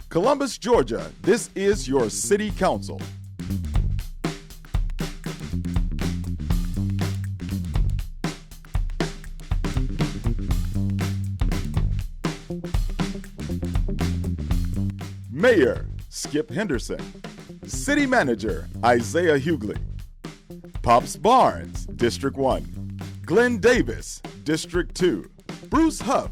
Columbus, Georgia, this is your City Council. Mayor, Skip Henderson. City Manager, Isaiah Hughley. Pops Barnes, District 1. Glenn Davis, District 2. Bruce Huff,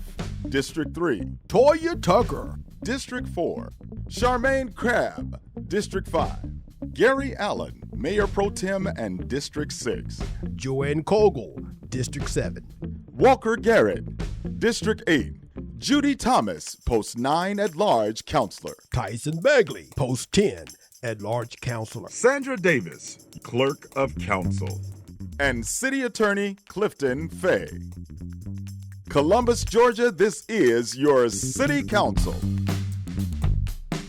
District 3. Toya Tucker, District 4. Charmaine Crabb, District 5. Gary Allen, Mayor Pro Tem and District 6. Joanne Kogel, District 7. Walker Garrett, District 8. Judy Thomas, Post 9 at-large counselor. Tyson Bagley, Post 10, at-large counselor. Sandra Davis, Clerk of Council. And City Attorney Clifton Fay. Columbus, Georgia, this is your City Council.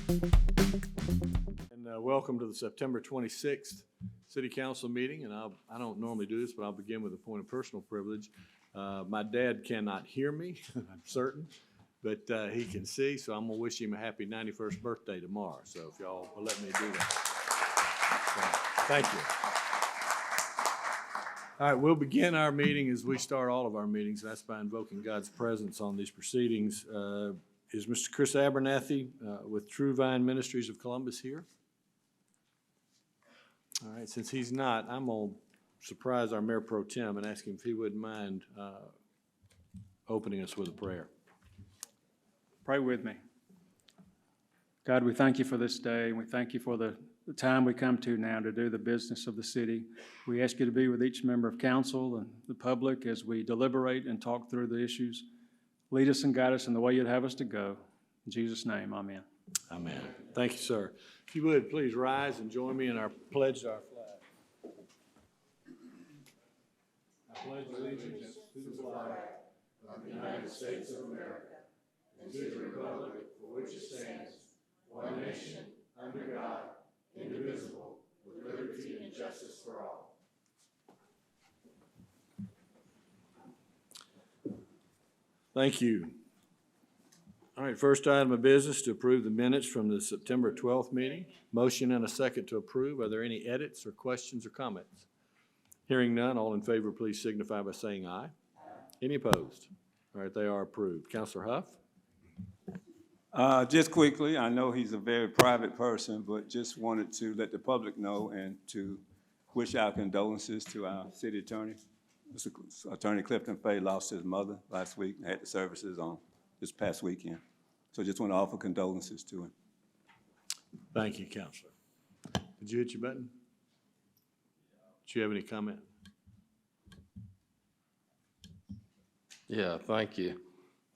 And welcome to the September 26th City Council meeting. And I don't normally do this, but I'll begin with a point of personal privilege. My dad cannot hear me, I'm certain, but he can see, so I'm going to wish him a happy 91st birthday tomorrow. So if y'all will let me do that. So, thank you. All right, we'll begin our meeting as we start all of our meetings. That's by invoking God's presence on these proceedings. Is Mr. Chris Abernathy with True Vine Ministries of Columbus here? All right, since he's not, I'm going to surprise our Mayor Pro Tem and ask him if he wouldn't mind opening us with a prayer. Pray with me. God, we thank you for this day, and we thank you for the time we come to now to do the business of the city. We ask you to be with each member of council and the public as we deliberate and talk through the issues. Lead us and guide us in the way you'd have us to go. In Jesus' name, amen. Amen. Thank you, sir. If you would, please rise and join me in our pledge to our flag. I pledge allegiance to the flag of the United States of America and to the republic for which it stands, one nation, under God, indivisible, with liberty and justice for all. Thank you. All right, first item of business to approve the minutes from the September 12th meeting. Motion and a second to approve. Are there any edits or questions or comments? Hearing none, all in favor, please signify by saying aye. Any opposed? All right, they are approved. Councilor Huff? Just quickly, I know he's a very private person, but just wanted to let the public know and to wish our condolences to our city attorney. Mr. Attorney Clifton Fay lost his mother last week and had the services on this past weekend. So just want to offer condolences to him. Thank you, Councilor. Did you hit your button? Did you have any comment? Yeah, thank you,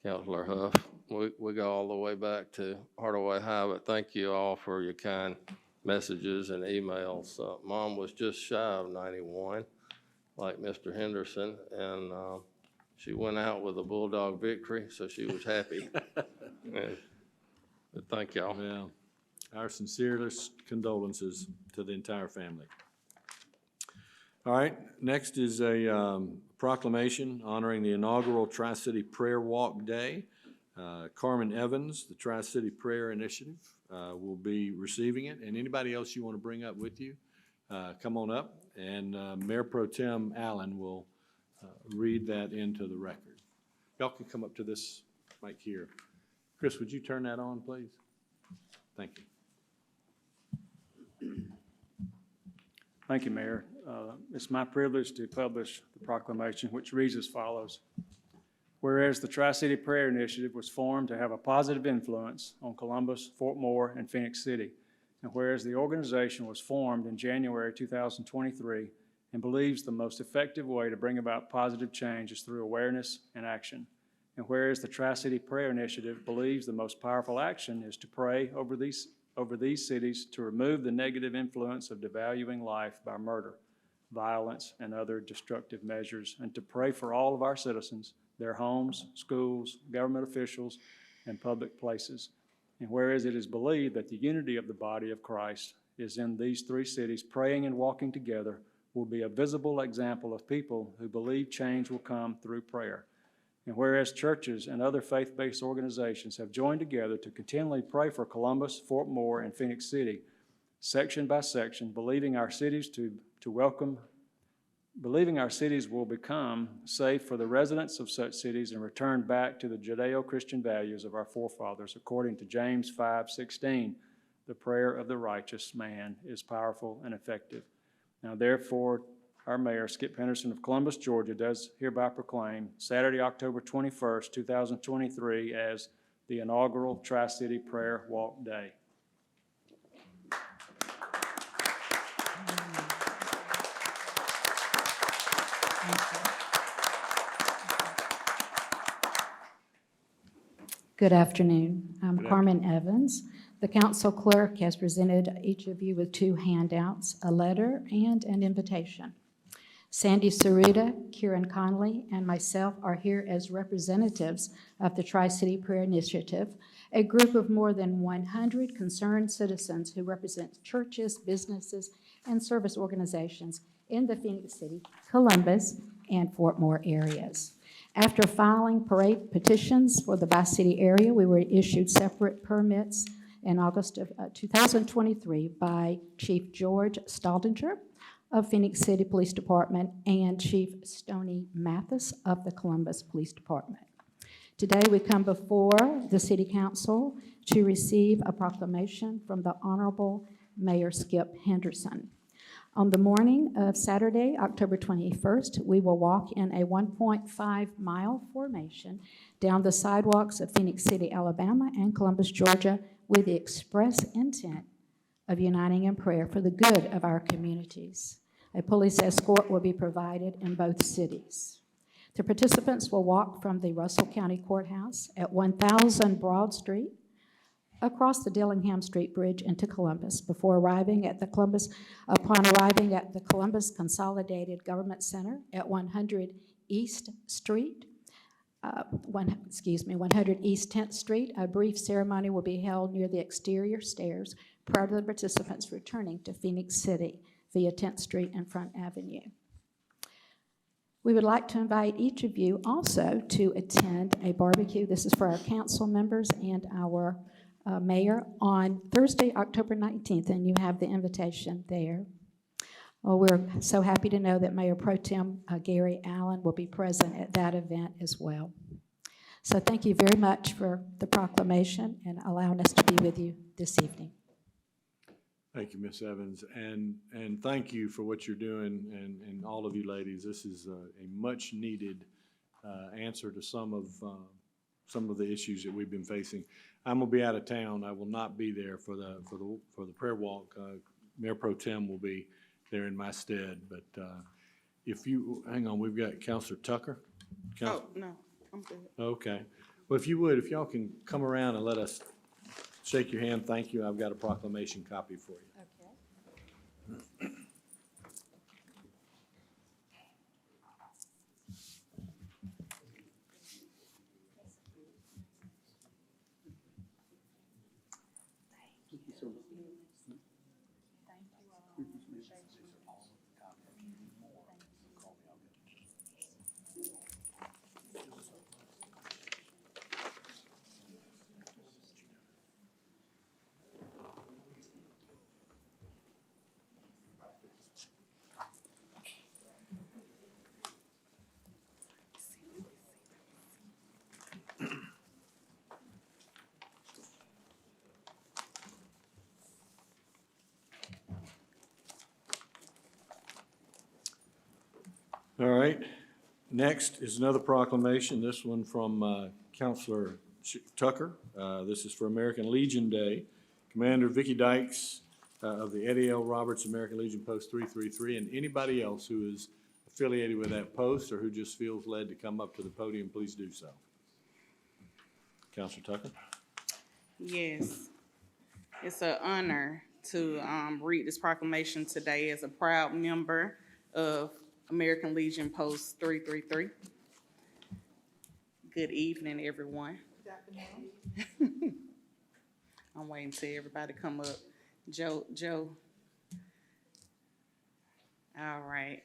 Councilor Huff. We go all the way back to Hardaway High, but thank you all for your kind messages and emails. Mom was just shy of 91, like Mr. Henderson, and she went out with a Bulldog victory, so she was happy. But thank y'all. Yeah, our sincerest condolences to the entire family. All right, next is a proclamation honoring the inaugural Tri-City Prayer Walk Day. Carmen Evans, the Tri-City Prayer Initiative, will be receiving it. And anybody else you want to bring up with you, come on up. And Mayor Pro Tem Allen will read that into the record. Y'all can come up to this mic here. Chris, would you turn that on, please? Thank you. Thank you, Mayor. It's my privilege to publish the proclamation, which reads as follows. Whereas the Tri-City Prayer Initiative was formed to have a positive influence on Columbus, Fort Moore, and Phoenix City, and whereas the organization was formed in January 2023 and believes the most effective way to bring about positive change is through awareness and action, and whereas the Tri-City Prayer Initiative believes the most powerful action is to pray over these cities to remove the negative influence of devaluing life by murder, violence, and other destructive measures, and to pray for all of our citizens, their homes, schools, government officials, and public places. And whereas it is believed that the unity of the body of Christ is in these three cities praying and walking together will be a visible example of people who believe change will come through prayer. And whereas churches and other faith-based organizations have joined together to continually pray for Columbus, Fort Moore, and Phoenix City, section by section, believing our cities will become safe for the residents of such cities and return back to the Judeo-Christian values of our forefathers, according to James 5:16. The prayer of the righteous man is powerful and effective. Now therefore, our mayor, Skip Henderson of Columbus, Georgia, does hereby proclaim Saturday, October 21st, 2023 as the inaugural Tri-City Prayer Walk Day. Good afternoon. I'm Carmen Evans. The council clerk has presented each of you with 2 handouts, a letter and an invitation. Sandy Sarita, Kieran Conley, and myself are here as representatives of the Tri-City Prayer Initiative, a group of more than 100 concerned citizens who represent churches, businesses, and service organizations in the Phoenix City, Columbus, and Fort Moore areas. After filing parade petitions for the Bi-City area, we were issued separate permits in August of 2023 by Chief George Staldinger of Phoenix City Police Department and Chief Stoney Mathis of the Columbus Police Department. Today we come before the City Council to receive a proclamation from the Honorable Mayor Skip Henderson. On the morning of Saturday, October 21st, we will walk in a 1.5-mile formation down the sidewalks of Phoenix City, Alabama and Columbus, Georgia, with the express intent of uniting in prayer for the good of our communities. A police escort will be provided in both cities. The participants will walk from the Russell County Courthouse at 1000 Broad Street across the Dillingham Street Bridge into Columbus upon arriving at the Columbus Consolidated Government Center at 100 East Street, 100 East 10th Street. A brief ceremony will be held near the exterior stairs prior to the participants returning to Phoenix City via 10th Street and Front Avenue. We would like to invite each of you also to attend a barbecue. This is for our council members and our mayor on Thursday, October 19th, and you have the invitation there. Well, we're so happy to know that Mayor Pro Tem Gary Allen will be present at that event as well. So thank you very much for the proclamation and allowing us to be with you this evening. Thank you, Ms. Evans, and thank you for what you're doing, and all of you ladies. This is a much-needed answer to some of the issues that we've been facing. I'm gonna be out of town. I will not be there for the prayer walk. Mayor Pro Tem will be there in my stead. But if you hang on, we've got Councilor Tucker. Oh, no, I'm good. Okay. Well, if y'all can come around and let us shake your hand, thank you. I've got a proclamation copy for you. Okay. All right. Next is another proclamation, this one from Councilor Tucker. This is for American Legion Day. Commander Vicki Dykes of the Eddie L. Roberts American Legion Post 333, and anybody else who is affiliated with that post or who just feels led to come up to the podium, please do so. Councilor Tucker. Yes, it's an honor to read this proclamation today as a proud member of American Legion Post 333. Good evening, everyone. Good afternoon. I'm waiting till everybody come up. Joe, All right.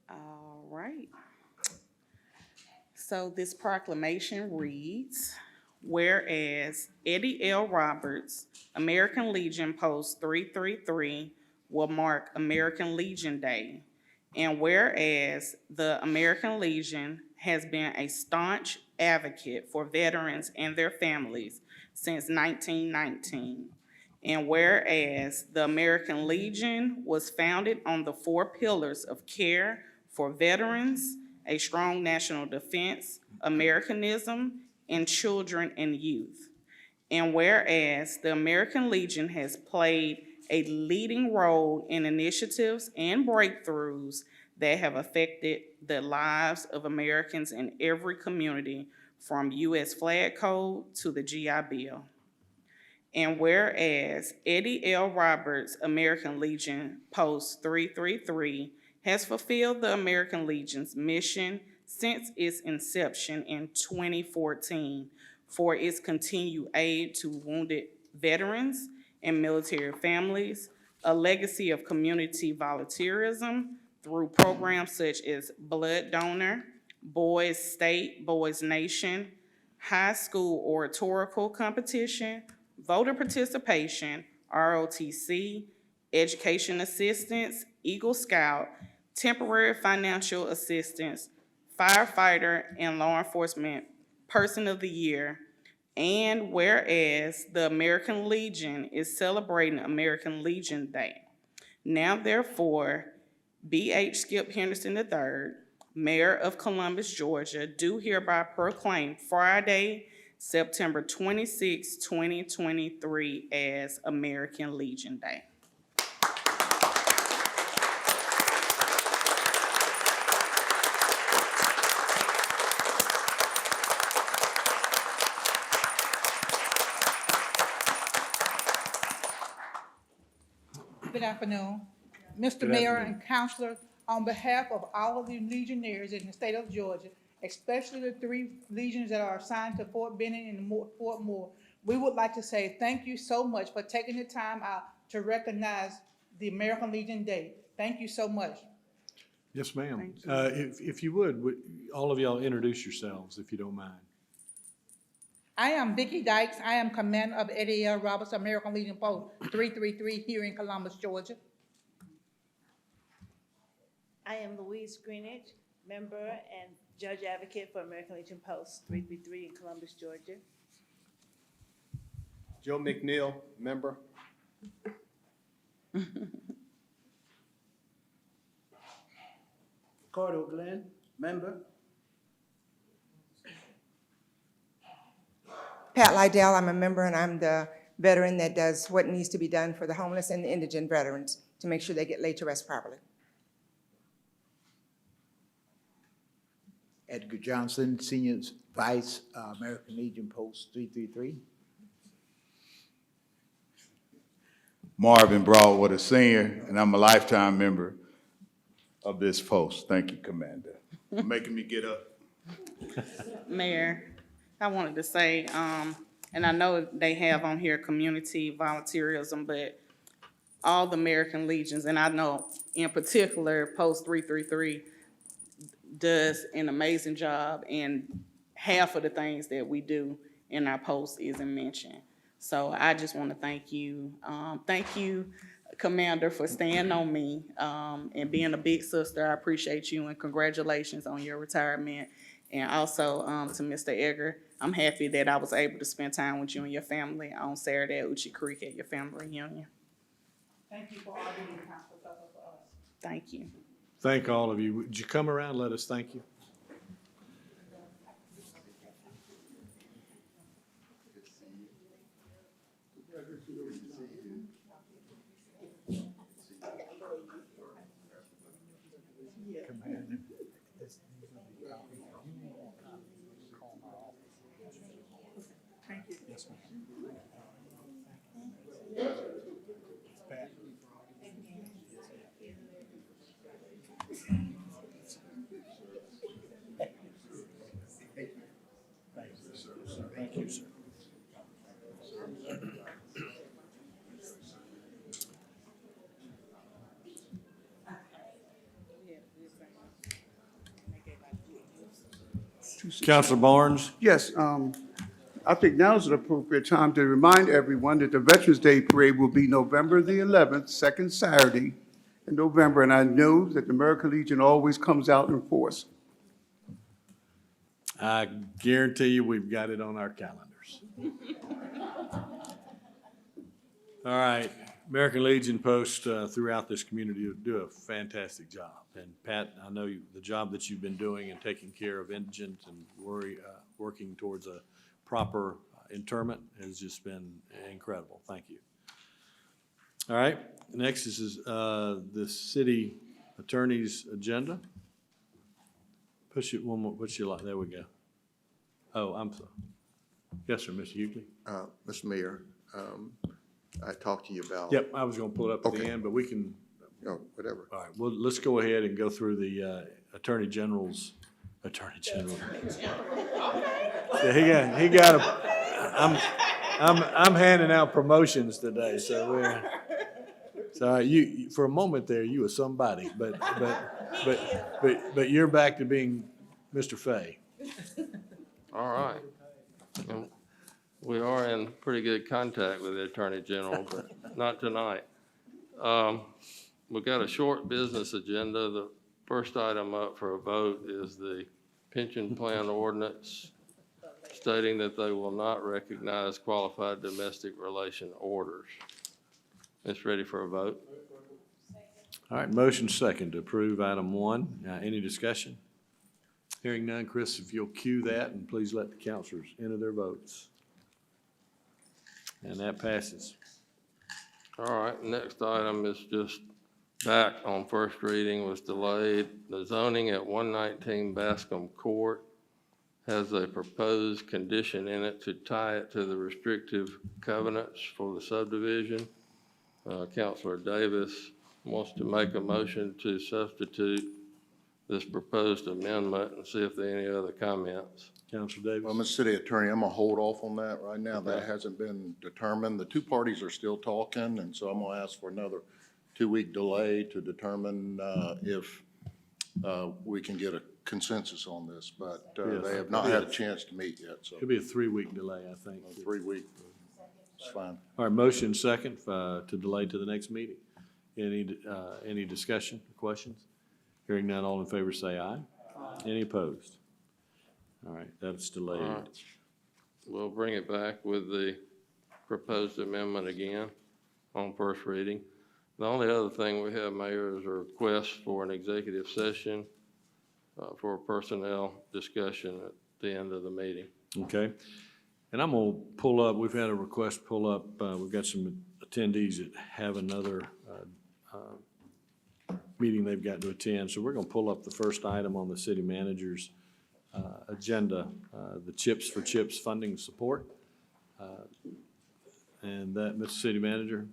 All right. So this proclamation reads, whereas Eddie L. Roberts, American Legion Post 333 will mark American Legion Day. And whereas the American Legion has been a staunch advocate for veterans and their families since 1919. And whereas the American Legion was founded on the 4 pillars of care for veterans, a strong national defense, Americanism, and children and youth. And whereas the American Legion has played a leading role in initiatives and breakthroughs that have affected the lives of Americans in every community, from U.S. Flag Code to the GI Bill. And whereas Eddie L. Roberts, American Legion Post 333, has fulfilled the American Legion's mission since its inception in 2014 for its continued aid to wounded veterans and military families, a legacy of community volunteerism through programs such as Blood Donor, Boys State, Boys Nation, high school oratorical competition, voter participation, ROTC, education assistance, Eagle Scout, temporary financial assistance, firefighter and law enforcement person of the year. And whereas the American Legion is celebrating American Legion Day. Now therefore, B.H. Skip Henderson III, Mayor of Columbus, Georgia, do hereby proclaim Friday, September 26, 2023 as American Legion Day. Good afternoon. Mr. Mayor and Councilor, on behalf of all of the Legionnaires in the state of Georgia, especially the 3 legions that are assigned to Fort Benning and Fort Moore, we would like to say thank you so much for taking the time out to recognize the American Legion Day. Thank you so much. Yes, ma'am. If you would, all of y'all introduce yourselves, if you don't mind. I am Vicki Dykes. I am commander of Eddie L. Roberts, American Legion Post 333 here in Columbus, Georgia. I am Louise Greenidge, member and judge advocate for American Legion Post 333 in Columbus, Georgia. Joe McNeil, member. Ricardo Glenn, member. Pat Lydell, I'm a member, and I'm the veteran that does what needs to be done for the homeless and the indigent veterans to make sure they get laid to rest properly. Edgar Johnson, Senior Vice, American Legion Post 333. Marvin Broadwater Sr., and I'm a lifetime member of this post. Thank you, Commander, for making me get up. Mayor, I wanted to say, and I know they have on here community volunteerism, but all the American Legions, and I know in particular Post 333 does an amazing job, and half of the things that we do in our post isn't mentioned. So I just want to thank you. Thank you, Commander, for staying on me and being a big sister. I appreciate you, and congratulations on your retirement. And also to Mr. Edgar, I'm happy that I was able to spend time with you and your family on Saturday at Uchi Creek at your family reunion. Thank you for all the council for us. Thank you. Thank all of you. Would you come around and let us thank you? Thank you. Yes, ma'am. Counselor Barnes? Yes, I think now is an appropriate time to remind everyone that the Veterans Day Parade will be November the 11th, second Saturday in November, and I know that the American Legion always comes out in force. I guarantee you, we've got it on our calendars. All right, American Legion posts throughout this community do a fantastic job. And Pat, I know the job that you've been doing in taking care of indigent and working towards a proper interment has just been incredible. Thank you. All right, next is the city attorney's agenda. Push it one more, push it like, there we go. Oh, I'm sorry. Yes, sir, Mr. Hughley. Mr. Mayor, I talked to you about. Yep, I was gonna pull it up at the Okay. end, but we can, No, whatever. all right, well, let's go ahead and go through the Attorney General's. Yeah, he got a, I'm handing out promotions today, so you, for a moment there, you were somebody, but you're back to being Mr. Fay. All right. And we are in pretty good contact with the Attorney General, but not tonight. We've got a short business agenda. The first item up for a vote is the pension plan ordinance stating that they will not recognize qualified domestic relation orders. It's ready for a vote. All right, motion second to approve item one. Any discussion? Hearing none, Chris, if you'll cue that, and please let the counselors enter their votes. And that passes. All right, next item is just back on first reading, was delayed. The zoning at 119 Bascom Court has a proposed condition in it to tie it to the restrictive covenants for the subdivision. Councilor Davis wants to make a motion to substitute this proposed amendment and see if there are any other comments. Councilor Davis? Well, Mr. City Attorney, I'm gonna hold off on that right now. Okay. That hasn't been determined. The two parties are still talking, and so I'm gonna ask for another 2-week delay to determine if we can get a consensus on this, but Yes. they have not had a chance to meet yet, so Could be a 3-week delay, I think. 3-week is fine. All right, motion second to delay to the next meeting. Any discussion, questions? Hearing none, all in favor say aye. Any opposed? All right, that's delayed. All right. We'll bring it back with the proposed amendment again on first reading. The only other thing we have, Mayor, is a request for an executive session for a personnel discussion at the end of the meeting. Okay, and I'm gonna pull up, we've had a request pull up, we've got some attendees that have another meeting they've got to attend, so we're gonna pull up the first item on the city manager's agenda, the CHIPS for CHIPS funding support. And that, Mr. City Manager?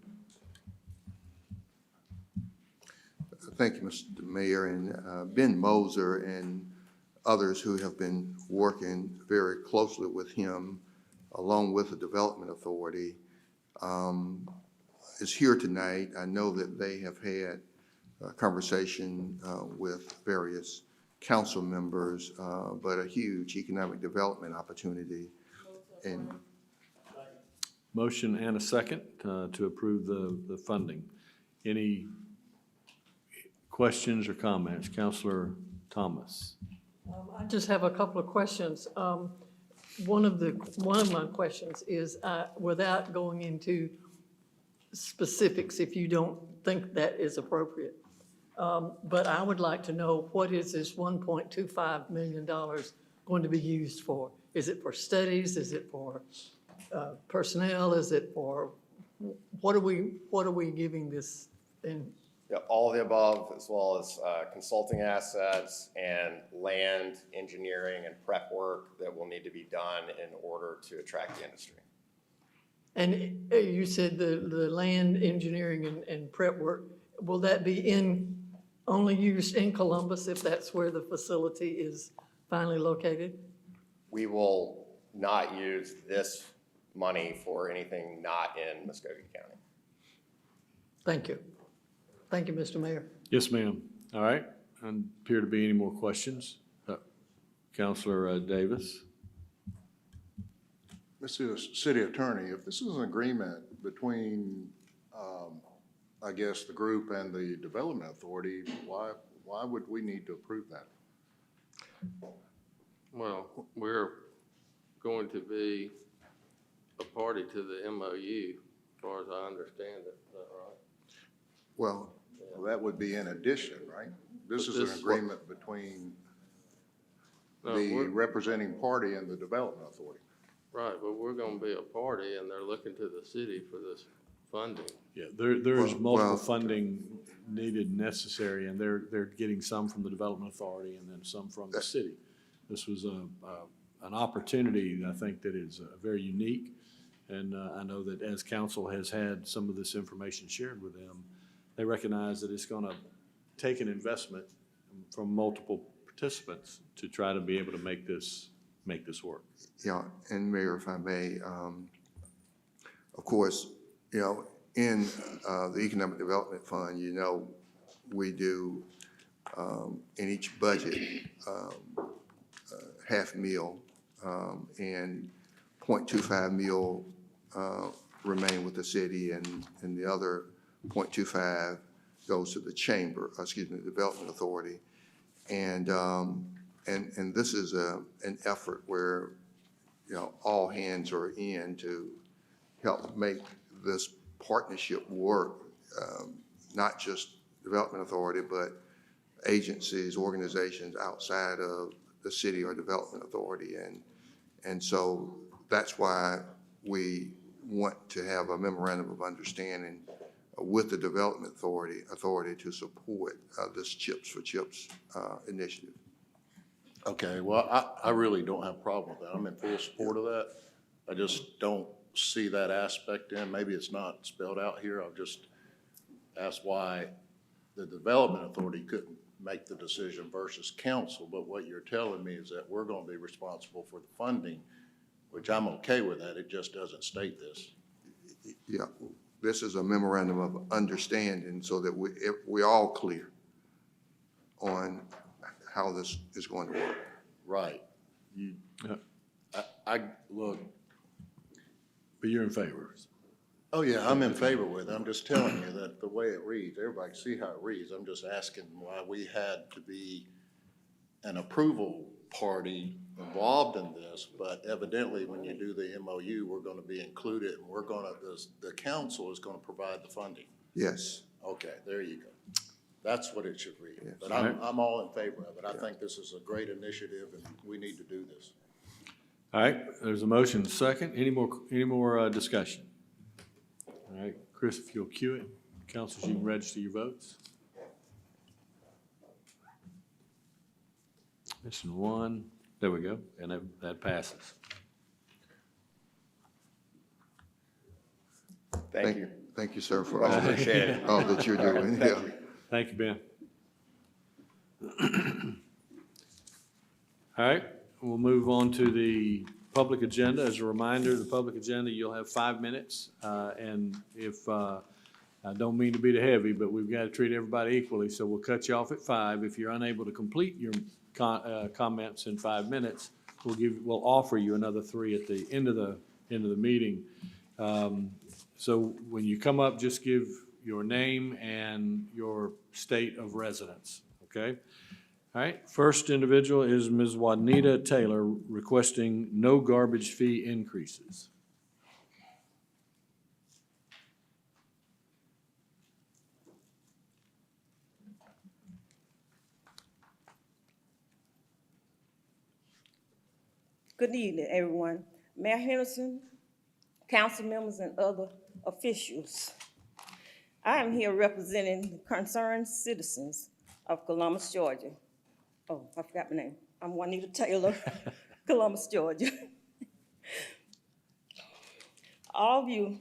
Thank you, Mr. Mayor, and Ben Moser and others who have been working very closely with him, along with the Development Authority, is here tonight. I know that they have had a conversation with various council members, but a huge economic development opportunity. And Motion and a second to approve the funding. Any questions or comments? Councilor Thomas. I just have a couple of questions. One of my questions is, without going into specifics, if you don't think that is appropriate, but I would like to know, what is this $1.25 million going to be used for? Is it for studies? Is it for personnel? Is it for, what are we giving this in? Yeah, all of the above, as well as consulting assets and land engineering and prep work that will need to be done in order to attract the industry. And you said the land engineering and prep work, will that be only used in Columbus if that's where the facility is finally located? We will not use this money for anything not in Muskogee County. Thank you. Thank you, Mr. Mayor. Yes, ma'am. All right. And appear to be any more questions? Counselor Davis. Mr. City Attorney, if this is an agreement between, I guess, the group and the Development Authority, why would we need to approve that? Well, we're going to be a party to the MOU, as far as I understand it. Is that right? Well, that would be in addition, right? This is an agreement between the representing party and the Development Authority. Right, but we're gonna be a party, and they're looking to the city for this funding. Yeah, there is multiple funding needed, necessary, and they're getting some from the Development Authority and then some from the city. This was an opportunity, I think, that is very unique. And I know that as council has had some of this information shared with them, they recognize that it's gonna take an investment from multiple participants to try to be able to make this work. Yeah, and Mayor, if I may, of course, you know, in the Economic Development Fund, you know, we do in each budget half meal and 0.25 meal remain with the city, and the other 0.25 goes to the chamber, the Development Authority. And this is an effort where, you know, all hands are in to help make this partnership work, not just Development Authority, but agencies, organizations outside of the city or Development Authority. And so that's why we want to have a memorandum of understanding with the Development Authority to support this Chips for Chips initiative. Okay, well, I really don't have a problem with that. I'm in full support of that. I just don't see that aspect in. Maybe it's not spelled out here. I'll just ask why the Development Authority couldn't make the decision versus council. But what you're telling me is that we're going to be responsible for the funding, which I'm okay with that. It just doesn't state this. Yeah, this is a memorandum of understanding so that we're all clear on how this is going to work. Right. I look. But you're in favor? Oh, yeah, I'm in favor with it. I'm just telling you that the way it reads, everybody can see how it reads. I'm just asking why we had to be an approval party involved in this, but evidently when you do the MOU, we're gonna be included, and we're gonna, the council is gonna provide the funding. Yes. Okay, there you go. That's what it should read. Yes. But I'm all in favor of it. I think this is a great initiative, and we need to do this. All right, there's a motion second. Any more discussion? All right, Chris, if you'll cue it. Councilors, you can register your votes. Mission 1, there we go, and that passes. Thank you. Thank you, sir, for Much all appreciated. all that you're doing. Thank Yeah. you. Thank you, Ben. All right, we'll move on to the public agenda. As a reminder, the public agenda, you'll have 5 minutes. And if, I don't mean to be too heavy, but we've got to treat everybody equally, so we'll cut you off at 5. If you're unable to complete your comments in 5 minutes, we'll offer you another 3 at the end of the meeting. So when you come up, just give your name and your state of residence, okay? All right, first individual is Ms. Juanita Taylor requesting no garbage fee increases. Good evening, everyone. Mayor Henderson, council members, and other officials. I am here representing the concerned citizens of Columbus, Georgia. Oh, I forgot my name. I'm Juanita Taylor, Columbus, Georgia. All of you,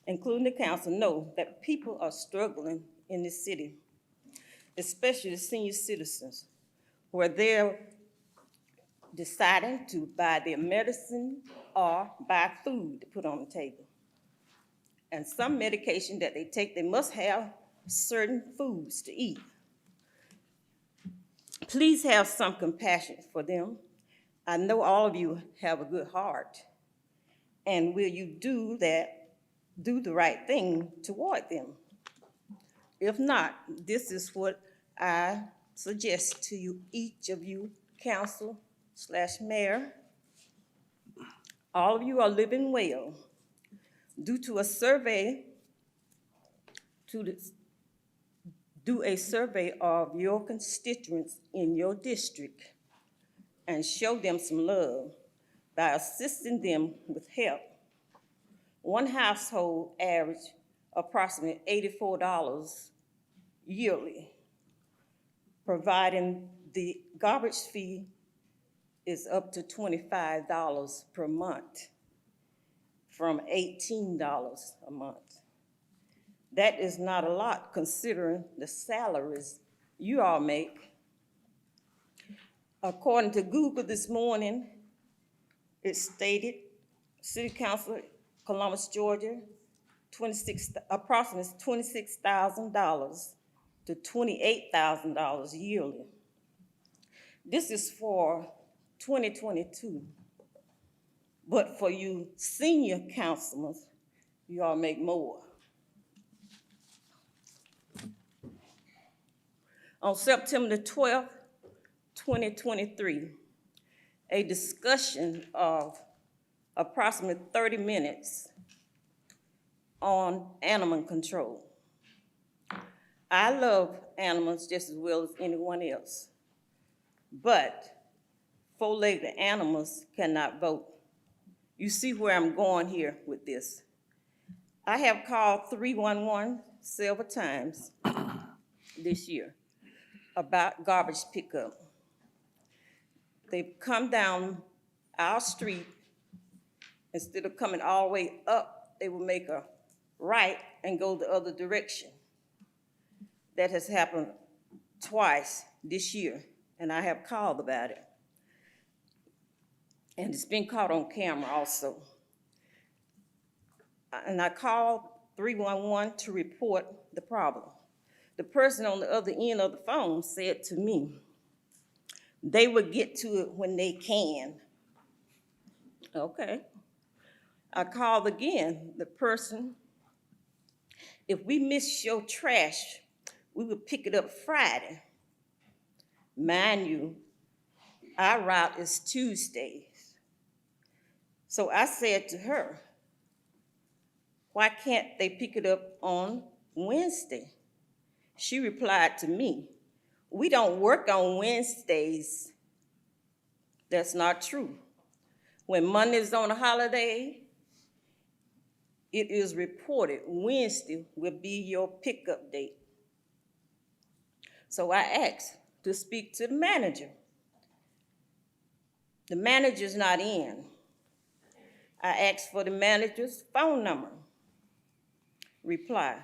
including the council, know that people are struggling in this city, especially the senior citizens, where they're deciding to buy their medicine or buy food to put on the table. And some medication that they take, they must have certain foods to eat. Please have some compassion for them I know all of you have a good heart. And will you do the right thing toward them? If not, this is what I suggest to you, each of you, council/mayor. All of you are living well. Due to a survey, do a survey of your constituents in your district and show them some love by assisting them with help. One household average approximately $84 yearly, providing the garbage fee is up to $25 per month from $18 a month. That is not a lot considering the salaries you all make. According to Google this morning, it stated City Council, Columbus, Georgia, approximately $26,000 to $28,000 yearly. This is for 2022. But for you senior councilmen, you all make more. On September the 12th, 2023, a discussion of approximately 30 minutes on animal control. I love animals just as well as anyone else, but four-legged animals cannot vote. You see where I'm going here with this. I have called 311 several times this year about garbage pickup. They've come down our street. Instead of coming all the way up, they will make a right and go the other direction. That has happened twice this year, and I have called about it. And it's been caught on camera also. And I called 311 to report the problem. The person on the other end of the phone said to me, they will get to it when they can. Okay. I called again, the person, if we miss your trash, we will pick it up Friday. Mind you, our route is Tuesdays. So I said to her, why can't they pick it up on Wednesday? She replied to me, we don't work on Wednesdays. That's not true. When Monday is on a holiday, it is reported Wednesday will be your pickup date. So I asked to speak to the manager. The manager's not in. I asked for the manager's phone number. Reply,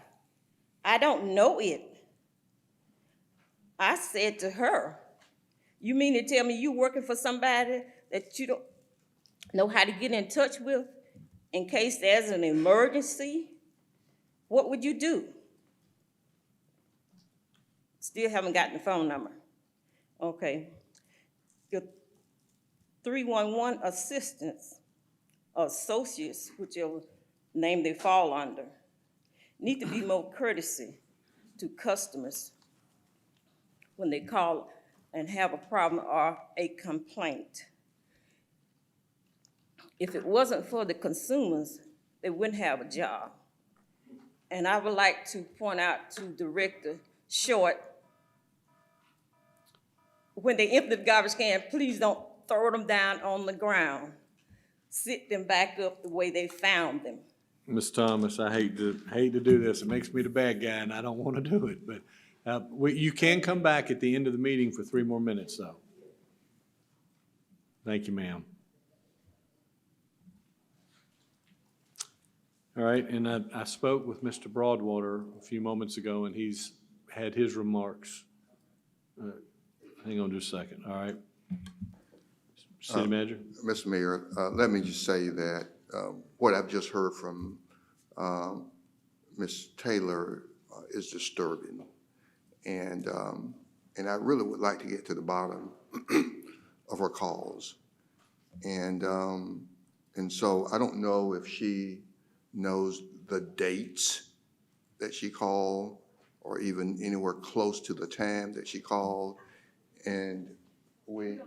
I don't know it. I said to her, you mean to tell me you working for somebody that you don't know how to get in touch with in case there's an emergency? What would you do? Still haven't gotten the phone number. Okay. Your 311 assistants, associates, whichever name they fall under, need to be more courtesy to customers when they call and have a problem or a complaint. If it wasn't for the consumers, they wouldn't have a job. And I would like to point out to Director Short, when they empty the garbage can, please don't throw them down on the ground. Sit them back up the way they found them. Ms. Thomas, I hate to do this. It makes me the bad guy, and I don't want to do it. But you can come back at the end of the meeting for 3 more minutes, though. Thank you, ma'am. All right, and I spoke with Mr. Broadwater a few moments ago, and he's had his remarks. Hang on just a second, all right? City Manager? Mr. Mayor, let me just say that what I've just heard from Ms. Taylor is disturbing. And I really would like to get to the bottom of her cause. And so I don't know if she knows the dates that she called or even anywhere close to the time that she called. And they're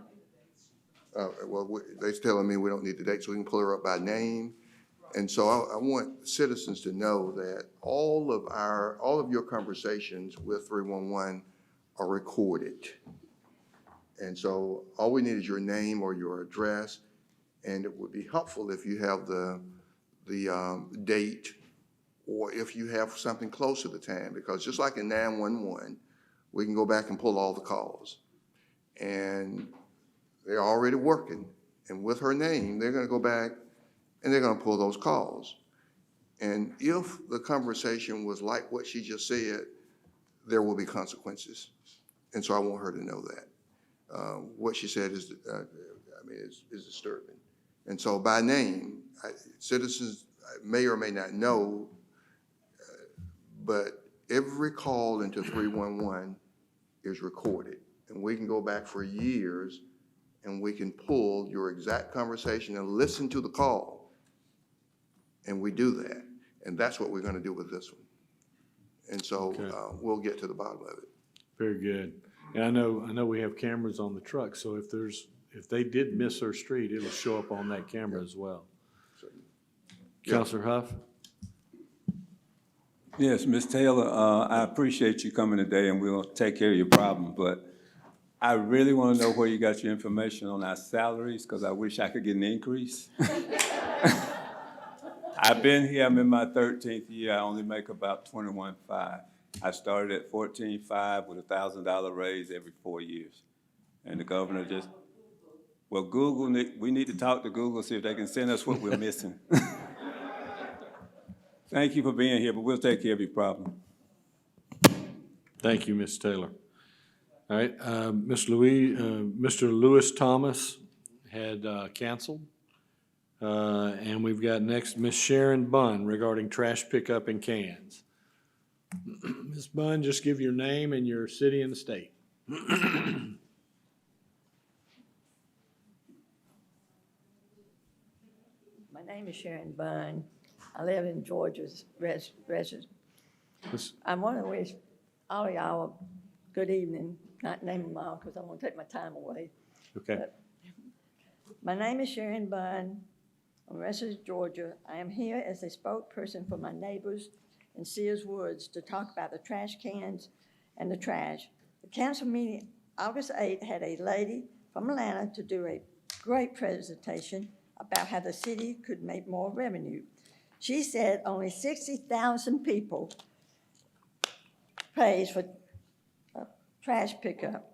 telling me we don't need the date, so we can pull her up by name. And so I want citizens to know that all of your conversations with 311 are recorded. And so all we need is your name or your address, and it would be helpful if you have the date, or if you have something close to the time, because just like in 911, we can go back and pull all the calls. And they're already working, and with her name, they're gonna go back and they're gonna pull those calls. And if the conversation was like what she just said, there will be consequences. And so I want her to know that. What she said is disturbing. And so by name, citizens may or may not know, but every call into 311 is recorded. And we can go back for years and we can pull your exact conversation and listen to the call. And we do that. And that's what we're gonna do with this one. And so we'll get to the bottom of it. Very good. And I know we have cameras on the truck, so if they did miss her street, it'll show up on that camera as well. Councilor Huff? Yes, Ms. Taylor, I appreciate you coming today, and we'll take care of your problem, but I really want to know where you got your information on our salaries, because I wish I could get an increase. I've been here, I'm in my 13th year, I only make about $21,500. I started at $14,500 with a $1,000 raise every 4 years. And the governor just, well, Google, we need to talk to Google, see if they can send us what we're missing. Thank you for being here, but we'll take care of your problem. Thank you, Ms. Taylor. All right, Mr. Lewis Thomas had canceled. And we've got next Ms. Sharon Bunn regarding trash pickup in cans. Ms. Bunn, just give your name and your city and the state. My name is Sharon Bunn. I live in Georgia's residence. I want to wish all of y'all a good evening, not name them all because I want to take my time away. Okay. But my name is Sharon Bunn. I'm resident of Georgia. I am here as a spokesperson for my neighbors in Sears Woods to talk about the trash cans and the trash. The council meeting August 8th had a lady from Atlanta to do a great presentation about how the city could make more revenue. She said only 60,000 people pays for trash pickup.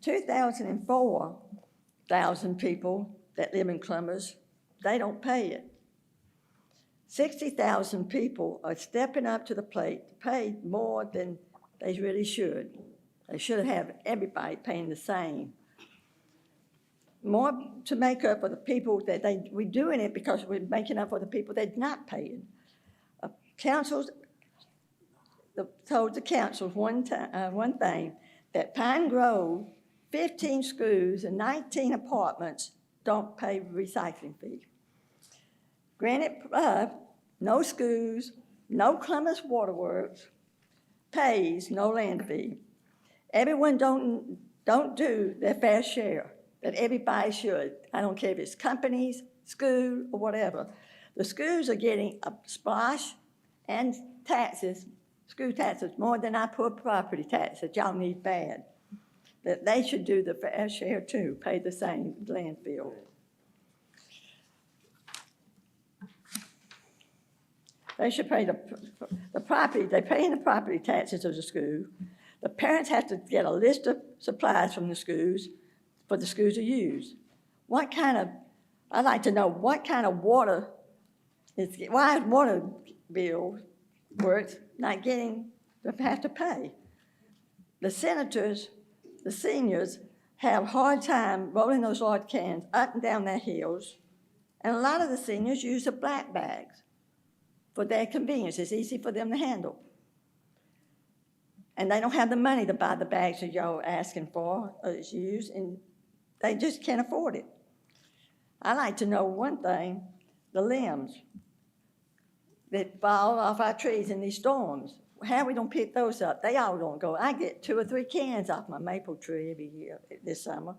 2,004 people that live in Columbus, they don't pay it. 60,000 people are stepping up to the plate to pay more than they really should. They should have everybody paying the same. More to make up for the people that we're doing it because we're making up for the people that's not paying. Councils told the councils one thing, that Pine Grove, 15 schools and 19 apartments don't pay recycling fee. Granite Bluff, no schools, no Columbus Waterworks, pays no land fee. Everyone don't do their fair share, that everybody should. I don't care if it's companies, school, or whatever. The schools are getting a splash and taxes, school taxes, more than I put property tax that y'all need bad. That they should do the fair share too, pay the same landfill. They should pay the property, they're paying the property taxes of the school. The parents have to get a list of supplies from the schools for the schools to use. I'd like to know what kind of water why is water bill works not getting, they have to pay. The senators, the seniors have a hard time rolling those large cans up and down their hills, and a lot of the seniors use the black bags for their convenience. It's easy for them to handle. And they don't have the money to buy the bags that y'all are asking for or use, and they just can't afford it. I'd like to know one thing, the limbs that fall off our trees in these storms. How we gonna pick those up? They all gonna go. I get 2 or 3 cans off my maple tree every year this summer.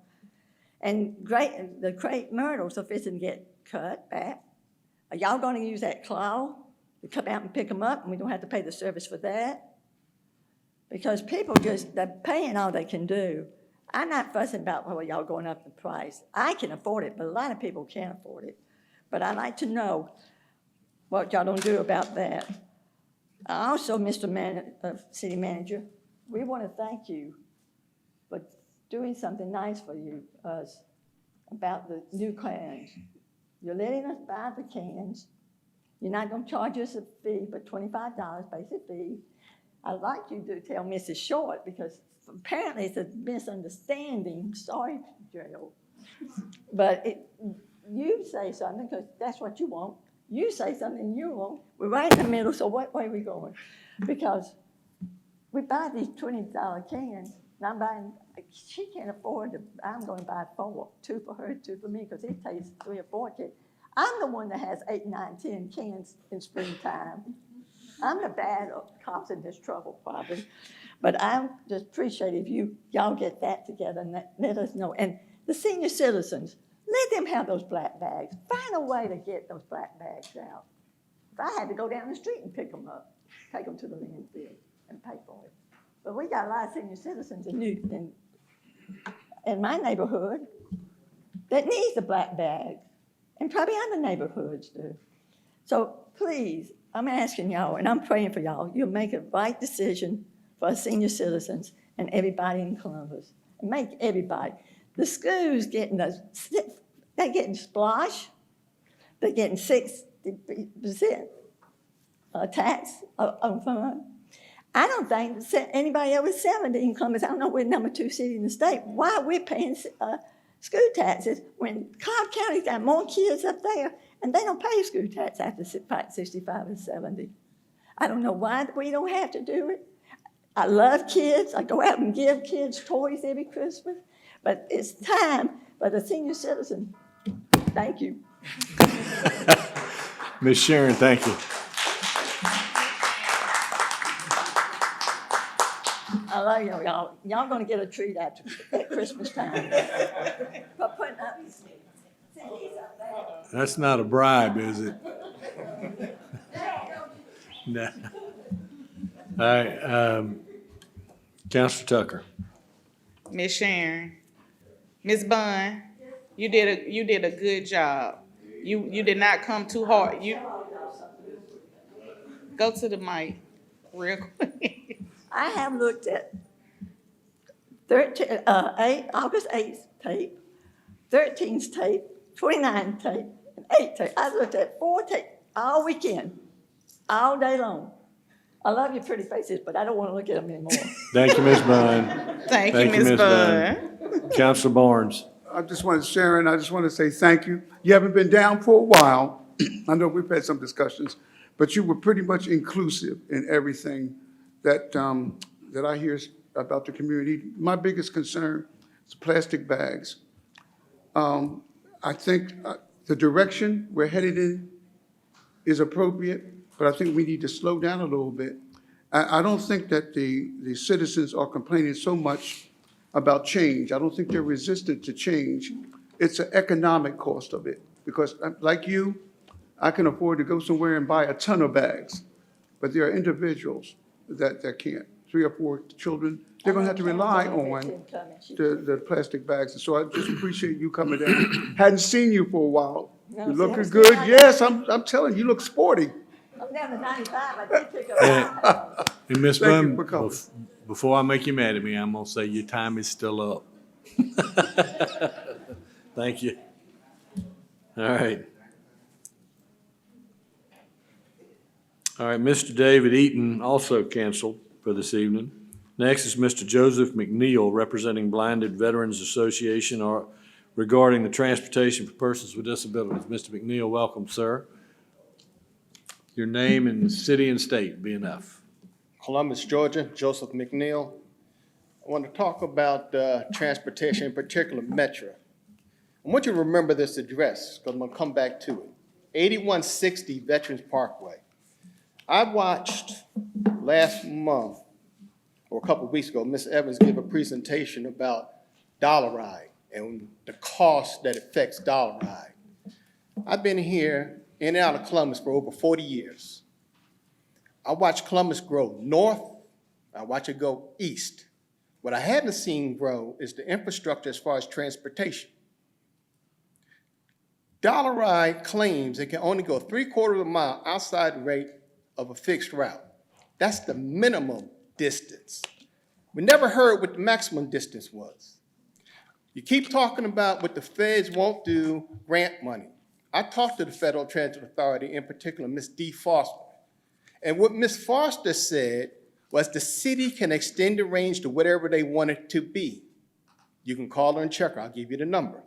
And the crepe myrtles are fixing to get cut back. Are y'all gonna use that claw to come out and pick them up, and we don't have to pay the service for that? Because people they're paying all they can do. I'm not fussing about whether y'all going up the price. I can afford it, but a lot of people can't afford it. But I'd like to know what y'all gonna do about that. Also, Mr. City Manager, we want to thank you for doing something nice for us about the new cans. You're letting us buy the cans. You're not going to charge us a fee, but $25 basic fee. I'd like you to tell Mrs. Short, because apparently it's a misunderstanding. Sorry, Gerald. But you say something, because that's what you want. You say something you want. We're right in the middle, so what way are we going? Because we buy these $20 cans, and I'm buying, she can't afford to, I'm going to buy 4, 2 for her, 2 for me, because it takes 3 or 4 cans. I'm the one that has 8, 9, 10 cans in springtime. I'm the bad causing this trouble, probably. But I just appreciate if y'all get that together and let us know. And the senior citizens, let them have those black bags. Find a way to get those black bags out. If I had to go down the street and pick them up, take them to the landfill and pay for it. But we got a lot of senior citizens in my neighborhood that needs the black bags, and probably other neighborhoods do. So please, I'm asking y'all, and I'm praying for y'all, you'll make a right decision for our senior citizens and everybody in Columbus. And make everybody. The schools they're getting splosh, they're getting 60% tax on fund. I don't think anybody over 70 in Columbus, I don't know, we're number 2 city in the state, why we're paying school taxes when Cobb County's got more kids up there and they don't pay school tax after 65 and 70. I don't know why we don't have to do it. I love kids. I go out and give kids toys every Christmas. But it's time for the senior citizen. Thank you. Ms. Sharon, thank you. I love y'all. Y'all gonna get a treat at Christmas time. For putting up. That's not a bribe, is it? No. All right, Councilor Tucker. Ms. Sharon, Ms. Bunn, you did a good job. You did not come too hard. You go to the mic real quick. I have looked at August 8th tape, 13's tape, 29 tape, and 8 tape. I looked at 4 tape all weekend, all day long. I love your pretty faces, but I don't want to look at them anymore. Thank you, Ms. Bunn. Thank you, Ms. Bunn. Councilor Barnes. I just want to, Sharon, I just want to say thank you. You haven't been down for a while. I know we've had some discussions, but you were pretty much inclusive in everything that I hear about the community. My biggest concern is plastic bags. I think the direction we're headed in is appropriate, but I think we need to slow down a little bit. I don't think that the citizens are complaining so much about change. I don't think they're resistant to change. It's an economic cost of it, because like you, I can afford to go somewhere and buy a ton of bags, but there are individuals that can't. 3 or 4 children, they're gonna have to rely on the plastic bags. And so I just appreciate you coming down. Hadn't seen you for a while. You're looking good. Yes, I'm telling you, you look sporty. I'm down to 95, I did pick up. And Ms. Bunn, before I make you mad at me, I'm gonna say your time is still up. Thank you. All right. All right, Mr. David Eaton also canceled for this evening. Next is Mr. Joseph McNeil, representing Blinded Veterans Association regarding the transportation for persons with disabilities. Mr. McNeil, welcome, sir. Your name and city and state be enough. Columbus, Georgia, Joseph McNeil. I want to talk about transportation, in particular Metro. I want you to remember this address, because I'm gonna come back to it. 8160 Veterans Parkway. I watched last month, or a couple of weeks ago, Ms. Evans give a presentation about Dollar Ride and the cost that affects Dollar Ride. I've been here in and out of Columbus for over 40 years. I watched Columbus grow north, I watch it go east. What I haven't seen grow is the infrastructure as far as transportation. Dollar Ride claims it can only go 3/4 of a mile outside the rate of a fixed route. That's the minimum distance. We never heard what the maximum distance was. You keep talking about what the feds won't do, grant money. I talked to the Federal Transit Authority, in particular, Ms. Dee Foster. And what Ms. Foster said was the city can extend the range to whatever they want it to be. You can call her and check her, I'll give you the number.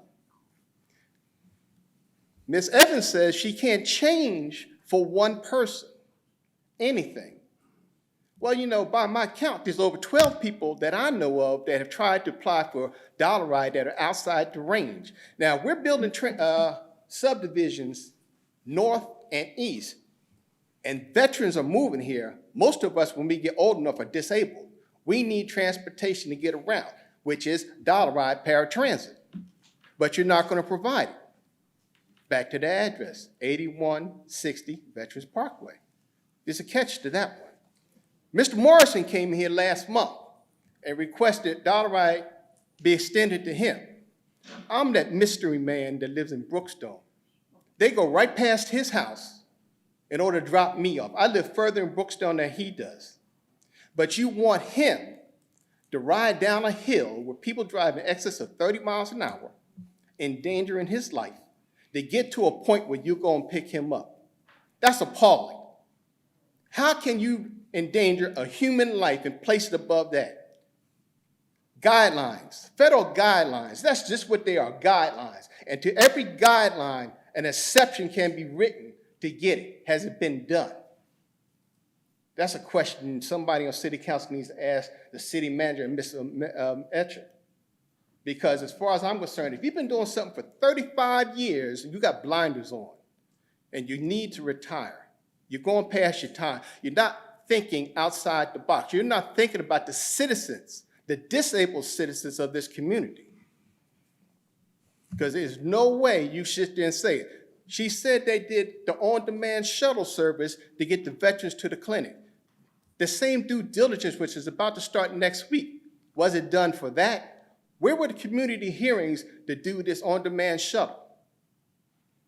Ms. Evans says she can't change for one person anything. Well, you know, by my count, there's over 12 people that I know of that have tried to apply for Dollar Ride that are outside the range. Now, we're building subdivisions north and east, and veterans are moving here. Most of us, when we get old enough, are disabled. We need transportation to get around, which is Dollar Ride paratransit. But you're not going to provide it. Back to the address, 8160 Veterans Parkway. There's a catch to that one. Mr. Morrison came here last month and requested Dollar Ride be extended to him. I'm that mystery man that lives in Brookstone. They go right past his house in order to drop me off. I live further in Brookstone than he does. But you want him to ride down a hill where people drive in excess of 30 miles an hour, endangering his life, to get to a point where you go and pick him up. That's appalling. How can you endanger a human life and place it above that? Guidelines, federal guidelines, that's just what they are, guidelines. And to every guideline, an exception can be written to get it. Has it been done? That's a question somebody on city council needs to ask the city manager and Mr. Etcher. Because as far as I'm concerned, if you've been doing something for 35 years and you got blinders on and you need to retire, you're going past your time, you're not thinking outside the box. You're not thinking about the citizens, the disabled citizens of this community. Because there's no way you sit there and say it. She said they did the on-demand shuttle service to get the veterans to the clinic. The same due diligence, which is about to start next week, was it done for that? Where were the community hearings to do this on-demand shuttle?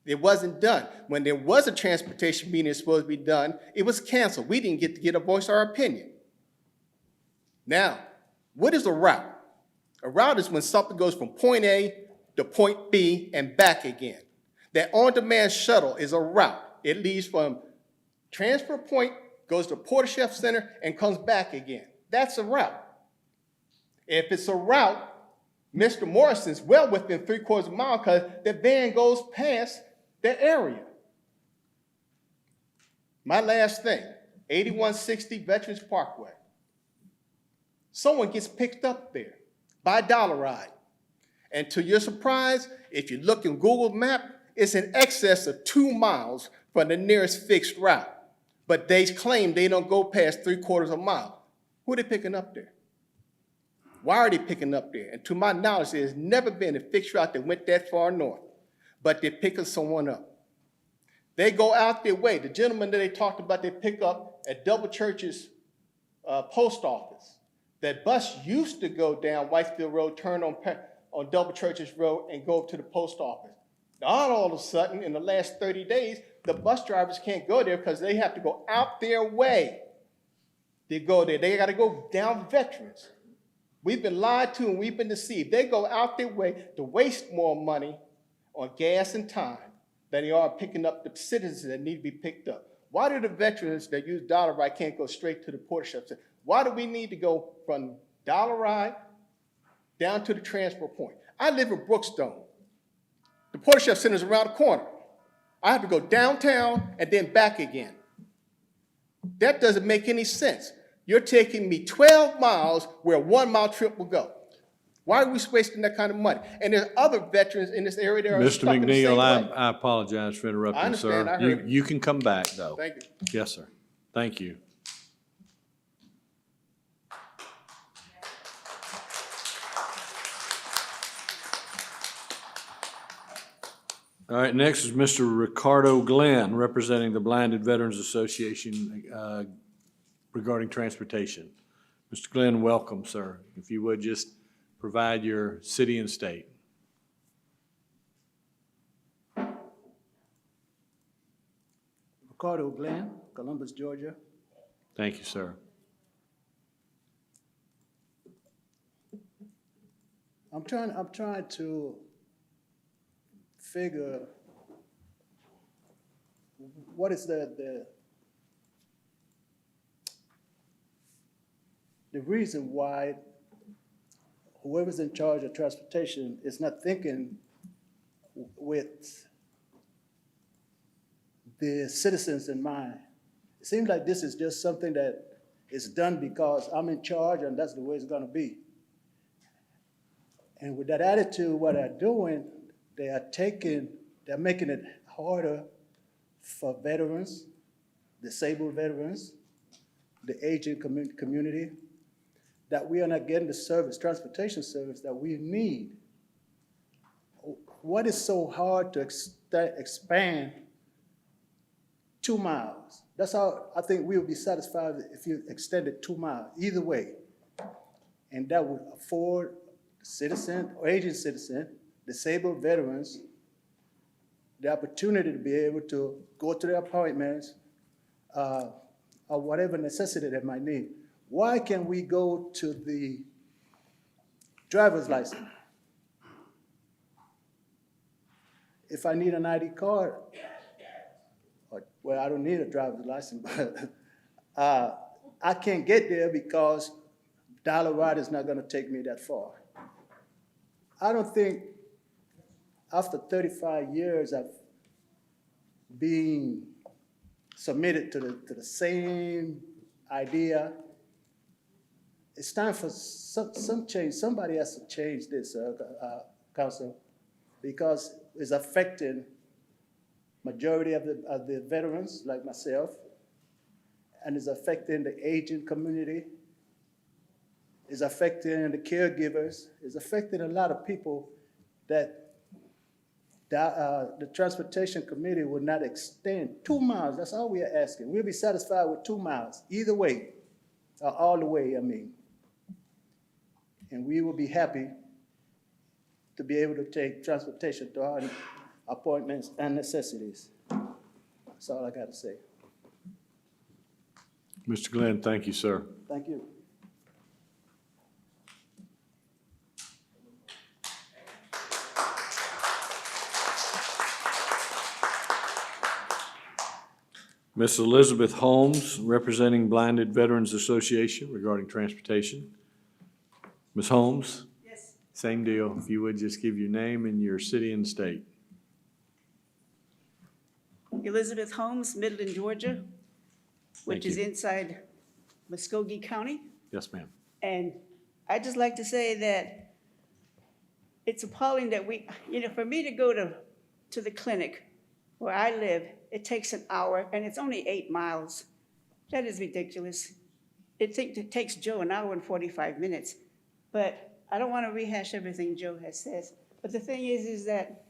It wasn't done. When there was a transportation meeting that's supposed to be done, it was canceled. We didn't get to voice our opinion. Now, what is a route? A route is when something goes from point A to point B and back again. That on-demand shuttle is a route. It leaves from transfer point, goes to Porter-Chef Center, and comes back again. That's a route. If it's a route, Mr. Morrison's well within 3/4 of a mile because the van goes past the area. My last thing, 8160 Veterans Parkway. Someone gets picked up there by Dollar Ride. And to your surprise, if you look in Google Maps, it's in excess of 2 miles from the nearest fixed route. But they claim they don't go past 3/4 of a mile. Who are they picking up there? Why are they picking up there? And to my knowledge, there's never been a fixed route that went that far north, but they're picking someone up. They go out their way. The gentleman that they talked about, they pick up at Double Church's post office. That bus used to go down Whitefield Road, turn on Double Church's Road, and go to the post office. Now, all of a sudden, in the last 30 days, the bus drivers can't go there because they have to go out their way to go there. They got to go down Veterans. We've been lied to and we've been deceived. They go out their way to waste more money on gas and time than they are picking up the citizens that need to be picked up. Why do the veterans that use Dollar Ride can't go straight to the Porter-Chef Center? Why do we need to go from Dollar Ride down to the transfer point? I live in Brookstone. The Porter-Chef Center is around the corner. I have to go downtown and then back again. That doesn't make any sense. You're taking me 12 miles where a 1 mile trip will go. Why are we wasting that kind of money? And there's other veterans in this area that are Mr. stuck in the same McNeil, way. I apologize for interrupting, sir. understand. I heard You can come back, though. Thank you. Yes, sir. Thank you. All right, next is Mr. Ricardo Glenn, representing the Blinded Veterans Association regarding transportation. Mr. Glenn, welcome, sir. If you would just provide your city and state. Ricardo Glenn, Columbus, Georgia. Thank you, sir. I'm trying to figure what is the reason why whoever's in charge of transportation is not thinking with the citizens in mind. It seems like this is just something that is done because I'm in charge and that's the way it's gonna be. And with that attitude, what they're doing, they're making it harder for veterans, disabled veterans, the aging community, that we are not getting the service, transportation service that we need. What is so hard to expand 2 miles? That's how I think we would be satisfied if you extended 2 miles, either way. And that would afford citizen or aging citizen, disabled veterans, the opportunity to be able to go to their appointments or whatever necessity they might need. Why can't we go to the driver's license? If I need an ID card, well, I don't need a driver's license, but I can't get there because dollar ride is not gonna take me that far. I don't think after 35 years of being submitted to the same idea, it's time for some change. Somebody has to change this, Council, because it's affecting majority of the veterans like myself, and it's affecting the aging community, it's affecting the caregivers, it's affecting a lot of people that the Transportation Committee would not extend 2 miles. That's all we are asking. We'll be satisfied with 2 miles, either way, or all the way, I mean. And we will be happy to be able to take transportation to our appointments and necessities. That's all I got to say. Mr. Glenn, thank you, sir. Thank you. Ms. Elizabeth Holmes, representing Blinded Veterans Association regarding transportation. Ms. Holmes? Yes. Same deal. If you would just give your name and your city and state. Elizabeth Holmes, Midland, Georgia, which is inside Muskogee County. Yes, ma'am. And I'd just like to say that it's appalling that for me to go to the clinic where I live, it takes an hour, and it's only 8 miles. That is ridiculous. It takes Joe an hour and 45 minutes. But I don't want to rehash everything Joe has said. But the thing is that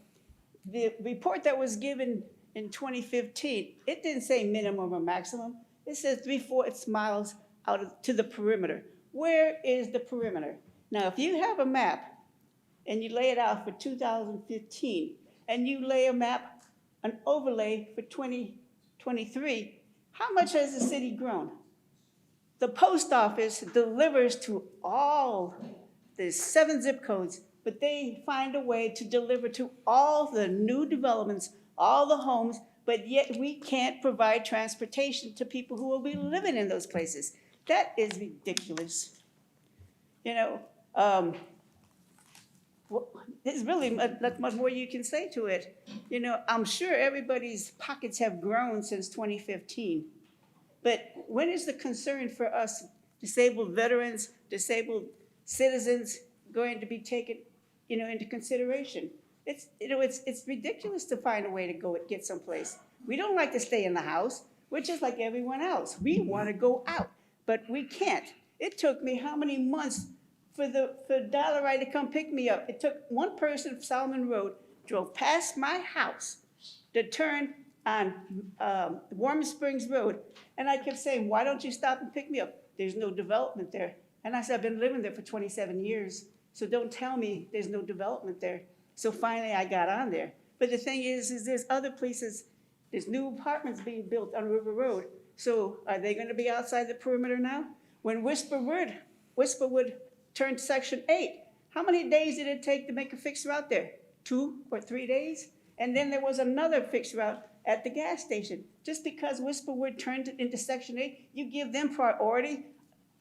the report that was given in 2015, it didn't say minimum or maximum. It says 3/4 miles out to the perimeter. Where is the perimeter? Now, if you have a map and you lay it out for 2015, and you lay an overlay for 2023, how much has the city grown? The post office delivers to all the 7 zip codes, but they find a way to deliver to all the new developments, all the homes, but yet we can't provide transportation to people who will be living in those places. That is ridiculous. There's really not much more you can say to it. I'm sure everybody's pockets have grown since 2015. But when is the concern for us disabled veterans, disabled citizens going to be taken, into consideration. It's ridiculous to find a way to go get someplace. We don't like to stay in the house. We're just like everyone else. We want to go out, but we can't. It took me how many months for Dollar Ride to come pick me up? It took one person from Solomon Road, drove past my house to turn on Warm Springs Road. And I kept saying, why don't you stop and pick me up? There's no development there. And I said, I've been living there for 27 years, so don't tell me there's no development there. So finally I got on there. But the thing is there's other places, there's new apartments being built on River Road. So are they gonna be outside the perimeter now? When Whisperwood turned Section 8, how many days did it take to make a fixed route there? 2 or 3 days? And then there was another fixed route at the gas station. Just because Whisperwood turned it into Section 8, you give them priority?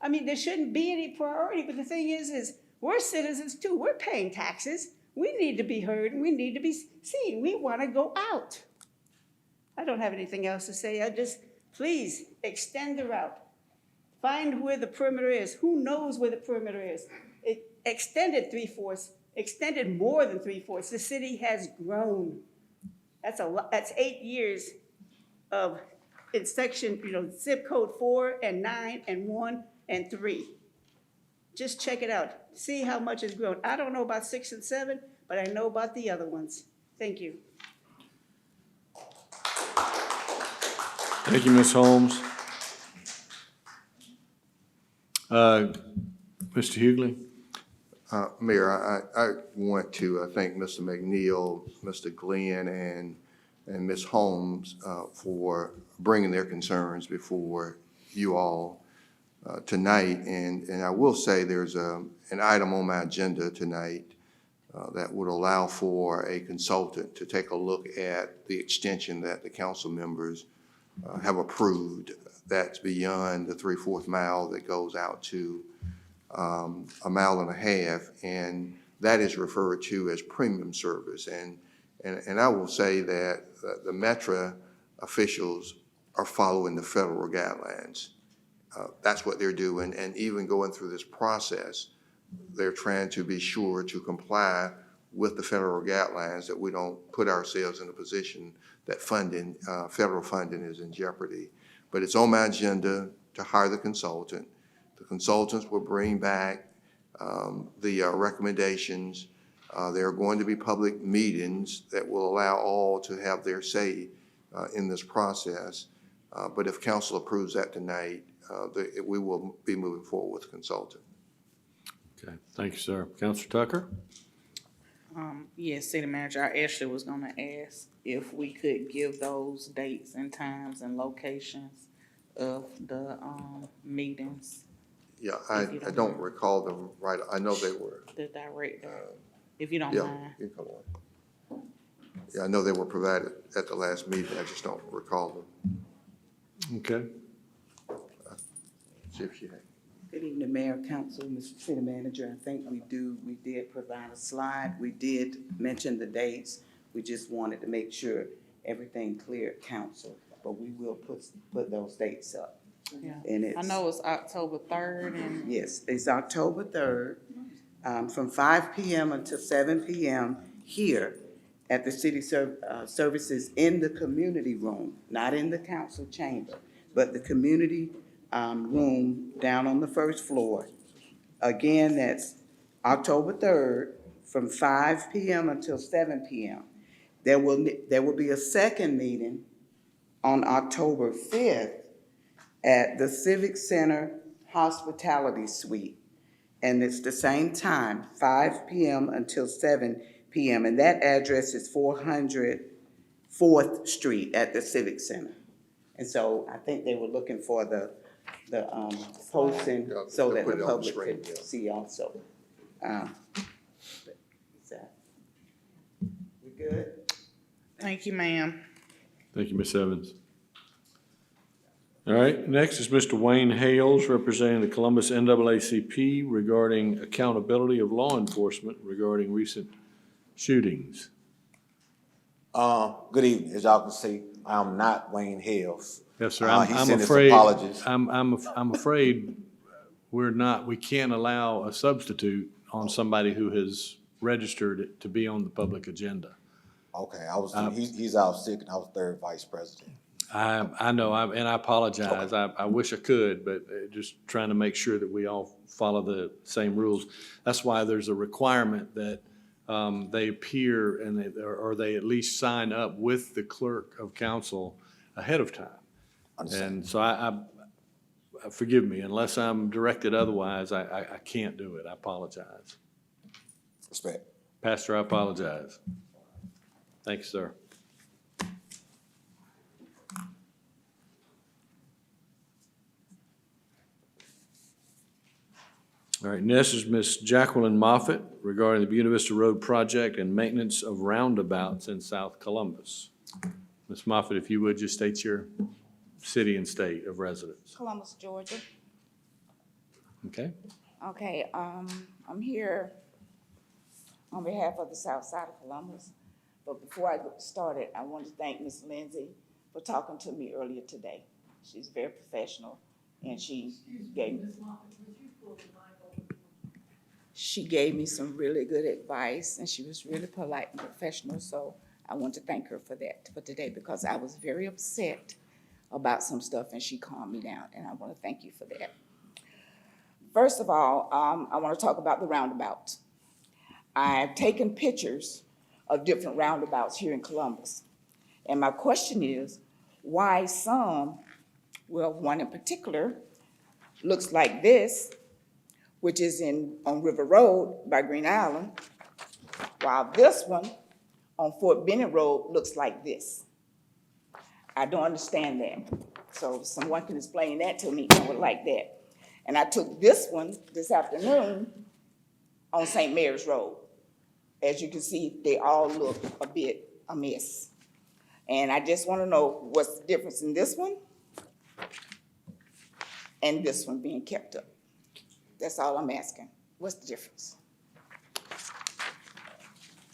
I mean, there shouldn't be any priority, but the thing is we're citizens too. We're paying taxes. We need to be heard and we need to be seen. We want to go out. I don't have anything else to say. Please extend the route. Find where the perimeter is. Who knows where the perimeter is? It extended 3/4, extended more than 3/4. The city has grown. That's a lot. That's 8 years of in section, zip code 4 and 9 and 1 and 3. Just check it out. See how much it's grown. I don't know about 6 and 7, but I know about the other ones. Thank you. Thank you, Ms. Holmes. Mr. Hughley? Mayor, I want to thank Mr. McNeil, Mr. Glenn, and Ms. Holmes for bringing their concerns before you all tonight. And I will say there's an item on my agenda tonight that would allow for a consultant to take a look at the extension that the council members have approved. That's beyond the 3/4 mile that goes out to 1.5 miles, and that is referred to as premium service. And I will say that the Metra officials are following the federal guidelines. That's what they're doing, and even going through this process, they're trying to be sure to comply with the federal guidelines, that we don't put ourselves in a position that federal funding is in jeopardy. But it's on my agenda to hire the consultant. The consultants will bring back the recommendations. There are going to be public meetings that will allow all to have their say in this process. But if council approves that tonight, we will be moving forward with the consultant. Okay, thank you, sir. Councilor Tucker? Yes, City Manager, I actually was gonna ask if we could give those dates and times and locations of the meetings. Yeah, I don't recall them right. I know they were. The director, if you don't Yeah, mind. you come on. Yeah, I know they were provided at the last meeting. I just don't recall them. Okay. See if she had. Good evening, Mayor, Council, Mr. City Manager. I think we did provide a slide. We did mention the dates. We just wanted to make sure everything cleared council, but we will put those dates up. Yeah. And I know it's October 3rd and. Yes, it's October 3rd, from 5 p.m. until 7 p.m. here at the city services in the community room, not in the council chamber, but the community room down on the first floor. Again, that's October 3rd from 5 p.m. until 7 p.m. There will be a second meeting on October 5th at the Civic Center Hospitality Suite. And it's the same time, 5 p.m. until 7 p.m. And that address is 400 4th Street at the Civic Center. And so I think they were looking for the posting so that the public could see also. We good? Thank you, ma'am. Thank you, Ms. Evans. All right, next is Mr. Wayne Hales, representing the Columbus NAACP regarding accountability of law enforcement regarding recent shootings. Good evening. As y'all can see, I'm not Wayne Hales. Yes, sir. I'm afraid. I'm afraid we can't allow a substitute on somebody who has registered to be on the public agenda. Okay, he's out sick and I was third vice president. I know, and I apologize. I wish I could, but just trying to make sure that we all follow the same rules. That's why there's a requirement that they appear and or they at least sign up with the clerk of council ahead of time. And so I forgive me, unless I'm directed otherwise, I can't do it. I apologize. Respect. Pastor, I apologize. Thank you, sir. All right, next is Ms. Jacqueline Moffitt regarding the Buena Vista Road project and maintenance of roundabouts in South Columbus. Ms. Moffitt, if you would, just state your city and state of residence. Columbus, Georgia. Okay? Okay, I'm here on behalf of the south side of Columbus. But before I get started, I want to thank Ms. Lindsay for talking to me earlier today. She's very professional, and she gave me some really good advice, and she was really polite and professional. So I want to thank her for that for today, because I was very upset about some stuff, and she calmed me down, and I want to thank you for that. First of all, I want to talk about the roundabouts. I've taken pictures of different roundabouts here in Columbus. And my question is, why some, well, one in particular, looks like this, which is on River Road by Green Island, while this one on Fort Benning Road looks like this. I don't understand that. So if someone can explain that to me, I would like that. And I took this one this afternoon on St. Mary's Road. As you can see, they all look a bit a mess. And I just want to know what's the difference in this one and this one being kept up. That's all I'm asking. What's the difference?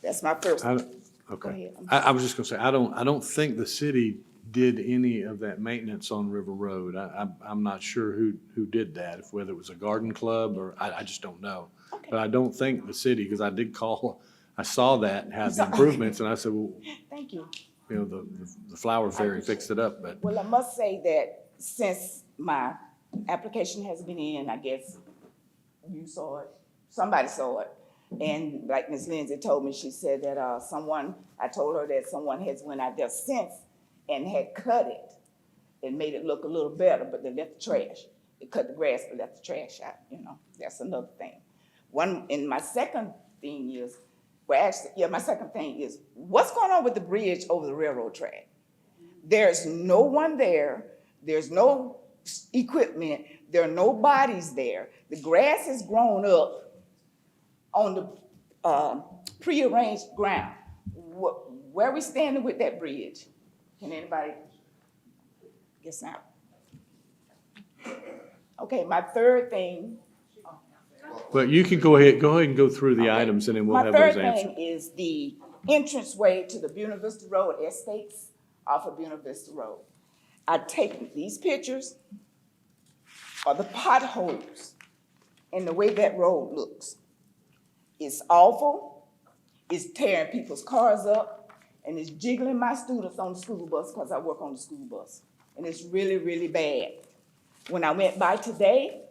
That's my first. Okay. Go ahead. I was just gonna say, I don't think the city did any of that maintenance on River Road. I'm not sure who did that, whether it was a garden club or, I just don't know. Okay. But I don't think the city, because I did call, I saw that and had the improvements, and I said, well, Thank you. you know, the flower fairy fixed it up, but. Well, I must say that since my application has been in, I guess you saw it, somebody saw it. And like Ms. Lindsay told me, she said that I told her that someone has went out there since and had cut it and made it look a little better, but they left the trash. They cut the grass, but left the trash out, you know, that's another thing. My second thing is, my second thing is, what's going on with the bridge over the railroad track? There's no one there, there's no equipment, there are no bodies there. The grass has grown up on the prearranged ground. Where are we standing with that bridge? Can anybody guess now? Okay, my third thing. But you can go ahead and go through the items, and then we'll have those My answered. third thing is the entranceway to the Buena Vista Road estates off of Buena Vista Road. I've taken these pictures of the potholes and the way that road looks. It's awful. It's tearing people's cars up, and it's jiggling my students on the school bus because I work on the school bus. And it's really, really bad. When I went by today,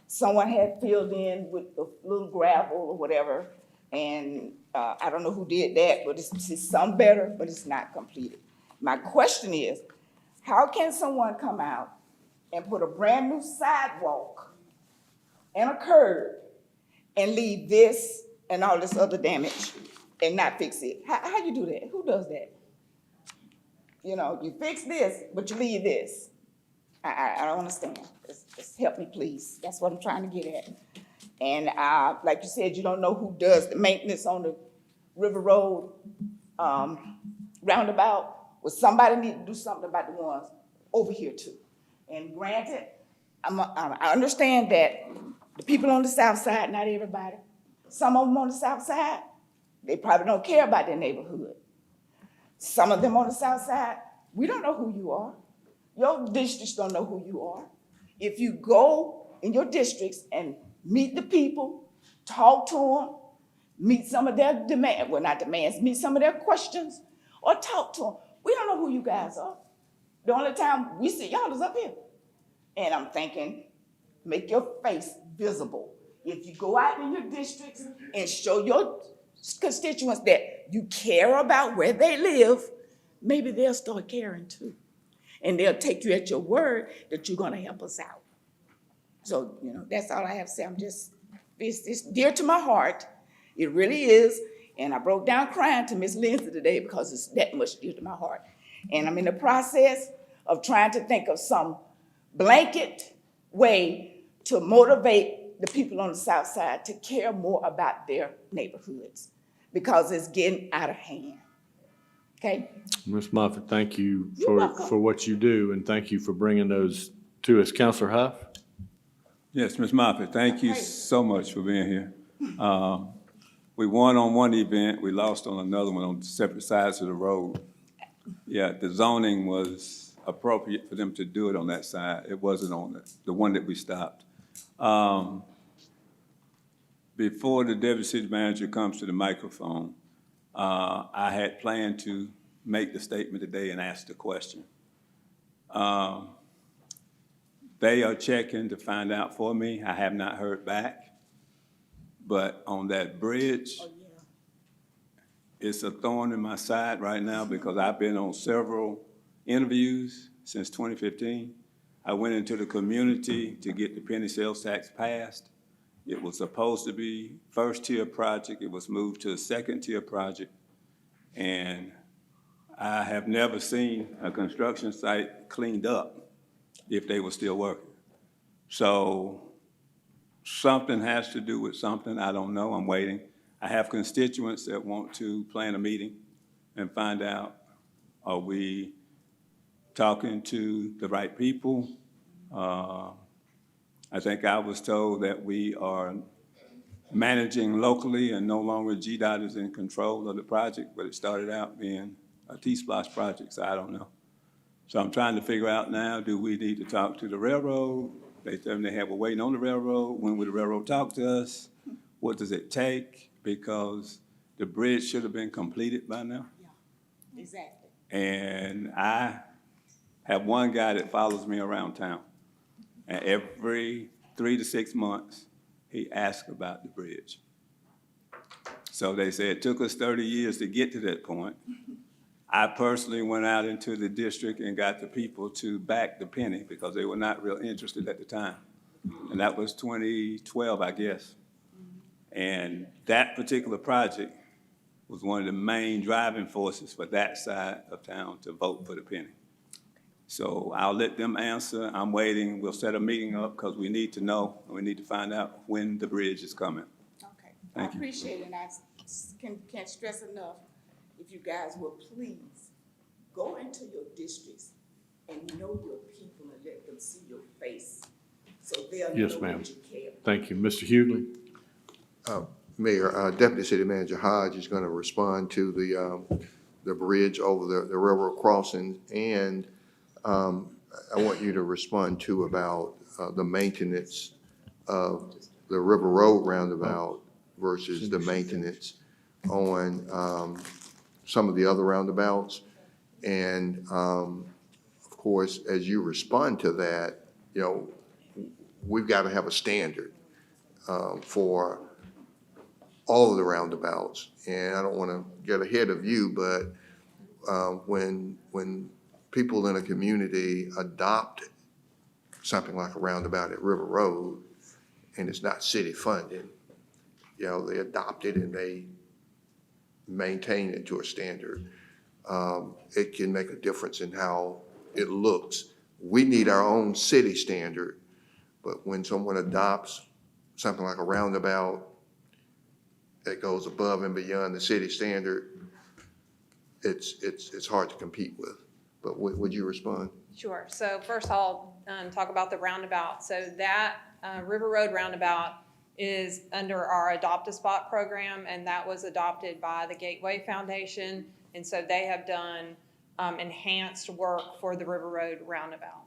someone had filled in with the little gravel or whatever, and I don't know who did that, but it's some better, but it's not completed. My question is, how can someone come out and put a brand new sidewalk and a curb and leave this and all this other damage and not fix it? How you do that? Who does that? You know, you fix this, but you leave this. I don't understand. Just help me, please. That's what I'm trying to get at. And like you said, you don't know who does the maintenance on the River Road roundabout. Well, somebody need to do something about the ones over here too. And granted, I understand that the people on the south side, not everybody, some of them on the south side, they probably don't care about their neighborhood. Some of them on the south side, we don't know who you are. Your districts don't know who you are. If you go in your districts and meet the people talk to them, meet some of their demands, well, not demands, meet some of their questions, or talk to them. We don't know who you guys are. The only time we see y'all is up here. And I'm thinking, make your face visible. If you go out in your districts and show your constituents that you care about where they live, maybe they'll start caring too. And they'll take you at your word that you're gonna help us out. So, that's all I have to say. It's dear to my heart. It really is. And I broke down crying to Miss Lindsay today because it's that much dear to my heart. And I'm in the process of trying to think of some blanket way to motivate the people on the South Side to care more about their neighborhoods because it's getting out of hand. Okay? Ms. Moffitt, thank you You're welcome. for what you do, and thank you for bringing those to us. Councilor Huff? Yes, Ms. Moffitt, thank you so much for being here. We won on one event, we lost on another one on separate sides of the road. Yeah, the zoning was appropriate for them to do it on that side. It wasn't on the one that we stopped. Before the deputy city manager comes to the microphone, I had planned to make the statement today and ask the question. They are checking to find out for me. I have not heard back. But on that bridge, it's a thorn in my side right now because I've been on several interviews since 2015. I went into the community to get the penny sales tax passed. It was supposed to be first-tier project. It was moved to a second-tier project. And I have never seen a construction site cleaned up if they were still working. So something has to do with something. I don't know. I'm waiting. I have constituents that want to plan a meeting and find out, are we talking to the right people? I think I was told that we are managing locally and no longer GDOT is in control of the project, but it started out being a T-Splosh project, so I don't know. So I'm trying to figure out now, do we need to talk to the railroad? They tell me they have a waiting on the railroad. When will the railroad talk to us? What does it take? Because the bridge should have been completed by now. Yeah, exactly. And I have one guy that follows me around town. And every 3 to 6 months, he asks about the bridge. So they say it took us 30 years to get to that point. I personally went out into the district and got the people to back the penny because they were not real interested at the time. And that was 2012, I guess. And that particular project was one of the main driving forces for that side of town to vote for the penny. So I'll let them answer. I'm waiting. We'll set a meeting up because we need to know, and we need to find out when the bridge is coming. Okay. Thank you. I appreciate it, and I can't stress enough, if you guys will please go into your districts and know your people and let them see your face so they'll Yes, know ma'am. that you care. Thank you. Mr. Hughley? Mayor, Deputy City Manager Hodge is going to respond to the bridge over the railroad crossing, and I want you to respond to about the maintenance of the River Road roundabout versus the maintenance on some of the other roundabouts. And of course, as you respond to that, we've got to have a standard for all of the roundabouts. And I don't want to get ahead of you, but when people in a community adopt something like a roundabout at River Road, and it's not city funded, they adopt it and they maintain it to a standard. It can make a difference in how it looks. We need our own city standard, but when someone adopts something like a roundabout that goes above and beyond the city standard, it's hard to compete with. But would you respond? Sure. So first I'll talk about the roundabout. So that River Road roundabout is under our Adopt a Spot program, and that was adopted by the Gateway Foundation. And so they have done enhanced work for the River Road roundabout.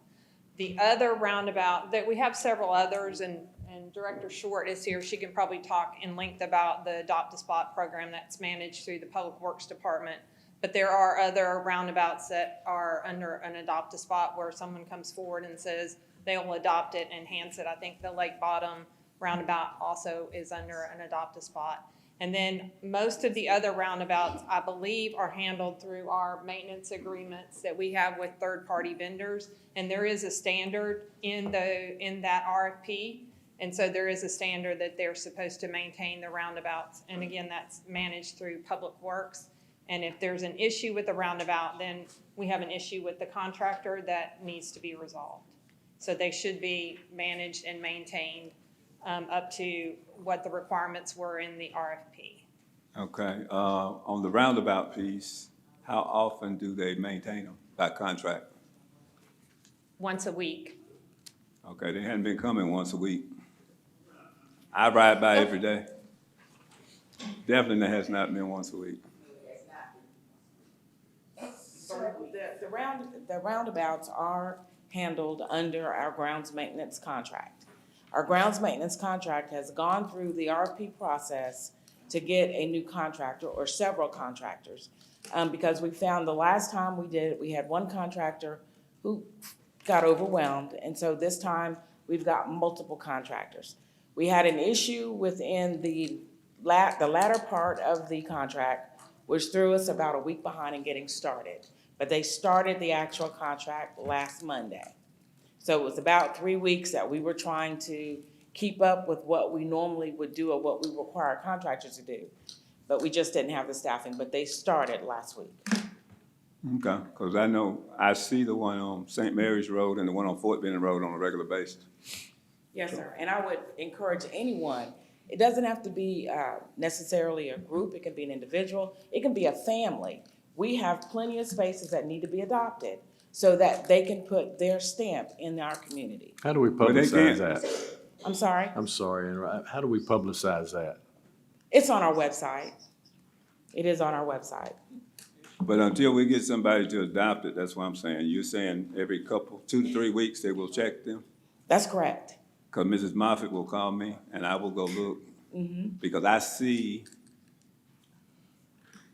The other roundabout, that we have several others, and and Director Short is here. She can probably talk in length about the Adopt a Spot program that's managed through the Public Works Department. But there are other roundabouts that are under an Adopt a Spot where someone comes forward and says they will adopt it and enhance it. I think the Lake Bottom roundabout also is under an Adopt a Spot. And then most of the other roundabouts, I believe, are handled through our maintenance agreements that we have with third-party vendors. And there is a standard in that RFP. And so there is a standard that they're supposed to maintain the roundabouts. And again, that's managed through Public Works. And if there's an issue with the roundabout, then we have an issue with the contractor that needs to be resolved. So they should be managed and maintained up to what the requirements were in the RFP. Okay, on the roundabout piece, how often do they maintain them by contract? Once a week. Okay, they hadn't been coming once a week. I ride by every day. Definitely has not been once a week. The roundabouts are handled under our grounds maintenance contract. Our grounds maintenance contract has gone through the RFP process to get a new contractor or several contractors. Because we found the last time we did it, we had one contractor who got overwhelmed. And so this time we've got multiple contractors. We had an issue within the latter part of the contract, which threw us about a week behind in getting started. But they started the actual contract last Monday. So it was about 3 weeks that we were trying to keep up with what we normally would do or what we require contractors to do. But we just didn't have the staffing, but they started last week. Okay, because I know, I see the one on St. Mary's Road and the one on Fort Benning Road on a regular basis. Yes, sir. And I would encourage anyone, it doesn't have to be necessarily a group, it can be an individual, it can be a family. We have plenty of spaces that need to be adopted so that they can put their stamp in our community. How do we publicize that? I'm sorry? I'm sorry, how do we publicize that? It's on our website. It is on our website. But until we get somebody to adopt it, that's what I'm saying. You're saying every 2 to 3 weeks they will check them? That's correct. Because Mrs. Moffitt will call me and I will go look. Because I see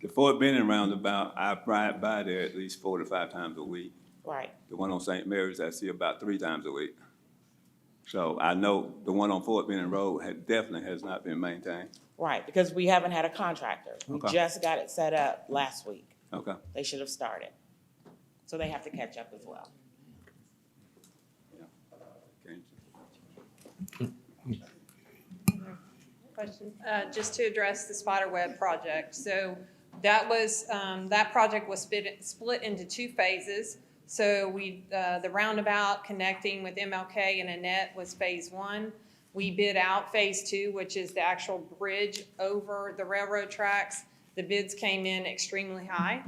the Fort Benning roundabout, I ride by there at least 4 to 5 times a week. Right. The one on St. Mary's, I see about 3 times a week. So I know the one on Fort Benning Road definitely has not been maintained. Right, because we haven't had a contractor. We Okay. just got it set up last week. Okay. They should have started. So they have to catch up as well. Question, just to address the Spiderweb project. So that was, that project was split into 2 phases. So the roundabout connecting with MLK and Annette was phase 1. We bid out phase 2, which is the actual bridge over the railroad tracks. The bids came in extremely high.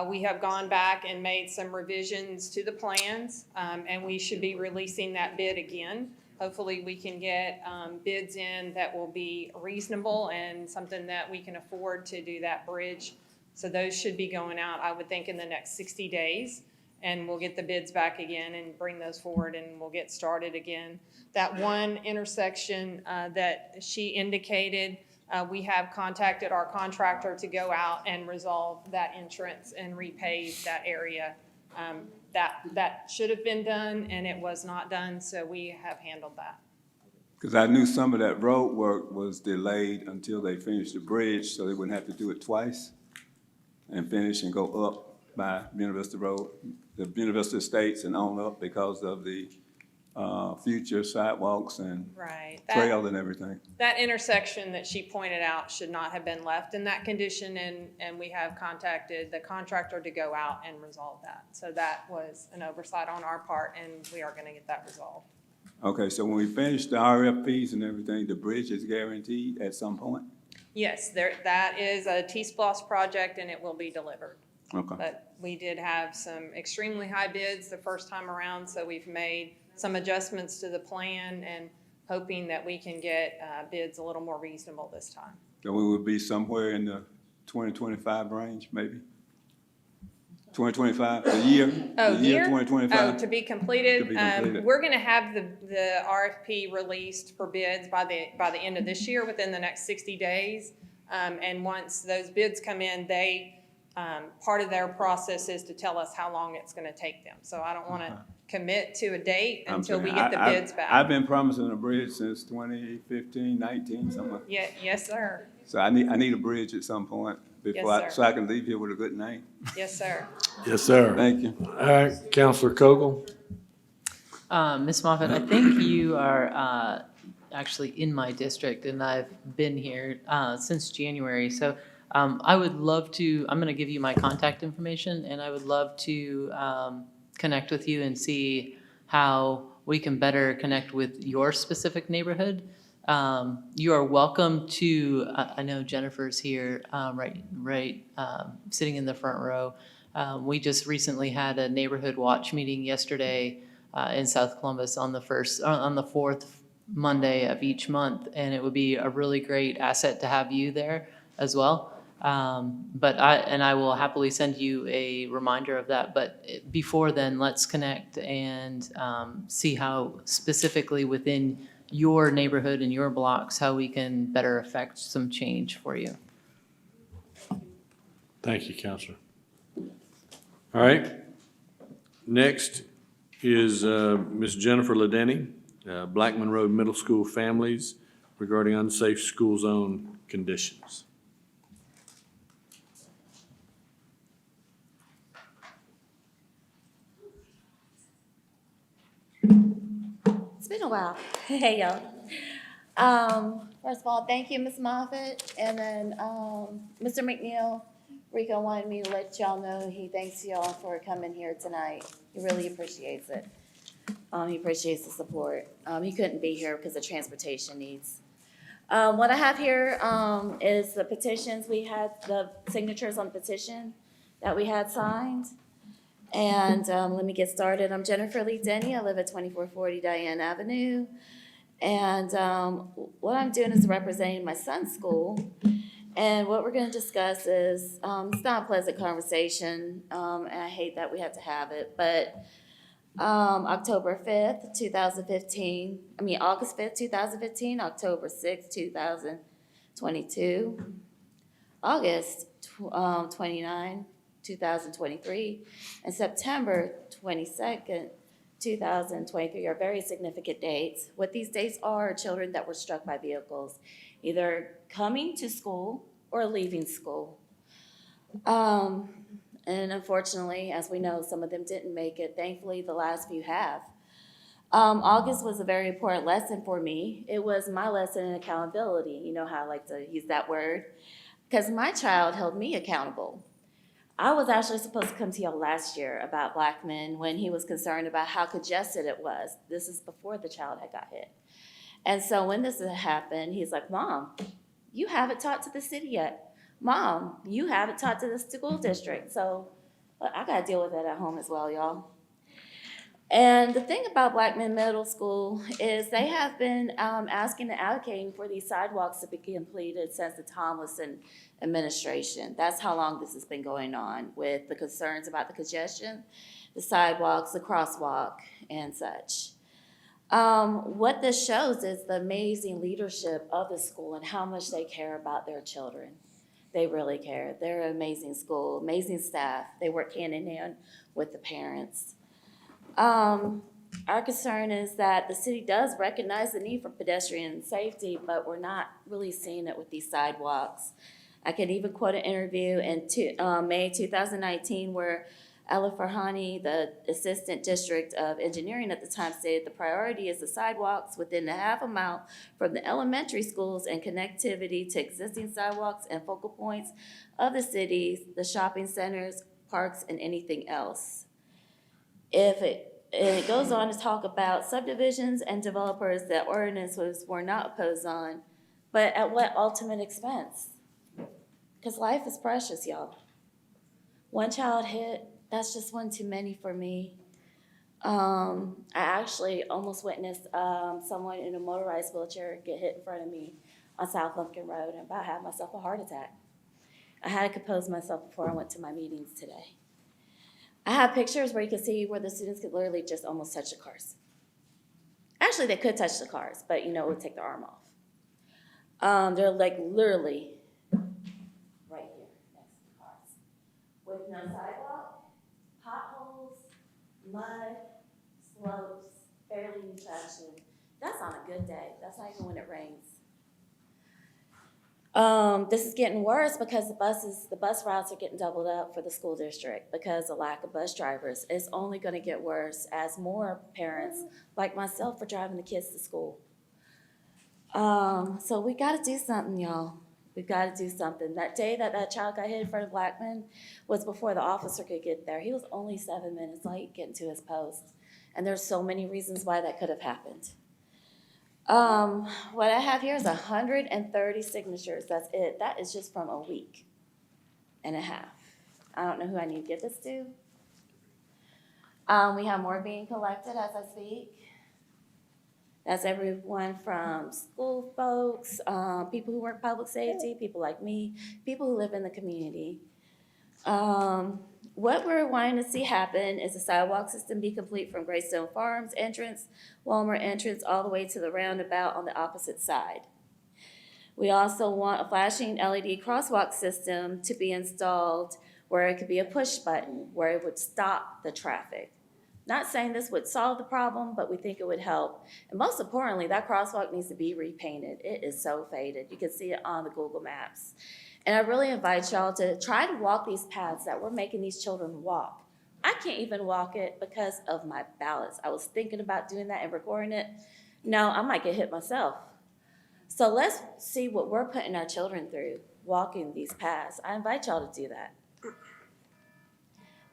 We have gone back and made some revisions to the plans, and we should be releasing that bid again. Hopefully, we can get bids in that will be reasonable and something that we can afford to do that bridge. So those should be going out, I would think, in the next 60 days. And we'll get the bids back again and bring those forward and we'll get started again. That one intersection that she indicated, we have contacted our contractor to go out and resolve that entrance and repave that area. That should have been done and it was not done, so we have handled that. Because I knew some of that road work was delayed until they finished the bridge, so they wouldn't have to do it twice and finish and go up by Buena Vista Road, the Buena Vista Estates and on up because of the future sidewalks and trail and everything. That intersection that she pointed out should not have been left in that condition, and we have contacted the contractor to go out and resolve that. So that was an oversight on our part, and we are gonna get that resolved. Okay, so when we finish the RFPs and everything, the bridge is guaranteed at some point? Yes, that is a T-Splosh project, and it will be delivered. Okay. But we did have some extremely high bids the first time around, so we've made some adjustments to the plan and hoping that we can get bids a little more reasonable this time. So we would be somewhere in the 2025 range, maybe? 2025, the year? Oh, The year year? 2025? Oh, to be completed. To be completed. We're gonna have the RFP released for bids by the end of this year, within the next 60 days. And once those bids come in, part of their process is to tell us how long it's gonna take them. So I don't wanna commit to a date until we get the bids back. I've been promising a bridge since 2015, 19, something like. Yeah, yes, sir. So I need a bridge at some point before Yes, sir. so I can leave here with a good name. Yes, sir. Yes, sir. Thank you. All right, Counselor Cogle? Ms. Moffett, I think you are actually in my district, and I've been here since January. So I would love to, I'm going to give you my contact information, and I would love to connect with you and see how we can better connect with your specific neighborhood. You are welcome to, I know Jennifer's here, right, sitting in the front row. We just recently had a neighborhood watch meeting yesterday in South Columbus on the fourth Monday of each month, and it would be a really great asset to have you there as well. But I will happily send you a reminder of that. But before then, let's connect and see how specifically within your neighborhood and your blocks, how we can better affect some change for you. Thank you, Counselor. All right. Next is Ms. Jennifer Ledeni, Blackman Road Middle School families regarding unsafe school zone conditions. It's been a while. Hey, y'all. First of all, thank you, Ms. Moffitt, and then Mr. McNeil. Rico wanted me to let y'all know he thanks y'all for coming here tonight. He really appreciates it. He appreciates the support. He couldn't be here because of transportation needs. What I have here is the petitions. We had the signatures on the petition that we had signed. And let me get started. I'm Jennifer Lee Denny. I live at 2440 Diane Avenue. And what I'm doing is representing my son's school. And what we're going to discuss is, it's not a pleasant conversation, and I hate that we have to have it, but October 5th, 2015, August 5th, 2015, October 6th, 2022, August 29, 2023, and September 22nd, 2023 are very significant dates. What these dates are children that were struck by vehicles, either coming to school or leaving school. And unfortunately, as we know, some of them didn't make it. Thankfully, the last few have. August was a very important lesson for me. It was my lesson in accountability. You know how I like to use that word. Because my child held me accountable. I was actually supposed to come to y'all last year about Blackman when he was concerned about how congested it was. This is before the child had got hit. And so when this happened, he's like, Mom, you haven't talked to the city yet. Mom, you haven't talked to the school district. So I got to deal with that at home as well, y'all. And the thing about Blackman Middle School is they have been asking and advocating for these sidewalks to be completed since the Tomlinson administration. That's how long this has been going on, with the concerns about the congestion, the sidewalks, the crosswalk, and such. What this shows is the amazing leadership of the school and how much they care about their children. They really care. They're an amazing school, amazing staff. They work hand in hand with the parents. Our concern is that the city does recognize the need for pedestrian safety, but we're not really seeing it with these sidewalks. I can even quote an interview in May 2019 where Ella Farhani, the Assistant District of Engineering at the time, stated the priority is the sidewalks within a half a mile from the elementary schools and connectivity to existing sidewalks and focal points of the cities, the shopping centers, parks, and anything else. It goes on to talk about subdivisions and developers that ordinances were not opposed on, but at what ultimate expense? Because life is precious, y'all. One child hit, that's just one too many for me. I actually almost witnessed someone in a motorized wheelchair get hit in front of me on South Lumpkin Road and about had myself a heart attack. I had to compose myself before I went to my meetings today. I have pictures where you can see where the students could literally just almost touch the cars. Actually, they could touch the cars, but it would take their arm off. They're like literally right here next to the cars. With no sidewalk, potholes, mud, slopes, barely any traction. That's on a good day. That's not even when it rains. This is getting worse because the bus routes are getting doubled up for the school district because of lack of bus drivers. It's only going to get worse as more parents like myself are driving the kids to school. So we got to do something, y'all. We got to do something. That day that child got hit in front of Blackman was before the officer could get there. He was only 7 minutes late getting to his post. And there's so many reasons why that could have happened. What I have here is 130 signatures. That's it. That is just from a week and a half. I don't know who I need to give this to. We have more being collected as I speak. That's everyone from school folks, people who work public safety, people like me, people who live in the community. What we're wanting to see happen is the sidewalk system be complete from Greystone Farms entrance, Walmart entrance, all the way to the roundabout on the opposite side. We also want a flashing LED crosswalk system to be installed where it could be a push button, where it would stop the traffic. Not saying this would solve the problem, but we think it would help. And most importantly, that crosswalk needs to be repainted. It is so faded. You can see it on the Google Maps. And I really invite y'all to try to walk these paths that we're making these children walk. I can't even walk it because of my balance. I was thinking about doing that and recording it. No, I might get hit myself. So let's see what we're putting our children through, walking these paths. I invite y'all to do that.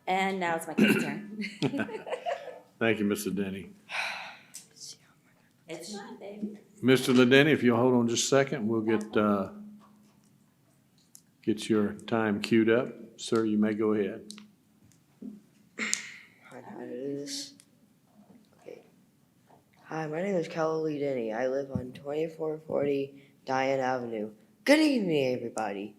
And now it's my kid's turn. Thank you, Mr. Denny. It's fine, baby. Mr. Ladeni, if you'll hold on just a second, we'll get your time queued up. Sir, you may go ahead. How to do this? Okay. Hi, my name is Kelly Denny. I live on 2440 Diane Avenue. Good evening, everybody.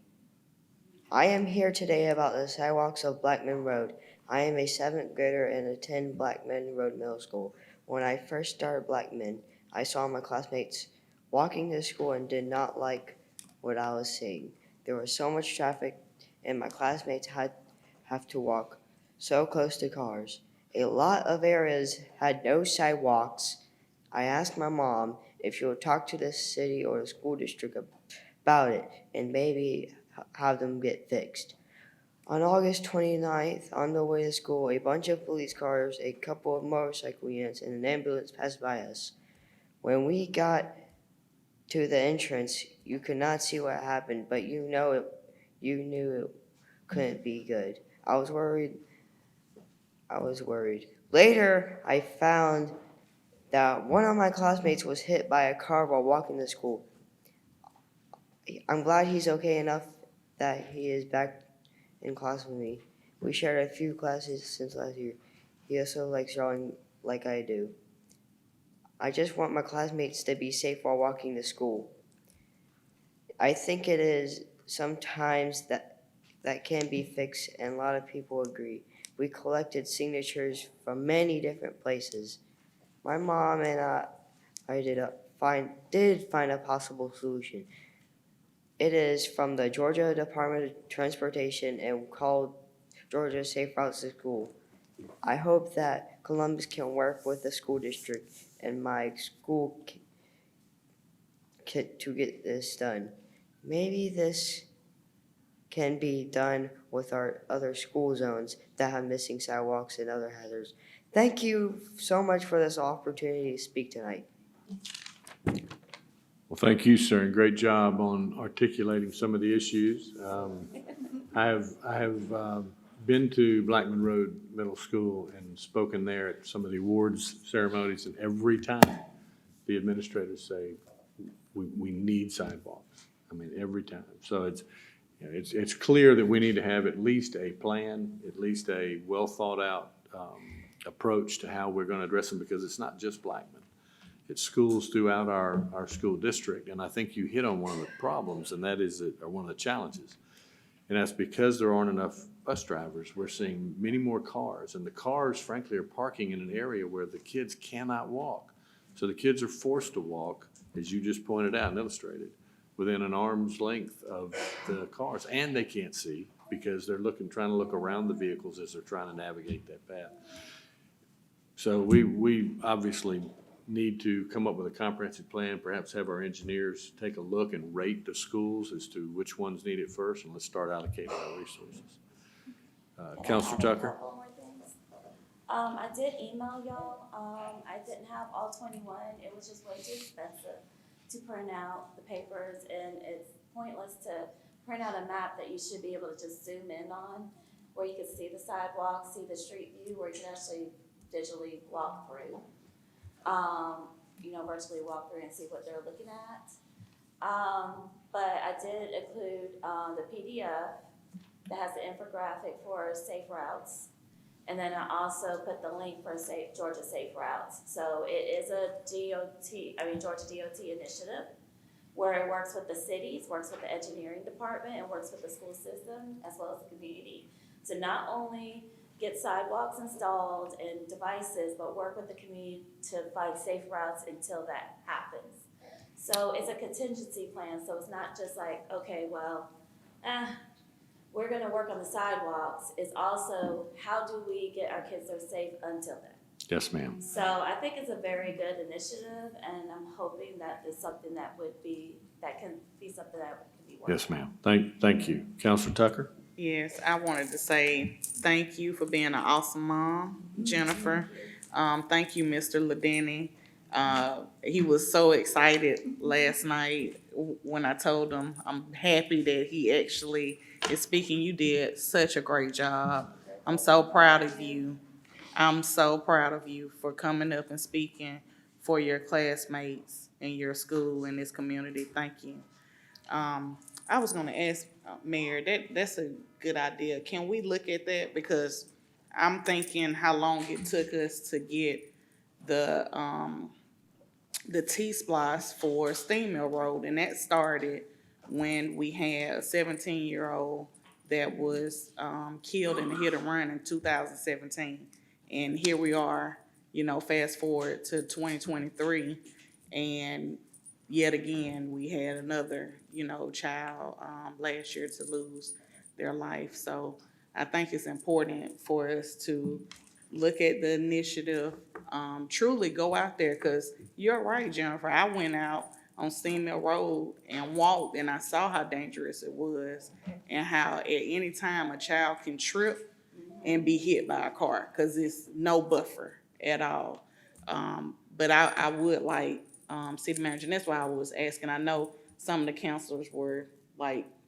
I am here today about the sidewalks of Blackman Road. I am a 7th grader and attend Blackman Road Middle School. When I first started Blackman, I saw my classmates walking to school and did not like what I was seeing. There was so much traffic and my classmates have to walk so close to cars. A lot of areas had no sidewalks. I asked my mom if she would talk to the city or the school district about it and maybe have them get fixed. On August 29th, on the way to school, a bunch of police cars, a couple of motorcycle units, and an ambulance passed by us. When we got to the entrance, you could not see what happened, but you knew it couldn't be good. I was worried. Later, I found that one of my classmates was hit by a car while walking to school. I'm glad he's okay enough that he is back in class with me. We shared a few classes since last year. He also likes drawing like I do. I just want my classmates to be safe while walking to school. I think it is sometimes that can be fixed, and a lot of people agree. We collected signatures from many different places. My mom and I did find a possible solution. It is from the Georgia Department of Transportation and called Georgia Safe Routes to School. I hope that Columbus can work with the school district and my school to get this done. Maybe this can be done with our other school zones that have missing sidewalks and other hazards. Thank you so much for this opportunity to speak tonight. Well, thank you, sir, and great job on articulating some of the issues. I have been to Blackman Road Middle School and spoken there at some of the awards ceremonies, and every time the administrators say, we need sidewalks. I mean, every time. So it's clear that we need to have at least a plan, at least a well-thought-out approach to how we're going to address them, because it's not just Blackman. It's schools throughout our school district, and I think you hit on one of the problems, and that is or one of the challenges. And that's because there aren't enough bus drivers, we're seeing many more cars, and the cars frankly are parking in an area where the kids cannot walk. So the kids are forced to walk, as you just pointed out and illustrated, within an arm's length of the cars, and they can't see because they're trying to look around the vehicles as they're trying to navigate that path. So we obviously need to come up with a comprehensive plan, perhaps have our engineers take a look and rate the schools as to which ones need it first, and let's start allocating our resources. Counselor Tucker? Couple more things. I did email y'all. I didn't have all 21. It was just way too expensive to print out the papers, and it's pointless to print out a map that you should be able to just zoom in on, where you can see the sidewalk, see the street view, where you can actually digitally walk through. Virtually walk through and see what they're looking at. But I did include the PDF that has the infographic for safe routes. And then I also put the link for Georgia Safe Routes. So it is a Georgia DOT initiative where it works with the cities, works with the engineering department, and works with the school system as well as the community. To not only get sidewalks installed and devices, but work with the community to find safe routes until that happens. So it's a contingency plan, so it's not just like, okay, well, we're gonna work on the sidewalks. It's also, how do we get our kids there safe until then? Yes, ma'am. So I think it's a very good initiative, and I'm hoping that is something that can be something that can be worked on. Yes, ma'am. Thank you. Counselor Tucker? Yes, I wanted to say thank you for being an awesome mom, Jennifer. Thank you, Mr. Ladeni. He was so excited last night when I told him I'm happy that he actually is speaking. You did such a great job. I'm so proud of you. I'm so proud of you for coming up and speaking for your classmates in your school and this community. Thank you. I was gonna ask Mayor, that's a good idea. Can we look at that? Because I'm thinking how long it took us to get the T-Splice for Steam Mill Road, and that started when we had a 17-year-old that was killed in a hit and run in 2017. And here we are, fast forward to 2023, and yet again, we had another, child last year to lose their life. So I think it's important for us to look at the initiative, truly go out there, because you're right, Jennifer. I went out on Steam Mill Road and walked, and I saw how dangerous it was and how at any time a child can trip and be hit by a car because it's no buffer at all. But I would like City Manager, and that's why I was asking. I know some of the counselors were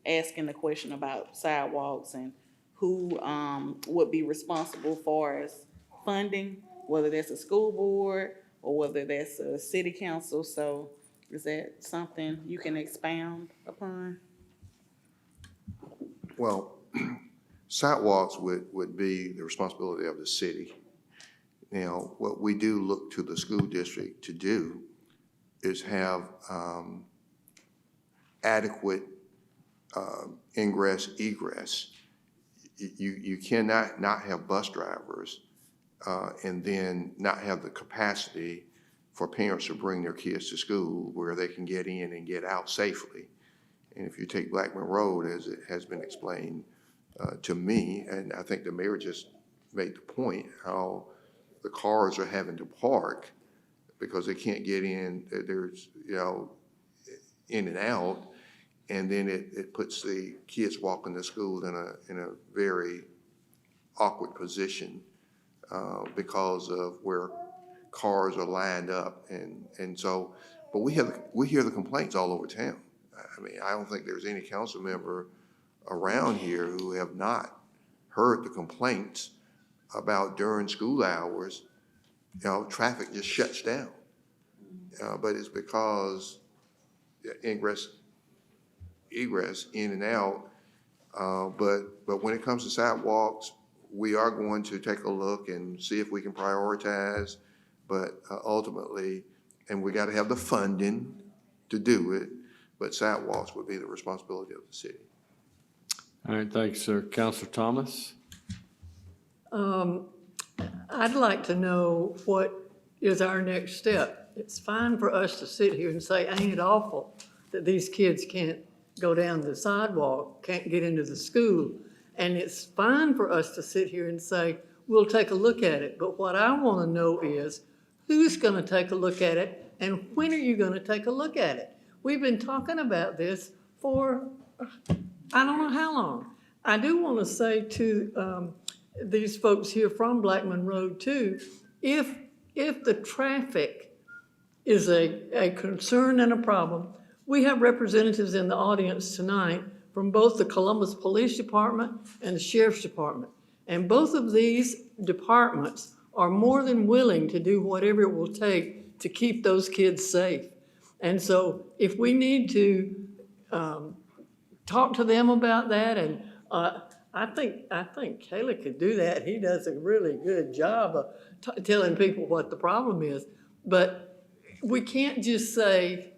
asking the question about sidewalks and who would be responsible for as funding, whether that's a school board or whether that's a city council. So is that something you can expound upon? Well, sidewalks would be the responsibility of the city. Now, what we do look to the school district to do is have adequate ingress, egress. You cannot not have bus drivers and then not have the capacity for parents to bring their kids to school where they can get in and get out safely. And if you take Blackman Road, as it has been explained to me, and I think the mayor just made the point, how the cars are having to park because they can't get in, there's, in and out, and then it puts the kids walking to school in a very awkward position because of where cars are lined up, and so, but we hear the complaints all over town. I mean, I don't think there's any council member around here who have not heard the complaints about during school hours, traffic just shuts down. But it's because ingress, egress, in and out. But when it comes to sidewalks, we are going to take a look and see if we can prioritize. But ultimately, and we got to have the funding to do it, but sidewalks would be the responsibility of the city. All right, thanks, sir. Counselor Thomas? I'd like to know what is our next step. It's fine for us to sit here and say, ain't it awful that these kids can't go down the sidewalk, can't get into the school? And it's fine for us to sit here and say, we'll take a look at it. But what I want to know is, who's going to take a look at it, and when are you going to take a look at it? We've been talking about this for, I don't know how long. I do want to say to these folks here from Blackman Road too, if the traffic is a concern and a problem, we have representatives in the audience tonight from both the Columbus Police Department and the Sheriff's Department. And both of these departments are more than willing to do whatever it will take to keep those kids safe. And so if we need to talk to them about that, and I think Kayla could do that. He does a really good job of telling people what the problem is. But we can't just say,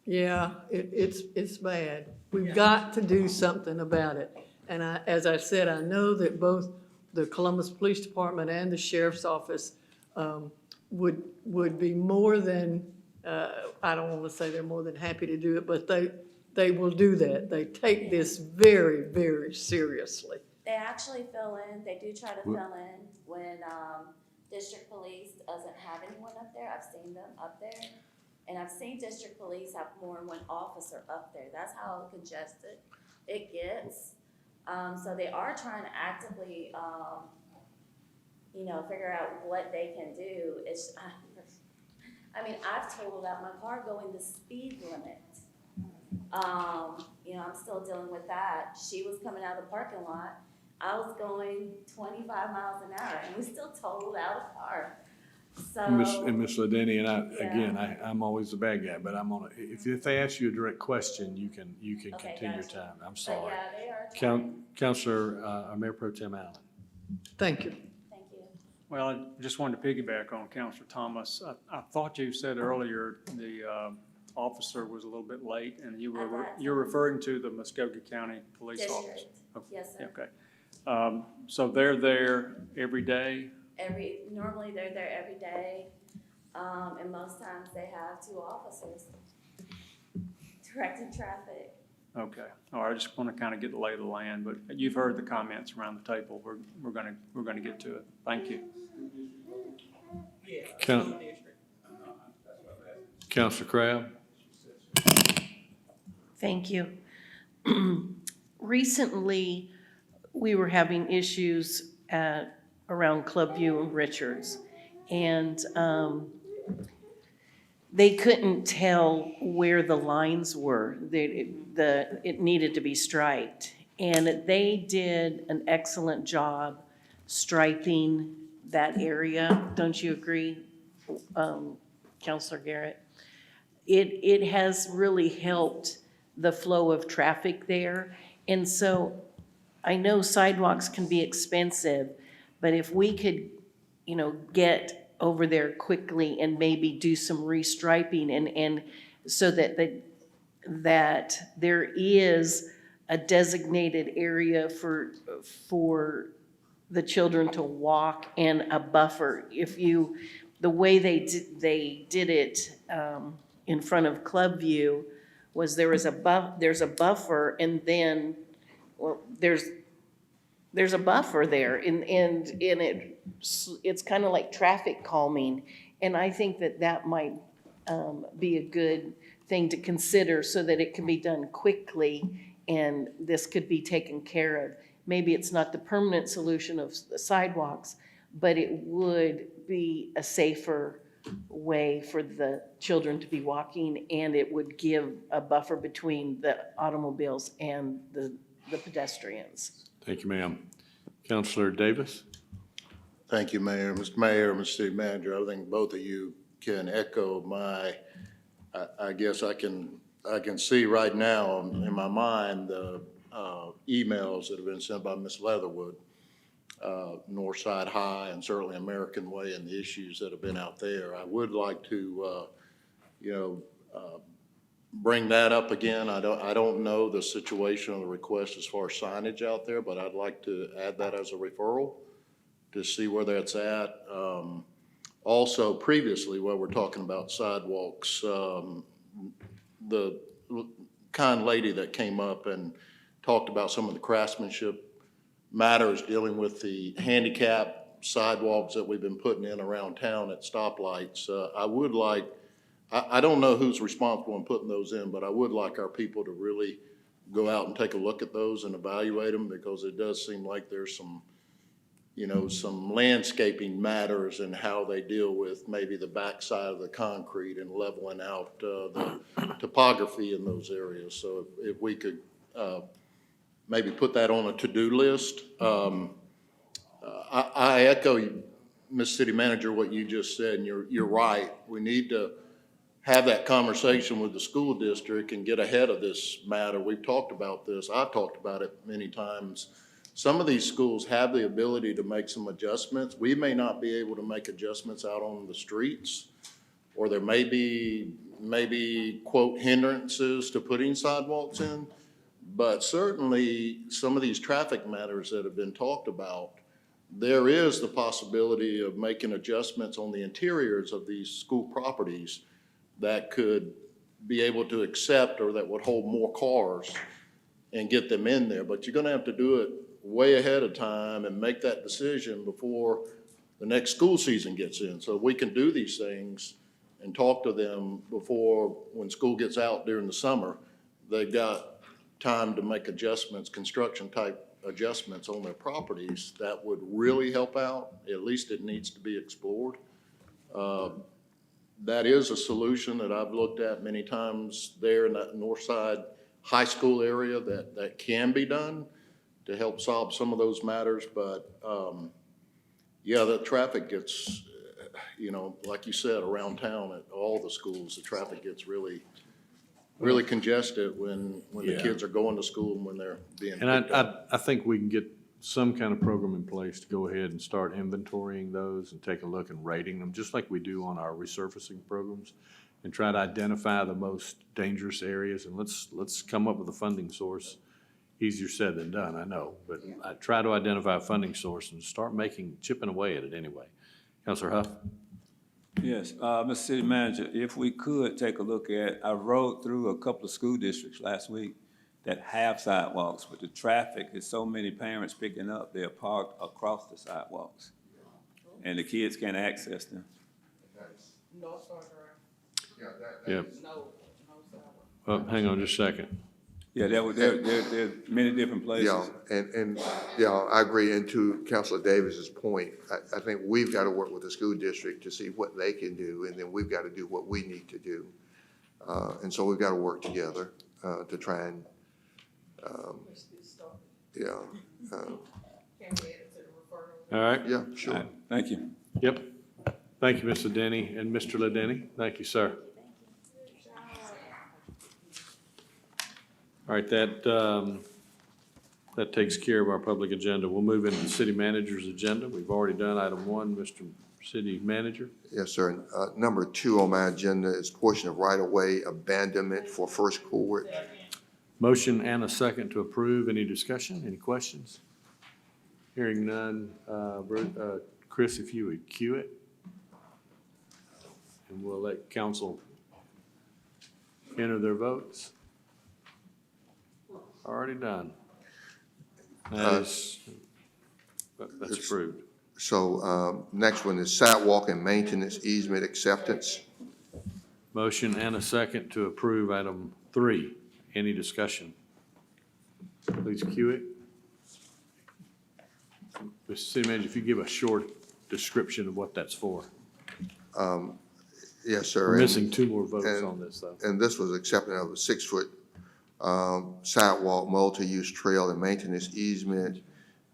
yeah, it's bad. We've got to do something about it. And as I said, I know that both the Columbus Police Department and the Sheriff's Office would be more than, I don't want to say they're more than happy to do it, but they will do that. They take this very, very seriously. They actually fill in, they do try to fill in when district police doesn't have anyone up there. I've seen them up there. And I've seen district police have more than one officer up there. That's how congested it gets. So they are trying to actively, figure out what they can do. It's, I mean, I've totaled out my car going the speed limit. I'm still dealing with that. She was coming out of the parking lot. I was going 25 miles an hour, and we still totaled out a car. So. And Ms. Ladeni, and Yeah. again, I'm always the bad guy, but I'm on, if they ask you a direct question, you can Okay, continue your gotcha. time. I'm But sorry. yeah, they are trying. Counselor, Mayor Pro Tem Allen. Thank you. Thank you. Well, I just wanted to piggyback on Counselor Thomas. I thought you said earlier the officer was a little bit late, and you're referring to the Muskogee County Police Officer. District. Okay, Yes, sir. Okay. So they're there every day? Normally they're there every day, and most times they have 2 officers directing traffic. Okay. All right, I just want to kind of get the lay of the land, but you've heard the comments around the table. We're gonna get to it. Thank you. Counselor Crabb? Thank you. Recently, we were having issues around Clubview and Richards, and they couldn't tell where the lines were. It needed to be striped, and they did an excellent job striping that area. Don't you agree, Counselor Garrett? It has really helped the flow of traffic there. And so I know sidewalks can be expensive, but if we could, get over there quickly and maybe do some restriping and so that there is a designated area for the children to walk and a buffer. The way they did it in front of Clubview was there's a buffer, and then, well, there's a buffer there, and it's kind of like traffic calming. And I think that might be a good thing to consider so that it can be done quickly and this could be taken care of. Maybe it's not the permanent solution of the sidewalks, but it would be a safer way for the children to be walking, and it would give a buffer between the automobiles and the pedestrians. Thank you, ma'am. Counselor Davis? Thank you, Mayor. Mr. Mayor, Mr. City Manager, I think both of you can echo I guess I can see right now in my mind the emails that have been sent by Ms. Leatherwood, Northside High and certainly American Way, and the issues that have been out there. I would like to, bring that up again. I don't know the situation of the request as far as signage out there, but I'd like to add that as a referral to see where that's at. Also, previously, while we're talking about sidewalks, the kind lady that came up and talked about some of the craftsmanship matters dealing with the handicap sidewalks that we've been putting in around town at stoplights. I would like, I don't know who's responsible in putting those in, but I would like our people to really go out and take a look at those and evaluate them, because it does seem like there's some, you know, some landscaping matters and how they deal with maybe the backside of the concrete and leveling out the topography in those areas. So if we could maybe put that on a to-do list. I echo, Ms. City Manager, what you just said, and you're right. We need to have that conversation with the school district and get ahead of this matter. We've talked about this. I've talked about it many times. Some of these schools have the ability to make some adjustments. We may not be able to make adjustments out on the streets, or there may be, quote, hindrances to putting sidewalks in. But certainly, some of these traffic matters that have been talked about, there is the possibility of making adjustments on the interiors of these school properties that could be able to accept, or that would hold more cars and get them in there. But you're gonna have to do it way ahead of time and make that decision before the next school season gets in. So we can do these things and talk to them before, when school gets out during the summer, they've got time to make adjustments, construction type adjustments on their properties. That would really help out. At least it needs to be explored. That is a solution that I've looked at many times there in that north side high school area that can be done to help solve some of those matters. But yeah, the traffic gets, you know, like you said, around town at all the schools, the traffic gets really congested when the kids are going to school and when they're being picked up. I think we can get some kind of program in place to go ahead and start inventorying those and take a look and rating them, just like we do on our resurfacing programs, and try to identify the most dangerous areas. And let's come up with a funding source. Easier said than done, I know, but I try to identify a funding source and start chipping away at it anyway. Councilor Huff? Yes, Mr. City Manager, if we could take a look at, I rode through a couple of school districts last week that have sidewalks, but the traffic is so many parents picking up, they're parked across the sidewalks, and the kids can't access them. Yeah. Hang on just a second. Yeah, there are many different places. Yeah, and I agree. And to Councilor Davis's point, I think we've got to work with the school district to see what they can do, and then we've got to do what we need to do. And so we've got to work together to try and, All right? Yeah, sure. All right, thank you. Yep. Thank you, Mr. Denny and Mr. Ladeni. Thank you, sir. All right, that takes care of our public agenda. We'll move into the city manager's agenda. We've already done item 1, Mr. City Manager. Yes, sir. Number 2 on my agenda is portion of right-of-way abandonment for First Court. Motion and a second to approve. Any discussion? Any questions? Hearing none. Chris, if you would cue it. And we'll let council enter their votes. Already done. That's approved. So next one is sidewalk and maintenance easement acceptance. Motion and a second to approve item 3. Any discussion? Please cue it. Mr. City Manager, if you give a short description of what that's for. Yes, sir. We're missing 2 more votes on this, though. And this was accepting of a 6-foot sidewalk, multi-use trail and maintenance easement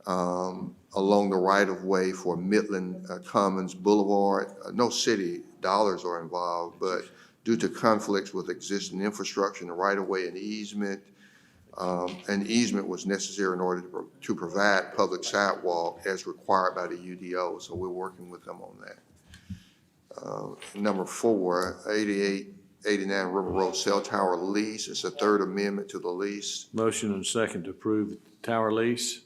along the right-of-way for Midland Commons Boulevard. No city dollars are involved, but due to conflicts with existing infrastructure in the right-of-way and easement, an easement was necessary in order to provide public sidewalk as required by the UDO, so we're working with them on that. Number 4, 88 89 River Road cell tower lease. It's a third amendment to the lease. Motion and second to approve the tower lease.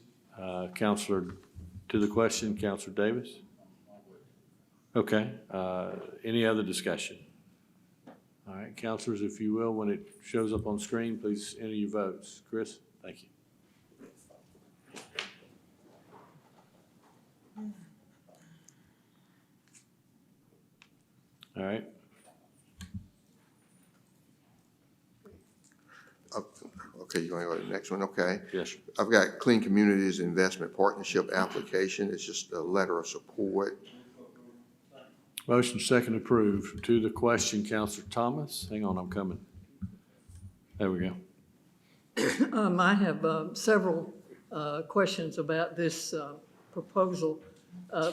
Counselor, to the question, Counselor Davis? Okay, any other discussion? All right, counselors, if you will, when it shows up on screen, please enter your votes. Chris, thank you. All right, Okay, you want to go to the next one? Okay. yes, sir. I've got Clean Communities Investment Partnership application. It's just a letter of support. Motion second approved. To the question, Counselor Thomas. Hang on, I'm coming. There we go. I have several questions about this proposal.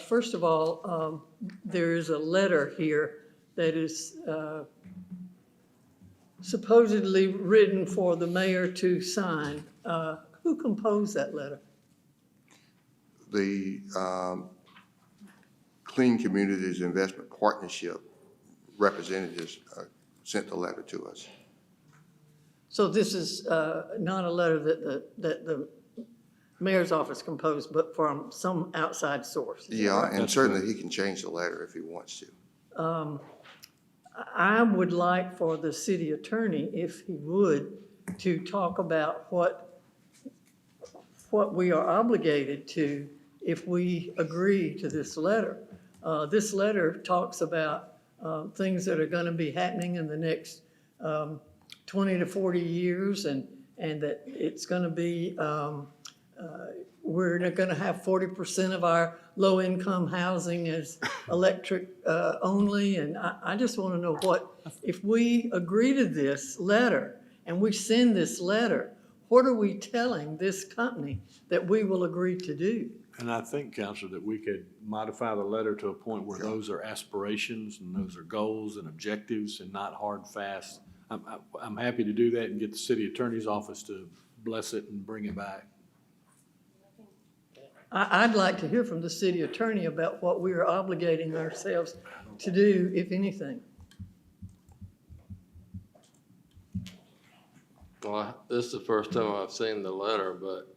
First of all, there is a letter here that is supposedly written for the mayor to sign. Who composed that letter? The Clean Communities Investment Partnership representatives sent the letter to us. So this is not a letter that the mayor's office composed, but from some outside source. Yeah, and certainly he can change the letter if he wants to. I would like for the city attorney, if he would, to talk about what we are obligated to if we agree to this letter. This letter talks about things that are going to be happening in the next 20 to 40 years, and that it's going to be, we're going to have 40% of our low-income housing as electric only, and I just want to know if we agree to this letter and we send this letter, what are we telling this company that we will agree to do? And I think, Counselor, that we could modify the letter to a point where those are aspirations and those are goals and objectives and not hard, fast. I'm happy to do that and get the city attorney's office to bless it and bring it back. I'd like to hear from the city attorney about what we are obligating ourselves to do, if anything. Well, this is the first time I've seen the letter, but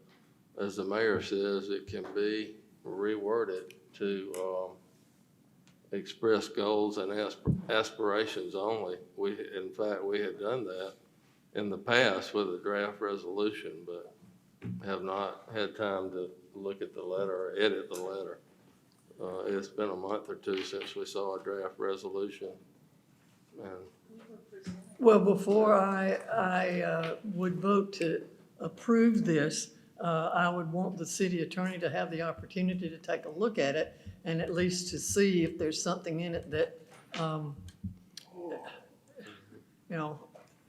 as the mayor says, it can be reworded to express goals and aspirations only. In fact, we had done that in the past with a draft resolution, but have not had time to look at the letter or edit the letter. It's been a month or two since we saw a draft resolution. Well, before I would vote to approve this, I would want the city attorney to have the opportunity to take a look at it and at least to see if there's something in it that,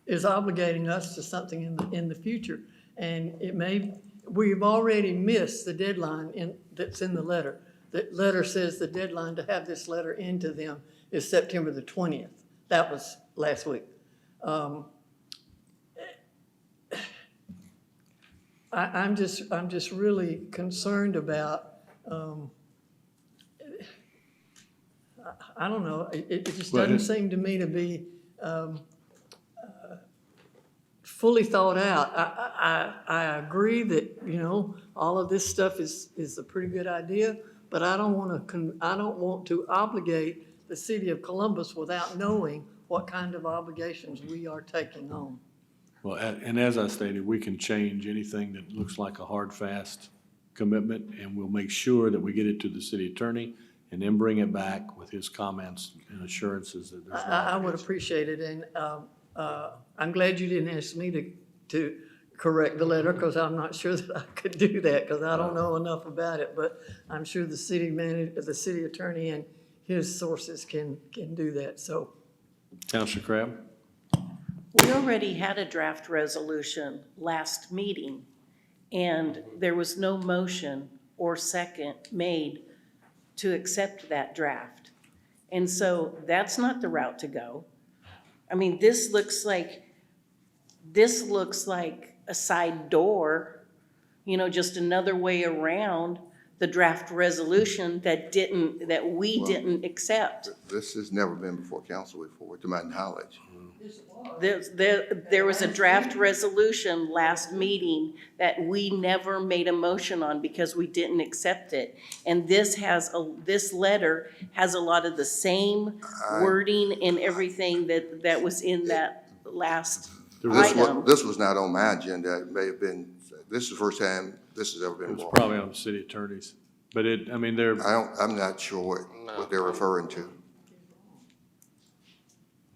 is obligating us to something in the future. And we've already missed the deadline that's in the letter. The letter says the deadline to have this letter into them is September the 20th. That was last week. I'm just really concerned about, I don't know, it just doesn't seem to me to be fully thought out. I agree that, all of this stuff is a pretty good idea, but I don't want to obligate the city of Columbus without knowing what kind of obligations we are taking on. Well, and as I stated, we can change anything that looks like a hard, fast commitment, and we'll make sure that we get it to the city attorney and then bring it back with his comments and assurances that there's no I would appreciate it, and I'm glad you didn't ask me to correct the letter, because I'm not sure that I could do that, because I don't know enough about it, but I'm sure the city attorney and his sources can do that, so. Counselor Crabb? We already had a draft resolution last meeting, and there was no motion or second made to accept that draft. And so that's not the route to go. I mean, this looks like a side door, just another way around the draft resolution that we didn't accept. This has never been before council before, to my knowledge. There was a draft resolution last meeting that we never made a motion on because we didn't accept it. And this letter has a lot of the same wording and everything that was in that last item. This was not on my agenda. It may have been, this is the first time this has ever been It's brought. probably on the city attorneys, but I'm not sure what they're referring to.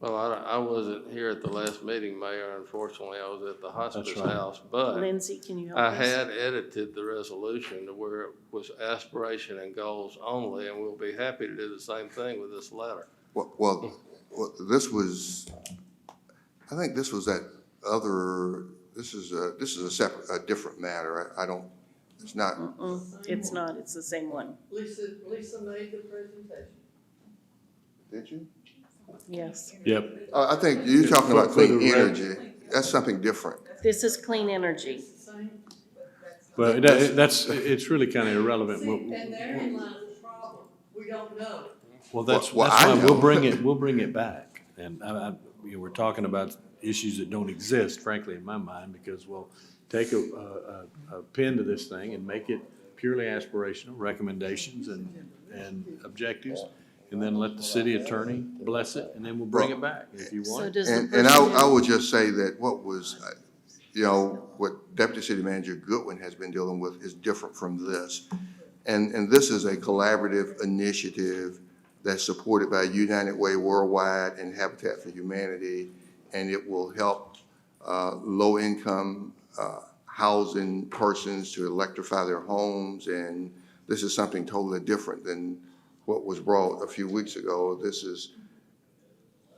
Well, I wasn't here at the last meeting, Mayor. Unfortunately, I was at the hospice right. house, but Lindsay, can you help I us? had edited the resolution to where it was aspiration and goals only, and we'll be happy to do the same thing with this letter. Well, this was, I think this was that other, this is a separate, a different matter. I don't, it's not. It's not, it's the same one. Lisa made the presentation. Did you? Yes. Yep. I think you're talking about For the clean rec- energy. That's something different. This is clean energy. But it's really kind of irrelevant. And therein lies the problem. We don't know. Well, that's Well, why I we'll know. bring it back. And we're talking about issues that don't exist, frankly, in my mind, because we'll take a pen to this thing and make it purely aspirational, recommendations and objectives, and then let the city attorney bless it, and then we'll bring it back if you want. So does the And I person- would just say that what was, what Deputy City Manager Goodwin has been dealing with is different from this. And this is a collaborative initiative that's supported by United Way Worldwide and Habitat for Humanity, and it will help low-income housing persons to electrify their homes, and this is something totally different than what was brought a few weeks ago. This is,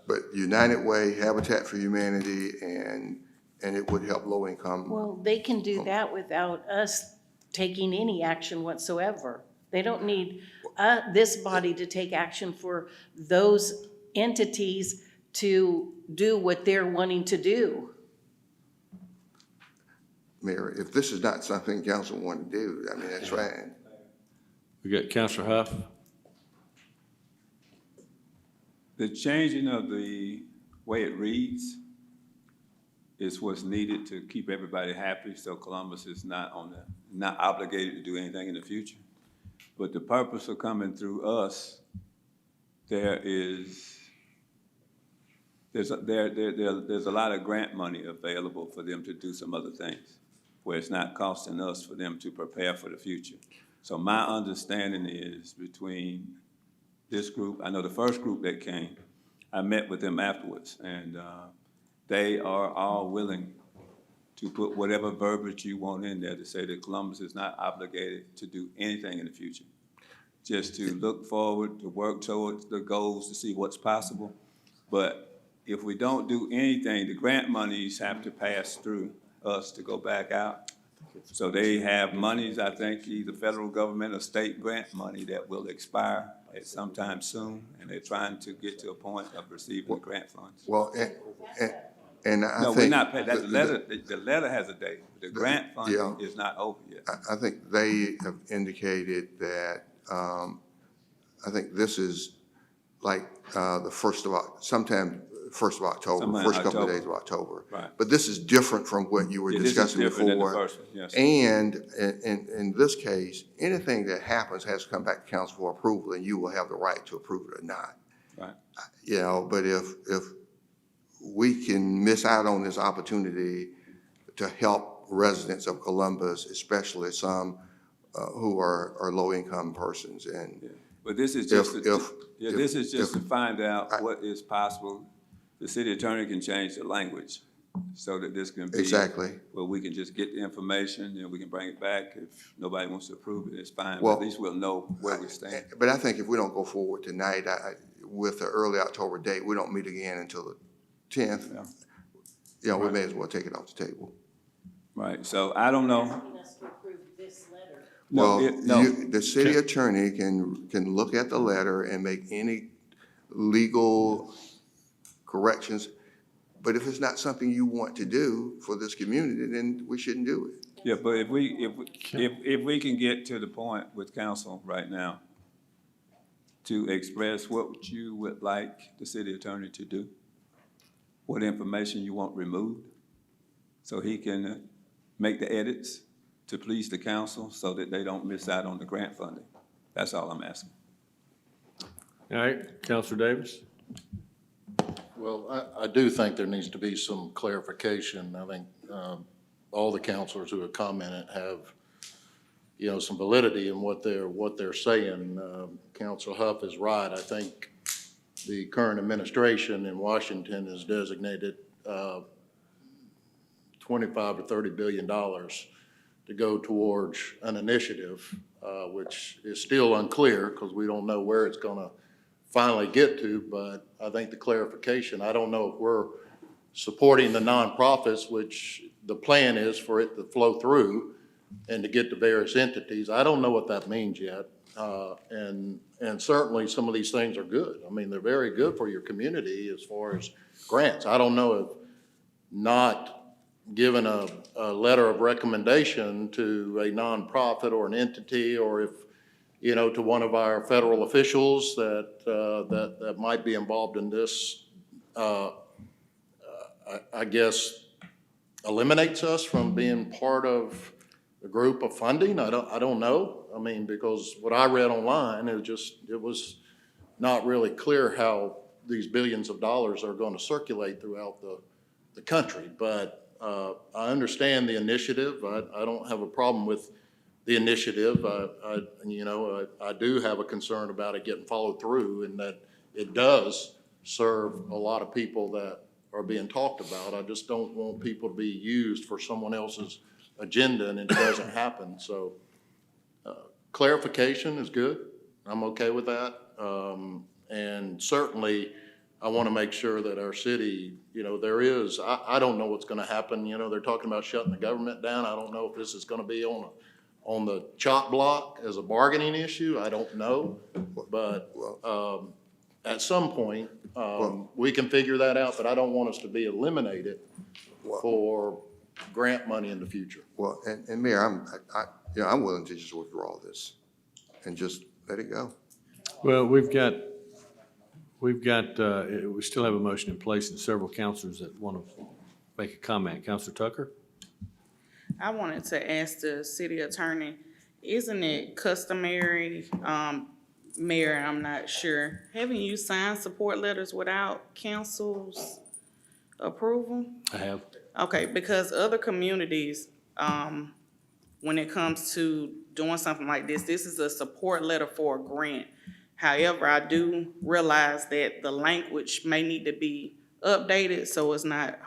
but United Way, Habitat for Humanity, and it would help low-income. Well, they can do that without us taking any action whatsoever. They don't need this body to take action for those entities to do what they're wanting to do. Mayor, if this is not something council want to do, I mean, that's fine. We got Councilor Huff. The changing of the way it reads is what's needed to keep everybody happy, so Columbus is not obligated to do anything in the future. But the purpose of coming through us, there's a lot of grant money available for them to do some other things, where it's not costing us for them to prepare for the future. So my understanding is between this group, I know the first group that came, I met with them afterwards, and they are all willing to put whatever verbiage you want in there to say that Columbus is not obligated to do anything in the future. Just to look forward, to work towards the goals, to see what's possible. But if we don't do anything, the grant monies have to pass through us to go back out. So they have monies, I think, either federal government or state grant money that will expire at some time soon, and they're trying to get to a point of receiving grant funds. Well, and I think. No, we're not paying, that the letter has a date, the grant Yeah. funding is not over yet. I think they have indicated that, I think this is like the first of, sometime first of October, Sometime first couple of October. days of October. Right. But this is different from what you were Yeah, this is discussing different than the before. first one, yes. And in this case, anything that happens has to come back to council for approval, and you will have the right to approve it or not. Right. But if we can miss out on this opportunity to help residents of Columbus, especially some who are low-income persons, and But this is just, this is just to find out what is possible. The city attorney can change the language so that this can be. Exactly. Well, we can just get the information, and we can bring it back. If nobody wants to approve it, it's fine, but Well, at least we'll know where we stand. But I think if we don't go forward tonight, with the early October date, we don't meet again until the 10th. We may as well take it off the table. Right, so I don't know. Well, No, the city attorney can look at the letter and make any legal corrections. But if it's not something you want to do for this community, then we shouldn't do it. Yeah, but if we can get to the point with council right now to express what you would like the city attorney to do, what information you want removed, so he can make the edits to please the council so that they don't miss out on the grant funding. That's all I'm asking. All right, Counselor Davis? Well, I do think there needs to be some clarification. I think all the counselors who have commented have, you know, some validity in what they're saying. Council Huff is right. I think the current administration in Washington has designated $25 or $30 billion to go towards an initiative, which is still unclear because we don't know where it's going to finally get to. But I think the clarification, I don't know if we're supporting the nonprofits, which the plan is for it to flow through and to get to various entities. I don't know what that means yet. And certainly some of these things are good. I mean, they're very good for your community as far as grants. I don't know if not giving a letter of recommendation to a nonprofit or an entity, or if, you know, to one of our federal officials that might be involved in this, I guess eliminates us from being part of a group of funding. I don't know. I mean, because what I read online, it was not really clear how these billions of dollars are going to circulate throughout the country. But I understand the initiative. I don't have a problem with the initiative. I do have a concern about it getting followed through, and that it does serve a lot of people that are being talked about. I just don't want people to be used for someone else's agenda and it doesn't happen. So clarification is good. I'm okay with that. And certainly I want to make sure that our city, you know, I don't know what's going to happen. You know, they're talking about shutting the government down. I don't know if this is going to be on the chop block as a bargaining issue. I don't know. But at some point, we can figure that out, but I don't want us to be eliminated for grant money in the future. Well, and Mayor, I'm willing to just withdraw this and just let it go. Well, we still have a motion in place and several counselors that want to make a comment. Counselor Tucker? I wanted to ask the city attorney, isn't it customary, Mayor, I'm not sure, haven't you signed support letters without council's approval? I have. Okay, because other communities, when it comes to doing something like this is a support letter for a grant. However, I do realize that the language may need to be updated so it's not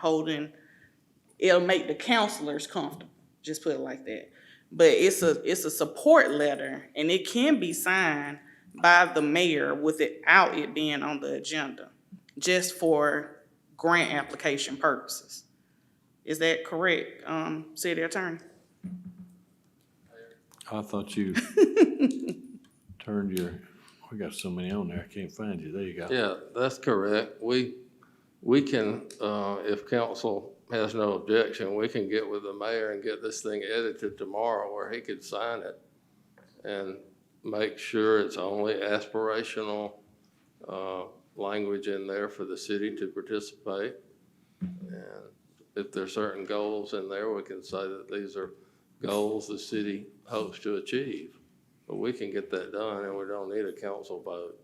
it'll make the counselors comfortable, just put it like that. But it's a support letter, and it can be signed by the mayor without it being on the agenda, just for grant application purposes. Is that correct, city attorney? I thought you turned we got so many on there, I can't find you. There you go. Yeah, that's correct. We can, if council has no objection, we can get with the mayor and get this thing edited tomorrow where he could sign it and make sure it's only aspirational language in there for the city to participate. And if there's certain goals in there, we can say that these are goals the city hopes to achieve. But we can get that done, and we don't need a council vote.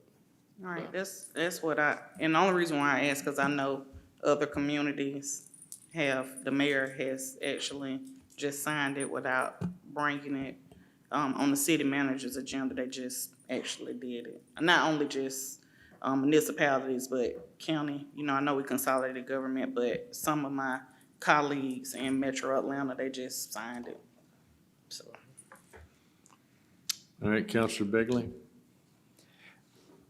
All right, that's what and the only reason why I ask, because I know other communities the mayor has actually just signed it without bringing it on the city manager's agenda. They just actually did it. Not only just municipalities, but county. You know, I know we consolidated government, but some of my colleagues in Metro Atlanta, they just signed it. So. All right, Counselor Bigley?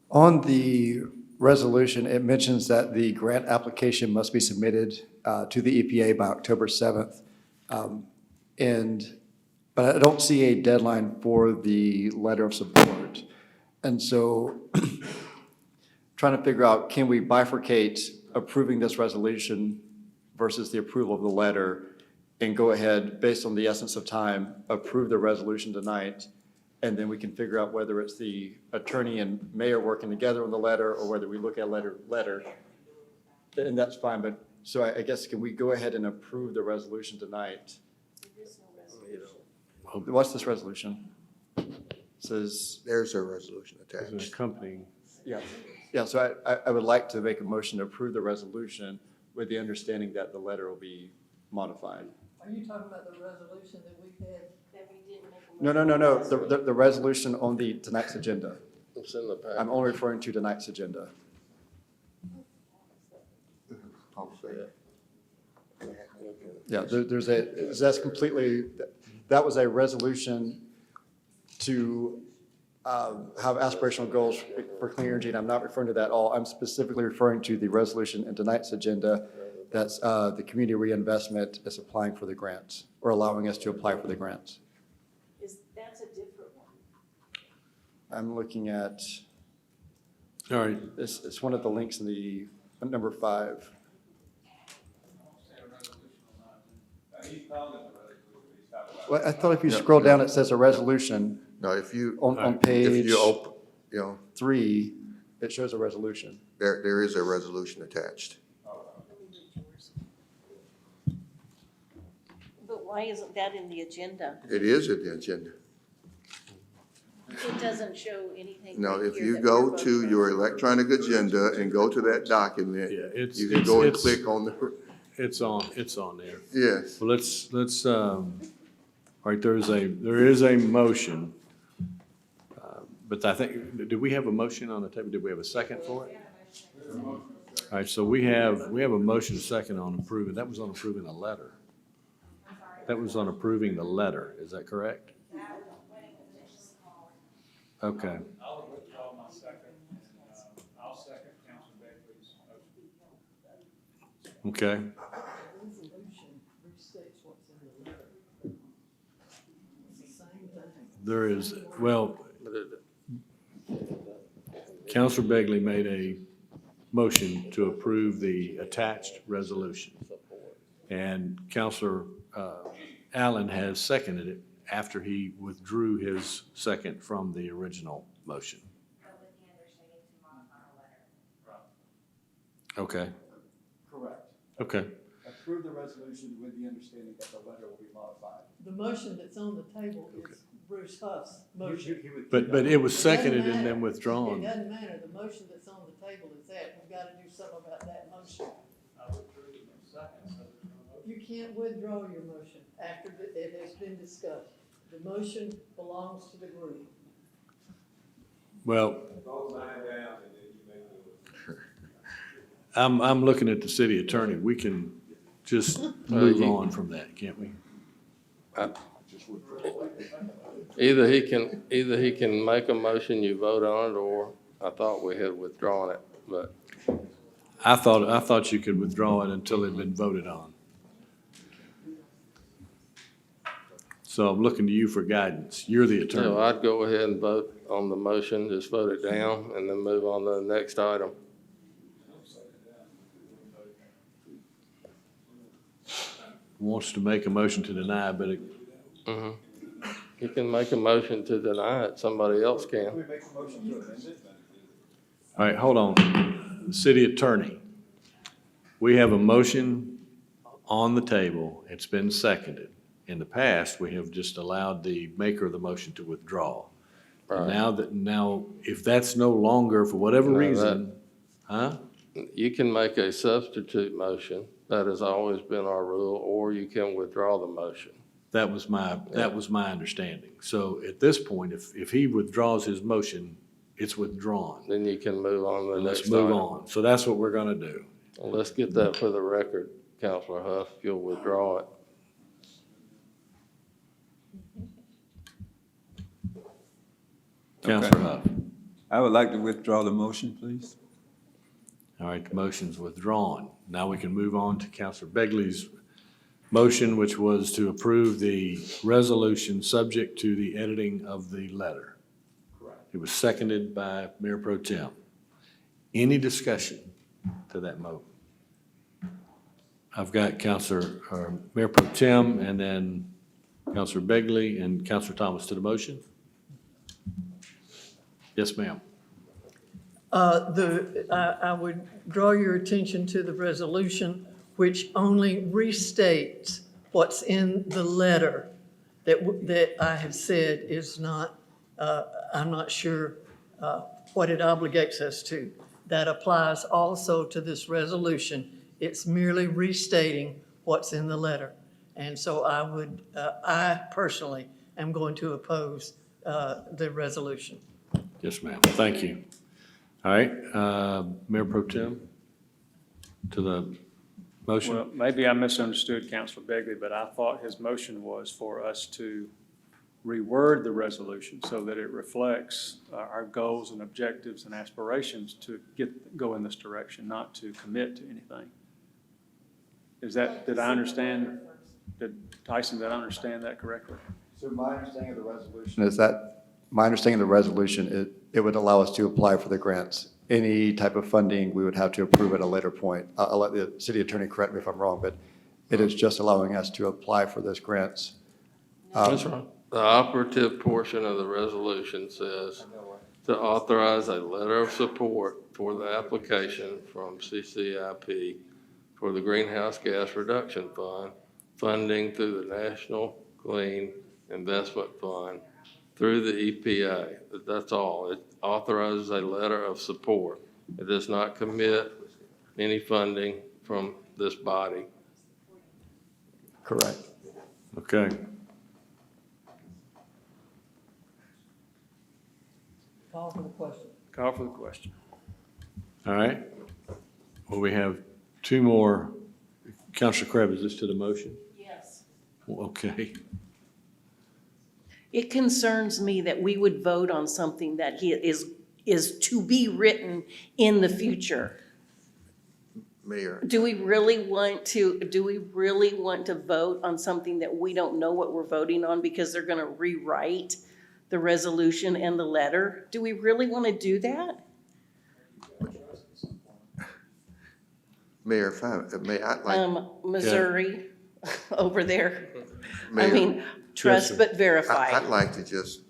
On the resolution, it mentions that the grant application must be submitted to the EPA by October 7th. But I don't see a deadline for the letter of support. And so trying to figure out, can we bifurcate approving this resolution versus the approval of the letter and go ahead, based on the essence of time, approve the resolution tonight, and then we can figure out whether it's the attorney and mayor working together on the letter or whether we look at letter, and that's fine. But So I guess, can we go ahead and approve the resolution tonight? What's this resolution? Says. There's a resolution There's an attached. accompanying. Yeah, so I would like to make a motion to approve the resolution with the understanding that the letter will be modified. Are you talking about the resolution that we had? That we didn't make a No, the resolution on tonight's agenda. It's in the packet. I'm only referring to tonight's agenda. I'll say it. Yeah, that's completely, that was a resolution to have aspirational goals for clean energy, and I'm not referring to that at all. I'm specifically referring to the resolution in tonight's agenda that's the community reinvestment is applying for the grants, or allowing us to apply for the grants. That's a different one. I'm looking at, All right, it's one of the links in the, number 5. Well, I thought if you scroll down, it says a resolution. No, if you. On If page you open, you know, 3, it shows a resolution. there is a resolution attached. But why isn't that in the agenda? It is in the agenda. It doesn't show anything. Now, right if here you that go we're to voting your on. electronic agenda and go to that document, Yeah, it's- you can go and it's- click on the, it's on there. yes. Well, all right, there is a motion. But I think, did we have a motion on the table? Did we have a second for it? All right, so we have a motion second on approving, that was on approving the letter. That was on approving the letter, is that correct? Okay. I'll withdraw my second, and I'll second Councilor Beckley's motion. Okay. There is, well, Counselor Begley made a motion to approve the attached resolution. And Counselor Allen has seconded it after he withdrew his second from the original motion. Okay, Correct. okay. Approve the resolution with the understanding that the letter will be modified. The motion that's on the table is Bruce Huff's motion. But it was It doesn't seconded and matter. then withdrawn. It doesn't matter, the motion that's on the table is that, we've got to do something about that motion. You can't withdraw your motion after it has been discussed. The motion belongs to the group. Well, I'm looking at the city attorney. We can just move on from that, can't we? Either he can make a motion, you vote on it, or I thought we had withdrawn it, but I thought you could withdraw it until it'd been voted on. So I'm looking to you for guidance. You're the attorney. no, I'd go ahead and vote on the motion, just vote it down, and then move on to the next item. Wants to make a motion to deny, but You can make a motion to deny it, somebody else can. all right, hold on. City attorney, we have a motion on the table. It's been seconded. In the past, we have just allowed the maker of the motion to withdraw. Right. Now, if that's no longer, for whatever No, reason, huh? You can make a substitute motion, that has always been our rule, or you can withdraw the motion. That was my understanding. So at this point, if he withdraws his motion, it's withdrawn. Then you can move on to the next Let's item. move on. So that's what we're gonna do. Well, let's get that for the record, Counselor Huff, if you'll withdraw it. Counselor Huff. I would like to withdraw the motion, please. All right, the motion's withdrawn. Now we can move on to Counselor Begley's motion, which was to approve the resolution subject to the editing of the letter. Correct. It was seconded by Mayor Pro Tem. Any discussion to that motion? I've got Mayor Pro Tem and then Counselor Begley and Counselor Thomas to the motion. Yes, ma'am. I would draw your attention to the resolution, which only restates what's in the letter that I have said is not, I'm not sure what it obligates us to. That applies also to this resolution. It's merely restating what's in the letter. And so I personally am going to oppose the resolution. Yes, ma'am. Thank you. All right, Mayor Pro Tem, to the motion. Well, maybe I misunderstood Councilor Begley, but I thought his motion was for us to reword the resolution so that it reflects our goals and objectives and aspirations to go in this direction, not to commit to anything. Did I understand, Tyson, did I understand that correctly? So my understanding of the resolution is that, it would allow us to apply for the grants. Any type of funding, we would have to approve at a later point. I'll let the city attorney correct me if I'm wrong, but it is just allowing us to apply for those grants. That's right. The operative portion of the resolution says to authorize a letter of support for the application from CCIP for the Greenhouse Gas Reduction Fund, funding through the National Clean Investment Fund through the EPA. That's all. It authorizes a letter of support. It does not commit any funding from this body. Correct. Okay. Call for the question. Call for the question. All right. Well, we have two more. Councilor Krebs, is this to the motion? Yes. Okay. It concerns me that we would vote on something that is to be written in the future. Mayor, Do we really want to vote on something that we don't know what we're voting on because they're gonna rewrite the resolution and the letter? Do we really want to do that? Mayor, if I may, I'd like, Missouri, over there. I Mayor. mean, trust but verify. I'd like to just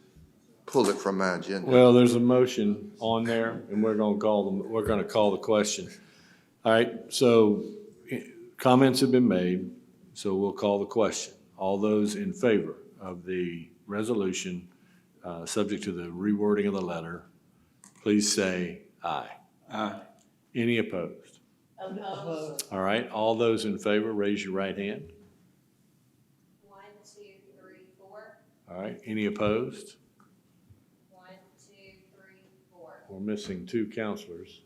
pull it from my agenda. Well, there's a motion on there, and we're gonna call the question. All right, so comments have been made, so we'll call the question. All those in favor of the resolution, subject to the rewording of the letter, please say aye. Aye. Any opposed? Opposed. All right, all those in favor, raise your right hand. 1, 2, 3, 4. All right, any opposed? 1, 2, 3, 4. We're missing two counselors.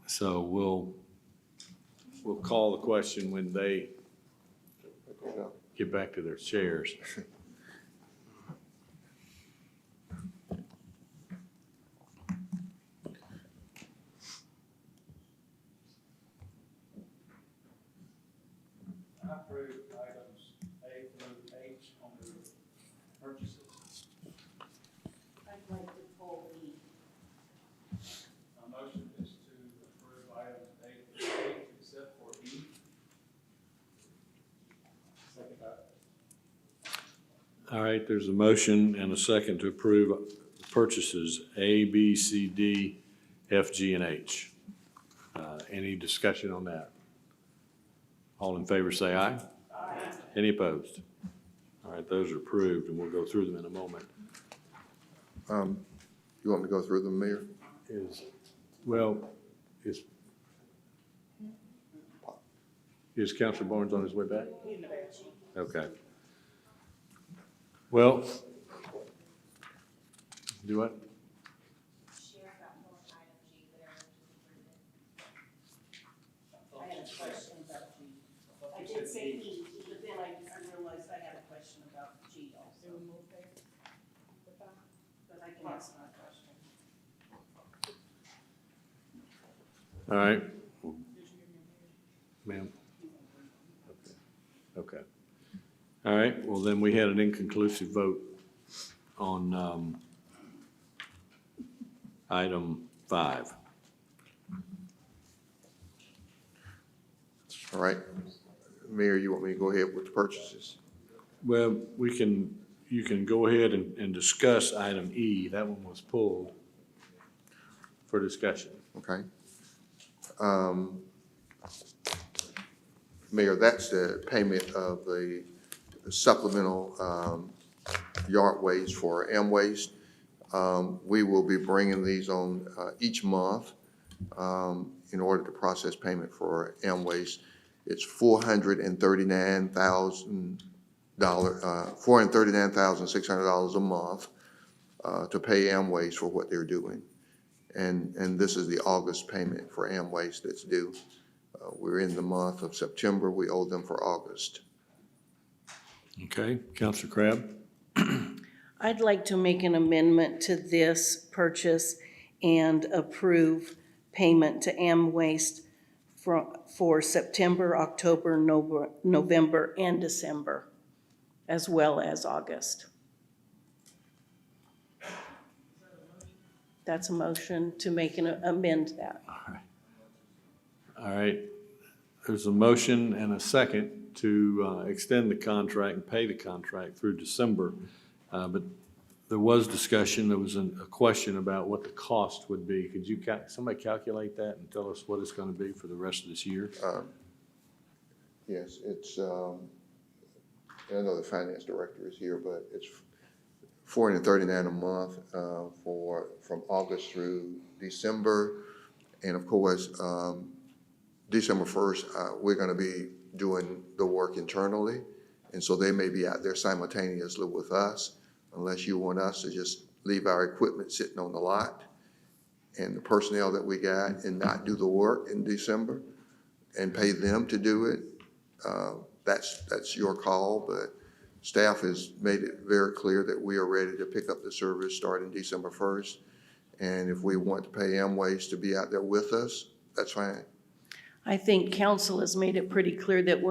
So we'll call the question when they get back to their chairs. I approve items A through H on the purchases. I'd like to pull E. My motion is to approve items A through H except for E. Second that. All right, there's a motion and a second to approve purchases A, B, C, D, F, G, and H. Any discussion on that? All in favor say aye. Aye. Any opposed? All right, those are approved, and we'll go through them in a moment. You want me to go through them, Mayor? Is Councilor Barnes on his way back? Okay. Well, do what? I had a question about G. I did say E, but then I realized I had a question about G also. But I can ask my question. All right. Ma'am? Okay. All right, well, then we had an inconclusive vote on item 5. All right. Mayor, you want me to go ahead with the purchases? Well, you can go ahead and discuss item E. That one was pulled for discussion. Okay. Mayor, that's the payment of the supplemental yard waste for M-Waste. We will be bringing these on each month in order to process payment for M-Waste. It's $439,600 a month to pay M-Waste for what they're doing. And this is the August payment for M-Waste that's due. We're in the month of September. We owe them for August. Okay, Counselor Crabb? I'd like to make an amendment to this purchase and approve payment to M-Waste for September, October, November, and December, as well as August. That's a motion to make an amend that. All right, there's a motion and a second to extend the contract and pay the contract through December. But there was discussion, there was a question about what the cost would be. Could you, somebody calculate that and tell us what it's gonna be for the rest of this year? Yes, it's, I know the finance director is here, but it's $439 a month from August through December. And of course, December 1st, we're gonna be doing the work internally. And so they may be out there simultaneously with us, unless you want us to just leave our equipment sitting on the lot and the personnel that we got and not do the work in December and pay them to do it. That's your call, but staff has made it very clear that we are ready to pick up the service starting December 1st. And if we want to pay M-Waste to be out there with us, that's fine. I think council has made it pretty clear that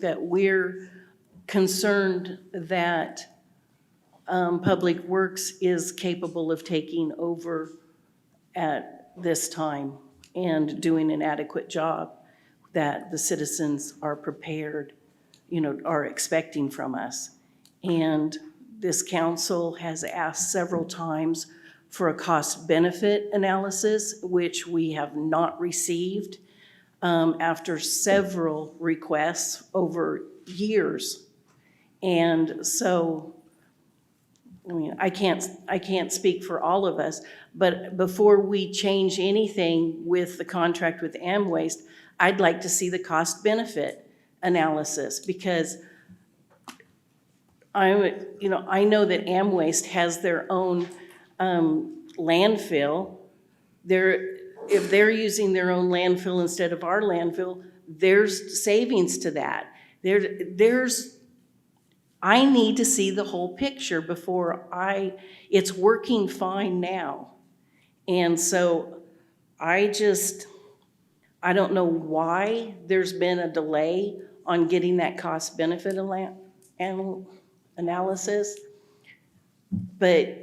that we're concerned that Public Works is capable of taking over at this time and doing an adequate job that the citizens are prepared, are expecting from us. And this council has asked several times for a cost-benefit analysis, which we have not received after several requests over years. And so, I can't speak for all of us, but before we change anything with the contract with M-Waste, I'd like to see the cost-benefit analysis, because I know that M-Waste has their own landfill. If they're using their own landfill instead of our landfill, there's savings to that. I need to see the whole picture before it's working fine now. And so I don't know why there's been a delay on getting that cost-benefit analysis. But,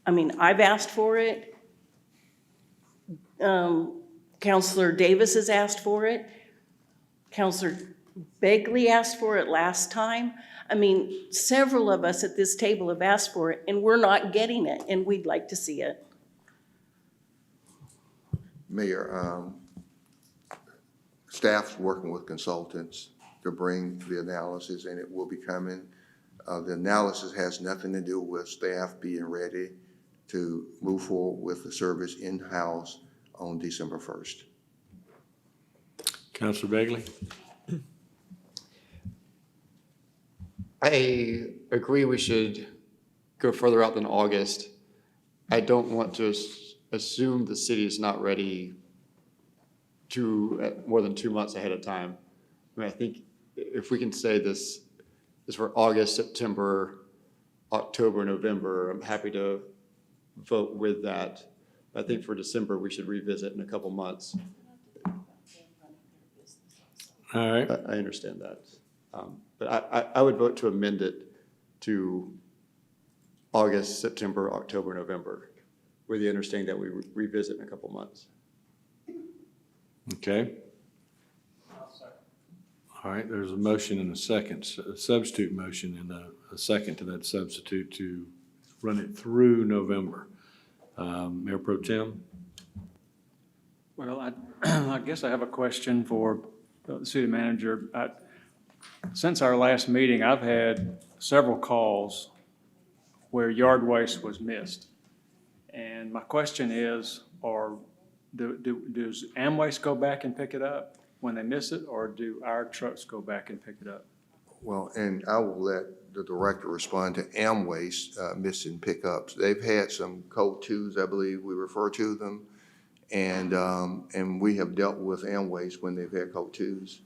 I've asked for it. Councilor Davis has asked for it. Councilor Begley asked for it last time. Several of us at this table have asked for it, and we're not getting it, and we'd like to see it. Mayor, staff's working with consultants to bring the analysis, and it will be coming. The analysis has nothing to do with staff being ready to move forward with the service in-house on December 1st. Counselor Begley? I agree we should go further out than August. I don't want to assume the city is not ready more than 2 months ahead of time. I think if we can say this is for August, September, October, November, I'm happy to vote with that. I think for December, we should revisit in a couple months. All right. I understand that. But I would vote to amend it to August, September, October, November, with the understanding that we revisit in a couple months. Okay. All right, there's a motion and a second, a substitute motion and a second to that substitute to run it through November. Mayor Pro Tem? Well, I guess I have a question for the city manager. Since our last meeting, I've had several calls where yard waste was missed. And my question is, does Amwaste go back and pick it up when they miss it, or do our trucks go back and pick it up? Well, and I will let the director respond to Amwaste missing pickups. They've had some code twos, I believe we refer to them, and we have dealt with Amwaste when they've had code twos.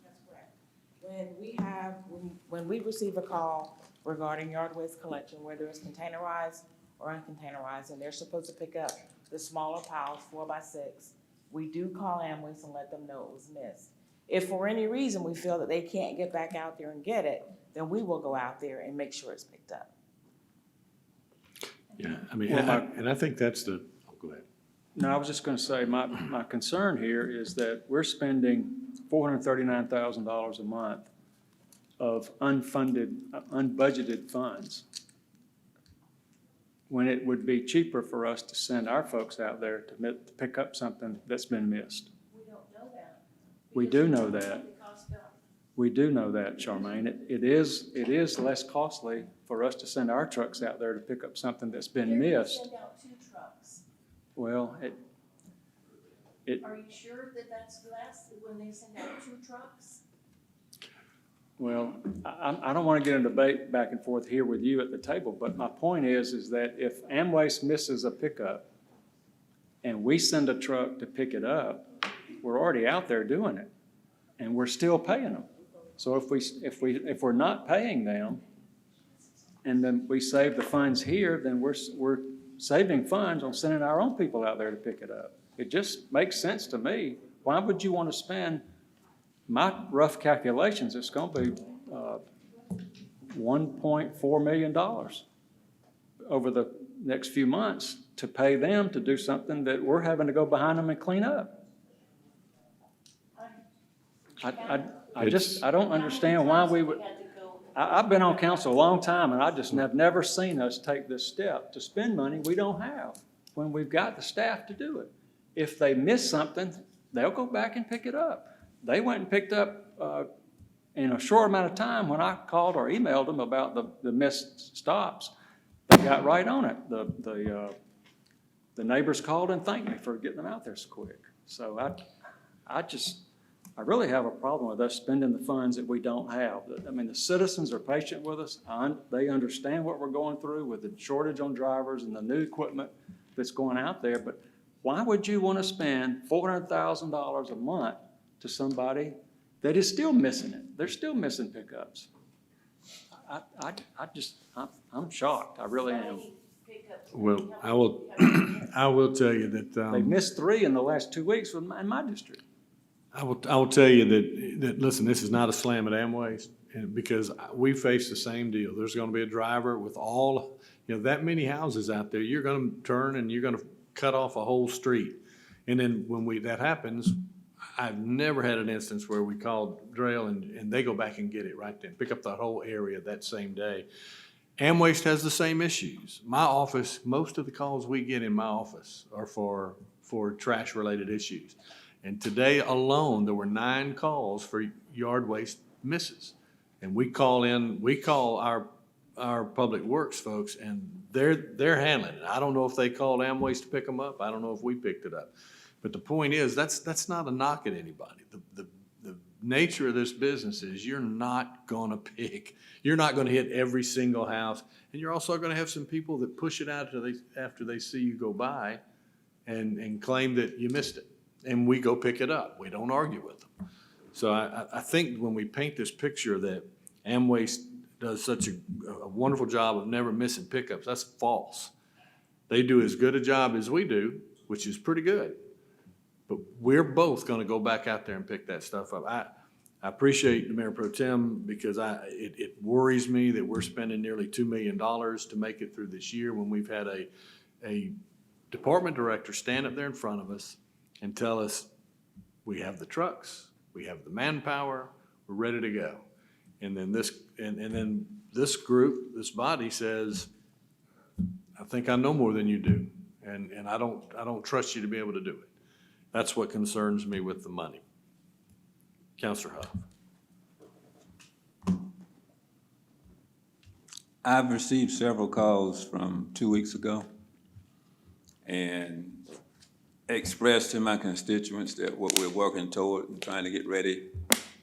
When we receive a call regarding yard waste collection, whether it's containerized or uncontainerized, and they're supposed to pick up the smaller piles, 4x6, we do call Amwaste and let them know it was missed. If for any reason we feel that they can't get back out there and get it, then we will go out there and make sure it's picked up. Yeah, I mean, Well, and I think that's the, oh, go ahead. No, I was just gonna say, my concern here is that we're spending $439,000 a month of unfunded, unbudgeted funds, when it would be cheaper for us to send our folks out there to pick up something that's been missed. We don't know that. We do know that. We do know that, Charmaine. It is less costly for us to send our trucks out there to pick up something that's been missed. Send out 2 trucks. Well, Are you sure that that's less when they send out 2 trucks? well, I don't want to get in a debate back and forth here with you at the table, but my point is that if Amwaste misses a pickup and we send a truck to pick it up, we're already out there doing it, and we're still paying them. So if we're not paying them, and then we save the funds here, then we're saving funds on sending our own people out there to pick it up. It just makes sense to me. Why would you want to spend, my rough calculations, it's going to be $1.4 million over the next few months to pay them to do something that we're having to go behind them and clean up. I don't understand why we would. I've been on council a long time, and I just have never seen us take this step to spend money we don't have when we've got the staff to do it. If they miss something, they'll go back and pick it up. They went and picked up in a short amount of time. When I called or emailed them about the missed stops, they got right on it. The neighbors called and thanked me for getting them out there so quick. So I really have a problem with us spending the funds that we don't have. I mean, the citizens are patient with us. They understand what we're going through with the shortage on drivers and the new equipment that's going out there. But why would you want to spend $400,000 a month to somebody that is still missing it? They're still missing pickups. I'm shocked. I really am. Well, I will tell you that. They've missed 3 in the last 2 weeks in my district. I will tell you that, listen, this is not a slam at Amwaste, because we face the same deal. There's gonna be a driver with all, that many houses out there, you're gonna turn and you're gonna cut off a whole street. And then when that happens, I've never had an instance where we called Drail and they go back and get it right then, pick up the whole area that same day. Amwaste has the same issues. My office, most of the calls we get in my office are for trash-related issues. And today alone, there were 9 calls for yard waste misses. And we call our public works folks, and they're handling it. I don't know if they called Amwaste to pick them up. I don't know if we picked it up. But the point is, that's not a knock at anybody. The nature of this business is you're not gonna hit every single house. And you're also gonna have some people that push it out after they see you go by and claim that you missed it. And we go pick it up. We don't argue with them. So I think when we paint this picture that Amwaste does such a wonderful job of never missing pickups, that's false. They do as good a job as we do, which is pretty good. But we're both gonna go back out there and pick that stuff up. I appreciate the Mayor Pro Tem, because it worries me that we're spending nearly $2 million to make it through this year when we've had a department director stand up there in front of us and tell us we have the trucks, we have the manpower, we're ready to go. And then this group, this body says, I think I know more than you do, and I don't trust you to be able to do it. That's what concerns me with the money. Counselor Huff. I've received several calls from 2 weeks ago and expressed to my constituents that what we're working toward and trying to get ready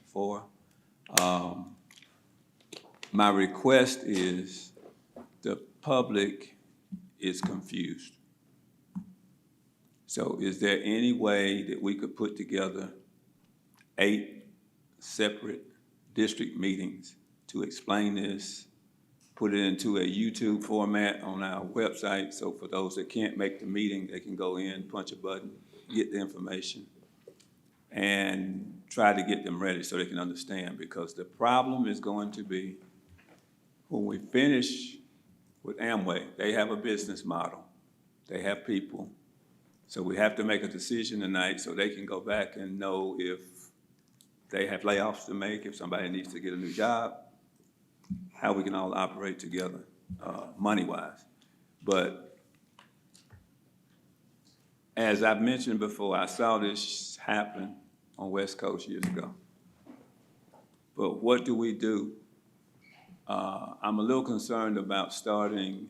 for. My request is the public is confused. So is there any way that we could put together 8 separate district meetings to explain this, put it into a YouTube format on our website, so for those that can't make the meeting, they can go in, punch a button, get the information, and try to get them ready so they can understand, because the problem is going to be when we finish with Amway, they have a business model, they have people, so we have to make a decision tonight so they can go back and know if they have layoffs to make, if somebody needs to get a new job, how we can all operate together, money-wise. But as I've mentioned before, I saw this happen on West Coast years ago. But what do we do? I'm a little concerned about starting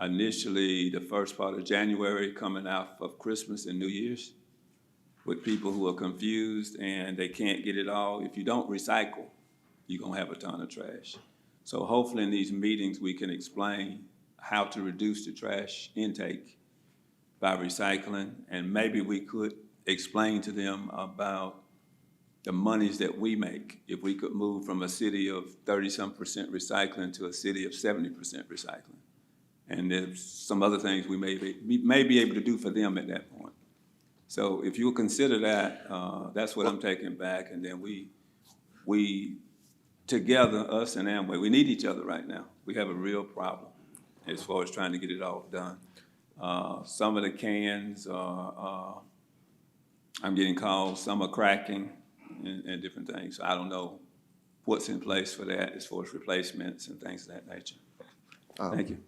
initially the first part of January, coming out of Christmas and New Year's, with people who are confused and they can't get it all. If you don't recycle, you're gonna have a ton of trash. So hopefully in these meetings, we can explain how to reduce the trash intake by recycling, and maybe we could explain to them about the monies that we make. If we could move from a city of 30-some% recycling to a city of 70% recycling. And there's some other things we may be able to do for them at that point. So if you'll consider that, that's what I'm taking back, and then we together, us and Amway, we need each other right now. We have a real problem as far as trying to get it all done. Some of the cans are, I'm getting calls, some are cracking and different things. So I don't know what's in place for that as far as replacements and things of that nature. Thank you.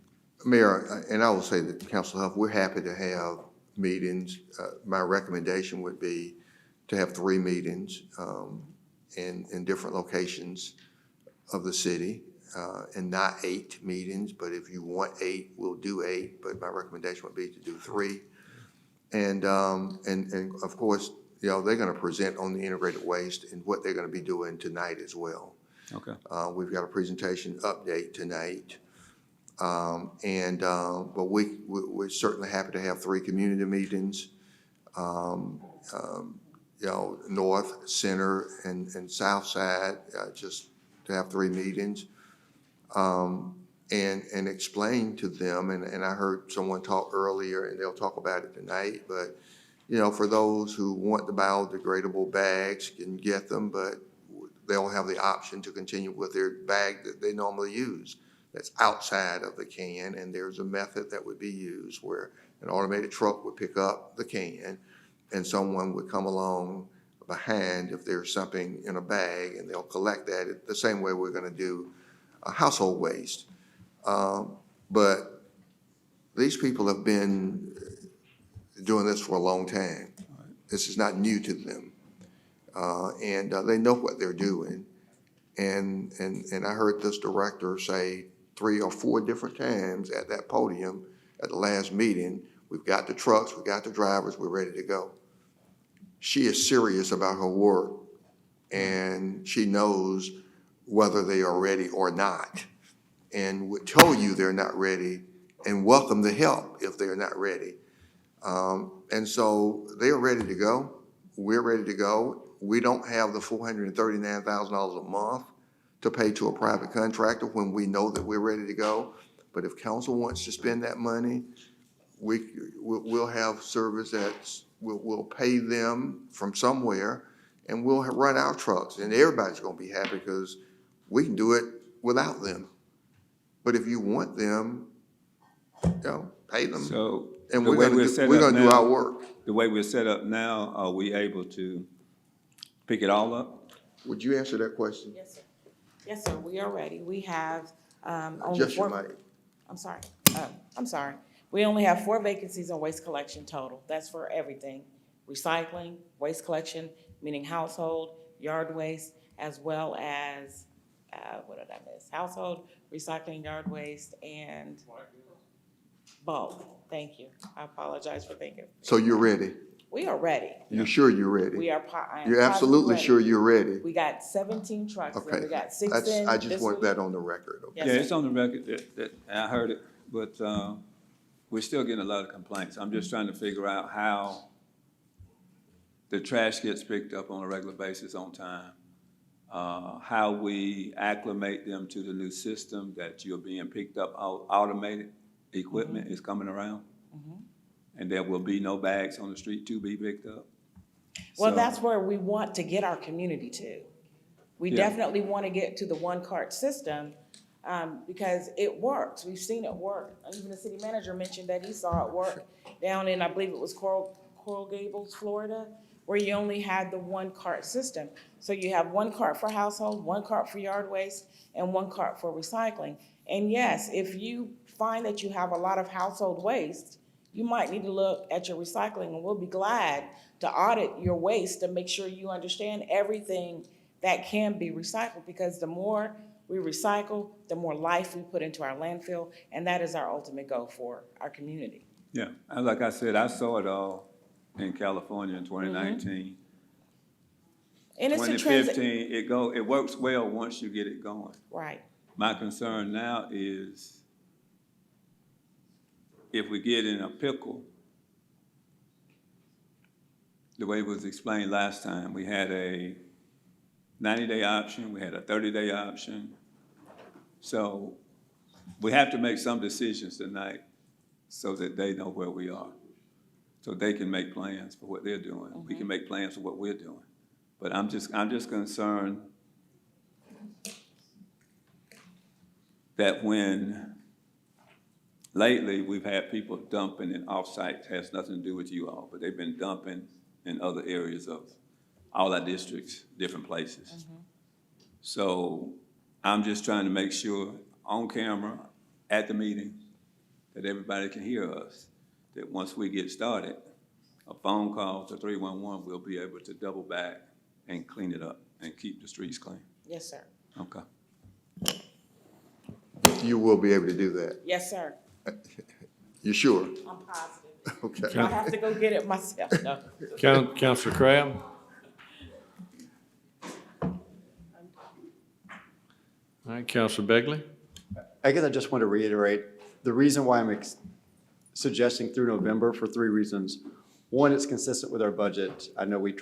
Mayor, and I will say that, Councilor Huff, we're happy to have meetings. My recommendation would be to have 3 meetings in different locations of the city, and not 8 meetings, but if you want 8, we'll do 8, but my recommendation would be to do 3. And of course, you know, they're gonna present on the integrated waste and what they're gonna be doing tonight as well. Okay. We've got a presentation update tonight. But we're certainly happy to have 3 community meetings, you know, north, center, and south side, just to have 3 meetings. And explain to them, and I heard someone talk earlier, and they'll talk about it tonight, but, you know, for those who want the biodegradable bags, can get them, but they'll have the option to continue with their bag that they normally use. That's outside of the can, and there's a method that would be used where an automated truck would pick up the can and someone would come along behind if there's something in a bag, and they'll collect that the same way we're gonna do household waste. But these people have been doing this for a long time. This is not new to them. And they know what they're doing. And I heard this director say 3 or 4 different times at that podium at the last meeting, we've got the trucks, we've got the drivers, we're ready to go. She is serious about her work, and she knows whether they are ready or not, and would tell you they're not ready and welcome the help if they're not ready. And so they're ready to go. We're ready to go. We don't have the $439,000 a month to pay to a private contractor when we know that we're ready to go. But if council wants to spend that money, we'll have service that's, we'll pay them from somewhere, and we'll run our trucks, and everybody's gonna be happy because we can do it without them. But if you want them, you know, pay them. So And the we're way gonna we're do, set we're up gonna do now- our work. The way we're set up now, are we able to pick it all up? Would you answer that question? Yes, sir. Yes, sir, we are ready. We have, on the Just your fourth. mic. I'm sorry. I'm sorry. We only have 4 vacancies in waste collection total. That's for everything. Recycling, waste collection, meaning household, yard waste, as well as, what did I miss? Household, recycling, yard waste, and bulk. Thank you. I apologize for thinking. So you're ready? We are ready. You're sure you're ready? We are. I am You're absolutely positive sure ready. you're ready? We got 17 trucks, and Okay. we got 6 That's, in I just this want week. that on the record, okay? Yes, Yeah, sir. it's on the record that I heard it, but we're still getting a lot of complaints. I'm just trying to figure out how the trash gets picked up on a regular basis on time, how we acclimate them to the new system, that you're being picked up, automated equipment is coming around, and there will be no bags on the street to be picked up. Well, So- that's where we want to get our community to. We Yeah. definitely want to get to the one-cart system, because it works. We've seen it work. Even the city manager mentioned that he saw it work down in, I believe it was Coral Gables, Florida, where you only had the one-cart system. So you have 1 cart for household, 1 cart for yard waste, and 1 cart for recycling. And yes, if you find that you have a lot of household waste, you might need to look at your recycling, and we'll be glad to audit your waste to make sure you understand everything that can be recycled, because the more we recycle, the more life we put into our landfill, and that is our ultimate goal for our community. Yeah, and like I said, I saw it all in California in 2019. And it's a transit. 2015, it works well once you get it going. Right. My concern now is if we get in a pickle, the way it was explained last time, we had a 90-day option, we had a 30-day option. So we have to make some decisions tonight so that they know where we are, so they can make plans for what they're doing. We can make plans for what we're doing. But I'm just concerned that when lately we've had people dumping in off-site, has nothing to do with you all, but they've been dumping in other areas of all our districts, different places. So I'm just trying to make sure on camera at the meeting that everybody can hear us, that once we get started, a phone call to 311, we'll be able to double back and clean it up and keep the streets clean. Yes, sir. Okay. You will be able to do that? Yes, sir. You sure? I'm positive. Okay. I have to go get it myself, though. Councilor Crabb? All right, Councilor Begley? I guess I just want to reiterate, the reason why I'm suggesting through November for 3 reasons. One, it's consistent with our budget. I know we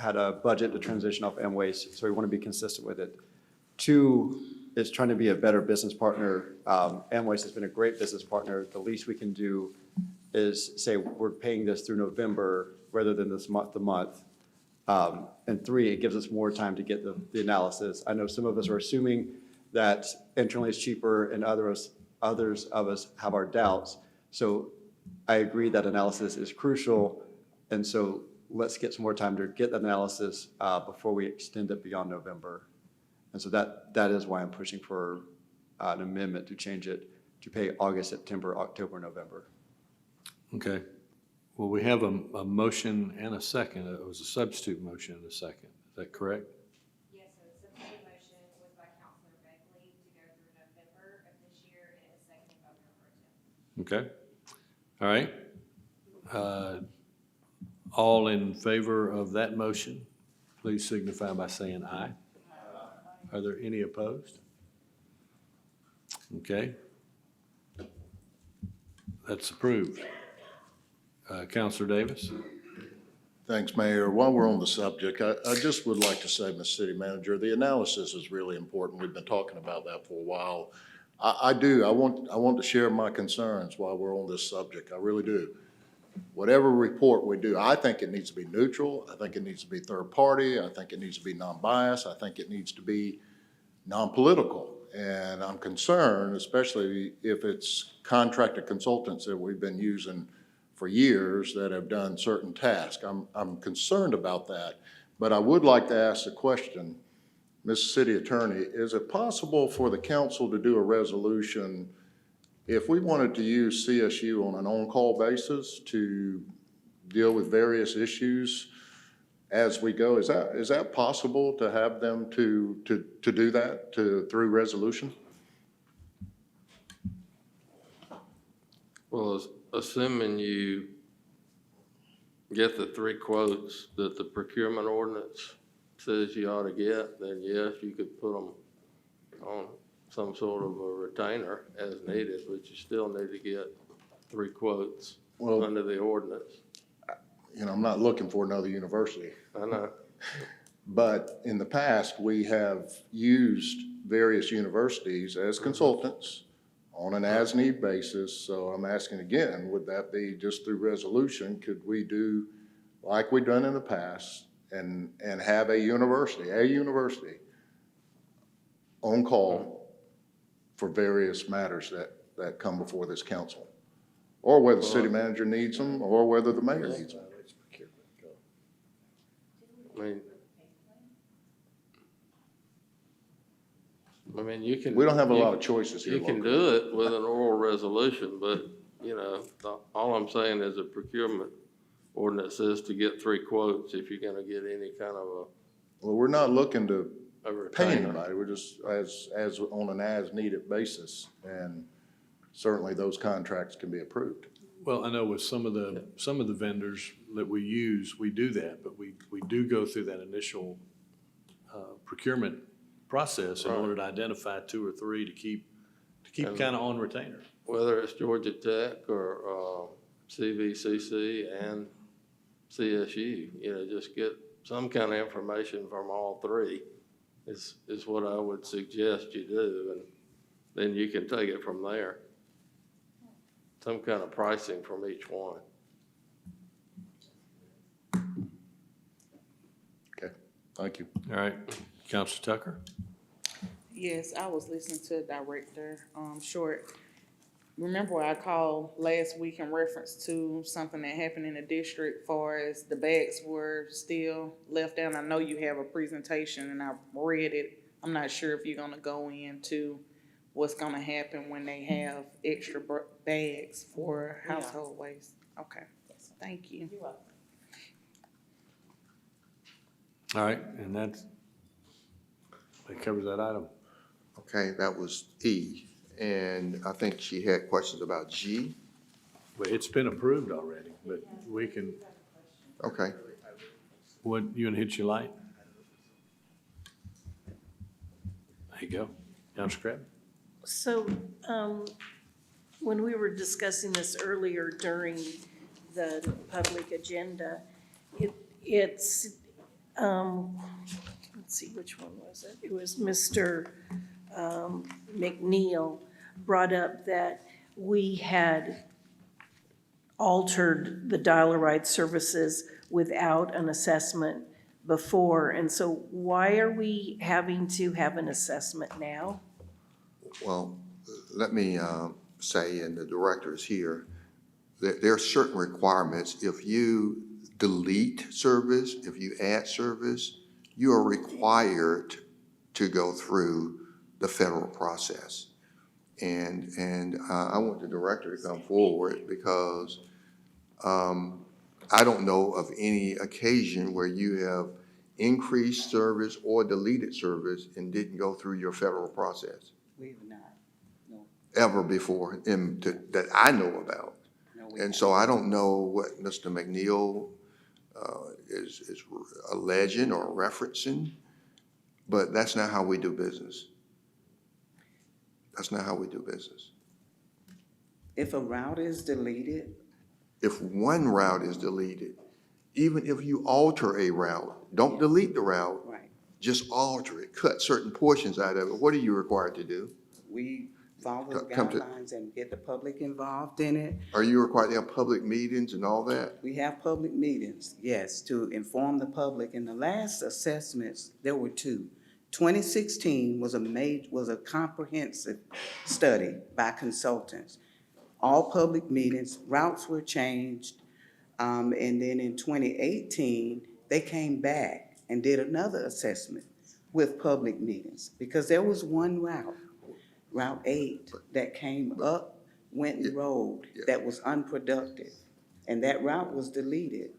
had a budget to transition off M-Waste, so we want to be consistent with it. 2, it's trying to be a better business partner. M-Waste has been a great business partner. The least we can do is say we're paying this through November rather than this month to month. And 3, it gives us more time to get the analysis. I know some of us are assuming that internally is cheaper and others of us have our doubts. So I agree that analysis is crucial. And so let's get some more time to get the analysis before we extend it beyond November. And so that is why I'm pushing for an amendment to change it to pay August, September, October, November. Okay. Well, we have a motion and a second. It was a substitute motion and a second. Is that correct? Yes, so the substitute motion was by Councilor Begley to go through November of this year, and it was seconded by Mayor Pro Tem. Okay. All right. All in favor of that motion, please signify by saying aye. Are there any opposed? Okay. That's approved. Councilor Davis? Thanks, Mayor. While we're on the subject, I just would like to say, Mr. City Manager, the analysis is really important. We've been talking about that for a while. I want to share my concerns while we're on this subject. I really do. Whatever report we do, I think it needs to be neutral. I think it needs to be third party. I think it needs to be non-biased. I think it needs to be non-political. And I'm concerned, especially if it's contracted consultants that we've been using for years that have done certain tasks. I'm concerned about that. But I would like to ask the question, Mr. City Attorney, is it possible for the council to do a resolution if we wanted to use CSU on an on-call basis to deal with various issues as we go, is that possible to have them to do that through resolution? Well, assuming you get the 3 quotes that the procurement ordinance says you ought to get, then yes, you could put them on some sort of a retainer as needed, but you still need to get 3 quotes under the ordinance. You know, I'm not looking for another university. I know. But in the past, we have used various universities as consultants on an as-need basis. So I'm asking again, would that be just through resolution? Could we do like we've done in the past and have a university on call for various matters that come before this council? Or whether the city manager needs them, or whether the mayor needs them. I mean, you can. We don't have a lot of choices here. You can do it with an oral resolution, but, you know, all I'm saying is a procurement ordinance says to get 3 quotes if you're gonna get any kind of Well, we're not looking to a pay retainer. anybody, we're just as on an as-needed basis, and certainly those contracts can be approved. Well, I know with some of the vendors that we use, we do that, but we do go through that initial procurement process in order to identify 2 or 3 to keep kind of on retainer. Whether it's Georgia Tech or CVCC and CSU, you know, just get some kind of information from all 3 is what I would suggest you do, and then you can take it from there. Some kind of pricing from each one. Okay, thank you. All right, Counselor Tucker? Yes, I was listening to Director Short. Remember I called last week in reference to something that happened in the district far as the bags were still left down. I know you have a presentation and I read it. I'm not sure if you're gonna go into what's gonna happen when they have extra bags for household waste. Okay, thank you. You're welcome. All right, and that covers that item. Okay, that was E, and I think she had questions about G. But it's been approved already, but we can, Okay, you gonna hit your light? There you go. Counselor Crabb? So, when we were discussing this earlier during the public agenda, it's, let's see, which one was it? It was Mr. McNeil brought up that we had altered the dial-a-ride services without an assessment before, and so why are we having to have an assessment now? well, let me say, and the director is here, that there are certain requirements. If you delete service, if you add service, you are required to go through the federal process. And I want the director to come forward because I don't know of any occasion where you have increased service or deleted service and didn't go through your federal process. We've not, no. Ever before that I know about. No, we And so I don't know what Mr. McNeil is alleging or referencing, but that's not how we do business. That's not how we do business. If a route is deleted, If one route is deleted, even if you alter a route, don't delete the route, right, just alter it, cut certain portions out of it. What are you required to do? we follow the Come to- guidelines and get the public involved in it. Are you required to have public meetings and all that? We have public meetings, yes, to inform the public. In the last assessments, there were 2. 2016 was a comprehensive study by consultants. All public meetings, routes were changed, and then in 2018, they came back and did another assessment with public meetings, because there was one route, Route 8, that came up Winton Road that was unproductive. And that route was deleted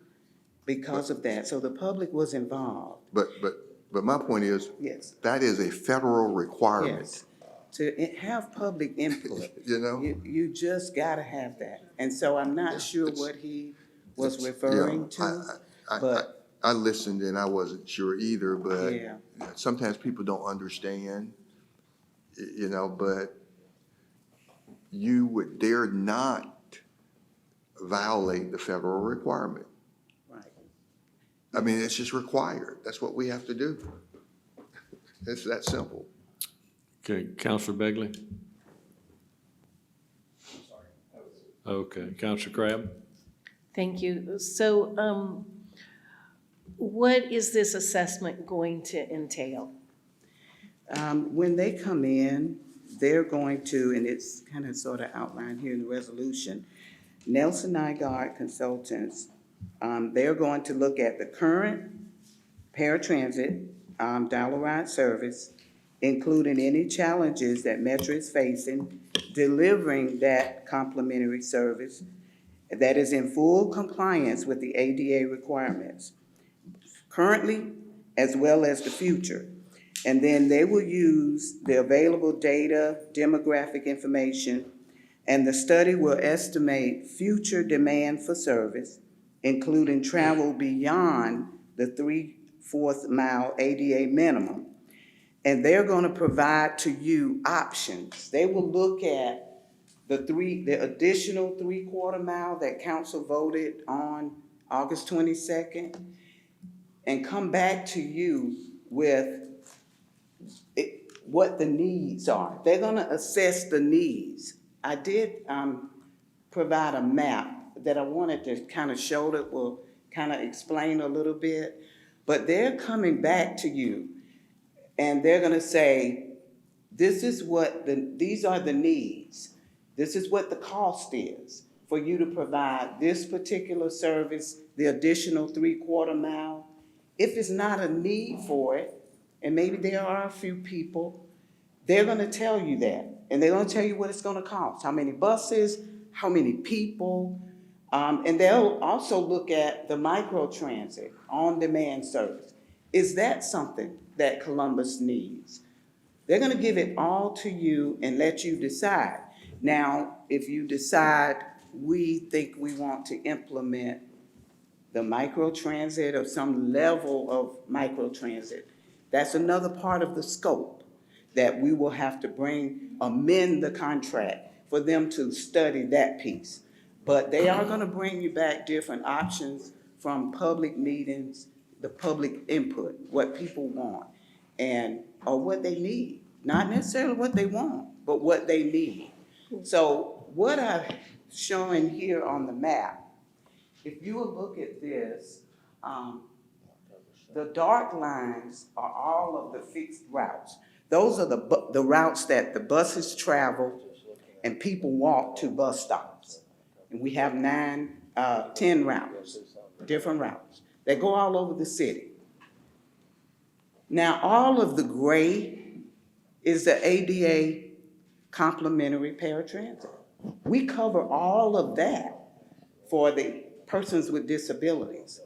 because of that. So the public was involved. But my point is, Yes. that is a federal requirement. Yes. To have public input. You know? You just gotta have that. And so I'm not sure what he was It's- referring yeah, to, but I listened and I wasn't sure either, but yeah. sometimes people don't understand, you know, but you would dare not violate the federal requirement. Right. I mean, it's just required. That's what we have to do. It's that simple. Okay, Counselor Begley? Okay, Counselor Crabb? Thank you. So, what is this assessment going to entail? When they come in, they're going to, and it's kind of sort of outlined here in the resolution, Nelson Nygaard Consultants, they're going to look at the current paratransit dollar ride service, including any challenges that Metro is facing delivering that complimentary service that is in full compliance with the ADA requirements, currently as well as the future. And then they will use the available data, demographic information, and the study will estimate future demand for service, including travel beyond the 3/4 mile ADA minimum. And they're gonna provide to you options. They will look at the additional 3/4 mile that council voted on August 22nd, and come back to you with what the needs are. They're gonna assess the needs. I did provide a map that I wanted to kind of show that will kind of explain a little bit, but they're coming back to you and they're gonna say, this is what these are the needs. This is what the cost is for you to provide this particular service, the additional 3/4 mile. If it's not a need for it, and maybe there are a few people, they're gonna tell you that. And they're gonna tell you what it's gonna cost, how many buses, how many people. And they'll also look at the microtransit, on-demand service. Is that something that Columbus needs? They're gonna give it all to you and let you decide. Now, if you decide, we think we want to implement the microtransit or some level of microtransit, that's another part of the scope that we will have to amend the contract for them to study that piece. But they are gonna bring you back different options from public meetings, the public input, what people want, or what they need. Not necessarily what they want, but what they need. So what I'm showing here on the map, if you will look at this, the dark lines are all of the fixed routes. Those are the routes that the buses travel and people walk to bus stops. And we have 10 routes, different routes. They go all over the city. Now, all of the gray is the ADA complimentary paratransit. We cover all of that for the persons with disabilities.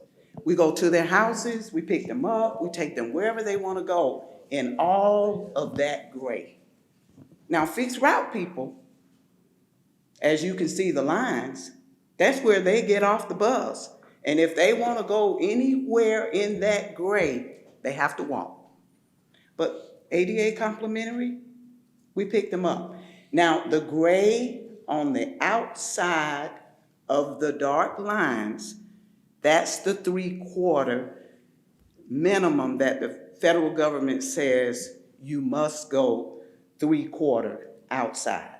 We go to their houses, we pick them up, we take them wherever they want to go in all of that gray. Now, fixed route people, as you can see the lines, that's where they get off the bus. And if they want to go anywhere in that gray, they have to walk. But ADA complimentary, we pick them up. Now, the gray on the outside of the dark lines, that's the 3/4 minimum that the federal government says you must go 3/4 outside.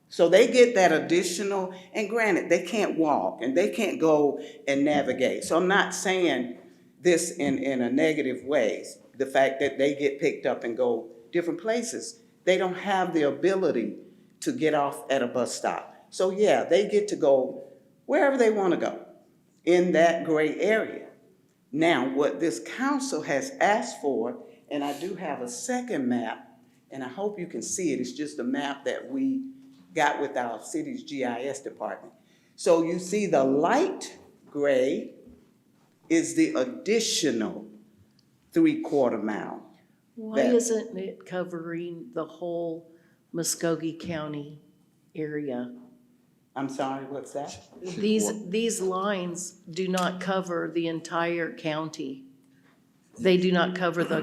So they get that additional, and granted, they can't walk and they can't go and navigate. So I'm not saying this in a negative way. The fact that they get picked up and go different places, they don't have the ability to get off at a bus stop. So yeah, they get to go wherever they want to go in that gray area. Now, what this council has asked for, and I do have a second map, and I hope you can see it, it's just a map that we got with our city's GIS department. So you see the light gray is the additional 3/4 mile. Why That- isn't it covering the whole Muskogee County area? I'm sorry, what's that? These lines do not cover the entire county. They do not cover the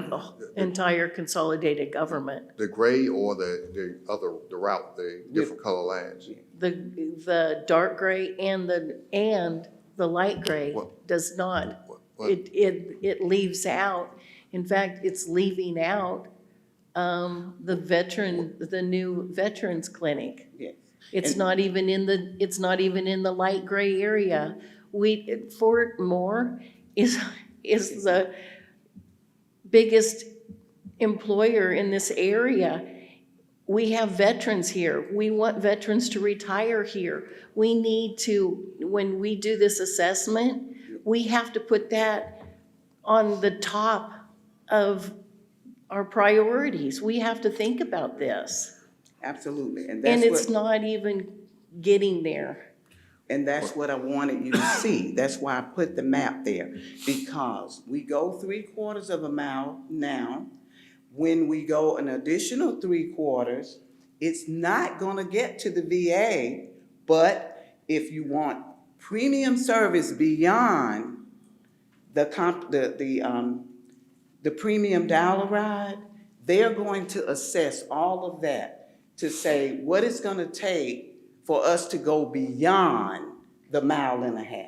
entire consolidated government. The gray or the route, the different color lines? The dark gray and the light gray does not. It leaves out, in fact, it's leaving out the new veterans clinic. Yes. It's not even in the light gray area. Fort Moore is the biggest employer in this area. We have veterans here. We want veterans to retire here. We need to, when we do this assessment, we have to put that on the top of our priorities. We have to think about this. Absolutely, And it's not even getting there. And that's what I wanted you to see. That's why I put the map there, because we go 3/4 of a mile now. When we go an additional 3/4, it's not gonna get to the VA, but if you want premium service beyond the premium dollar ride, they're going to assess all of that to say what it's gonna take for us to go beyond the 1.5 miles.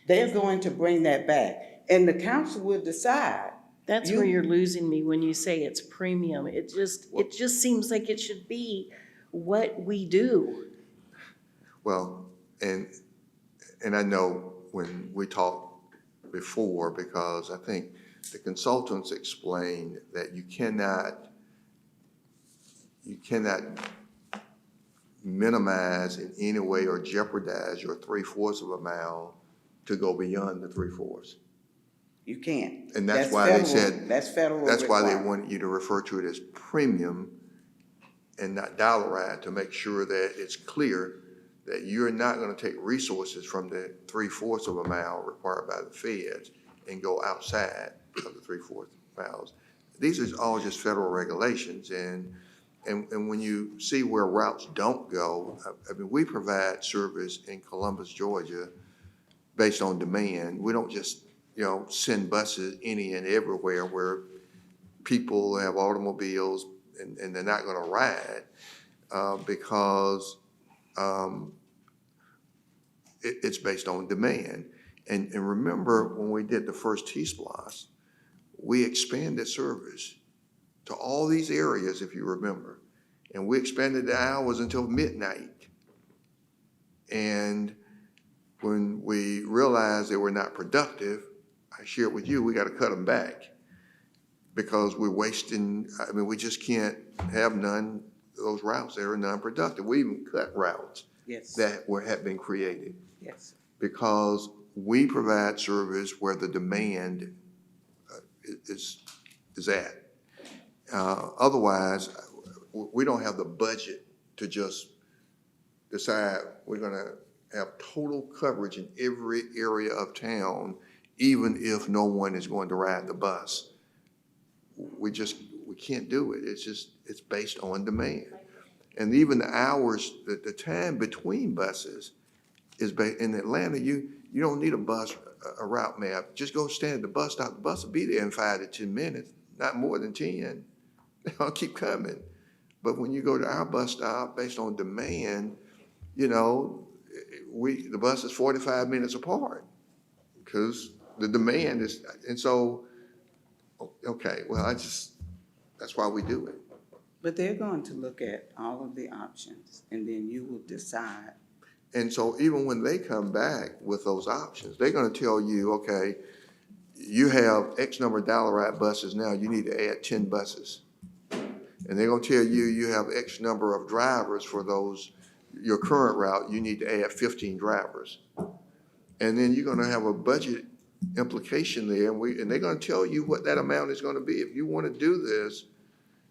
They're going to bring that back, and the council will decide. That's where you're losing me when you say it's premium. It just seems like it should be what we do. Well, and I know when we talked before, because I think the consultants explained that you cannot minimize in any way or jeopardize your 3/4 of a mile to go beyond the 3/4. You can't. And that's why they said. That's federal That's why they requirement. wanted you to refer to it as premium and not dollar ride, to make sure that it's clear that you're not gonna take resources from the 3/4 of a mile required by the feds and go outside of the 3/4 miles. These are all just federal regulations, and when you see where routes don't go, I mean, we provide service in Columbus, Georgia, based on demand. We don't just, send buses any and everywhere where people have automobiles and they're not gonna ride, because it's based on demand. And remember, when we did the first T-Splosh, we expanded service to all these areas, if you remember. And we expanded the hours until midnight. And when we realized they were not productive, I shared with you, we got to cut them back, because we're wasting, we just can't have those routes that are non-productive. We even cut routes Yes. that have been created, Yes. because we provide service where the demand is at. Otherwise, we don't have the budget to just decide we're gonna have total coverage in every area of town, even if no one is going to ride the bus. We can't do it. It's based on demand. And even the hours, the time between buses is in Atlanta, you don't need a route map. Just go stand at the bus stop. The bus will be there in 5 to 10 minutes, not more than 10. They'll keep coming. But when you go to our bus stop, based on demand, the bus is 45 minutes apart, because the demand is, and so, okay, well, that's why we do it. But they're going to look at all of the options, and then you will decide. And so even when they come back with those options, they're gonna tell you, okay, you have X number of dollar ride buses now, you need to add 10 buses. And they're gonna tell you, you have X number of drivers for your current route, you need to add 15 drivers. And then you're gonna have a budget implication there, and they're gonna tell you what that amount is gonna be. If you wanna do this,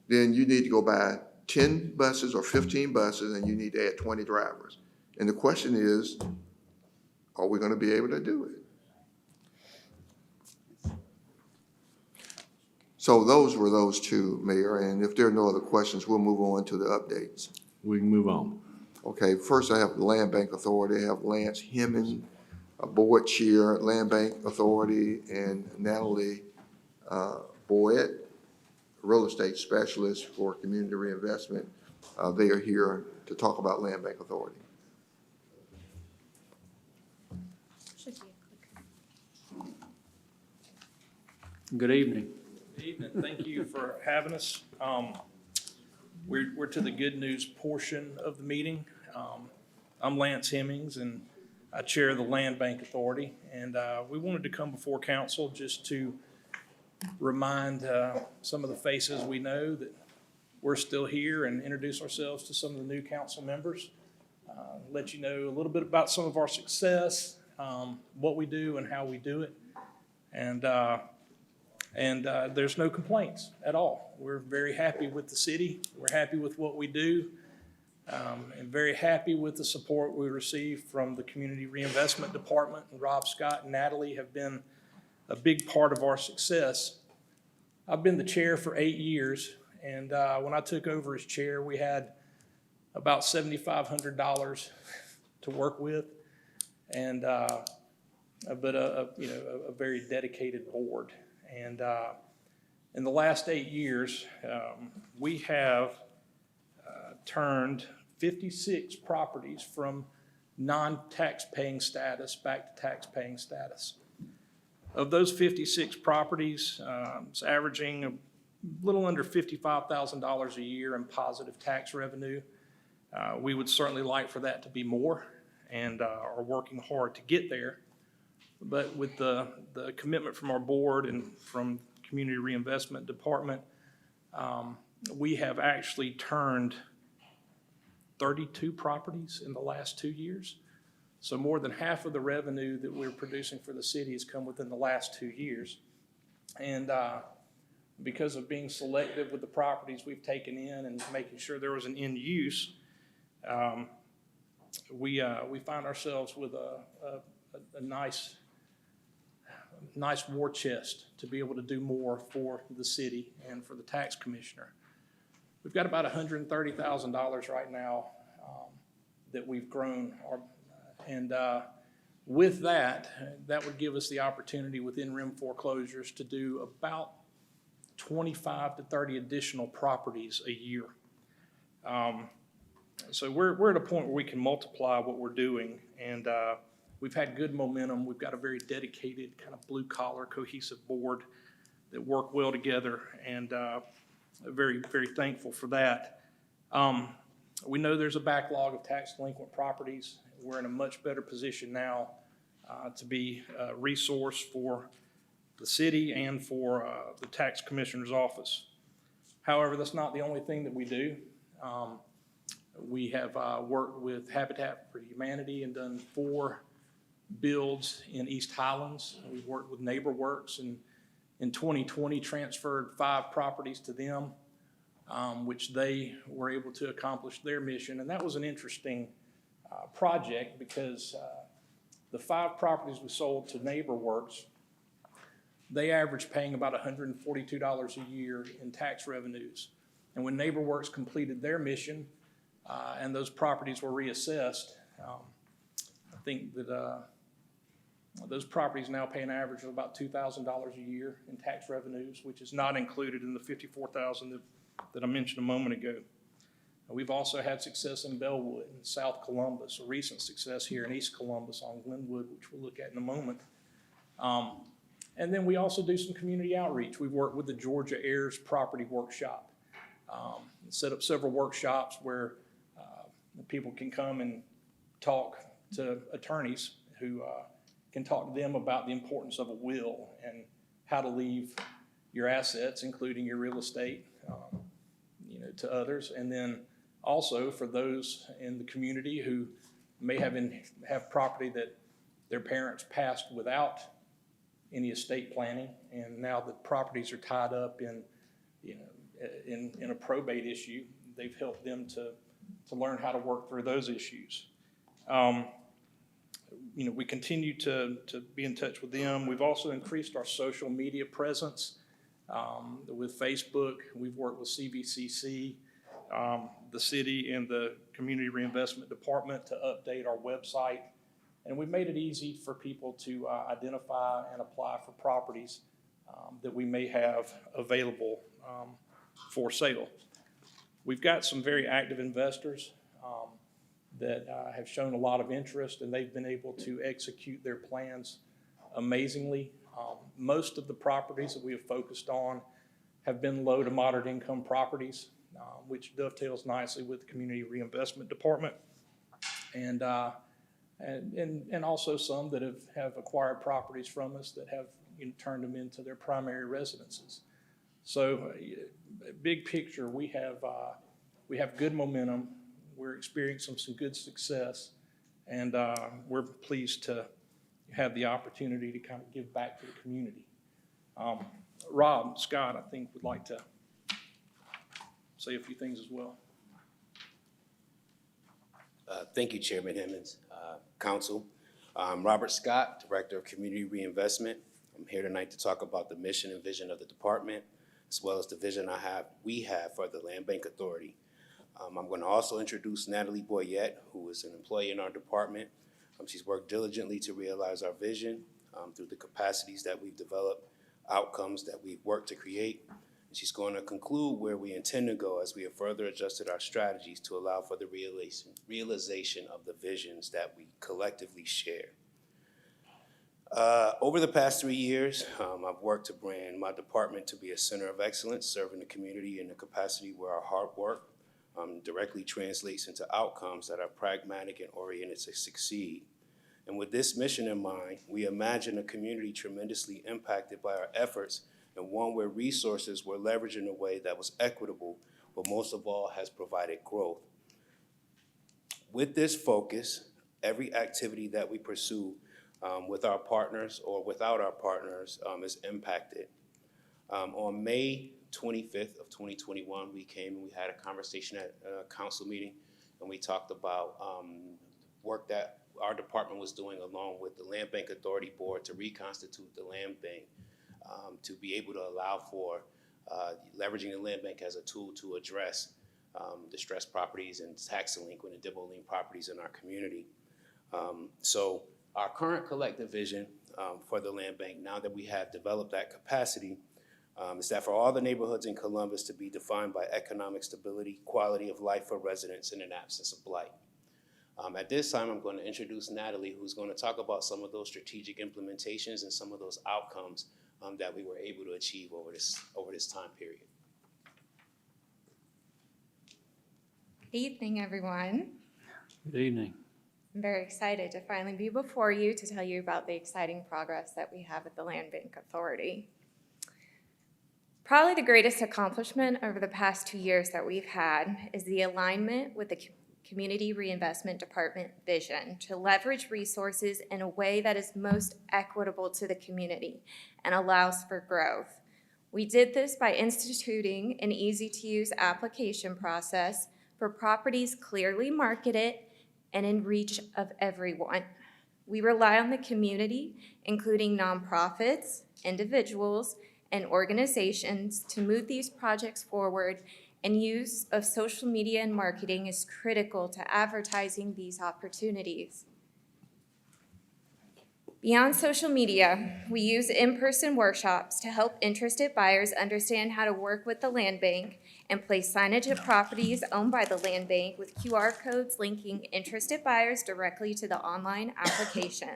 then you need to go buy 10 buses or 15 buses and you need to add 20 drivers. And the question is, are we gonna be able to do it? So those were those two, Mayor, and if there are no other questions, we'll move on to the updates. We can move on. Okay, first I have the Land Bank Authority. I have Lance Hemming, a board chair, Land Bank Authority, and Natalie Boyd, real estate specialist for community reinvestment. They are here to talk about Land Bank Authority. Good evening. Good evening. Thank you for having us. We're to the good news portion of the meeting. I'm Lance Hemmings, and I chair the Land Bank Authority. And we wanted to come before council just to remind some of the faces we know that we're still here and introduce ourselves to some of the new council members. Let you know a little bit about some of our success, what we do and how we do it. And there's no complaints at all. We're very happy with the city. We're happy with what we do, and very happy with the support we receive from the Community Reinvestment Department. And Rob Scott and Natalie have been a big part of our success. I've been the chair for 8 years, and when I took over as chair, we had about $7,500 to work with, and but a very dedicated board. And in the last 8 years, we have turned 56 properties from non-tax paying status back to tax paying status. Of those 56 properties, it's averaging a little under $55,000 a year in positive tax revenue. We would certainly like for that to be more, and are working hard to get there. But with the commitment from our board and from Community Reinvestment Department, we have actually turned 32 properties in the last 2 years. So more than half of the revenue that we're producing for the city has come within the last 2 years. And because of being selective with the properties we've taken in and making sure there was an end use, we find ourselves with a nice war chest to be able to do more for the city and for the tax commissioner. We've got about $130,000 right now that we've grown, and with that would give us the opportunity within RIM foreclosures to do about 25 to 30 additional properties a year. So we're at a point where we can multiply what we're doing, and we've had good momentum. We've got a very dedicated, kind of blue-collar, cohesive board that work well together, and very, very thankful for that. We know there's a backlog of tax delinquent properties. We're in a much better position now to be a resource for the city and for the tax commissioner's office. However, that's not the only thing that we do. We have worked with Habitat for Humanity and done 4 builds in East Highlands. We've worked with NeighborWorks, and in 2020 transferred 5 properties to them, which they were able to accomplish their mission. And that was an interesting project because the 5 properties we sold to NeighborWorks, they averaged paying about $142 a year in tax revenues. And when NeighborWorks completed their mission and those properties were reassessed, I think that those properties now pay an average of about $2,000 a year in tax revenues, which is not included in the $54,000 that I mentioned a moment ago. We've also had success in Bellwood and South Columbus, a recent success here in East Columbus on Glenwood, which we'll look at in a moment. And then we also do some community outreach. We've worked with the Georgia Heirs Property Workshop, set up several workshops where people can come and talk to attorneys who can talk to them about the importance of a will and how to leave your assets, including your real estate, to others. And then also for those in the community who may have property that their parents passed without any estate planning, and now the properties are tied up in a probate issue. they've helped them to learn how to work through those issues. We continue to be in touch with them. We've also increased our social media presence with Facebook. We've worked with CVCC, the city, and the Community Reinvestment Department to update our website. And we've made it easy for people to identify and apply for properties that we may have available for sale. We've got some very active investors that have shown a lot of interest, and they've been able to execute their plans amazingly. Most of the properties that we have focused on have been low to moderate income properties, which dovetails nicely with the Community Reinvestment Department. And also some that have acquired properties from us that have turned them into their primary residences. So big picture, we have good momentum. We're experiencing some good success, and we're pleased to have the opportunity to kind of give back to the community. Rob Scott, I think, would like to say a few things as well. Thank you, Chairman Hemmons, Council. Robert Scott, Director of Community Reinvestment. I'm here tonight to talk about the mission and vision of the department, as well as the vision we have for the Land Bank Authority. I'm going to also introduce Natalie Boyette, who is an employee in our department. She's worked diligently to realize our vision through the capacities that we've developed, outcomes that we've worked to create. She's going to conclude where we intend to go as we have further adjusted our strategies to allow for the realization of the visions that we collectively share. Over the past 3 years, I've worked to brand my department to be a center of excellence, serving the community in a capacity where our hard work directly translates into outcomes that are pragmatic and oriented to succeed. And with this mission in mind, we imagine a community tremendously impacted by our efforts, and one where resources were leveraged in a way that was equitable, but most of all has provided growth. With this focus, every activity that we pursue with our partners or without our partners is impacted. On May 25th of 2021, we came and we had a conversation at a council meeting, and we talked about work that our department was doing along with the Land Bank Authority Board to reconstitute the land bank, to be able to allow for leveraging the land bank as a tool to address distressed properties and tax delinquent and debt properties in our community. So our current collective vision for the land bank, now that we have developed that capacity, is that for all the neighborhoods in Columbus to be defined by economic stability, quality of life for residents, and an absence of blight. At this time, I'm going to introduce Natalie, who's going to talk about some of those strategic implementations and some of those outcomes that we were able to achieve over this time period. Good evening, everyone. Good evening. I'm very excited to finally be before you to tell you about the exciting progress that we have at the Land Bank Authority. Probably the greatest accomplishment over the past 2 years that we've had is the alignment with the Community Reinvestment Department vision to leverage resources in a way that is most equitable to the community and allows for growth. We did this by instituting an easy-to-use application process for properties clearly marketed and in reach of everyone. We rely on the community, including nonprofits, individuals, and organizations to move these projects forward, and use of social media and marketing is critical to advertising these opportunities. Beyond social media, we use in-person workshops to help interested buyers understand how to work with the land bank and place signage of properties owned by the land bank with QR codes linking interested buyers directly to the online application.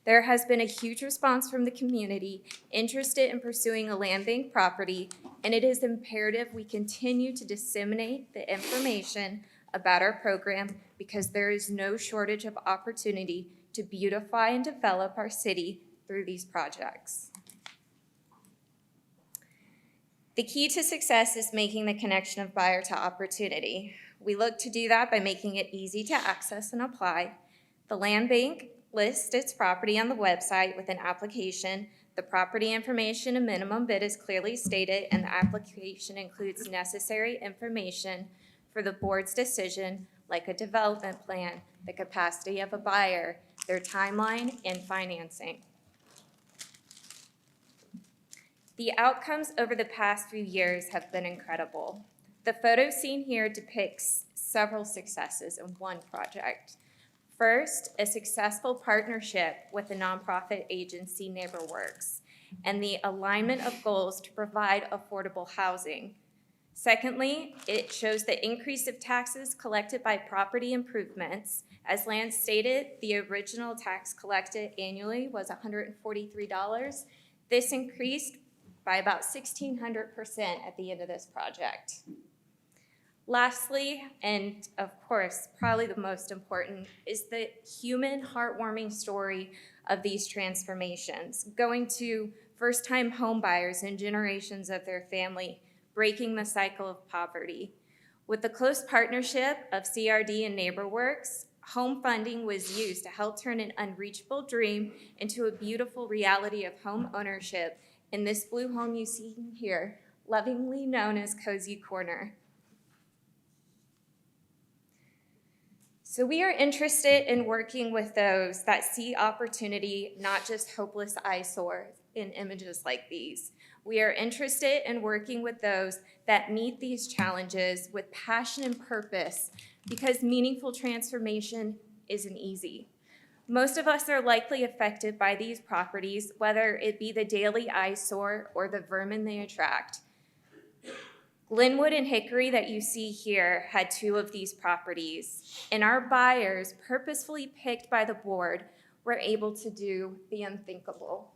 There has been a huge response from the community interested in pursuing a land bank property, and it is imperative we continue to disseminate the information about our program because there is no shortage of opportunity to beautify and develop our city through these projects. The key to success is making the connection of buyer to opportunity. We look to do that by making it easy to access and apply. The land bank lists its property on the website with an application. The property information and minimum bid is clearly stated, and the application includes necessary information for the board's decision, like a development plan, the capacity of a buyer, their timeline, and financing. The outcomes over the past few years have been incredible. The photo seen here depicts several successes in one project. First, a successful partnership with the nonprofit agency NeighborWorks and the alignment of goals to provide affordable housing. Secondly, it shows the increase of taxes collected by property improvements. As Lance stated, the original tax collected annually was $143. This increased by about 1,600% at the end of this project. Lastly, and of course, probably the most important, is the human, heartwarming story of these transformations, going to first-time home buyers and generations of their family, breaking the cycle of poverty. With the close partnership of CRD and NeighborWorks, home funding was used to help turn an unreachable dream into a beautiful reality of home ownership in this blue home you see here, lovingly known as Cozy Corner. So we are interested in working with those that see opportunity, not just hopeless eyesores in images like these. We are interested in working with those that meet these challenges with passion and purpose, because meaningful transformation isn't easy. Most of us are likely affected by these properties, whether it be the daily eyesore or the vermin they attract. Glenwood and Hickory that you see here had 2 of these properties, and our buyers, purposefully picked by the board, were able to do the unthinkable.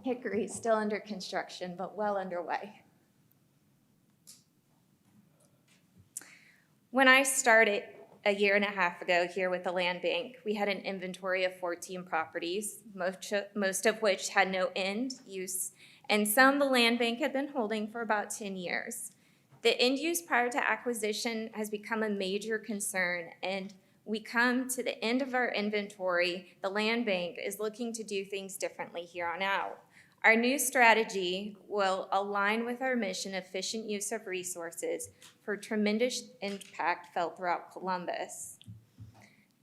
Hickory is still under construction, but well underway. When I started a year and a half ago here with the land bank, we had an inventory of 14 properties, most of which had no end use, and some the land bank had been holding for about 10 years. The end use prior to acquisition has become a major concern, and we come to the end of our inventory. The land bank is looking to do things differently here on out. Our new strategy will align with our mission of efficient use of resources for tremendous impact felt throughout Columbus.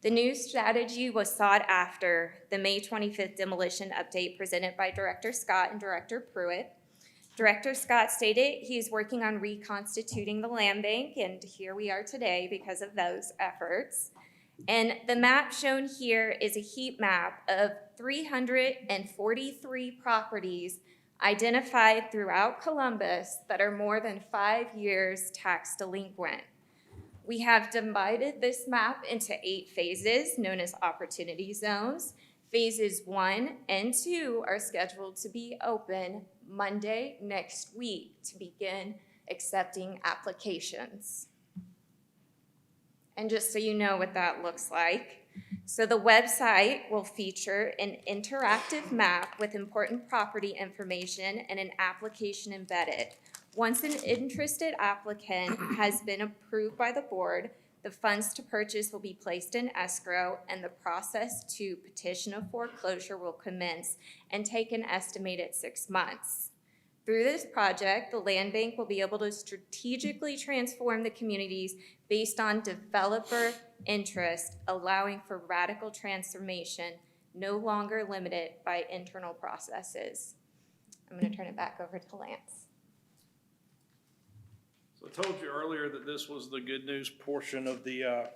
The new strategy was sought after the May 25th demolition update presented by Director Scott and Director Pruitt. Director Scott stated he is working on reconstituting the land bank, and here we are today because of those efforts. And the map shown here is a heat map of 343 properties identified throughout Columbus that are more than 5 years tax delinquent. We have divided this map into 8 phases known as opportunity zones. Phases 1 and 2 are scheduled to be open Monday next week to begin accepting applications. And just so you know what that looks like, so the website will feature an interactive map with important property information and an application embedded. Once an interested applicant has been approved by the board, the funds to purchase will be placed in escrow, and the process to petition a foreclosure will commence and take an estimated 6 months. Through this project, the land bank will be able to strategically transform the communities based on developer interest, allowing for radical transformation, no longer limited by internal processes. I'm going to turn it back over to Lance. So I told you earlier that this was the good news portion of the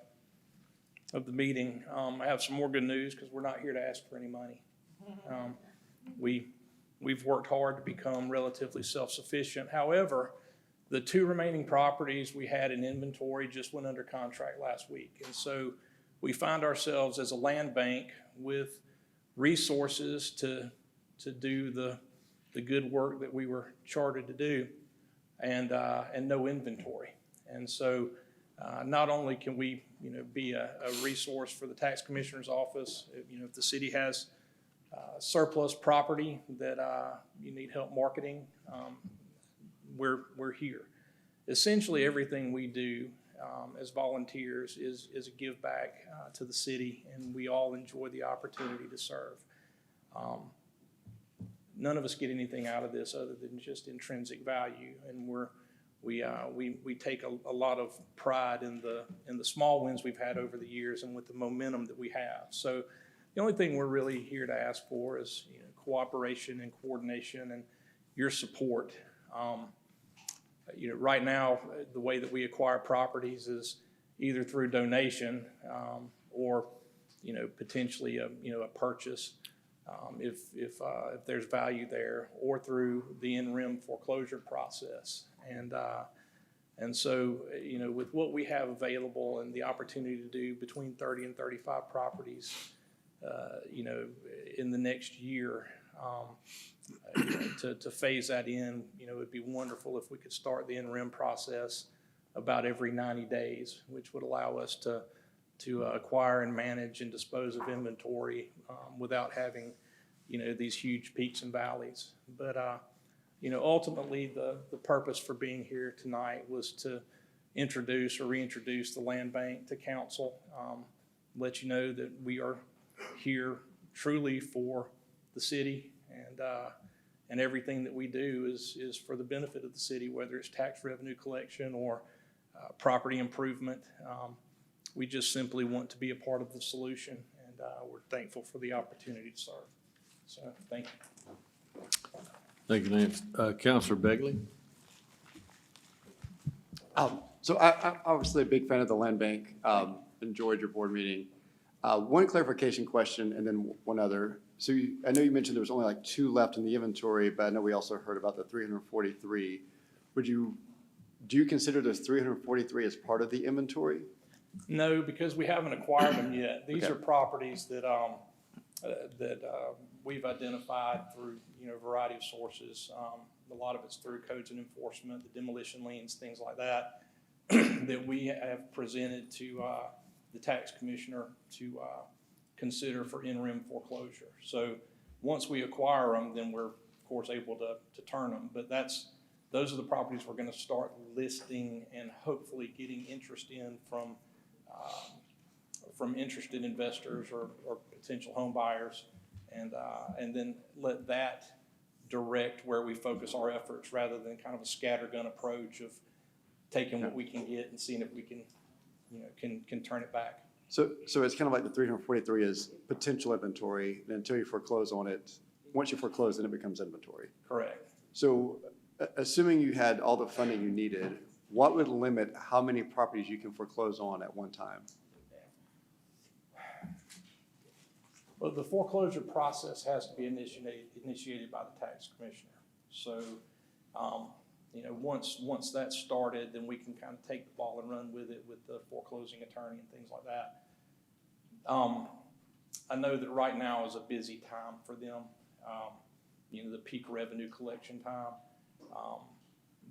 meeting. I have some more good news because we're not here to ask for any money. We've worked hard to become relatively self-sufficient. However, the 2 remaining properties we had in inventory just went under contract last week. And so we find ourselves as a land bank with resources to do the good work that we were chartered to do, and no inventory. And so not only can we be a resource for the tax commissioner's office, if the city has surplus property that you need help marketing, we're here. Essentially, everything we do as volunteers is a give back to the city, and we all enjoy the opportunity to serve. none of us get anything out of this other than just intrinsic value. And we take a lot of pride in the small wins we've had over the years and with the momentum that we have. So the only thing we're really here to ask for is, you know, cooperation and coordination and your support. You know, right now, the way that we acquire properties is either through donation or, you know, potentially a purchase if there's value there, or through the in-rem foreclosure process. And so, you know, with what we have available and the opportunity to do between 30 and 35 properties, you know, in the next year, to phase that in, you know, it'd be wonderful if we could start the in-rem process about every 90 days, which would allow us to acquire and manage and dispose of inventory without having, you know, these huge peaks and valleys. But, you know, ultimately the purpose for being here tonight was to introduce or reintroduce the land bank to council, let you know that we are here truly for the city, and everything that we do is for the benefit of the city, whether it's tax revenue collection or property improvement. We just simply want to be a part of the solution, and we're thankful for the opportunity to serve. So, thank you. Thank you, Lance. Counselor Begley? So I'm obviously a big fan of the land bank, enjoyed your board meeting. One clarification question and then one other. So I know you mentioned there was only like 2 left in the inventory, but I know we also heard about the 343. Do you consider those 343 as part of the inventory? No, because we haven't acquired them yet. These Okay. are properties that we've identified through, you know, a variety of sources. A lot of it's through codes and enforcement, the demolition liens, things like that, that we have presented to the tax commissioner to consider for in-rem foreclosure. So once we acquire them, then we're of course able to turn them. But those are the properties we're going to start listing and hopefully getting interest in from interested investors or potential home buyers, and then let that direct where we focus our efforts rather than kind of a scattergun approach of taking what we can get and seeing if we can, you know, can turn it back. So it's kind of like the 343 is potential inventory, and until you foreclose on it, once you foreclose, then it becomes inventory. Correct. So assuming you had all the funding you needed, what would limit how many properties you can foreclose on at one time? Well, the foreclosure process has to be initiated by the tax commissioner. So, you know, once that's started, then we can kind of take the ball and run with it with the foreclosing attorney and things like that. I know that right now is a busy time for them, you know, the peak revenue collection time.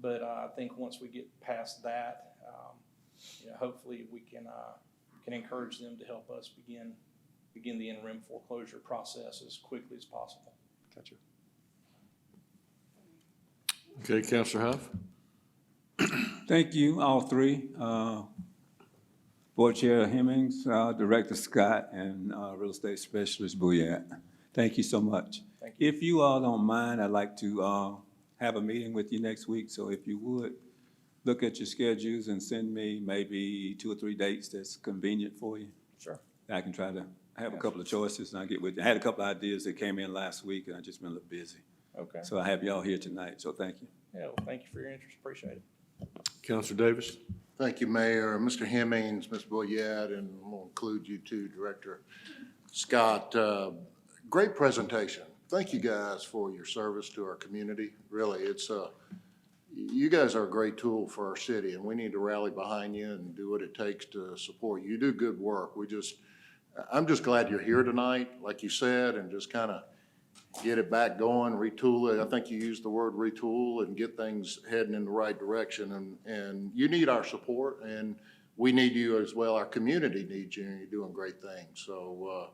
But I think once we get past that, you know, hopefully we can encourage them to help us begin the in-rem foreclosure process as quickly as possible. Gotcha. Okay, Counselor Huff? Thank you, all three. Board Chair Hemmings, Director Scott, and Real Estate Specialist Bouillat. Thank you so much. Thank you. If you all don't mind, I'd like to have a meeting with you next week. So if you would, look at your schedules and send me maybe 2 or 3 dates that's convenient for you. Sure. I can try to have a couple of choices and I'll get with you. I had a couple of ideas that came in last week and I've just been a little busy. Okay. So I have y'all here tonight, so thank you. Yeah, well, thank you for your interest. Appreciate it. Counselor Davis? Thank you, Mayor. Mr. Hemmings, Ms. Boyette, and I'm going to include you too, Director Scott. Great presentation. Thank you guys for your service to our community. Really, you guys are a great tool for our city, and we need to rally behind you and do what it takes to support you. You do good work. I'm just glad you're here tonight, like you said, and just kind of get it back going, retool it. I think you used the word retool and get things heading in the right direction. And you need our support, and we need you as well. Our community needs you, and you're doing great things. So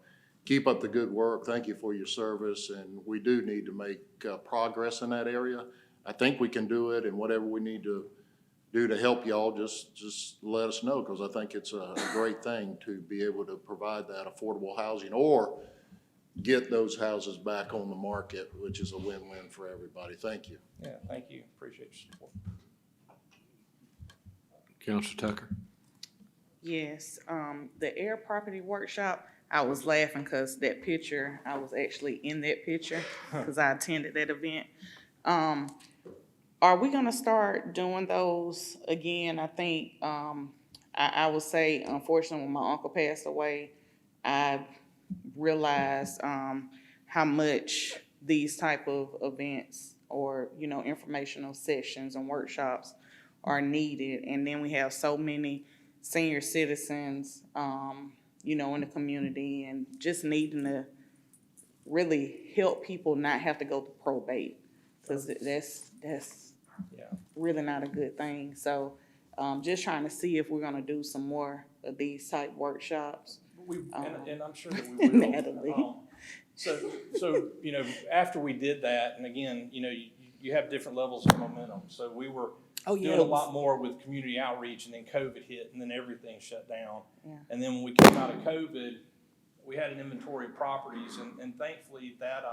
keep up the good work. Thank you for your service, and we do need to make progress in that area. I think we can do it, and whatever we need to do to help y'all, just let us know, because I think it's a great thing to be able to provide that affordable housing or get those houses back on the market, which is a win-win for everybody. Thank you. Yeah, thank you. Appreciate your support. Counselor Tucker? Yes, the Air Property Workshop, I was laughing because that picture, I was actually in that picture because I attended that event. Are we gonna start doing those again? I think, I would say, unfortunately, when my uncle passed away, I realized, how much these type of events or, you know, informational sessions and workshops are needed. And then we have so many senior citizens, you know, in the community and just needing to really help people not have to go to probate. Cause that's Yeah. really not a good thing. So, just trying to see if we're gonna do some more of these type workshops. And I'm sure that we will. Natalie. So, you know, after we did that, and again, you know, you have different levels of momentum. So we were doing a lot more with community outreach, and then COVID hit, and then everything shut down. Yeah. And then when we came out of COVID, we had an inventory of properties, and thankfully that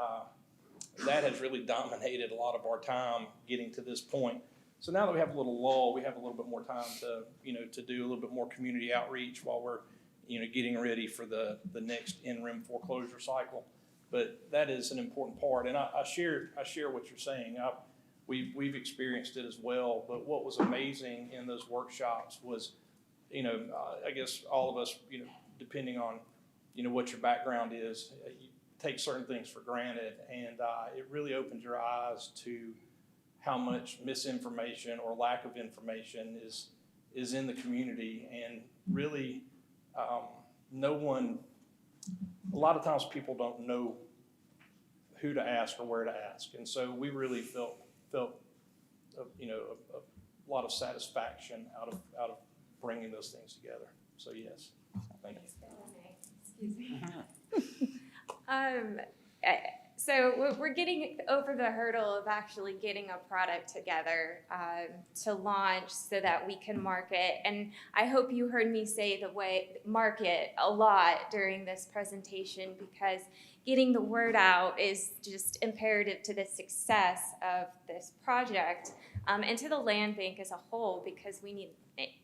has really dominated a lot of our time getting to this point. So now that we have a little lull, we have a little bit more time to, you know, to do a little bit more community outreach while we're, you know, getting ready for the next in-rim foreclosure cycle. But that is an important part, and I share what you're saying. We've experienced it as well, but what was amazing in those workshops was, you know, I guess all of us, you know, depending on, you know, what your background is, you take certain things for granted, and it really opens your eyes to how much misinformation or lack of information is in the community, and really a lot of times people don't know who to ask or where to ask, and so we really felt you know, a lot of satisfaction out of bringing those things together. So yes, thank you. Excuse me. So we're getting over the hurdle of actually getting a product together to launch so that we can market. And I hope you heard me say the way market a lot during this presentation, because getting the word out is just imperative to the success of this project and to the land bank as a whole, because we need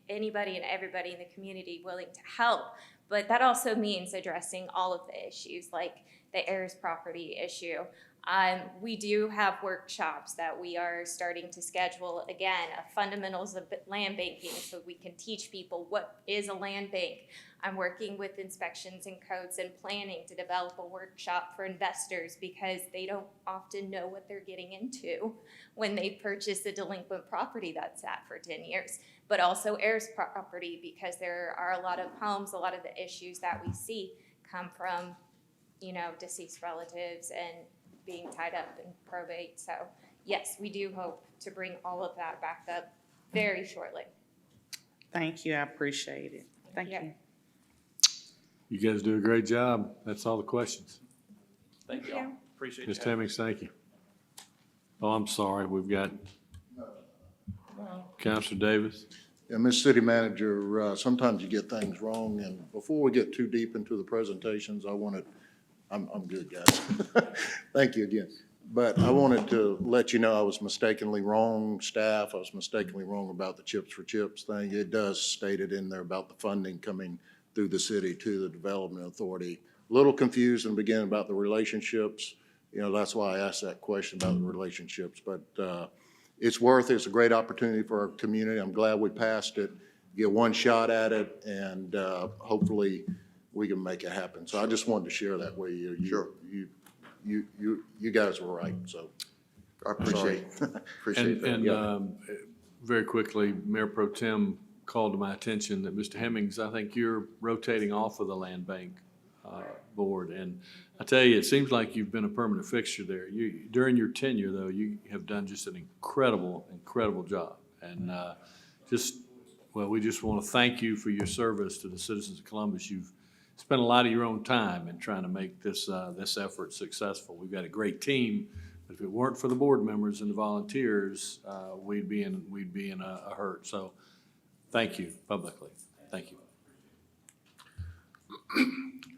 anybody and everybody in the community willing to help. But that also means addressing all of the issues, like the heirs property issue. We do have workshops that we are starting to schedule, again, fundamentals of land banking, so we can teach people what is a land bank. I'm working with inspections and codes and planning to develop a workshop for investors, because they don't often know what they're getting into when they purchase a delinquent property that's sat for 10 years. But also heirs property, because there are a lot of homes, a lot of the issues that we see come from, you know, deceased relatives and being tied up in probate. So yes, we do hope to bring all of that back up very shortly. Thank you, I appreciate it. Thank you. You guys do a great job. That's all the questions. Thank you all. Appreciate you. Ms. Hemmings, thank you. Oh, I'm sorry, we've got Counselor Davis. Yeah, Ms. City Manager, sometimes you get things wrong, and before we get too deep into the presentations, I'm good, guys. Thank you again. But I wanted to let you know I was mistakenly wrong, staff. I was mistakenly wrong about the Chips for Chips thing. It does state it in there about the funding coming through the city to the Development Authority. A little confused in the beginning about the relationships. You know, that's why I asked that question about the relationships. But it's worth it. It's a great opportunity for our community. I'm glad we passed it. Get one shot at it, and hopefully we can make it happen. So I just wanted to share that with you. Sure. You guys were right, so. I appreciate that. And very quickly, Mayor Pro Tem called to my attention that Mr. Hemmings, I think you're rotating off of the land bank board. And I tell you, it seems like you've been a permanent fixture there. During your tenure, though, you have done just an incredible job. And we just want to thank you for your service to the citizens of Columbus. You've spent a lot of your own time in trying to make this effort successful. We've got a great team, but if it weren't for the board members and the volunteers, we'd be in a hurt. So thank you publicly. Thank you.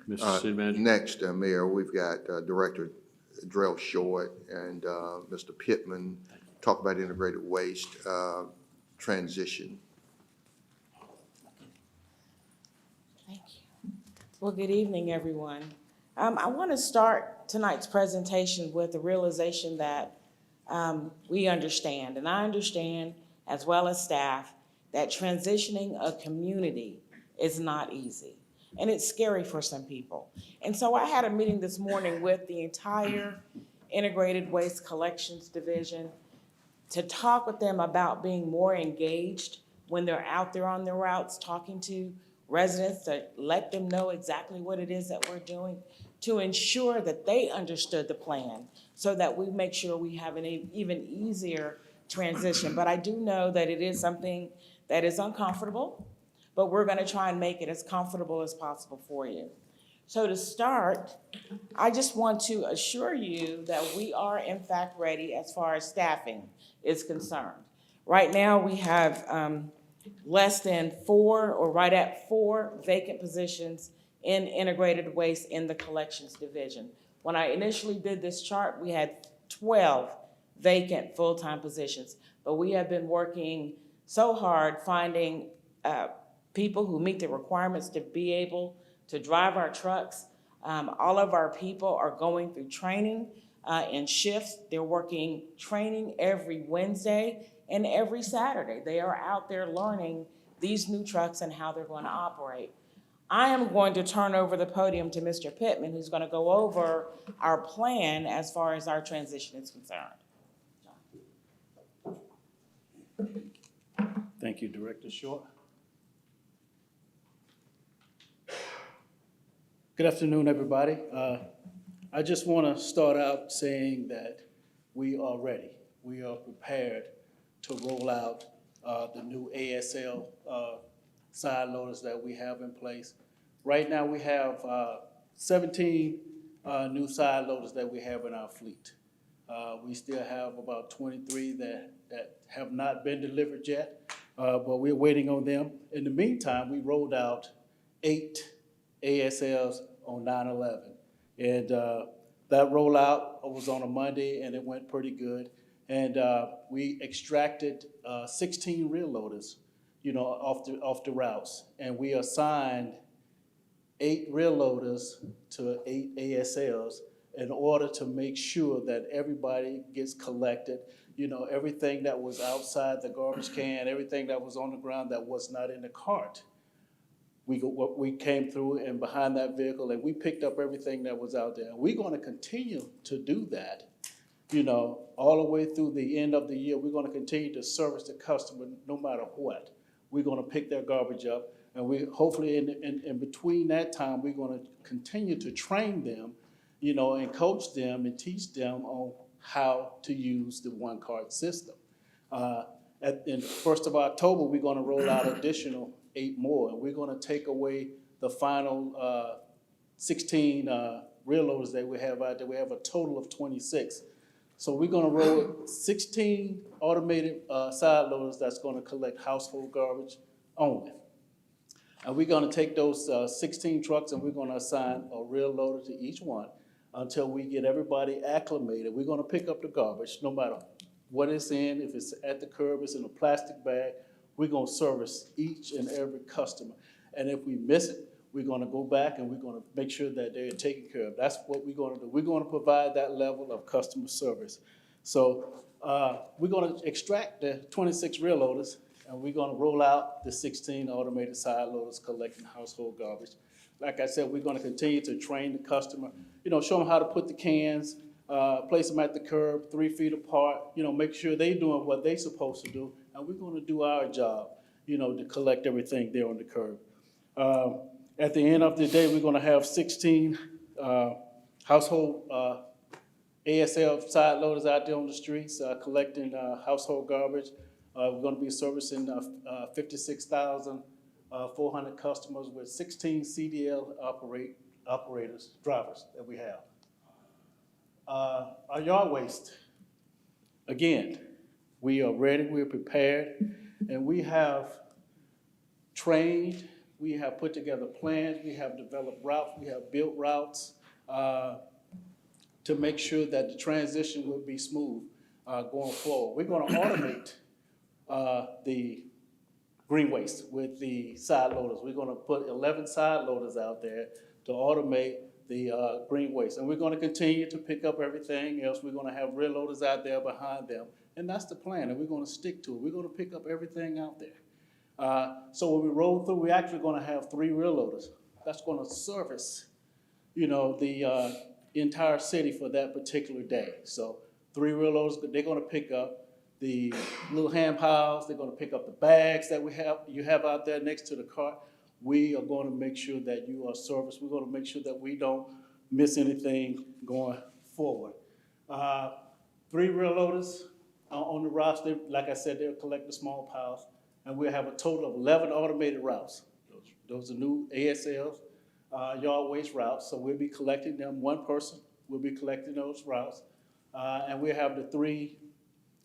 Mr. City Manager? Next, Mayor, we've got Director Drell Short and Mr. Pittman, talk about integrated waste transition. Thank you. Well, good evening, everyone. I want to start tonight's presentation with the realization that we understand, and I understand, as well as staff, that transitioning a community is not easy. And it's scary for some people. And so I had a meeting this morning with the entire Integrated Waste Collections Division to talk with them about being more engaged when they're out there on their routes, talking to residents, to let them know exactly what it is that we're doing, to ensure that they understood the plan so that we make sure we have an even easier transition. But I do know that it is something that is uncomfortable, but we're gonna try and make it as comfortable as possible for you. So to start, I just want to assure you that we are in fact ready as far as staffing is concerned. Right now, we have less than 4 or right at 4 vacant positions in integrated waste in the collections division. When I initially did this chart, we had 12 vacant full-time positions, but we have been working so hard finding people who meet the requirements to be able to drive our trucks. All of our people are going through training in shifts. They're working training every Wednesday and every Saturday. They are out there learning these new trucks and how they're going to operate. I am going to turn over the podium to Mr. Pittman, who's going to go over our plan as far as our transition is concerned. Thank you, Director Short. Good afternoon, everybody. I just want to start out saying that we are ready. We are prepared to roll out the new ASL side loaders that we have in place. Right now, we have 17 new side loaders that we have in our fleet. We still have about 23 that have not been delivered yet, but we're waiting on them. In the meantime, we rolled out 8 ASLs on 9/11. And that rollout was on a Monday, and it went pretty good. And we extracted 16 rear loaders, off the routes. And we assigned 8 rear loaders to 8 ASLs in order to make sure that everybody gets collected. Everything that was outside the garbage can, everything that was on the ground that was not in the cart. We came through and behind that vehicle, and we picked up everything that was out there. And we're going to continue to do that, all the way through the end of the year. We're going to continue to service the customer no matter what. We're going to pick their garbage up, and we hopefully in between that time, we're going to continue to train them, and coach them and teach them on how to use the one cart system. In 1st of October, we're going to roll out additional 8 more, and we're going to take away the final 16 rear loaders that we have out there. We have a total of 26. So we're going to roll 16 automated side loaders that's going to collect household garbage only. And we're going to take those 16 trucks, and we're going to assign a rear loader to each one until we get everybody acclimated. We're going to pick up the garbage no matter what it's in. If it's at the curb, it's in a plastic bag. We're going to service each and every customer. And if we miss it, we're going to go back and we're going to make sure that they're taken care of. That's what we're going to do. We're going to provide that level of customer service. So we're going to extract the 26 rear loaders, and we're going to roll out the 16 automated side loaders collecting household garbage. Like I said, we're going to continue to train the customer, show them how to put the cans, place them at the curb 3 feet apart, make sure they're doing what they're supposed to do. And we're going to do our job, to collect everything there on the curb. At the end of the day, we're going to have 16 household ASL side loaders out there on the streets collecting household garbage. We're going to be servicing 56,400 customers with 16 CDL drivers that we have. Our yard waste, again, we are ready, we're prepared, and we have trained We have put together plans, we have developed routes, we have built routes to make sure that the transition will be smooth going forward. We're gonna automate the green waste with the side loaders. We're gonna put 11 side loaders out there to automate the green waste. And we're gonna continue to pick up everything else. We're gonna have rear loaders out there behind them. And that's the plan, and we're gonna stick to it. We're gonna pick up everything out there. So when we roll through, we're actually gonna have 3 rear loaders. That's gonna service, you know, the entire city for that particular day. So 3 rear loaders, they're gonna pick up the little hand piles, they're gonna pick up the bags that you have out there next to the cart. We are gonna make sure that you are serviced. We're gonna make sure that we don't miss anything going forward. 3 rear loaders on the routes, like I said, they'll collect the small piles, and we'll have a total of 11 automated routes. Those are new ASLs, yard waste routes, so we'll be collecting them. One person will be collecting those routes, and we'll have the 3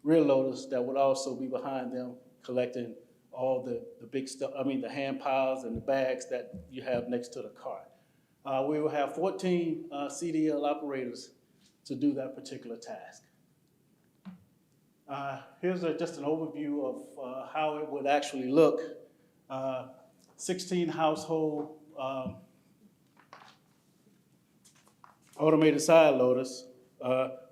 rear loaders that would also be behind them collecting all the big stuff, the hand piles and the bags that you have next to the cart. We will have 14 CDL operators to do that particular task. Here's just an overview of how it would actually look. 16 household automated side loaders.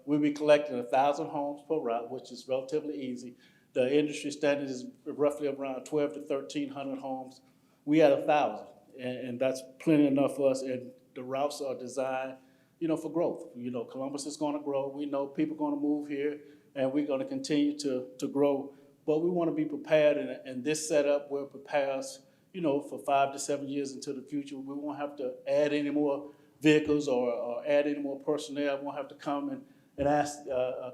We'll be collecting 1,000 homes per route, which is relatively easy. The industry standard is roughly around 1,200 to 1,300 homes. We had 1,000, and that's plenty enough for us. And the routes are designed, you know, for growth. You know, Columbus is going to grow. We know people are going to move here, and we're going to continue to grow. But we want to be prepared, and this setup will prepare us, you know, for 5 to 7 years into the future. We won't have to add any more vehicles or add any more personnel. We won't have to come and ask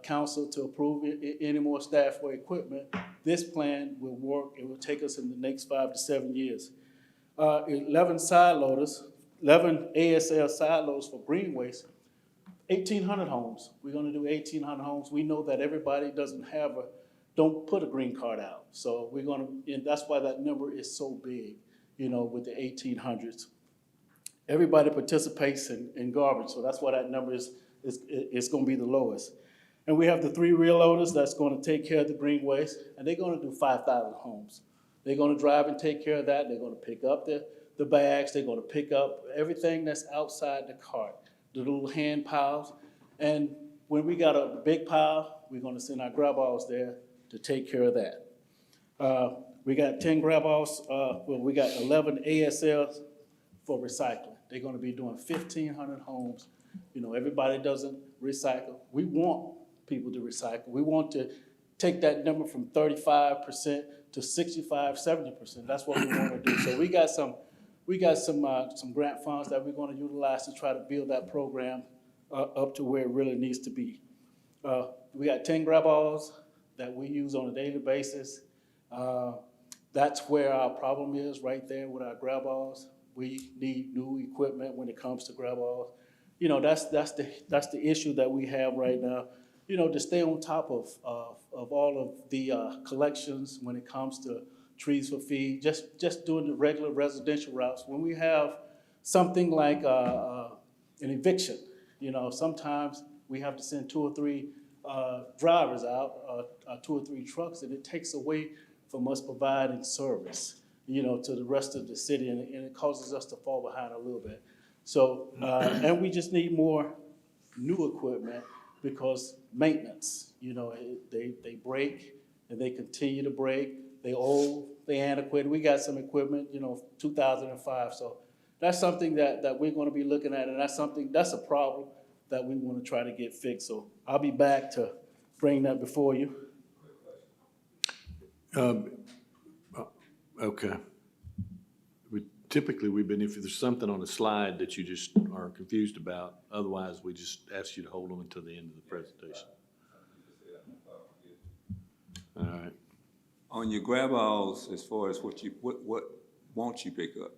council to approve any more staff or equipment. This plan will work. It will take us in the next 5 to 7 years. 11 side loaders, 11 ASL side loaders for green waste, 1,800 homes. We're gonna do 1,800 homes. We know that everybody don't put a green card out. So and that's why that number is so big, you know, with the 1,800s. Everybody participates in garbage, so that's why that number is going to be the lowest. And we have the 3 rear loaders that's going to take care of the green waste, and they're going to do 5,000 homes. They're going to drive and take care of that. They're going to pick up the bags. They're going to pick up everything that's outside the cart, the little hand piles. And when we got a big pile, we're going to send our grab-alls there to take care of that. We got 10 grab-alls. We got 11 ASLs for recycling. They're going to be doing 1,500 homes. You know, everybody doesn't recycle. We want people to recycle. We want to take that number from 35% to 65, 70%. That's what we want to do. So we got some grant funds that we're going to utilize to try to build that program up to where it really needs to be. We got 10 grab-alls that we use on a daily basis. That's where our problem is, right there with our grab-alls. We need new equipment when it comes to grab-alls. You know, that's the issue that we have right now. You know, to stay on top of all of the collections when it comes to trees for feed, just doing the regular residential routes. When we have something like an eviction, you know, sometimes we have to send 2 or 3 drivers out, 2 or 3 trucks, and it takes away from us providing service, you know, to the rest of the city, and it causes us to fall behind a little bit. So, and we just need more new equipment because maintenance, you know, they break and they continue to break. They old, they antiquated. We got some equipment, you know, 2005. So that's something that we're going to be looking at, and that's a problem that we want to try to get fixed. So I'll be back to bring that before you. Okay. Typically, if there's something on the slide that you just are confused about, otherwise we just ask you to hold them until the end of the presentation. All right. On your grab-alls, as far as what won't you pick up?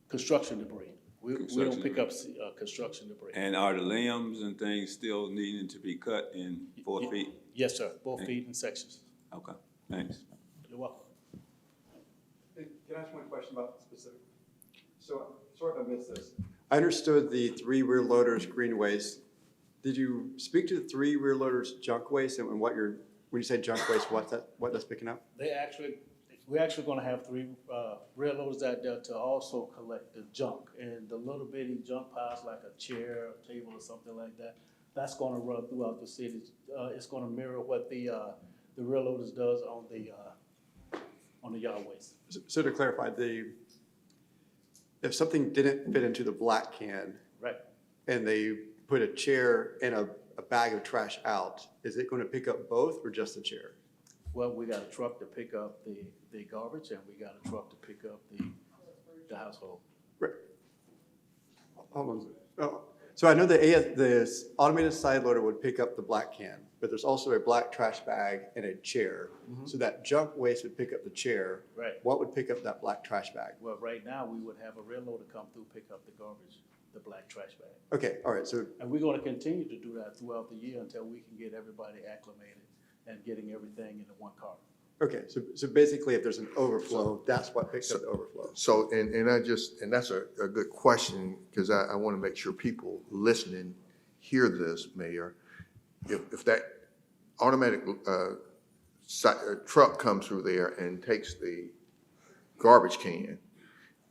Construction debris. We don't pick up construction debris. And are the limbs and things still needing to be cut in 4 feet? Yes, sir. 4 feet in sections. Okay, thanks. You're welcome. Can I ask one question about specific? So, sorry if I missed this. I understood the 3 rear loaders green waste. Did you speak to the 3 rear loaders junk waste and what when you say junk waste, what that's picking up? We're actually gonna have 3 rear loaders out there to also collect the junk. And the little bitty junk piles, like a chair, a table, or something like that, that's gonna run throughout the city. It's gonna mirror what the rear loaders does on the yard waste. So to clarify, if something didn't fit into the black can. Right. And they put a chair and a bag of trash out, is it going to pick up both or just the chair? Well, we got a truck to pick up the garbage, and we got a truck to pick up the household. Right. Hold on. Oh, so I know the automated side loader would pick up the black can, but there's also a black trash bag and a chair. So that junk waste would pick up the chair. Right. What would pick up that black trash bag? Well, right now, we would have a rear loader come through, pick up the garbage, the black trash bag. Okay, all right, so. And we're gonna continue to do that throughout the year until we can get everybody acclimated and getting everything into one car. Okay, so basically if there's an overflow, that's what picks up the overflow. So, and that's a good question, because I want to make sure people listening hear this, Mayor. If that automatic truck comes through there and takes the garbage can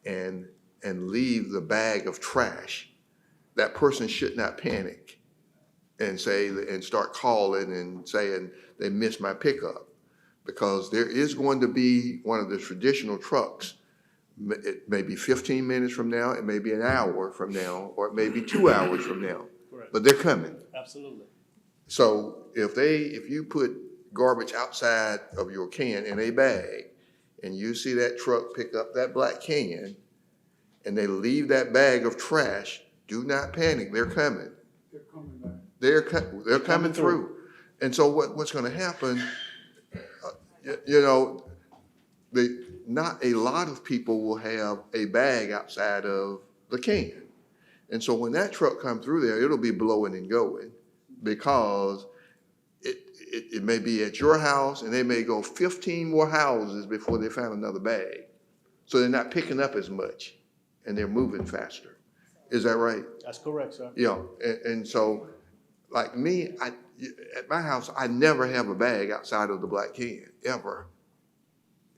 and leave the bag of trash, that person should not panic and start calling and saying they missed my pickup. Because there is going to be one of the traditional trucks. It may be 15 minutes from now, it may be an hour from now, or it may be 2 hours from now. Correct. But they're coming. Absolutely. So if you put garbage outside of your can in a bag, and you see that truck pick up that black can, and they leave that bag of trash, do not panic, they're coming. They're coming back. They're coming through. And so what's gonna happen, not a lot of people will have a bag outside of the can. And so when that truck comes through there, it'll be blowing and going, because it may be at your house and they may go 15 more houses before they find another bag. So they're not picking up as much and they're moving faster. Is that right? That's correct, sir. Yeah, and so, like me, at my house, I never have a bag outside of the black can, ever.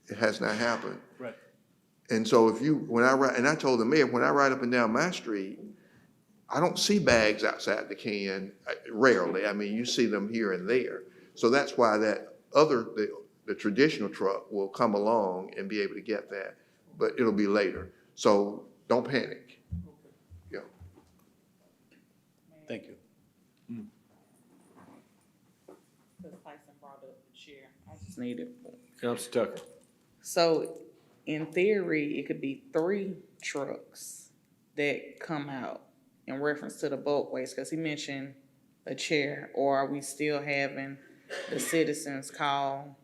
It has not happened. Right. And so I told the mayor, when I ride up and down my street, I don't see bags outside the can, rarely. I mean, you see them here and there. So that's why the traditional truck will come along and be able to get that, but it'll be later. So don't panic. Yeah. Thank you. Because Tyson brought up the chair, I just needed. Council Tucker. So in theory, it could be 3 trucks that come out in reference to the bulk waste, because he mentioned a chair, or are we still having the citizens call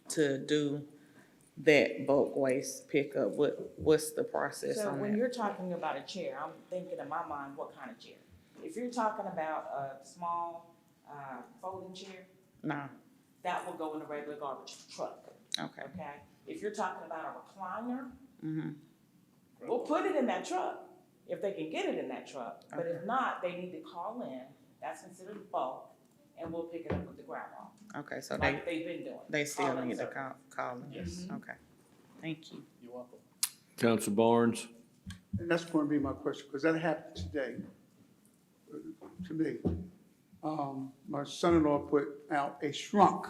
to do that bulk waste pickup? What's the process So on when that? you're talking about a chair, I'm thinking in my mind, what kind of chair? If you're talking about a small folding chair, No, that will go in a regular garbage truck, okay. okay? If you're talking about a recliner, Mm-hmm. we'll put it in that truck, if they can get it in that truck. But if not, they need to call in, that's considered bulk, and we'll pick it up with the grandma, Okay, so like they've been doing. they still Call in need to service. call in. Yes. Okay, thank you. You're welcome. Council Barnes. And that's going to be my question, because that happened today to me. My son-in-law put out a shrunk,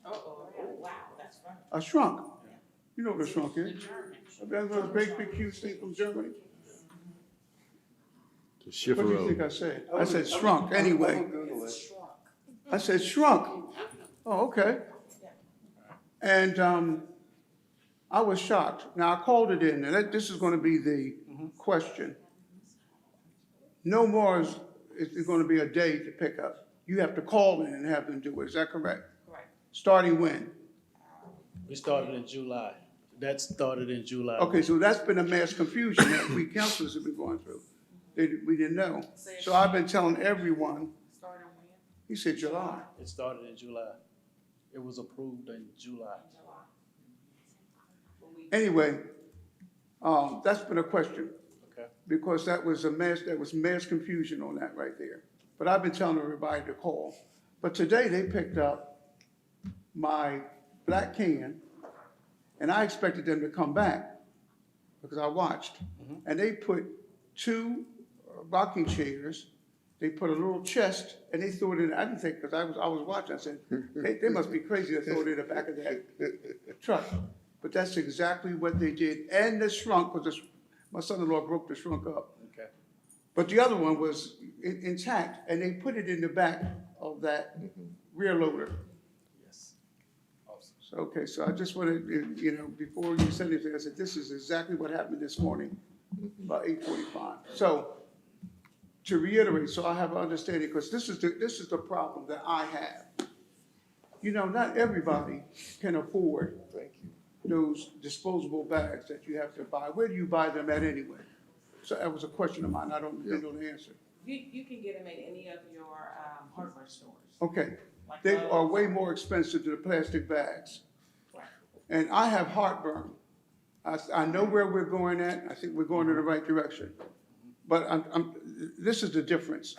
Wow, that's funny. a shrunk. You know what a shrunk is? That's a big, huge thing from Germany. What do you think I said? I said shrunk, anyway. I said shrunk. Oh, okay. And I was shocked. Now, I called it in, and this is going to be the question. No more is going to be a day to pick up. You have to call in and have them do it. Is that correct? Correct. Starting when? We started in July. That started in July. Okay, so that's been a mass confusion that we councilors have been going through. We didn't know. So I've been telling everyone, Starting when? he said July. It started in July. It was approved in July. Will we Anyway, that's been a question. Okay. Because that was mass confusion on that right there. But I've been telling everybody to call. But today they picked up my black can, and I expected them to come back because I watched. And they put 2 rocking chairs, they put a little chest, and they threw it in. I didn't think, because I was watching, I said, hey, they must be crazy to throw it in the back of that truck. But that's exactly what they did. And the shrunk, because my son-in-law broke the shrunk up. Okay. But the other one was intact, and they put it in the back of that rear loader. Yes. Awesome. So, okay, so I just wanted, before you said anything, I said, this is exactly what happened this morning, about 8:45. So, to reiterate, so I have an understanding, because this is the problem that I have. Not everybody can afford those disposable bags that you have to buy. Where do you buy them at anyway? So that was a question of mine. I don't know the answer. You can get them at any of your hardware stores. Okay, Like they Lowe's. are way more expensive than the plastic bags. And I have heartburn. I know where we're going at. I think we're going in the right direction. But this is the difference.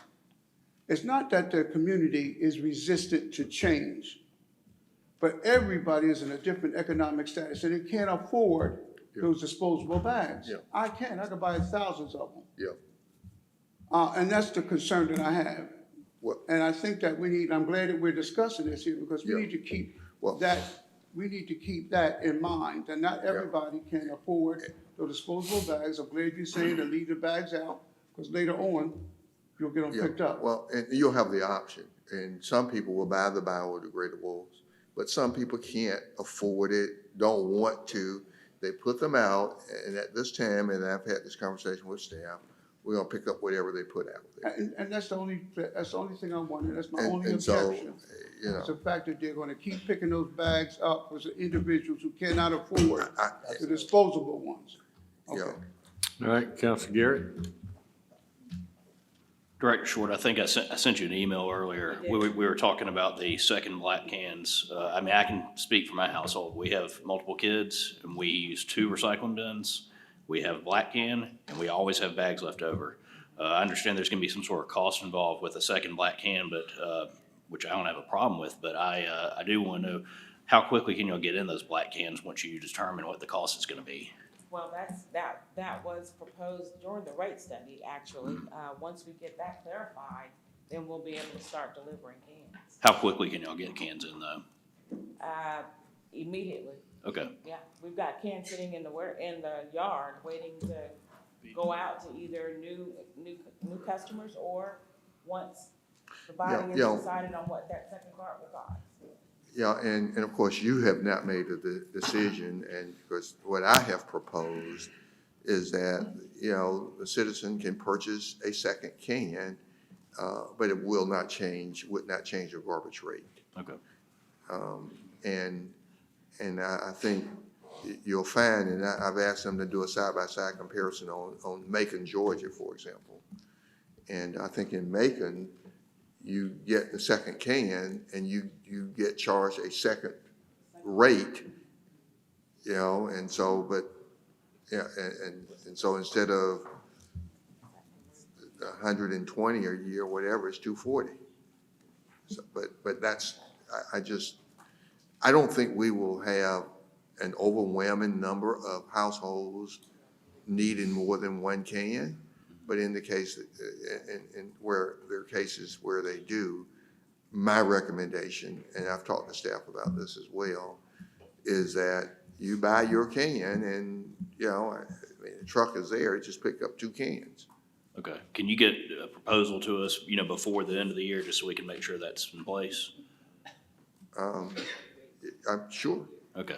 It's not that the community is resistant to change, but everybody is in a different economic status, and they can't afford those disposable bags. Yeah. I can buy thousands of them. Yeah. And that's the concern that I have. Well- And I think that I'm glad that we're discussing this here, because we Yeah. need to keep Well- that in mind, that not everybody can afford those disposable bags. I'm glad you're saying to leave the bags out, because later on, you'll get them Yeah, picked up. well, and you'll have the option, and some people will buy the biodegradables, but some people can't afford it, don't want to. They put them out, and at this time, and I've had this conversation with staff, we're gonna pick up whatever they put out there. And that's the only thing I wanted, that's my only And so, objection. It's the know, fact that they're gonna keep picking those bags up for the individuals who cannot afford I- the disposable ones. you know, Okay. All right, Councilor Garrett? Director Short, I think I sent you an email earlier. We were talking about the second black cans. I mean, I can speak for my household. We have multiple kids, and we use 2 recycling bins. We have a black can, and we always have bags left over. I understand there's gonna be some sort of cost involved with a second black can, but, which I don't have a problem with, but I do wanna know, how quickly can you get in those black cans once you determine what the cost is gonna be? Well, that was proposed during the rate study, actually. Once we get that clarified, then we'll be able to start delivering cans. How quickly can y'all get cans in though? Immediately. Okay. Yeah, we've got cans sitting in the yard waiting to go out to either new customers, or once the body Yeah. has decided on what that second cart will cost. yeah, and of course, you have not made a decision, and because what I have proposed is that, the citizen can purchase a second can, but it would not change the garbage rate. Okay. And I think you'll find, and I've asked them to do a side-by-side comparison on Macon, Georgia, for example. And I think in Macon, you get the second can and you get charged a second rate, and so, but, yeah, and so instead of 120 a year, whatever, it's 240. So, but that's, I don't think we will have an overwhelming number of households needing more than one can, but in the case, in where there are cases where they do, my recommendation, and I've talked to staff about this as well, is that you buy your can and, the truck is there, just pick up 2 cans. Okay. Can you get a proposal to us, before the end of the year, just so we can make sure that's in place? I'm sure. Okay.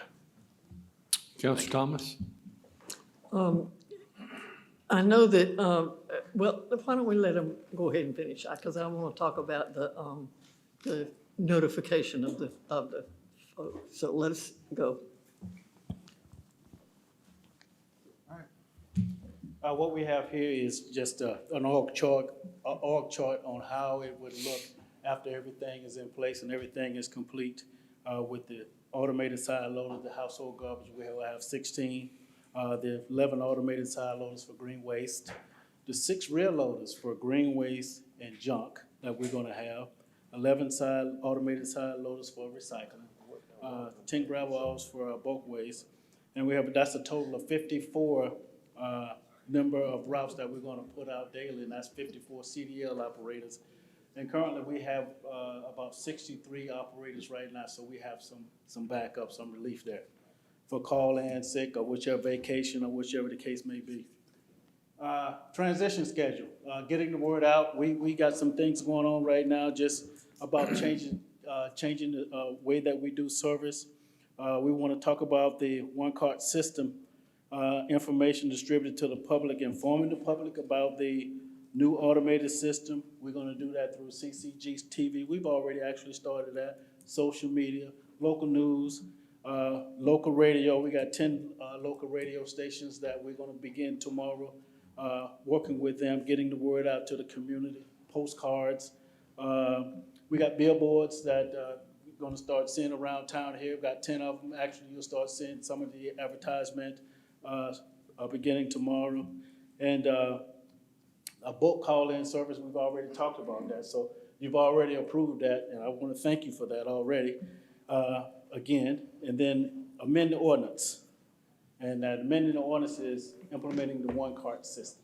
Councilor Thomas? I know that, well, why don't we let him go ahead and finish, because I want to talk about the notification of the folks. So let us go. What we have here is just an org chart on how it would look after everything is in place and everything is complete with the automated side loaders, the household garbage, we will have 16. The 11 automated side loaders for green waste, the 6 rear loaders for green waste and junk that we're gonna have, 11 automated side loaders for recycling, 10 gravel ours for bulk waste, and that's a total of 54 number of routes that we're gonna put out daily, and that's 54 CDL operators. And currently, we have about 63 operators right now, so we have some backup, some relief there for call-in, sick, or whichever vacation, or whichever the case may be. Transition schedule, getting the word out. We got some things going on right now just about changing the way that we do service. We want to talk about the one-cart system, information distributed to the public, informing the public about the new automated system. We're going to do that through CCG TV. We've already actually started that. Social media, local news, local radio. We got 10 local radio stations that we're going to begin tomorrow, working with them, getting the word out to the community, postcards. We got billboards that we're going to start seeing around town here. We've got 10 of them. Actually, you'll start seeing some of the advertisement beginning tomorrow. And a book call-in service, we've already talked about that. So you've already approved that, and I want to thank you for that already. Again, and then amend the ordinance. And that amending the ordinance is implementing the one-cart system.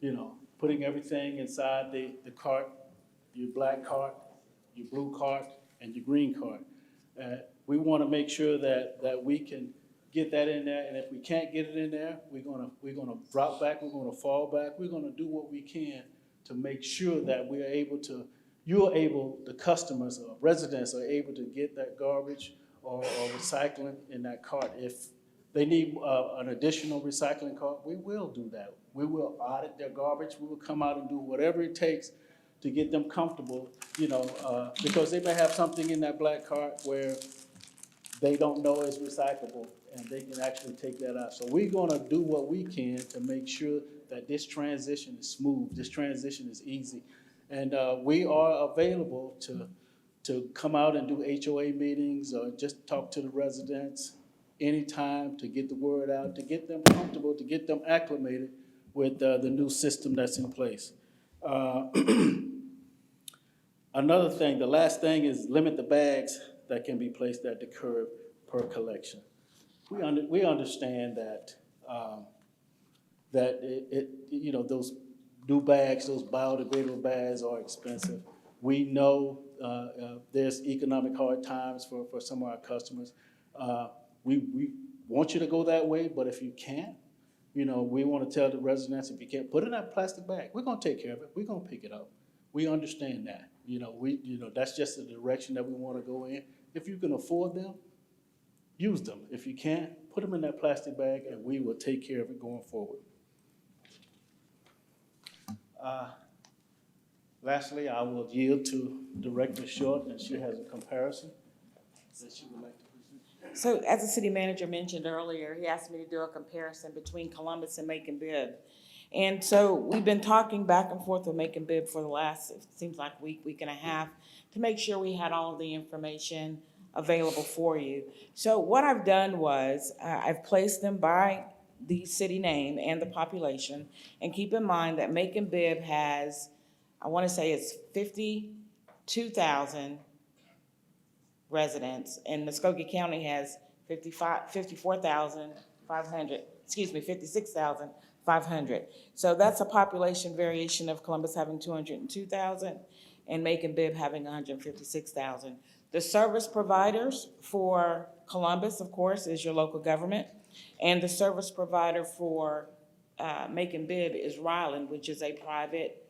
You know, putting everything inside the cart, your black cart, your blue cart, and your green cart. We want to make sure that we can get that in there, and if we can't get it in there, we're gonna drop back, we're gonna fall back, we're gonna do what we can to make sure that we're able to, the customers or residents are able to get that garbage or recycling in that cart. If they need an additional recycling cart, we will do that. We will audit their garbage, we will come out and do whatever it takes to get them comfortable, because they may have something in that black cart where they don't know is recyclable, and they can actually take that out. So we're gonna do what we can to make sure that this transition is smooth, this transition is easy. And we are available to come out and do HOA meetings or just talk to the residents anytime to get the word out, to get them comfortable, to get them acclimated with the new system that's in place. Another thing, the last thing is limit the bags that can be placed at the curb per collection. We understand that those new bags, those biodegradable bags are expensive. We know there's economic hard times for some of our customers. We want you to go that way, but if you can't, we want to tell the residents, if you can't, put it in that plastic bag. We're gonna take care of it. We're gonna pick it up. We understand that. That's just the direction that we want to go in. If you can afford them, use them. If you can't, put them in that plastic bag, and we will take care of it going forward. Lastly, I will yield to Director Short, and she has a comparison that she would like to present. So as the city manager mentioned earlier, he asked me to do a comparison between Columbus and Macon-Bibb. And so we've been talking back and forth with Macon-Bibb for the last, it seems like week and a half, to make sure we had all of the information available for you. So what I've done was, I've placed them by the city name and the population. And keep in mind that Macon-Bibb has, I want to say it's 52,000 residents, and Muskogee County has 56,500. So that's a population variation of Columbus having 202,000 and Macon-Bibb having 156,000. The service providers for Columbus, of course, is your local government, and the service provider for Macon-Bibb is Ryland, which is a private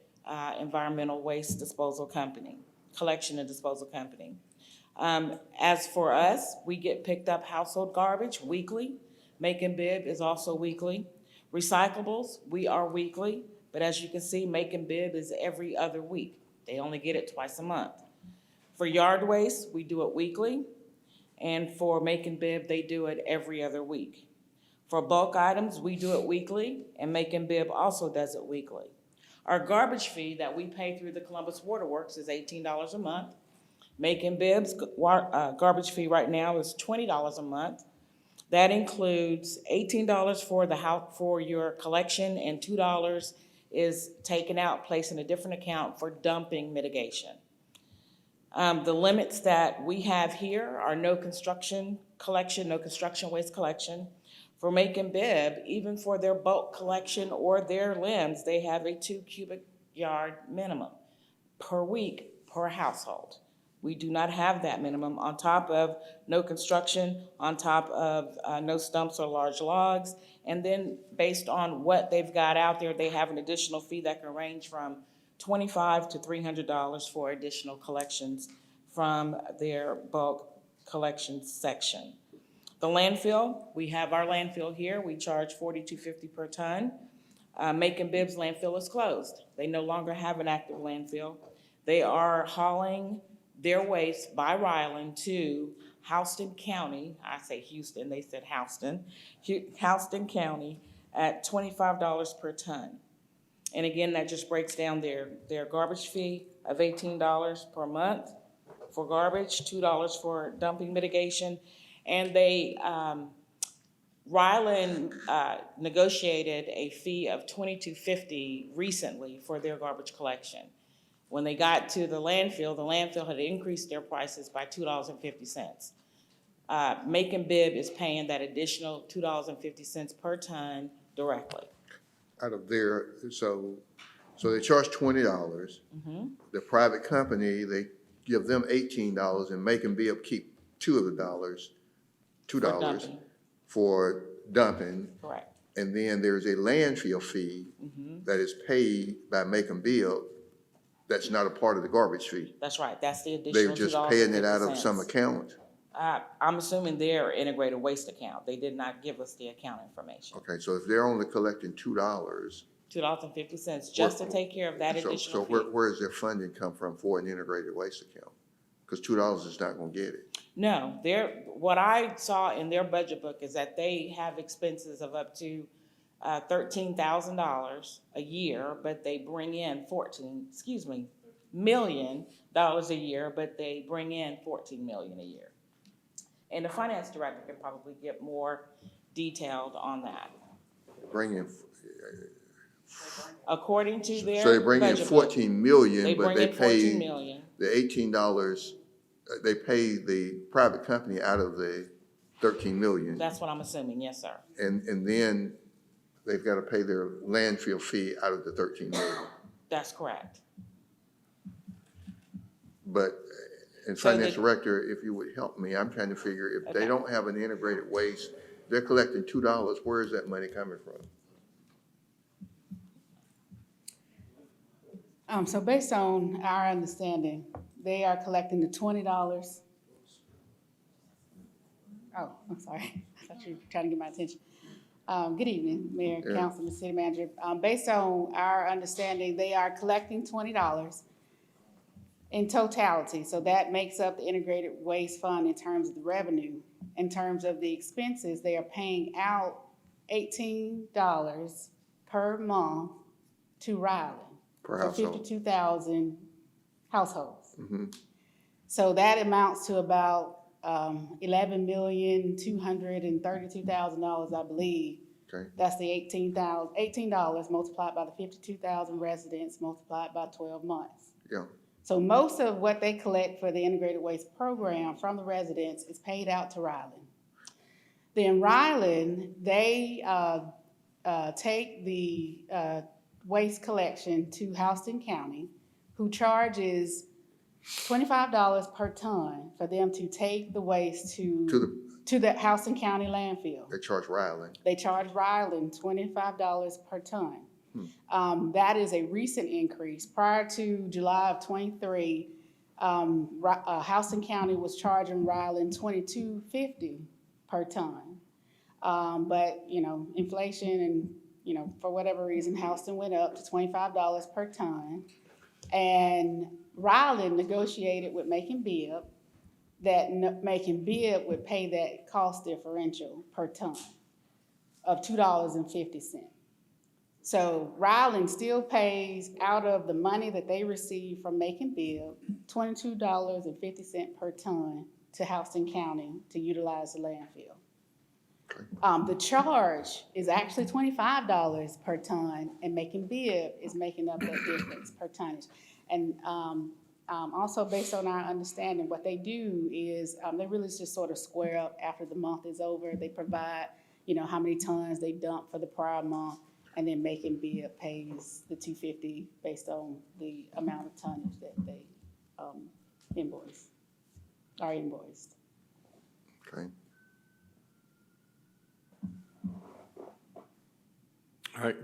environmental waste disposal company, collection and disposal company. As for us, we get picked up household garbage weekly. Macon-Bibb is also weekly. Recyclables, we are weekly, but as you can see, Macon-Bibb is every other week. They only get it twice a month. For yard waste, we do it weekly, and for Macon-Bibb, they do it every other week. For bulk items, we do it weekly, and Macon-Bibb also does it weekly. Our garbage fee that we pay through the Columbus Water Works is $18 a month. Macon Bibb's garbage fee right now is $20 a month. That includes $18 for the house, for your collection, and $2 is taken out, placed in a different account for dumping mitigation. The limits that we have here are no construction collection, no construction waste collection. For Macon Bibb, even for their bulk collection or their limbs, they have a 2 cubic yard minimum per week per household. We do not have that minimum, on top of no construction, on top of no stumps or large logs. And then based on what they've got out there, they have an additional fee that can range from $25 to $300 for additional collections from their bulk collection section. The landfill, we have our landfill here. We charge $42.50 per ton. Macon Bibb's landfill is closed. They no longer have an active landfill. They are hauling their waste by Ryland to Houston County. I say Houston, they said Houston. Houston County at $25 per ton. And again, that just breaks down their garbage fee of $18 per month for garbage, $2 for dumping mitigation. And Ryland negotiated a fee of $22.50 recently for their garbage collection. When they got to the landfill had increased their prices by $2.50. Macon Bibb is paying that additional $2.50 per ton directly. Out of their, so they charge $20. The private company, they give them $18 and Macon Bibb keep $2 dumping. for dumping. Correct. And then there's a landfill fee that is paid by Macon Bibb that's not a part of the garbage fee. That's right, that's the additional They're just paying it out of some $2.50. account. I'm assuming their integrated waste account. They did not give us the account information. Okay, so if they're only collecting $2, $2.50 just to take care of that so additional fee. where does their funding come from for an integrated waste account? Because $2 is not gonna get it. No, what I saw in their budget book is that they have expenses of up to $13,000 a year, but they bring in $14 million a year, but they bring in $14 million a year. And the finance director can probably get more detailed on that. Bring in, According to their so they bring in budget book, 14 million, they but bring they in 14 pay million. the $18, they pay the private company out of the 13 million. That's what I'm assuming, yes, sir. And then they've got to pay their landfill fee out of the 13 million. That's correct. But, and So finance the- director, if you would help me, I'm trying to figure, if Okay. they don't have an integrated waste, they're collecting $2, where is that money coming from? So based on our understanding, they are collecting the $20. Oh, I'm sorry. I thought you were trying to get my attention. Good evening, Mayor, Yeah. Councilman, City Manager. Based on our understanding, they are collecting $20 in totality. So that makes up the integrated waste fund in terms of the revenue. In terms of the expenses, they are paying out $18 per month to Ryland. Per For household. 52,000 households. Mhm. So that amounts to about $11,232,000, I believe. Okay. That's the $18 multiplied by the 52,000 residents multiplied by 12 months. Yeah. So most of what they collect for the integrated waste program from the residents is paid out to Ryland. Then Ryland, they take the waste collection to Houston County, who charges $25 per ton for them to take the waste to the Houston County landfill. They charge Ryland. They charge Ryland $25 per ton. That is a recent increase. Prior to July of '23, Houston County was charging Ryland $22.50 per ton. But, inflation and, for whatever reason, Houston went up to $25 per ton. And Ryland negotiated with Macon Bibb that Macon Bibb would pay that cost differential per ton of $2.50. So Ryland still pays out of the money that they receive from Macon Bibb, $22.50 per ton to Houston County to utilize the landfill. The charge is actually $25 per ton, and Macon Bibb is making up that difference per tonnage. And also based on our understanding, what they do is they really just sort of square up after the month is over. They provide, how many tons they dumped for the prior month, and then Macon Bibb pays the $250 based on the amount of tonnage that they invoiced. Okay. All right.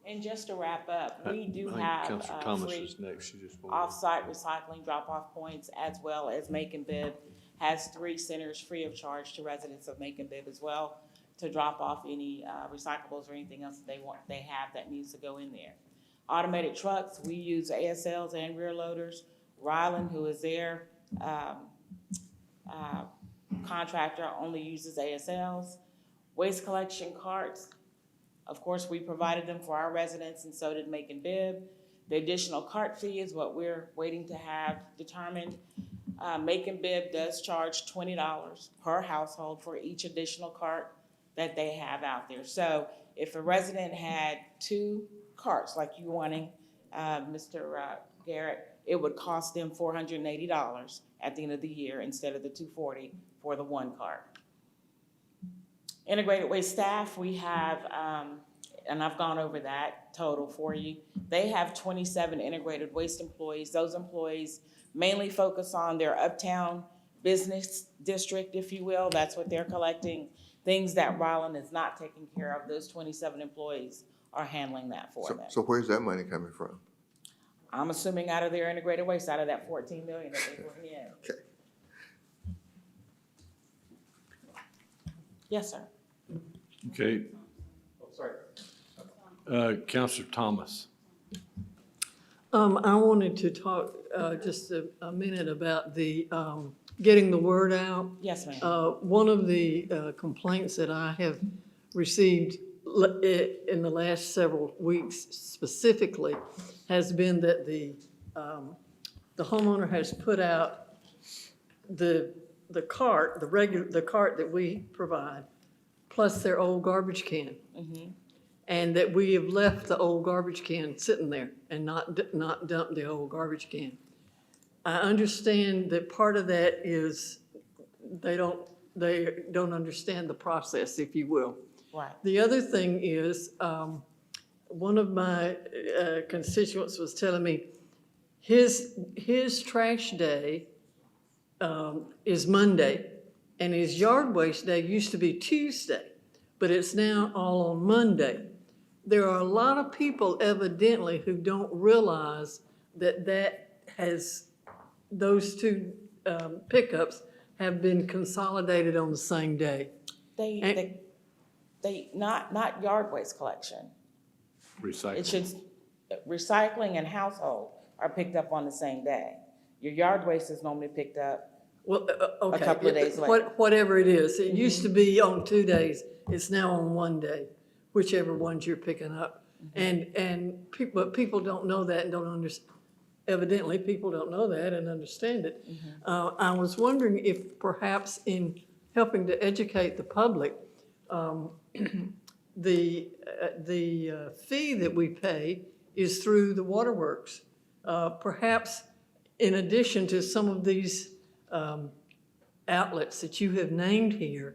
And just to wrap up, we do I think have Councilor Thomas free is next. She just wanted- off-site recycling drop-off points, as well as Macon Bibb has 3 centers free of charge to residents of Macon Bibb as well, to drop off any recyclables or anything else that they have that needs to go in there. Automated trucks, we use ASLs and rear loaders. Ryland, who is their contractor, only uses ASLs. Waste collection carts, of course, we provided them for our residents, and so did Macon Bibb. The additional cart fee is what we're waiting to have determined. Macon Bibb does charge $20 per household for each additional cart that they have out there. So if a resident had 2 carts, like you wanting, Mr. Garrett, it would cost them $480 at the end of the year instead of the $240 for the 1 cart. Integrated waste staff, we have, and I've gone over that total for you. They have 27 integrated waste employees. Those employees mainly focus on their uptown business district, if you will. That's what they're collecting. Things that Ryland is not taking care of, those 27 employees are handling that for them. So where's that money coming from? I'm assuming out of their integrated waste, out of that 14 million that they bring in. Okay. Yes, sir. Okay. Oh, sorry. Councilor Thomas. I wanted to talk just a minute about the getting the word out. Yes, ma'am. One of the complaints that I have received in the last several weeks specifically has been that the homeowner has put out the cart, the cart that we provide, plus their old garbage can. Mm-hmm. And that we have left the old garbage can sitting there and not dumped the old garbage can. I understand that part of that is they don't understand the process, if you will. Right. The other thing is, one of my constituents was telling me his trash day is Monday, and his yard waste day used to be Tuesday, but it's now all on Monday. There are a lot of people evidently who don't realize that those 2 pickups have been consolidated on the same day. They not yard waste collection. Recycling. It should, recycling and household are picked up on the same day. Your yard waste is normally picked up Okay. a couple of days later. Whatever it is, it used to be on 2 days, it's now on 1 day, whichever ones you're picking up. And people don't know that and don't understand. Evidently, people don't know that and understand it. I was wondering if perhaps in helping to educate the public, the fee that we pay is through the waterworks. Perhaps in addition to some of these outlets that you have named here,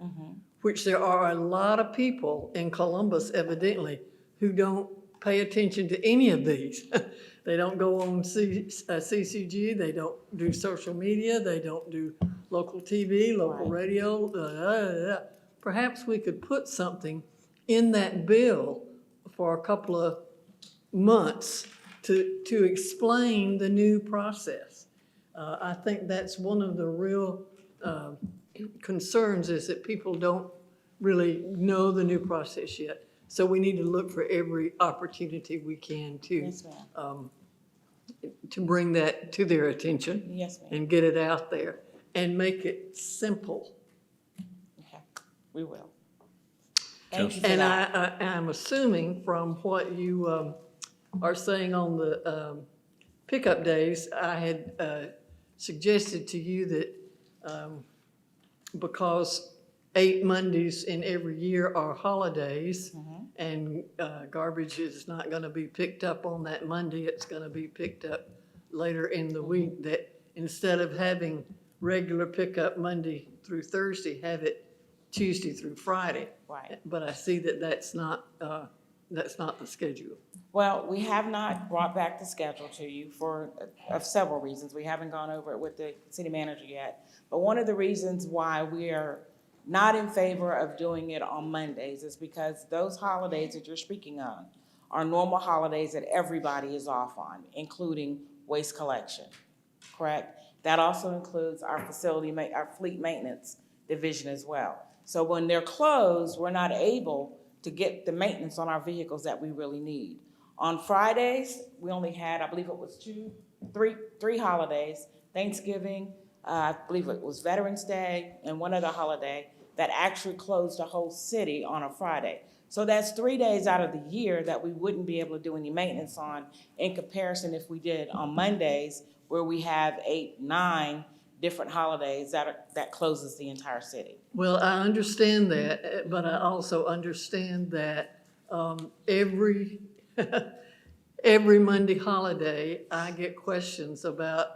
which there are a lot of people in Columbus evidently who don't pay attention to any of these. They don't go on CCG, they don't do social media, they don't do local TV, local radio. Perhaps we could put something in that bill for a couple of months to explain the new process. I think that's one of the real concerns, is that people don't really know the new process yet. So we need to look for every opportunity we can to Yes, ma'am. To bring that to their attention. Yes, ma'am. And get it out there and make it simple. Okay, we will. Thank you for And that. I'm assuming from what you are saying on the pickup days, I had suggested to you that because 8 Mondays in every year are holidays, and garbage is not gonna be picked up on that Monday, it's gonna be picked up later in the week, that instead of having regular pickup Monday through Thursday, have it Tuesday through Friday. Right. But I see that that's not the schedule. Well, we have not brought back the schedule to you for, of several reasons. We haven't gone over it with the city manager yet. But one of the reasons why we are not in favor of doing it on Mondays is because those holidays that you're speaking on are normal holidays that everybody is off on, including waste collection, correct? That also includes our our fleet maintenance division as well. So when they're closed, we're not able to get the maintenance on our vehicles that we really need. On Fridays, we only had, I believe it was three holidays, Thanksgiving, I believe it was Veterans Day, and one other holiday that actually closed the whole city on a Friday. So that's 3 days out of the year that we wouldn't be able to do any maintenance on, in comparison if we did on Mondays, where we have 8, 9 different holidays that closes the entire city. Well, I understand that, but I also understand that every Monday holiday, I get questions about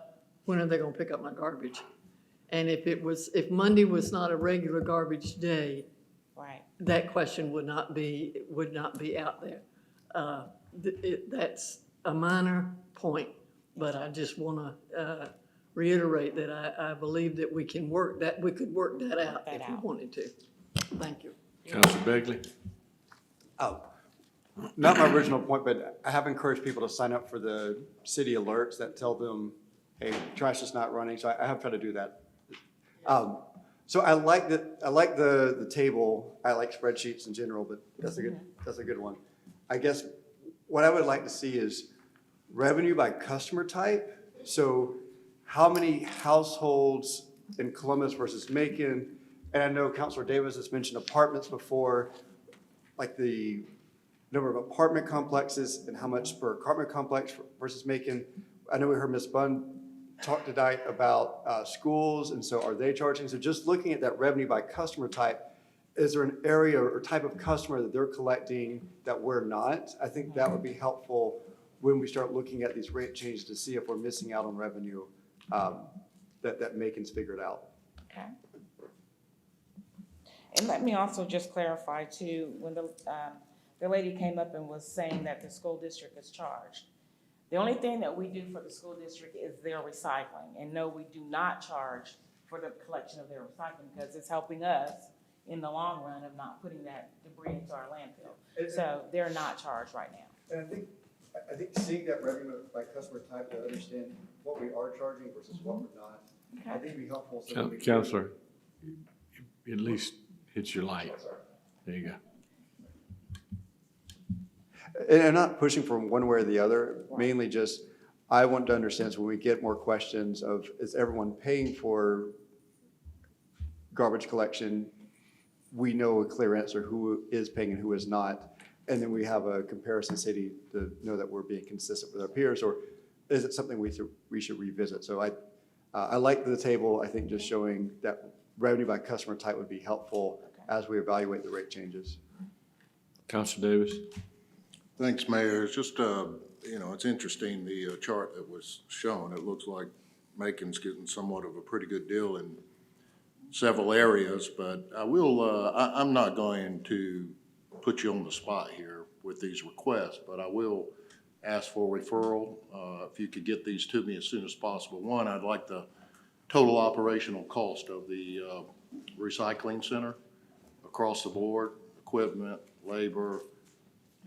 when are they gonna pick up my garbage? And if Monday was not a regular garbage day, Right. that question would not be out there. That's a minor point, but I just wanna reiterate that I believe that we could work that out if we wanted to. Thank you. Councilor Begley? Oh, not my original point, but I have encouraged people to sign up for the city alerts that tell them, hey, trash is not running, so I have tried to do that. So I like the table, I like spreadsheets in general, but that's a good one. I guess what I would like to see is revenue by customer type. So how many households in Columbus versus Macon? And I know Councilor Davis has mentioned apartments before, like the number of apartment complexes and how much per apartment complex versus Macon. I know we heard Ms. Bunn talk tonight about schools, and so are they charging? So just looking at that revenue by customer type, is there an area or type of customer that they're collecting that we're not? I think that would be helpful when we start looking at these rate changes to see if we're missing out on revenue that Macon's figured out. Okay. And let me also just clarify too, when the lady came up and was saying that the school district is charged. The only thing that we do for the school district is their recycling. And no, we do not charge for the collection of their recycling because it's helping us in the long run of not putting that debris into our landfill. So they're not charged right now. And I think seeing that revenue by customer type to understand what we are charging versus what we're not, I think would be helpful. So that we can- Counselor, at least hit your light. There you go. And I'm not pushing from one way or the other, mainly just, I want to understand, so when we get more questions of, is everyone paying for garbage collection? We know a clear answer, who is paying and who is not. And then we have a comparison city to know that we're being consistent with our peers, or is it something we should revisit? So I like the table. I think just showing that revenue by customer type would be helpful as we evaluate the rate changes. Councilor Davis? Thanks, Mayor. It's just, it's interesting, the chart that was shown. It looks like Macon's getting somewhat of a pretty good deal in several areas, but I'm not going to put you on the spot here with these requests, but I will ask for referral. If you could get these to me as soon as possible. One, I'd like the total operational cost of the recycling center across the board, equipment, labor,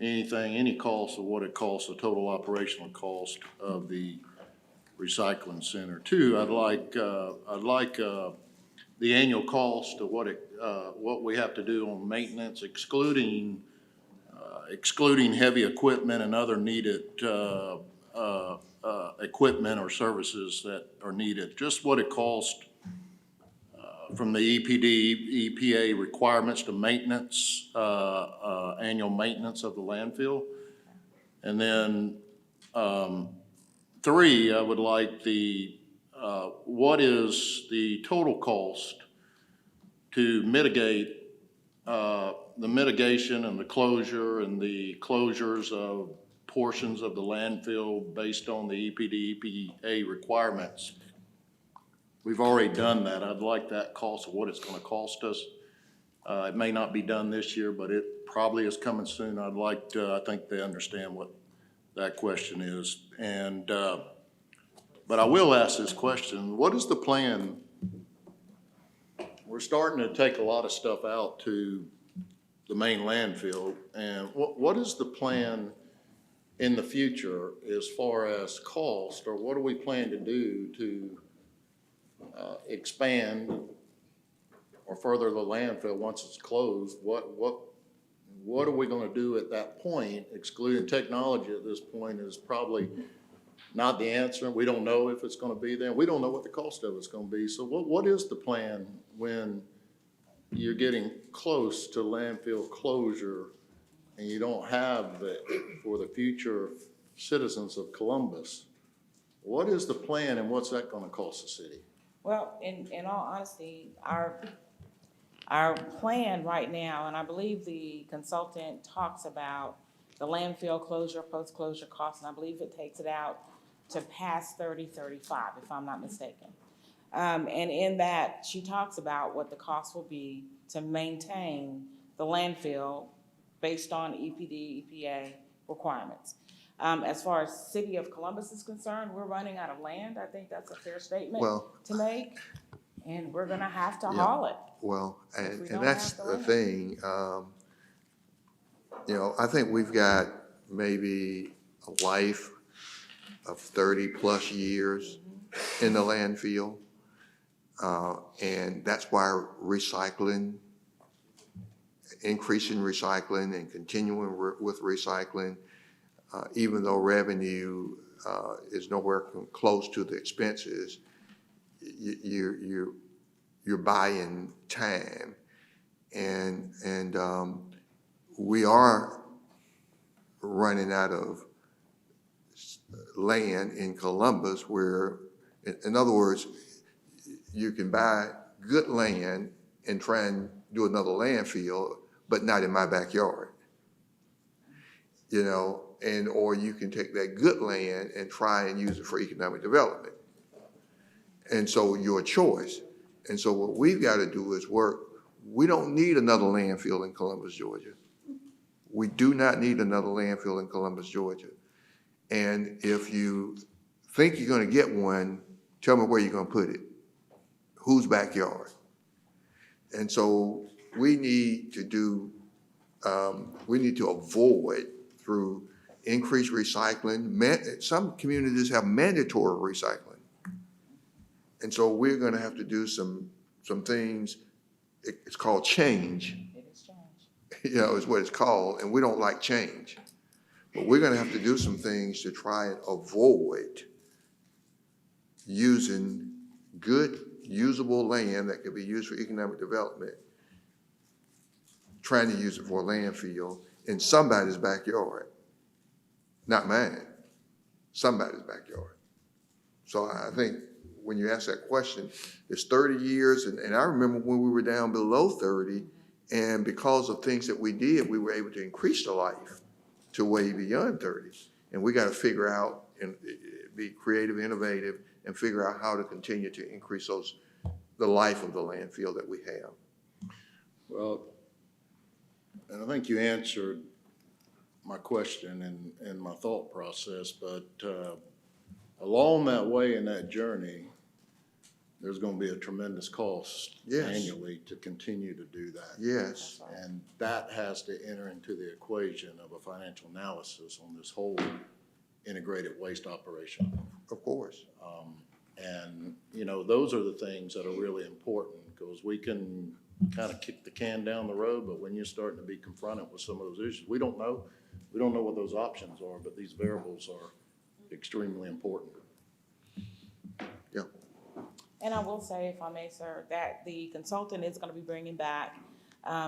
anything, any cost of what it costs, the total operational cost of the recycling center. Two, I'd like the annual cost of what we have to do on maintenance, excluding heavy equipment and other needed equipment or services that are needed. Just what it costs from the EPA requirements to maintenance, annual maintenance of the landfill. And then, 3, I would like what is the total cost to mitigate, the mitigation and the closure and the closures of portions of the landfill based on the EPA requirements? We've already done that. I'd like that cost of what it's gonna cost us. It may not be done this year, but it probably is coming soon. I'd like to, I think they understand what that question is. And, but I will ask this question, what is the plan? We're starting to take a lot of stuff out to the main landfill, and what is the plan in the future as far as cost, or what do we plan to do to expand or further the landfill once it's closed? What are we gonna do at that point? Excluding technology at this point is probably not the answer. We don't know if it's gonna be there. We don't know what the cost of it's gonna be. So what is the plan when you're getting close to landfill closure and you don't have it for the future citizens of Columbus? What is the plan and what's that gonna cost the city? Well, in all honesty, our plan right now, and I believe the consultant talks about the landfill closure, post-closure costs, and I believe it takes it out to past 3035, if I'm not mistaken. And in that, she talks about what the cost will be to maintain the landfill based on EPD, EPA requirements. As far as City of Columbus is concerned, we're running out of land. I think that's a fair statement to make. And we're gonna have to haul it. Well, and don't that's have the the thing, you know, I think we've got maybe a life of 30-plus years in the landfill. And that's why recycling, increasing recycling and continuing with recycling, even though revenue is nowhere close to the expenses, you're buying time. And we are running out of land in Columbus where, in other words, you can buy good land and try and do another landfill, but not in my backyard. You know, and, or you can take that good land and try and use it for economic development. And so your choice. And so what we've got to do is work. We don't need another landfill in Columbus, Georgia. We do not need another landfill in Columbus, Georgia. And if you think you're going to get one, tell me where you're going to put it. Whose backyard? And so we need to do, we need to avoid through increased recycling. Some communities have mandatory recycling. And so we're going to have to do some things. It's called change. It is change. You know, is what it's called, and we don't like change. But we're going to have to do some things to try and avoid using good, usable land that could be used for economic development, trying to use it for a landfill in somebody's backyard. Not mine, somebody's backyard. So I think when you ask that question, it's 30 years, and I remember when we were down below 30, and because of things that we did, we were able to increase the life to way beyond 30. And we got to figure out and be creative, innovative, and figure out how to continue to increase the life of the landfill that we have. Well, and I think you answered my question and my thought process, but along that way in that journey, there's going to be a tremendous cost annually to continue to do that. Yes. And that has to enter into the equation of a financial analysis on this whole integrated waste operation. Of course. And, you know, those are the things that are really important, because we can kind of kick the can down the road, but when you're starting to be confronted with some of those issues, we don't know what those options are, but these variables are extremely important. Yeah. And I will will say, if I may, sir, that the consultant is gonna be bringing back,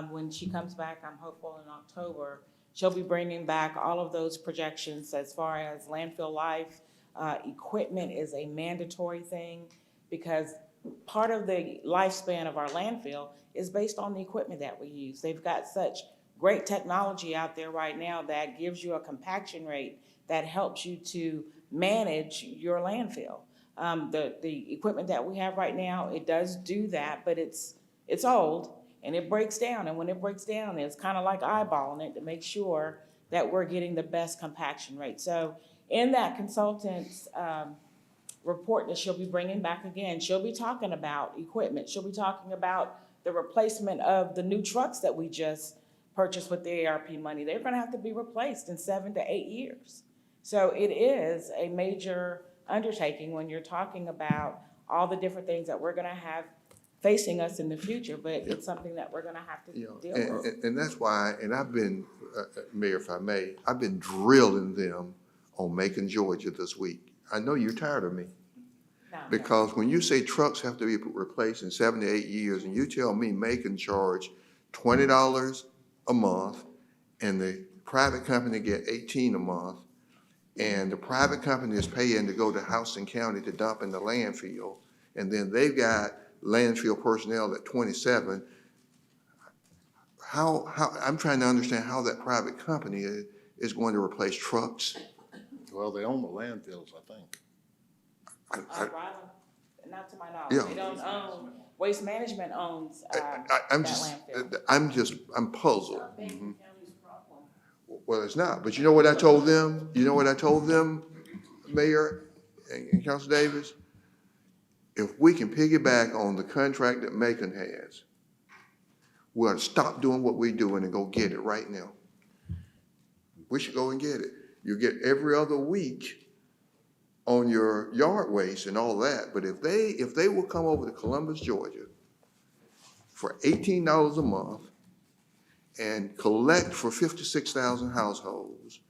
when she comes back, I'm hopeful in October, she'll be bringing back all of those projections as far as landfill life. Equipment is a mandatory thing because part of the lifespan of our landfill is based on the equipment that we use. They've got such great technology out there right now that gives you a compaction rate that helps you to manage your landfill. The equipment that we have right now, it does do that, but it's old and it breaks down. And when it breaks down, it's kind of like eyeballing it to make sure that we're getting the best compaction rate. So in that consultant's report that she'll be bringing back again, she'll be talking about equipment. She'll be talking about the replacement of the new trucks that we just purchased with the ARP money. They're gonna have to be replaced in 7 to 8 years. So it is a major undertaking when you're talking about all the different things that we're gonna have facing us in the future, but it's something that we're gonna have to deal with. And that's why, and I've been, Mayor, if I may, I've been drilling them on Macon, Georgia this week. I know you're tired of me. Because when you say trucks have to be replaced in 7 to 8 years, and you tell me Macon charge $20 a month, and the private company get $18 a month, and the private company is paying to go to Houston County to dump in the landfill, and then they've got landfill personnel at 27, I'm trying to understand how that private company is going to replace trucks. Well, they own the landfills, I think. Not to my knowledge. Yeah. They don't own, Waste Management owns that landfill. I'm puzzled. Well, it's not, but you know what I told them? You know what I told them, Mayor and Council Davis? If we can piggyback on the contract that Macon has, we ought to stop doing what we're doing and go get it right now. We should go and get it. You get every other week on your yard waste and all that, but if they will come over to Columbus, Georgia for $18 a month and collect for 56,000 households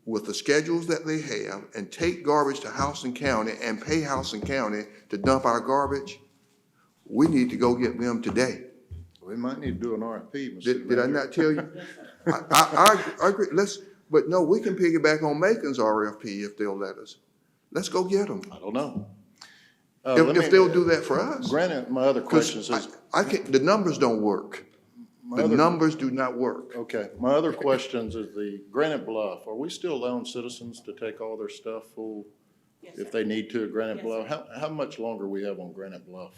with the schedules that they have and take garbage to Houston County and pay Houston County to dump our garbage, we need to go get them today. We might need to do an RFP, Mr. Did I not tell you? I agree, but no, we can piggyback on Macon's RFP if they'll let us. Let's go get them. I don't know. If they'll do that for us. Granted, my other question is. I can't, the numbers don't work. The numbers do not work. Okay, my other questions is the Granite Bluff, are we still allowing citizens to take all their stuff full if they need to at Granite Bluff? How much longer we have on Granite Bluff?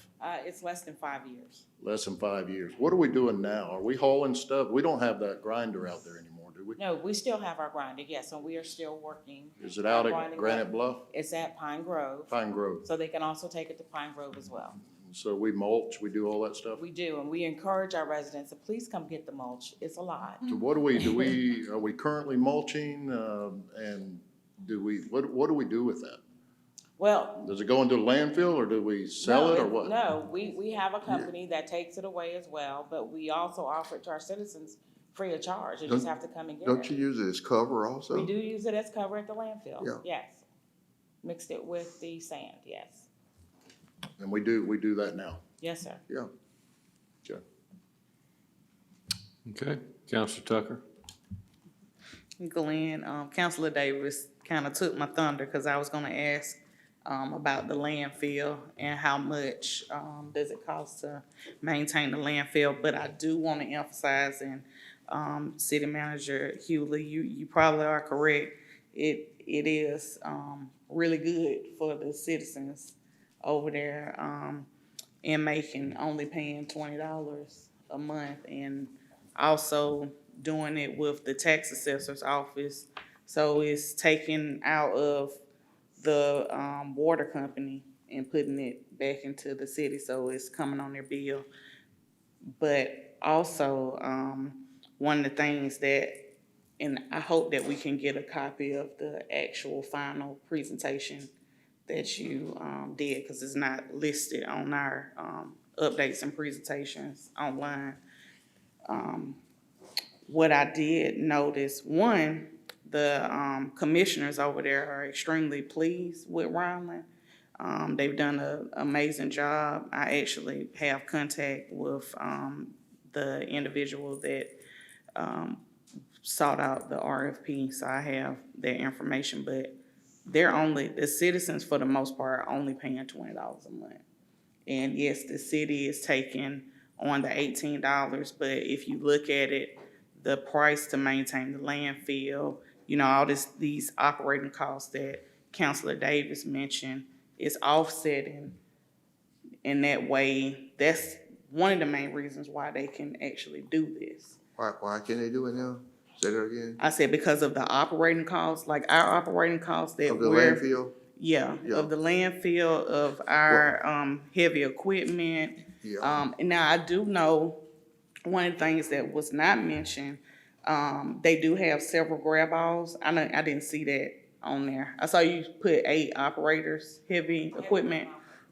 It's less than 5 years. Less than 5 years. What are we doing now? Are we hauling stuff? We don't have that grinder out there anymore, do we? No, we still have our grinder, yes, and we are still working. Is it out at Granite Bluff? It's at Pine Grove. Pine Grove. So they can also take it to Pine Grove as well. So we mulch, we do all that stuff? We do, and we encourage our residents to please come get the mulch. It's a lot. So what are we currently mulching, and what do we do with that? Well. Does it go into the landfill or do we sell it or what? No, we have a company that takes it away as well, but we also offer it to our citizens free of charge. They just have to come and get it. Don't you use it as cover also? We do use it as cover at the landfill, Yeah. yes. Mixed it with the sand, yes. And we do that now? Yes, sir. Yeah. Okay. Okay, Counselor Tucker. Glenn, Councilor Davis kind of took my thunder because I was going to ask about the landfill and how much does it cost to maintain the landfill. But I do want to emphasize, and City Manager Hewley, you probably are correct. It is really good for the citizens over there in Macon, only paying $20 a month, and also doing it with the tax assessor's office. So it's taken out of the water company and putting it back into the city, so it's coming on their bill. But also, one of the things that, and I hope that we can get a copy of the actual final presentation that you did, because it's not listed on our updates and presentations online. What I did notice, one, the commissioners over there are extremely pleased with Ryland. They've done an amazing job. I actually have contact with, the individual that, sought out the RFP, so I have their information, but the citizens for the most part are only paying $20 a month. And yes, the city is taking on the $18, but if you look at it, the price to maintain the landfill, you know, all these operating costs that Councilor Davis mentioned is offsetting in that way. That's one of the main reasons why they can actually do this. Why can't they do it now? Say that again? I said because of the operating costs, like our operating costs that Of the we're. landfill? Yeah, Yeah. of the landfill, of our, heavy equipment. Yeah. And now I do know, one of the things that was not mentioned, they do have several grab alls. I didn't see that on there. I saw you put 8 operators, heavy equipment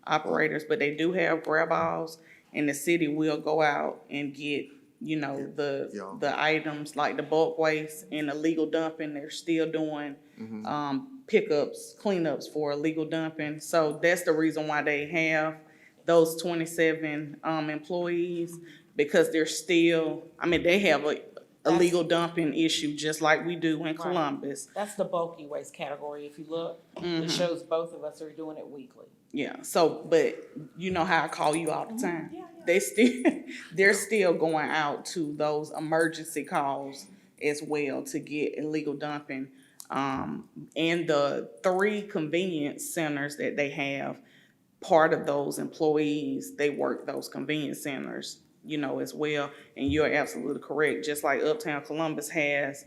operators, but they do have grab alls, and the city will go out and get, you know, the items like the bulk waste and illegal dumping. They're still doing, pickups, cleanups for illegal dumping. So that's the reason why they have those 27, employees, because they're still, they have a illegal dumping issue just like we do in Columbus. That's the bulky waste category. If you look, it shows both of us are doing it weekly. Yeah, so, but you know how I call you all the time. They're still going out to those emergency calls as well to get illegal dumping. And the 3 convenience centers that they have, part of those employees, they work those convenience centers, you know, as well. And you're absolutely correct. Just like Uptown Columbus has,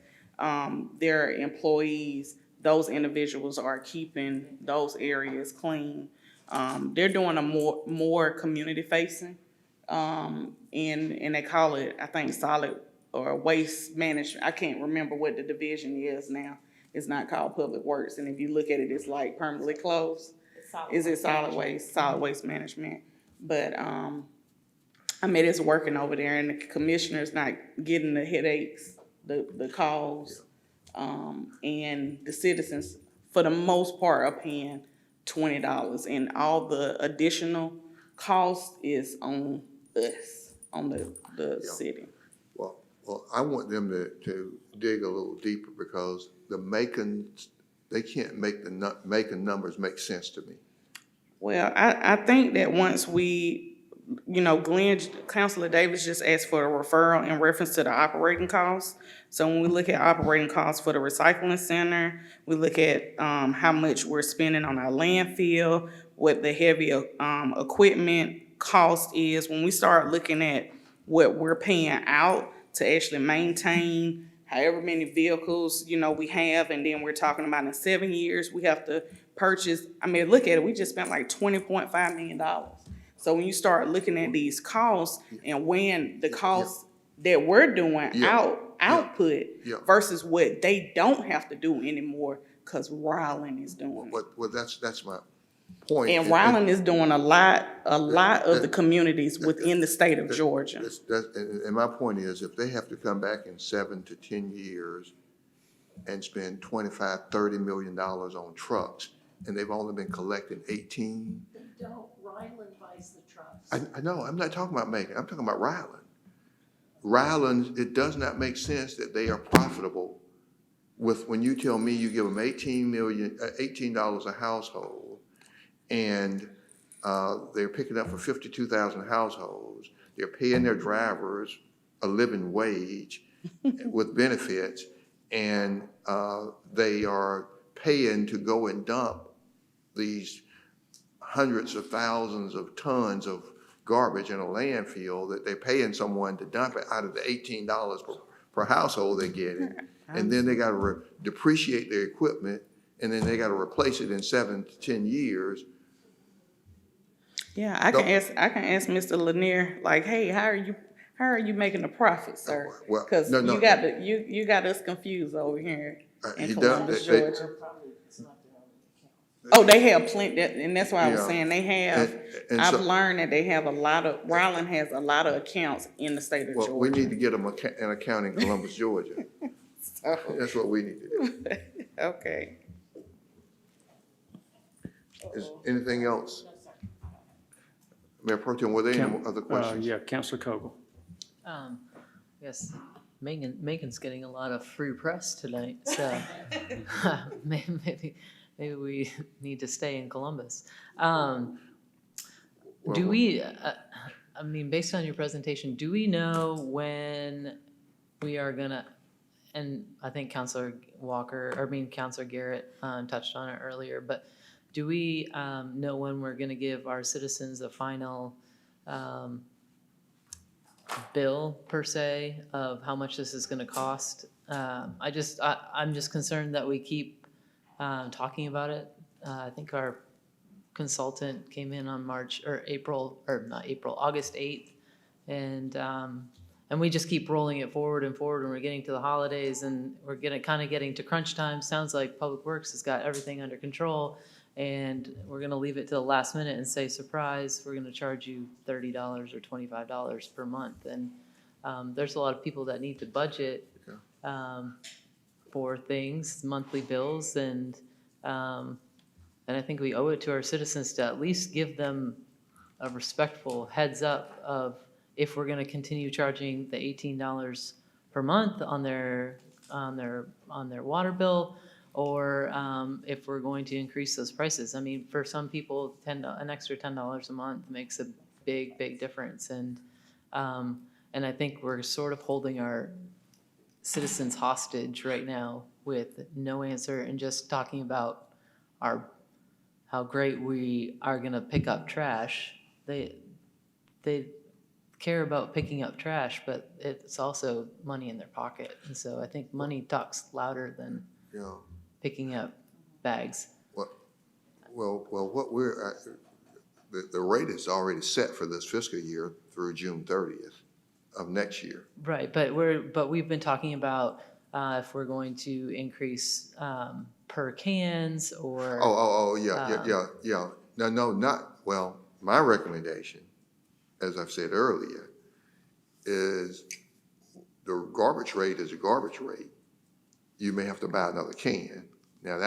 their employees, those individuals are keeping those areas clean. They're doing a more community facing, and they call it, I think, solid or waste management. I can't remember what the division is now. It's not called Public Works, and if you look at it, it's like permanently closed. Is it solid waste management? But, it's working over there, and the commissioner's not getting the headaches, the calls, and the citizens, for the most part, are paying $20, and all the additional cost is on us, on the city. Well, I want them to dig a little deeper because they can't make the Macon numbers make sense to me. Well, I think that once we, you know, Councilor Davis just asked for a referral in reference to the operating costs. So when we look at operating costs for the recycling center, we look at how much we're spending on our landfill, what the heavy equipment cost is. When we start looking at what we're paying out to actually maintain however many vehicles, you know, we have, and then we're talking about in 7 years, we have to purchase, look at it, we just spent like $20.5 million. So when you start looking at these costs and when the costs that we're doing output versus what they don't have to do anymore, because Ryland is doing it. Well, that's my point. And Ryland is doing a lot of the communities within the state of Georgia. And my point is, if they have to come back in 7 to 10 years and spend $25–30 million on trucks, and they've only been collecting 18. They don't. Ryland buys the trucks. I know, I'm not talking about Macon, I'm talking about Ryland. Ryland, it does not make sense that they are profitable when you tell me you give them $18 a household, and they're picking up for 52,000 households. They're paying their drivers a living wage with benefits, and they are paying to go and dump these hundreds of thousands of tons of garbage in a landfill that they're paying someone to dump it out of the $18 per household they're getting. And then they gotta depreciate their equipment, and then they gotta replace it in 7 to 10 years. Yeah, I can ask Mr. Lanier, like, hey, how are you making a profit, sir? Well, Because no. you got us confused over here in He Columbus, does- Georgia. Oh, they have plenty, and that's why I was Yeah. saying they have, And I've so- learned that they have Ryland has a lot of accounts in the state of Georgia. Well, we need to get them an account in Columbus, Georgia. That's what we need to do. Okay. Is anything else? Mayor Pro Tem, were there any other questions? Yeah, Counselor Cogle. Yes, Megan's getting a lot of free press tonight, so maybe we need to stay in Columbus. Do we, I mean, based on your presentation, do we know when we are gonna, and I think Counselor Garrett touched on it earlier, but do we know when we're gonna give our citizens a final bill, per se, of how much this is gonna cost? I'm just concerned that we keep talking about it. I think our consultant came in on August 8th, and we just keep rolling it forward and forward, and we're getting to the holidays, and we're getting to crunch time. Sounds like Public Works has got everything under control, and we're gonna leave it to the last minute and say, surprise, we're gonna charge you $30 or $25 per month. And there's a lot of people that need to budget for things, monthly bills, and I think we owe it to our citizens to at least give them a respectful heads up of if we're gonna continue charging the $18 per month on their water bill, or if we're going to increase those prices. I mean, for some people, an extra $10 a month makes a big, big difference. And I think we're sort of holding our citizens hostage right now with no answer and just talking about how great we are gonna pick up trash. They care about picking up trash, but it's also money in their pocket. And so I think money talks louder than picking up bags. Well, what we're, the rate is already set for this fiscal year through June 30th of next year. Right, but we've been talking about if we're going to increase per cans or. Yeah. No, not, well, my recommendation, as I've said earlier, is the garbage rate is a garbage rate. You may have to buy another can. Now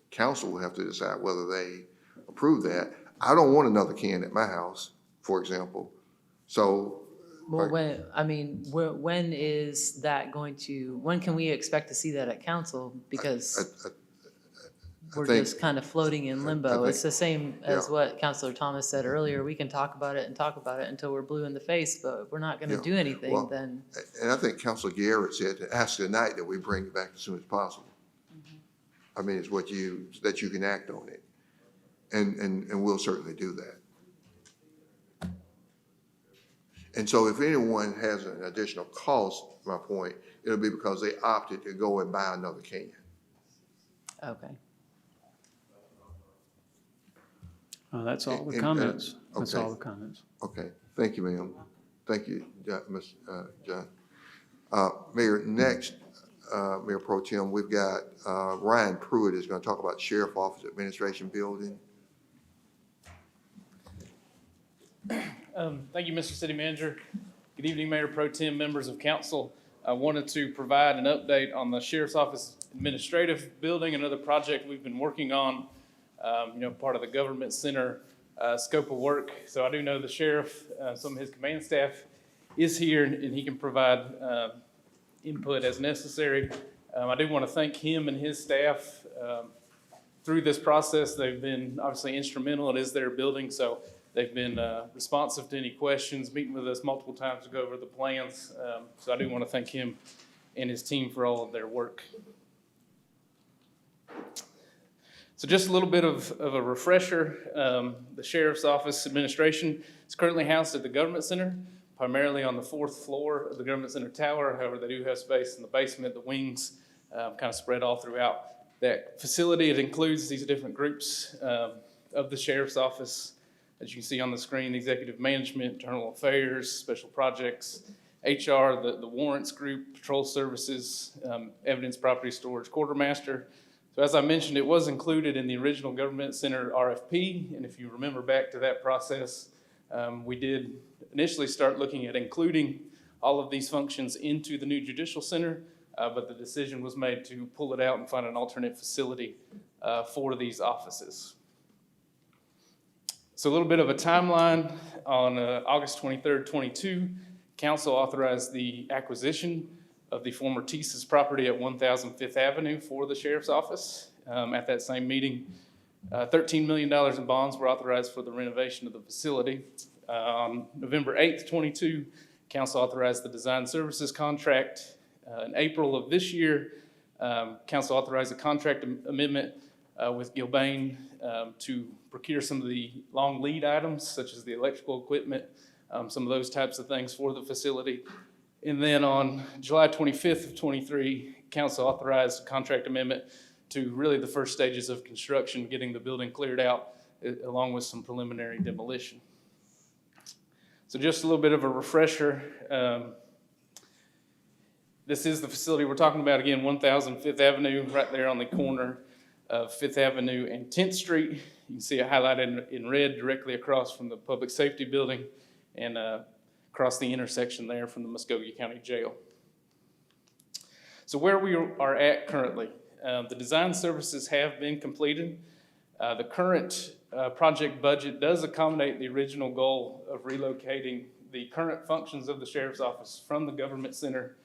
council will have to decide whether they approve that. I don't want another can at my house, for example. So. Well, when is that when can we expect to see that at council? Because we're just kind of floating in limbo. It's the same as what Councilor Thomas said earlier. We can talk about it until we're blue in the face, but if we're not gonna do anything, then. And I think Councilor Garrett said to ask tonight that we bring it back as soon as possible. I mean, it's that you can act on it. And we'll certainly do that. And so if anyone has an additional cost, my point, it'll be because they opted to go and buy another can. Okay. That's all the comments. That's all the comments. Okay, thank you, ma'am. Thank you, Ms. John. Mayor, next, Mayor Pro Tem, we've got Ryan Pruitt is going to talk about Sheriff Office Administration Building. Thank you, Mr. City Manager. Good evening, Mayor Pro Tem, members of council. I wanted to provide an update on the Sheriff's Office Administrative Building, another project we've been working on, part of the Government Center scope of work. So I do know the sheriff, some of his command staff is here, and he can provide input as necessary. I do want to thank him and his staff through this process. They've been obviously instrumental. It is their building, so they've been responsive to any questions, meeting with us multiple times to go over the plans. So I do want to thank him and his team for all of their work. So just a little bit of a refresher. The Sheriff's Office Administration is currently housed at the Government Center, primarily on the 4th floor of the Government Center Tower. However, they do have space in the basement, the wings, kind of spread all throughout that facility. It includes these different groups of the Sheriff's Office. As you can see on the screen, Executive Management, Internal Affairs, Special Projects, HR, the Warrants Group, Patrol Services, Evidence Property Storage Quartermaster. So as I mentioned, it was included in the original Government Center RFP, and if you remember back to that process, we did initially start looking at including all of these functions into the new Judicial Center, but the decision was made to pull it out and find an alternate facility for these offices. So a little bit of a timeline. On August 23rd, 22, council authorized the acquisition of the former Teese's property at 1000 Fifth Avenue for the sheriff's office. At that same meeting, $13 million in bonds were authorized for the renovation of the facility. On November 8th, 22, council authorized the design services contract. In April of this year, council authorized a contract amendment with Gilbane to procure some of the long lead items, such as the electrical equipment, some of those types of things for the facility. And then on July 25th of 23, council authorized a contract amendment to really the first stages of construction, getting the building cleared out, along with some preliminary demolition. So just a little bit of a refresher. This is the facility we're talking about, again, 1000 Fifth Avenue, right there on the corner of Fifth Avenue and 10th Street. You can see it highlighted in red directly across from the Public Safety Building and across the intersection there from the Muskogee County Jail. So where we are at currently, the design services have been completed. The current project budget does accommodate the original goal of relocating the current functions of the sheriff's office from the government center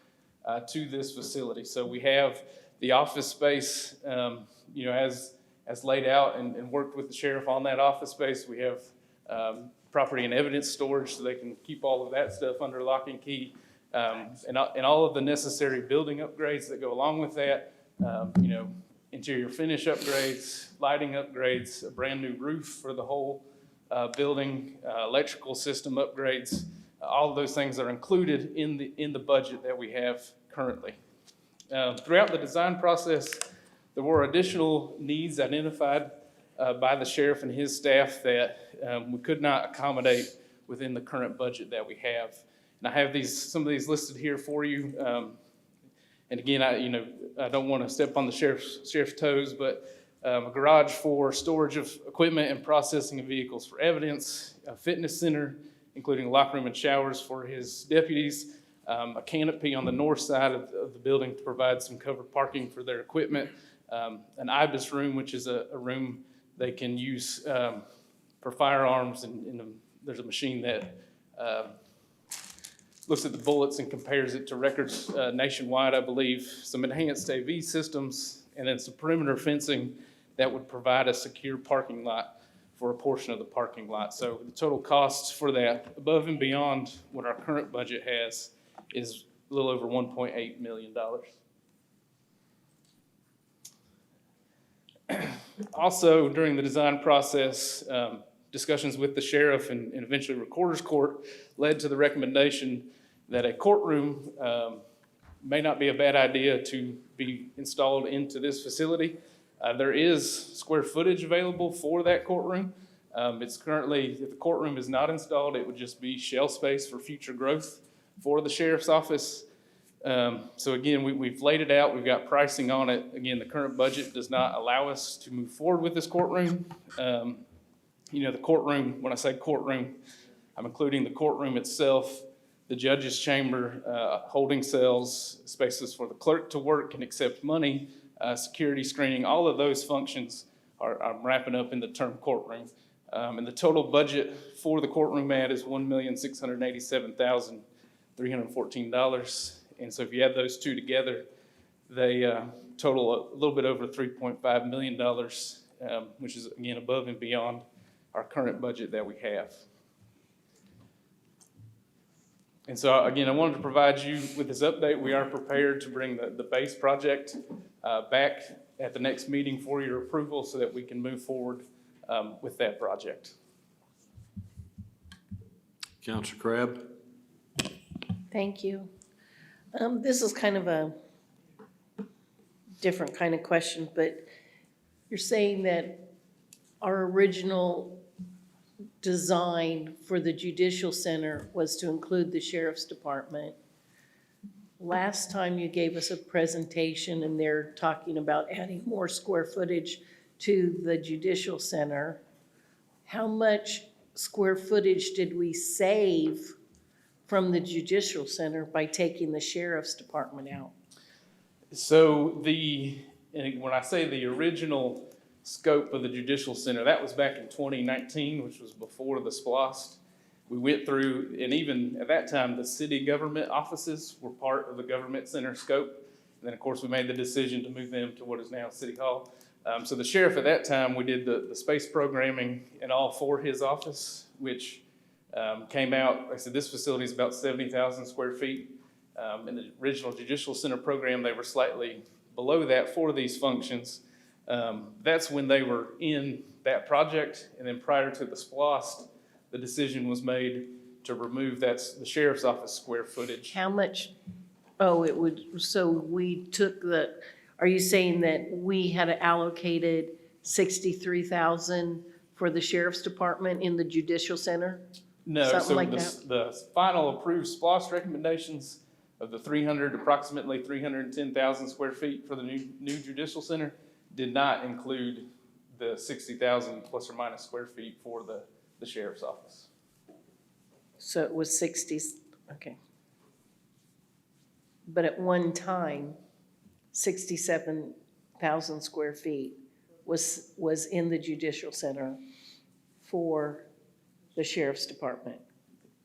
to this facility. So we have the office space, as laid out and worked with the sheriff on that office space. We have property and evidence storage so they can keep all of that stuff under lock and key, and all of the necessary building upgrades that go along with that. Interior finish upgrades, lighting upgrades, a brand new roof for the whole building, electrical system upgrades. All of those things are included in the budget that we have currently. Throughout the design process, there were additional needs identified by the sheriff and his staff that we could not accommodate within the current budget that we have. And I have some of these listed here for you. And again, I don't want to step on the sheriff's toes, but a garage for storage of equipment and processing of vehicles for evidence, a fitness center, including a locker room and showers for his deputies, a canopy on the north side of the building to provide some covered parking for their equipment, an IBIS room, which is a room they can use for firearms, and there's a machine that looks at the bullets and compares it to records nationwide, I believe, some enhanced AV systems, and then some perimeter fencing that would provide a secure parking lot for a portion of the parking lot. So the total cost for that, above and beyond what our current budget has, is a little over $1.8 million. Also, during the design process, discussions with the sheriff and eventually Recorder's Court led to the recommendation that a courtroom may not be a bad idea to be installed into this facility. There is square footage available for that courtroom. It's currently, if the courtroom is not installed, it would just be shell space for future growth for the sheriff's office. So again, we've laid it out, we've got pricing on it. Again, the current budget does not allow us to move forward with this courtroom. The courtroom, when I say courtroom, I'm including the courtroom itself, the judge's chamber, holding cells, spaces for the clerk to work and accept money, security screening, all of those functions are wrapping up in the term courtroom. And the total budget for the courtroom ad is $1,687,314. And so if you add those two together, they total a little bit over $3.5 million, which is, again, above and beyond our current budget that we have. And so, again, I wanted to provide you with this update. We are prepared to bring the base project back at the next meeting for your approval so that we can move forward with that project. Councilor Crabb? Thank you. This is kind of a different kind of question, but you're saying that our original design for the judicial center was to include the sheriff's department. Last time you gave us a presentation and they're talking about adding more square footage to the judicial center. How much square footage did we save from the judicial center by taking the sheriff's department out? So when I say the original scope of the judicial center. That was back in 2019, which was before the SPLOST. We went through, and even at that time, the city government offices were part of the government center scope. And then, of course, we made the decision to move them to what is now City Hall. So the sheriff at that time, we did the space programming and all for his office, which came out, like I said, this facility is about 70,000 square feet. In the original judicial center program, they were slightly below that for these functions. That's when they were in that project. And then prior to the SPLOST, the decision was made to remove the sheriff's office square footage. How much, so we took are you saying that we had allocated 63,000 for the sheriff's department in the judicial center? No, Something so like the final approved SPLOST recommendations of the approximately 310,000 square feet for the new judicial center did not include the 60,000 plus or minus square feet for the sheriff's office. So it was 60, okay. But at one time, 67,000 square feet was in the judicial center for the sheriff's department.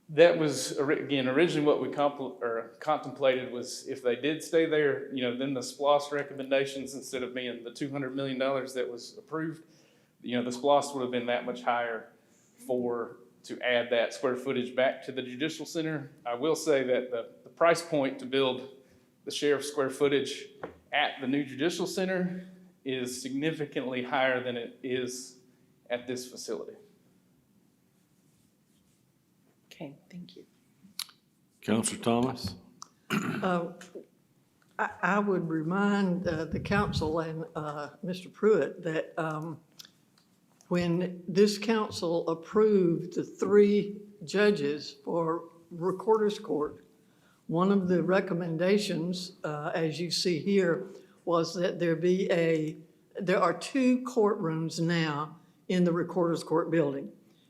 That was, again, originally what we contemplated was if they did stay there, then the SPLOST recommendations, instead of being the $200 million that was approved, the SPLOST would have been that much higher to add that square footage back to the judicial center. I will say that the price point to build the sheriff's square footage at the new judicial center is significantly higher than it is at this facility. Okay, thank you. Counselor Thomas? I would remind the council and Mr. Pruitt that when this council approved the 3 judges for Recorder's Court, one of the recommendations, as you see here, was that there are 2 courtrooms now in the Recorder's Court building.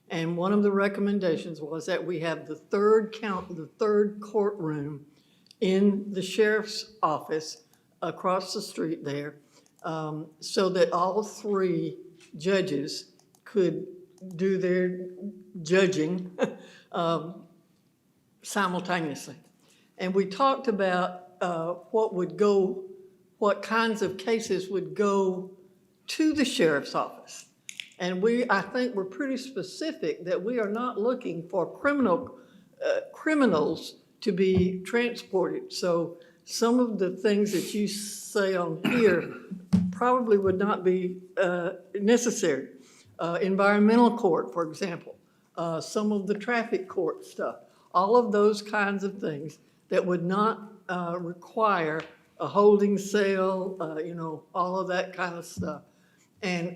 And one of the recommendations was that we have the third courtroom in the sheriff's office across the street there, so that all 3 judges could do their judging simultaneously. And we talked about what kinds of cases would go to the sheriff's office. And I think we're pretty specific that we are not looking for criminals to be transported. So some of the things that you say on here probably would not be necessary. Environmental court, for example, some of the traffic court stuff, all of those kinds of things that would not require a holding cell, all of that kind of stuff. And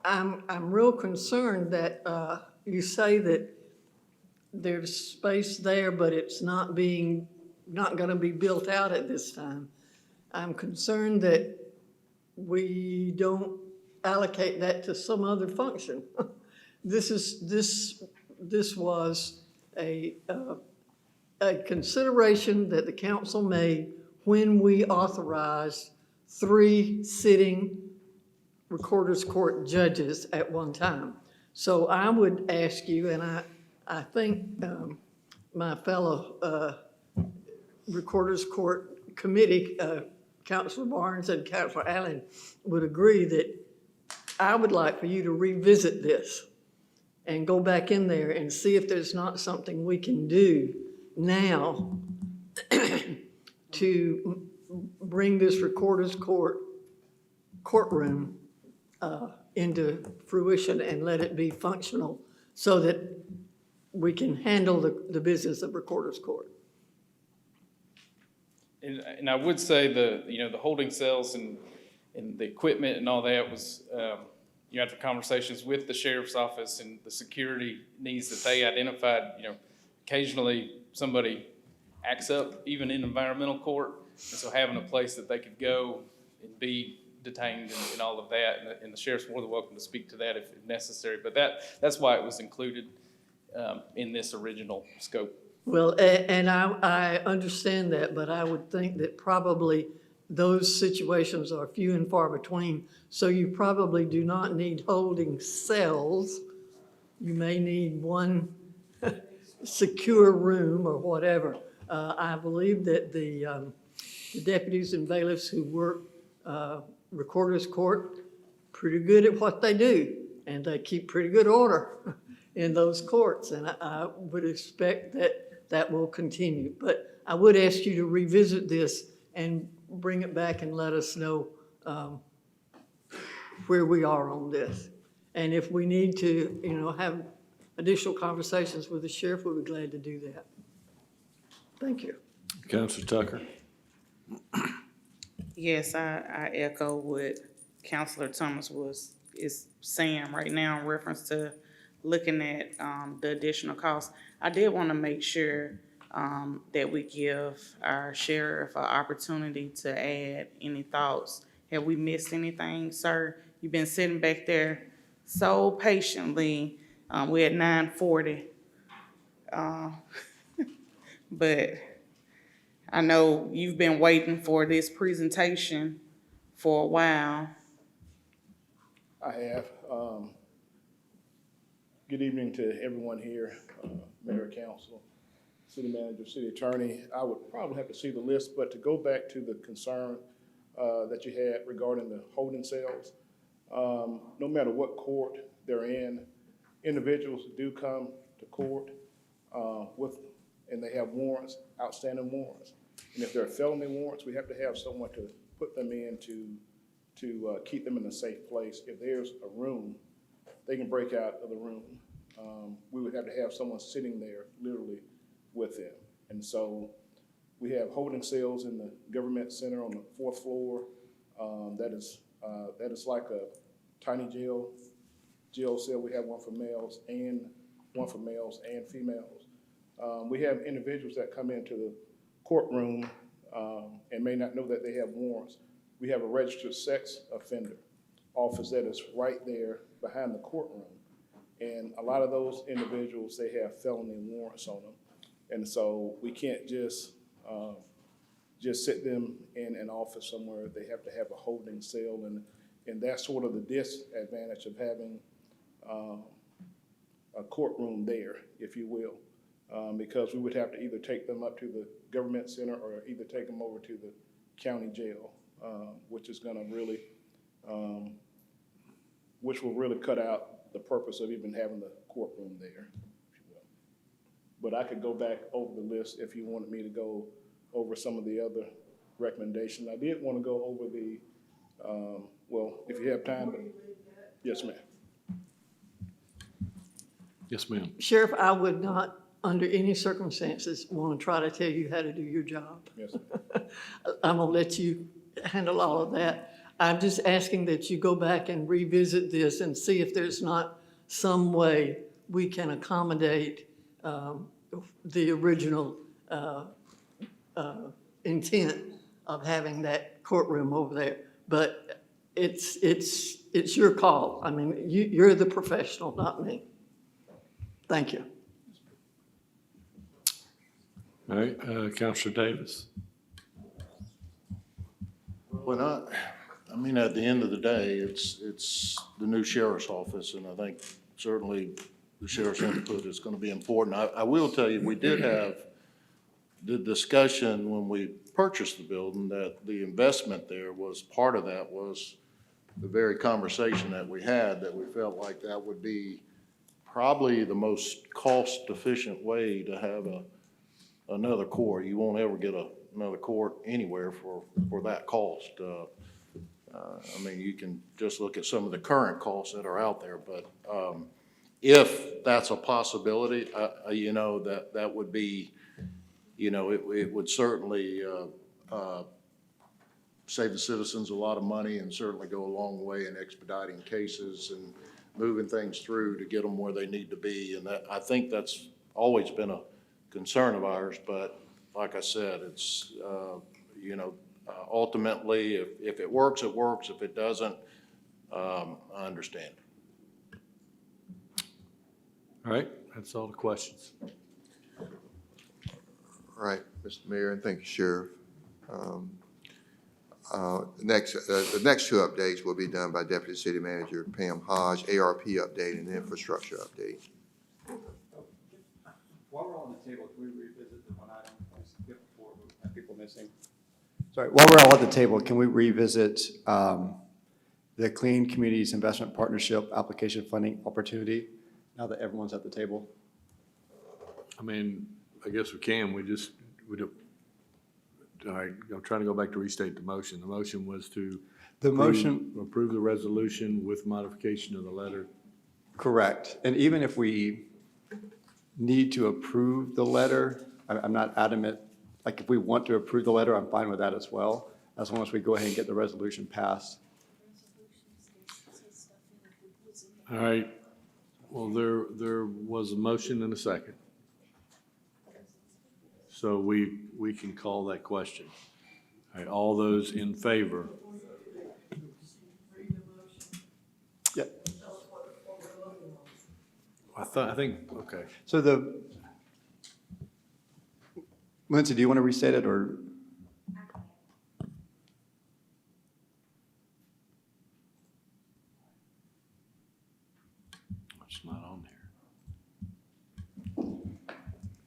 I'm real concerned that you say that there's space there, but it's not going to be built out at this time. I'm concerned that we don't allocate that to some other function. This was a consideration that the council made when we authorized 3 sitting Recorder's Court judges at one time. So I would ask you, and I think my fellow Recorder's Court committee, Councilor Barnes and Councilor Allen, would agree that I would like for you to revisit this and go back in there and see if there's not something we can do now to bring this Recorder's courtroom into fruition and let it be functional so that we can handle the business of Recorder's Court. And I would say the holding cells and the equipment and all that was, after conversations with the sheriff's office and the security needs that they identified, occasionally somebody acts up even in environmental court. And so having a place that they could go and be detained and all of that, and the sheriff's more than welcome to speak to that if necessary. But that's why it was included in this original scope. Well, and I understand that, but I would think that probably those situations are few and far between. So you probably do not need holding cells. You may need one secure room or whatever. I believe that the deputies and bailiffs who work Recorder's Court, pretty good at what they do, and they keep pretty good order in those courts, and I would expect that that will continue. But I would ask you to revisit this and bring it back and let us know where we are on this. And if we need to, have additional conversations with the sheriff, we'll be glad to do that. Thank you. Counselor Tucker? Yes, I echo what Counselor Thomas is saying right now in reference to looking at the additional costs. I did want to make sure that we give our sheriff an opportunity to add any thoughts. Have we missed anything, sir? You've been sitting back there so patiently. We're at 9:40. But I know you've been waiting for this presentation for a while. I have. Good evening to everyone here, Mayor, Council, City Manager, City Attorney. I would probably have to see the list, but to go back to the concern that you had regarding the holding cells, no matter what court they're in, individuals do come to court and they have warrants, outstanding warrants. And if they're felony warrants, we have to have someone to put them in to keep them in a safe place. If there's a room, they can break out of the room. We would have to have someone sitting there literally with them. And so we have holding cells in the government center on the 4th floor. That is like a tiny jail cell. We have one for males and females. We have individuals that come into the courtroom and may not know that they have warrants. We have a registered sex offender office that is right there behind the courtroom. And a lot of those individuals, they have felony warrants on them. And so we can't just sit them in an office somewhere. They have to have a holding cell, and that's sort of the disadvantage of having a courtroom there, if you will, because we would have to either take them up to the government center or either take them over to the county jail, which is gonna really, which will really cut out the purpose of even having the courtroom there, if you will. But I could go back over the list if you wanted me to go over some of the other recommendations. I did want to go over the, well, if you have time. Yes, ma'am. Yes, ma'am. Sheriff, I would not, under any circumstances, want to try to tell you how to do your job. Yes. I'm going to let you handle all of that. I'm just asking that you go back and revisit this and see if there's not some way we can accommodate the original intent of having that courtroom over there. But it's your call. I mean, you're the professional, not me. Thank you. All right, Counselor Davis. Well, I mean, at the end of the day, it's the new sheriff's office, and I think certainly the sheriff's input is gonna be important. I will tell you, we did have the discussion when we purchased the building that the investment there was, part of that was the very conversation that we had, that we felt like that would be probably the most cost-efficient way to have another court. You won't ever get another court anywhere for that cost. I mean, you can just look at some of the current costs that are out there, but if that's a possibility, you know, that would be, you know, it would certainly save the citizens a lot of money and certainly go a long way in expediting cases and moving things through to get them where they need to be. And that, I think that's always been a concern of ours, but like I said, it's, you know, ultimately, if it works, it works. If it doesn't, I understand. All right, that's all the questions. All right, Mr. Mayor, and thank you, Sheriff. The next two updates will be done by Deputy City Manager Pam Hodge, ARP update and infrastructure update. While we're on the table, can we revisit the one item I skipped before, we have people missing? Sorry, while we're all at the table, can we revisit the Clean Communities Investment Partnership application funding opportunity, now that everyone's at the table? I mean, I guess we can, we don't, all right, I'm trying to go back to restate the motion. The motion was to approve the resolution with modification of the letter. Correct. And even if we need to approve the letter, I'm not adamant, like if we want to approve the letter, I'm fine with that as well, as long as we go ahead and get the resolution passed. All right, well, there was a motion and a second. So we can call that question. All right, all those in favor? Yep. I think, okay. So Lindsay, do you want to restate it, or? It's not on there.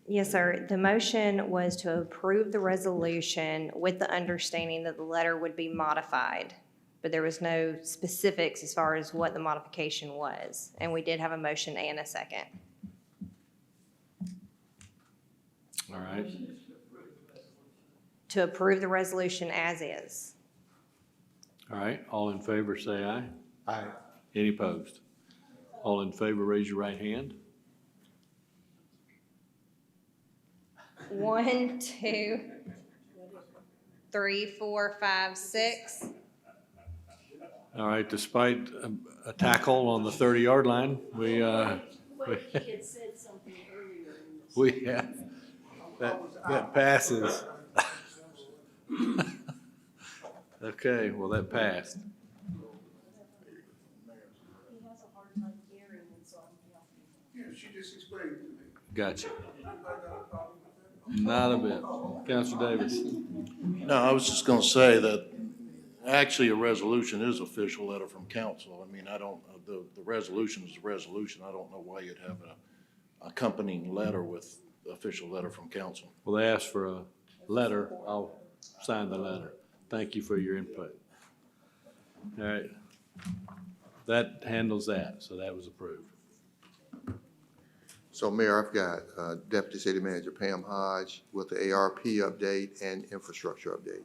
Yes, sir. The motion was to approve the resolution with the understanding that the letter would be modified, but there was no specifics as far as what the modification was. And we did have a motion and a second. All right, To approve the resolution as is. all right, all in favor, say aye. Aye. Any opposed? All in favor, raise your right hand. 1, 2, 3, 4, 5, 6. All right, despite a tackle on the 30-yard line, we have, that passes. Okay, well, that passed. Yeah, she just explained it to me. Gotcha. Not a bit. Councilor Davis. No, I was just gonna say that actually a resolution is official letter from council. I mean, the resolution is a resolution. I don't know why you'd have an accompanying letter with official letter from council. Well, they asked for a letter. I'll sign the letter. Thank you for your input. All right. That handles that, so that was approved. So Mayor, I've got Deputy City Manager Pam Hodge with the ARP update and infrastructure update.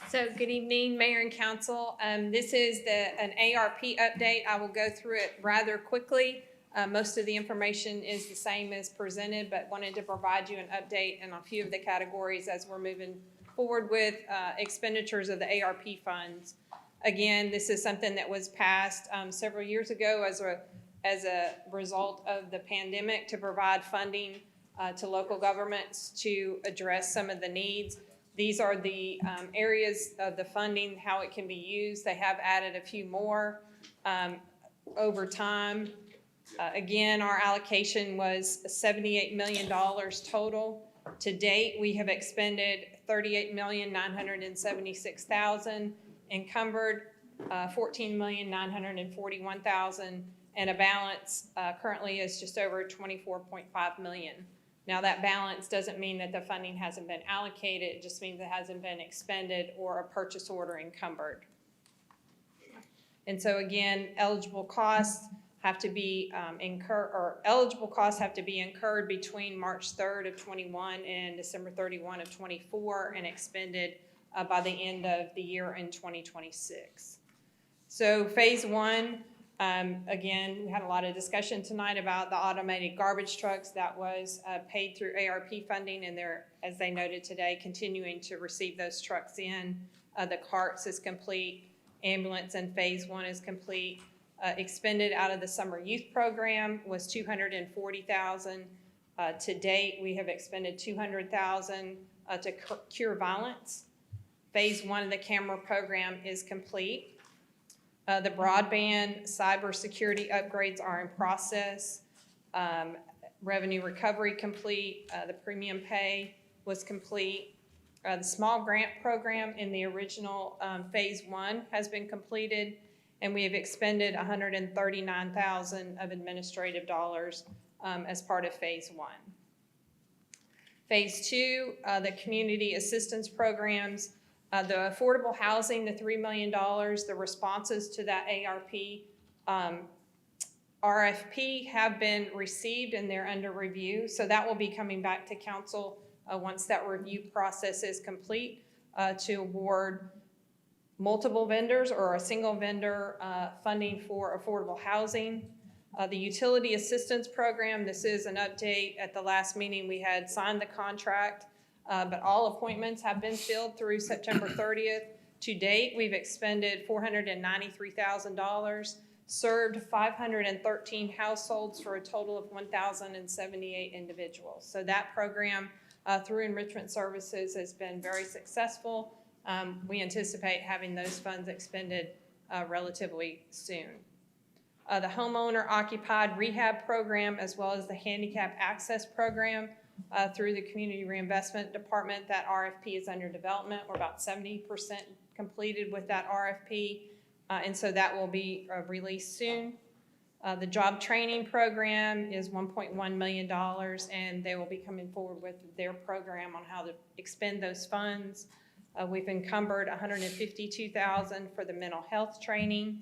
So good evening, Mayor and Council. This is an ARP update. I will go through it rather quickly. Most of the information is the same as presented, but wanted to provide you an update on a few of the categories as we're moving forward with expenditures of the ARP funds. Again, this is something that was passed several years ago as a result of the pandemic to provide funding to local governments to address some of the needs. These are the areas of the funding, how it can be used. They have added a few more over time. Again, our allocation was $78 million total. To date, we have expended $38,976,000, encumbered $14,941,000, and a balance currently is just over $24.5 million. Now, that balance doesn't mean that the funding hasn't been allocated. It just means it hasn't been expended or a purchase order encumbered. And so again, eligible costs have to be incurred between March 3rd of 21 and December 31 of 24 and expended by the end of the year in 2026. So phase one, again, we had a lot of discussion tonight about the automated garbage trucks that was paid through ARP funding, and they're, as they noted today, continuing to receive those trucks in. The carts is complete. Ambulance in phase one is complete. Expended out of the summer youth program was $240,000. To date, we have expended $200,000 to cure violence. Phase one of the camera program is complete. The broadband cybersecurity upgrades are in process. Revenue recovery complete. The premium pay was complete. The small grant program in the original Phase 1 has been completed, and we have expended $139,000 of administrative dollars as part of Phase 1. Phase 2, the community assistance programs, the affordable housing, the $3 million, the responses to that ARP RFP have been received and they're under review. So that will be coming back to council once that review process is complete to award multiple vendors or a single vendor funding for affordable housing. The utility assistance program, this is an update. At the last meeting, we had signed the contract, but all appointments have been filled through September 30th. To date, we've expended $493,000, served 513 households for a total of 1,078 individuals. So that program through Enrichment Services has been very successful. We anticipate having those funds expended relatively soon. The homeowner occupied rehab program, as well as the handicap access program through the Community Reinvestment Department, that RFP is under development. We're about 70% completed with that RFP, and so that will be released soon. The job training program is $1.1 million, and they will be coming forward with their program on how to expend those funds. We've encumbered $152,000 for the mental health training.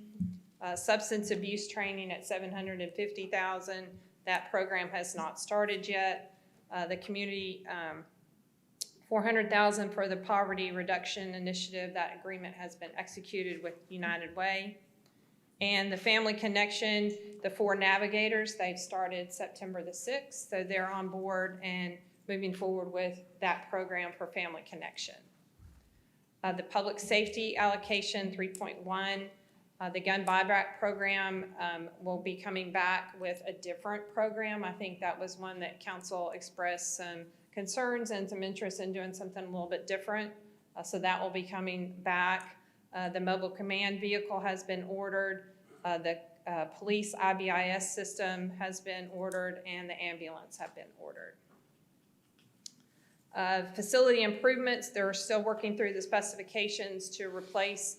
Substance abuse training at $750,000. That program has not started yet. The community, $400,000 for the poverty reduction initiative. That agreement has been executed with United Way. And the Family Connection, the 4 navigators, they've started September the 6th, so they're on board and moving forward with that program for Family Connection. The public safety allocation, 3.1. The gun buyback program will be coming back with a different program. I think that was one that council expressed some concerns and some interest in doing something a little bit different. So that will be coming back. The mobile command vehicle has been ordered. The police IBIS system has been ordered, and the ambulance have been ordered. Facility improvements, they're still working through the specifications to replace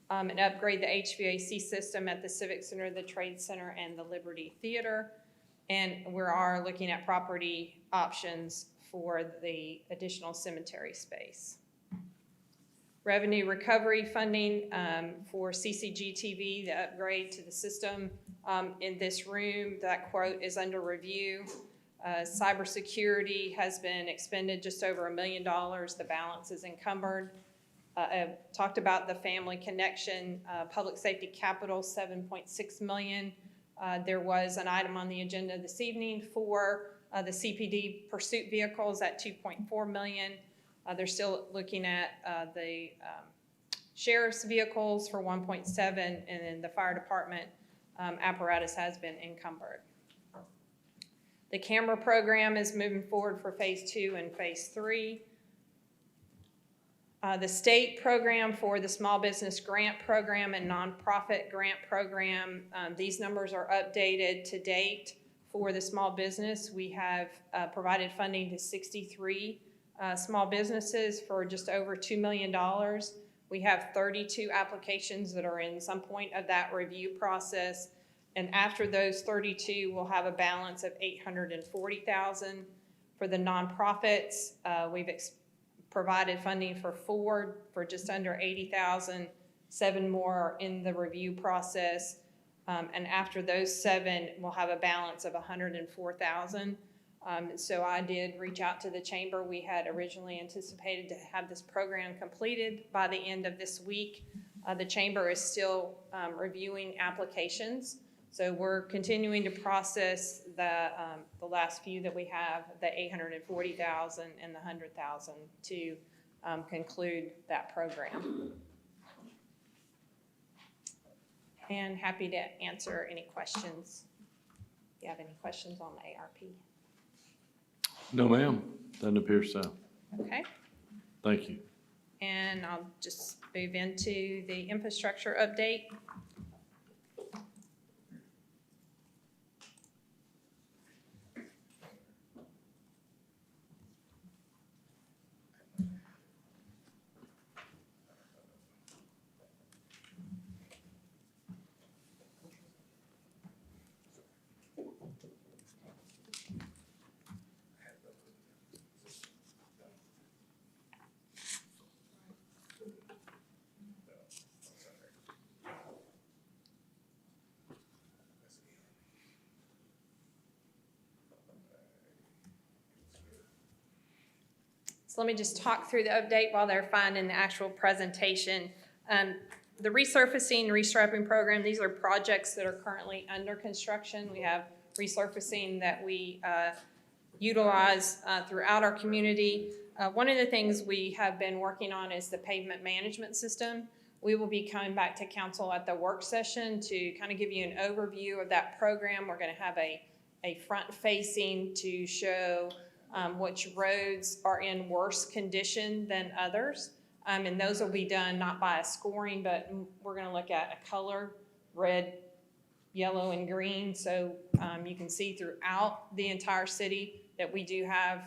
and upgrade the HVAC system at the Civic Center, the Trade Center, and the Liberty Theater. And we are looking at property options for the additional cemetery space. Revenue recovery funding for CCG TV, the upgrade to the system in this room, that quote is under review. Cybersecurity has been expended just over $1 million. The balance is encumbered. I've talked about the Family Connection, public safety capital, $7.6 million. There was an item on the agenda this evening for the CPD pursuit vehicles at $2.4 million. They're still looking at the sheriff's vehicles for $1.7 million, and then the fire department apparatus has been encumbered. The camera program is moving forward for Phase 2 and Phase 3. The state program for the small business grant program and nonprofit grant program, these numbers are updated to date. For the small business, we have provided funding to 63 small businesses for just over $2 million. We have 32 applications that are in some point of that review process. And after those 32, we'll have a balance of $840,000. For the nonprofits, we've provided funding for 4 for just under $80,000. 7 more are in the review process. And after those 7, we'll have a balance of $104,000. So I did reach out to the chamber. We had originally anticipated to have this program completed by the end of this week. The chamber is still reviewing applications. So we're continuing to process the last few that we have, the $840,000 and the $100,000 to conclude that program. And happy to answer any questions. If you have any questions on the ARP. No, ma'am. Doesn't appear so. Okay. Thank you. And I'll just move into the infrastructure update. So let me just talk through the update while they're finding the actual presentation. The resurfacing, restriping program, these are projects that are currently under construction. We have resurfacing that we utilize throughout our community. One of the things we have been working on is the pavement management system. We will be coming back to council at the work session to kind of give you an overview of that program. We're going to have a front facing to show which roads are in worse condition than others. And those will be done not by a scoring, but we're going to look at a color, red, yellow, and green. So you can see throughout the entire city that we do have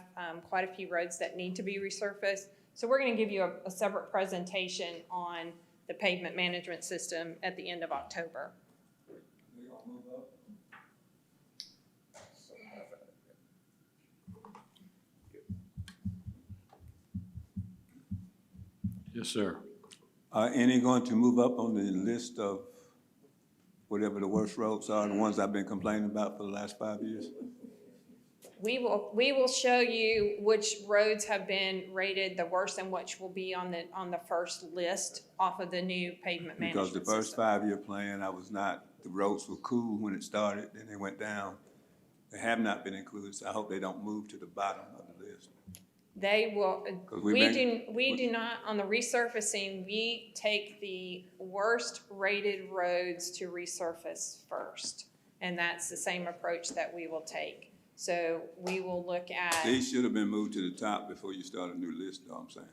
quite a few roads that need to be resurfaced. So we're going to give you a separate presentation on the pavement management system at the end of October. Yes, sir. Are any going to move up on the list of whatever the worst roads are, the ones I've been complaining about for the last 5 years? We will show you which roads have been rated the worst and which will be on the first list off of the new pavement management Because the first system. 5-year plan, the roads were cool when it started, then they went down. They have not been included, so I hope they don't move to the bottom of the list. They will, 'Cause we do not, on the resurfacing, we take the worst rated roads to resurface first. And that's the same approach that we will take. So we will look at. These should have been moved to the top before you start a new list, though, I'm saying.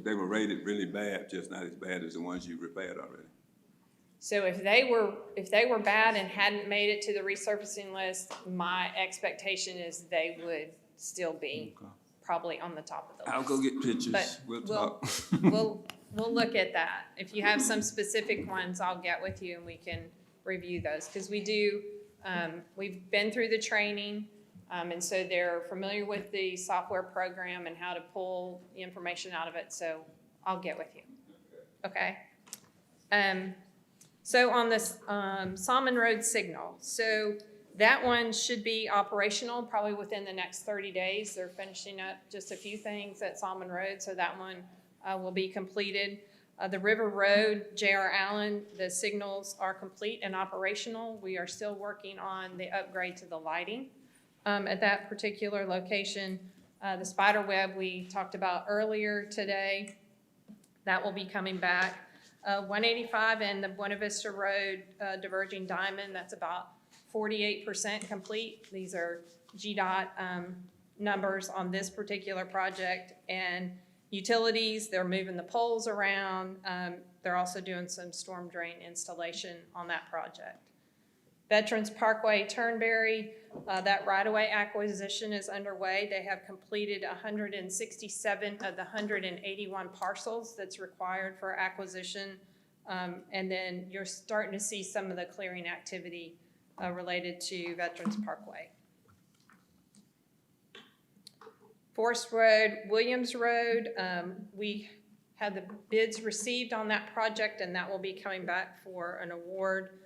They were rated really bad, just not as bad as the ones you repaired already. So if they were bad and hadn't made it to the resurfacing list, my expectation is they would still be probably on the top of the list. I'll go get pictures. But We'll talk. We'll look at that. If you have some specific ones, I'll get with you and we can review those. Because we've been through the training, and so they're familiar with the software program and how to pull the information out of it. So I'll get with you. Okay? So on this Salmon Road signal, so that one should be operational probably within the next 30 days. They're finishing up just a few things at Salmon Road, so that one will be completed. The River Road, J.R. Allen, the signals are complete and operational. We are still working on the upgrade to the lighting at that particular location. The spider web we talked about earlier today, that will be coming back. 185 and the Buena Vista Road diverging diamond, that's about 48% complete. These are GDOT numbers on this particular project. And utilities, they're moving the poles around. They're also doing some storm drain installation on that project. Veterans Parkway, Turnberry, that right-of-way acquisition is underway. They have completed 167 of the 181 parcels that's required for acquisition. And then you're starting to see some of the clearing activity related to Veterans Parkway. Forest Road, Williams Road, we had the bids received on that project and that will be coming back for an award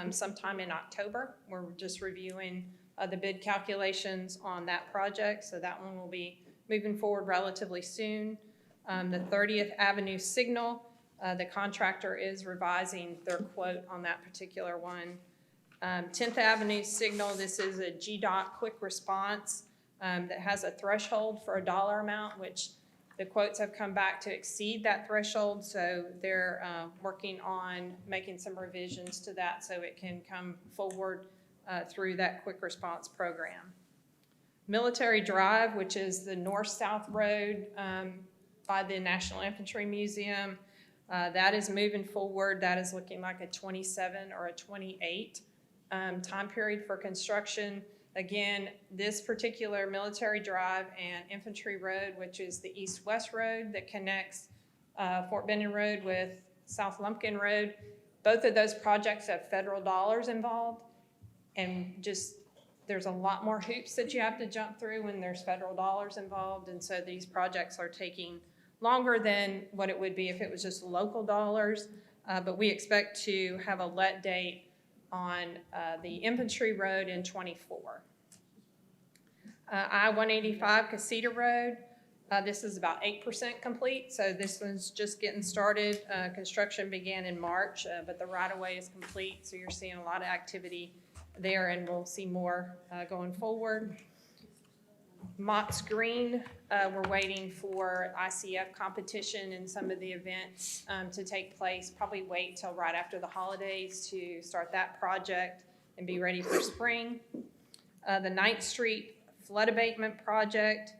sometime in October. We're just reviewing the bid calculations on that project, so that one will be moving forward relatively soon. The 30th Avenue signal, the contractor is revising their quote on that particular one. 10th Avenue signal, this is a GDOT quick response that has a threshold for a dollar amount, which the quotes have come back to exceed that threshold, so they're working on making some revisions to that so it can come forward through that quick response program. Military Drive, which is the north-south road by the National Infantry Museum, that is moving forward. That is looking like a 27 or a 28 time period for construction. Again, this particular Military Drive and Infantry Road, which is the east-west road that connects Fort Benning Road with South Lumpkin Road, both of those projects have federal dollars involved, and just there's a lot more hoops that you have to jump through when there's federal dollars involved, and so these projects are taking longer than what it would be if it was just local dollars, but we expect to have a let date on the Infantry Road in '24. I-185 Casita Road, This is about 8% complete, so this one's just getting started. Construction began in March, but the right-of-way is complete, so you're seeing a lot of activity there, and we'll see more going forward. Mott's Green, we're waiting for ICF competition and some of the events to take place. Probably wait till right after the holidays to start that project and be ready for spring. The 9th Street flood abatement project,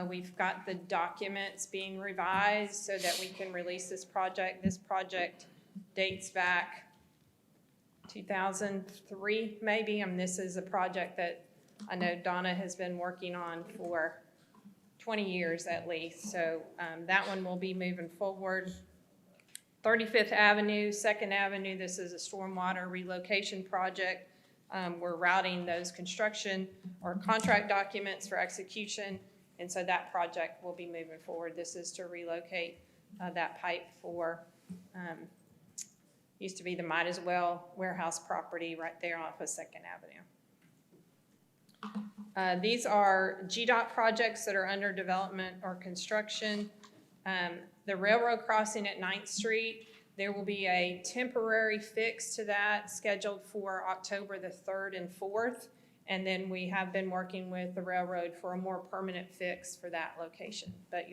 we've got the documents being revised so that we can release this project. This project dates back 2003 maybe, and this is a project that I know Donna has been working on for 20 years at least, so that one will be moving forward. 35th Avenue, 2nd Avenue, this is a stormwater relocation project. We're routing those construction or contract documents for execution, and so that project will be moving forward. This is to relocate that pipe for, used to be the Might As Well warehouse property right there off of 2nd Avenue. These are GDOT projects that are under development or construction. The railroad crossing at 9th Street, there will be a temporary fix to that scheduled for October the 3rd and 4th. And then we have been working with the railroad for a more permanent fix for that location. But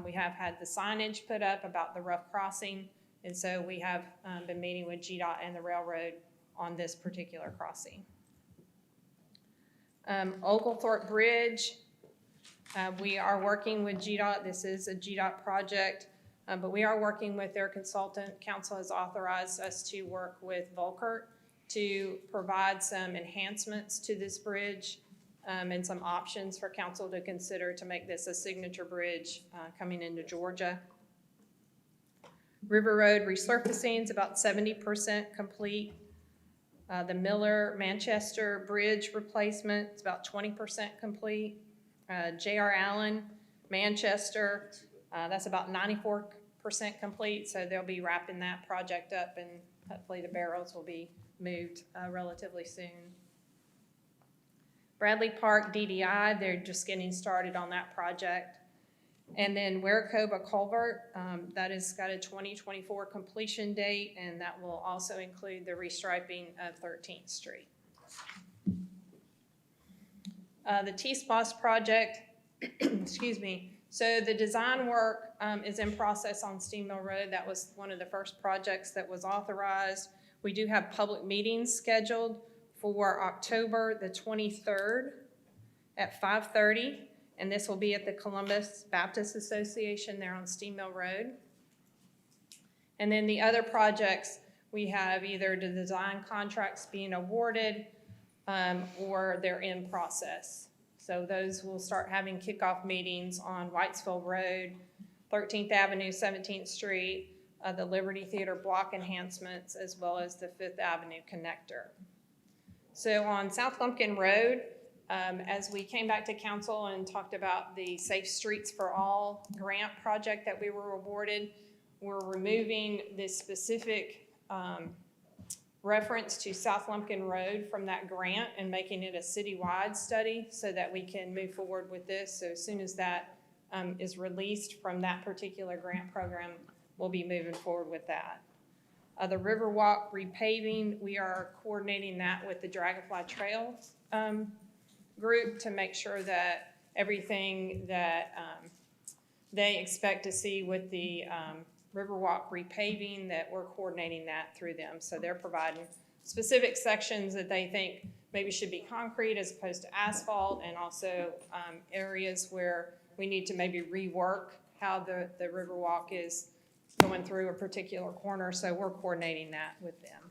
we have had the signage put up about the rough crossing. And so we have been meeting with GDOT and the railroad on this particular crossing. Oglethorpe Bridge, we are working with GDOT. This is a GDOT project, but we are working with their consultant. Council has authorized us to work with Volkert to provide some enhancements to this bridge and some options for council to consider to make this a signature bridge coming into Georgia. River Road resurfacing is about 70% complete. The Miller-Manchester Bridge replacement is about 20% complete. J.R. Allen, Manchester, that's about 94% complete, so they'll be wrapping that project up and hopefully the barrels will be moved relatively soon. Bradley Park DDI, they're just getting started on that project. And then Maricopa Culvert, that has got a 2024 completion date, and that will also include the restriping of 13th Street. The T-SPOS project, excuse me, so the design work is in process on Steam Mill Road. That was one of the first projects that was authorized. We do have public meetings scheduled for October the 23rd at 5:30. And this will be at the Columbus Baptist Association there on Steam Mill Road. And then the other projects, we have either the design contracts being awarded or they're in process. So those will start having kickoff meetings on Whitesville Road, 13th Avenue, 17th Street, the Liberty Theater block enhancements, as well as the 5th Avenue connector. So on South Lumpkin Road, as we came back to council and talked about the Safe Streets for All grant project that we were awarded, we're removing this specific reference to South Lumpkin Road from that grant and making it a citywide study so that we can move forward with this. So as soon as that is released from that particular grant program, we'll be moving forward with that. The Riverwalk repaving, we are coordinating that with the Dragonfly Trail group to make sure that everything that they expect to see with the Riverwalk repaving, that we're coordinating that through them. So they're providing specific sections that they think maybe should be concrete as opposed to asphalt, and also areas where we need to maybe rework how the Riverwalk is going through a particular corner. So we're coordinating that with them.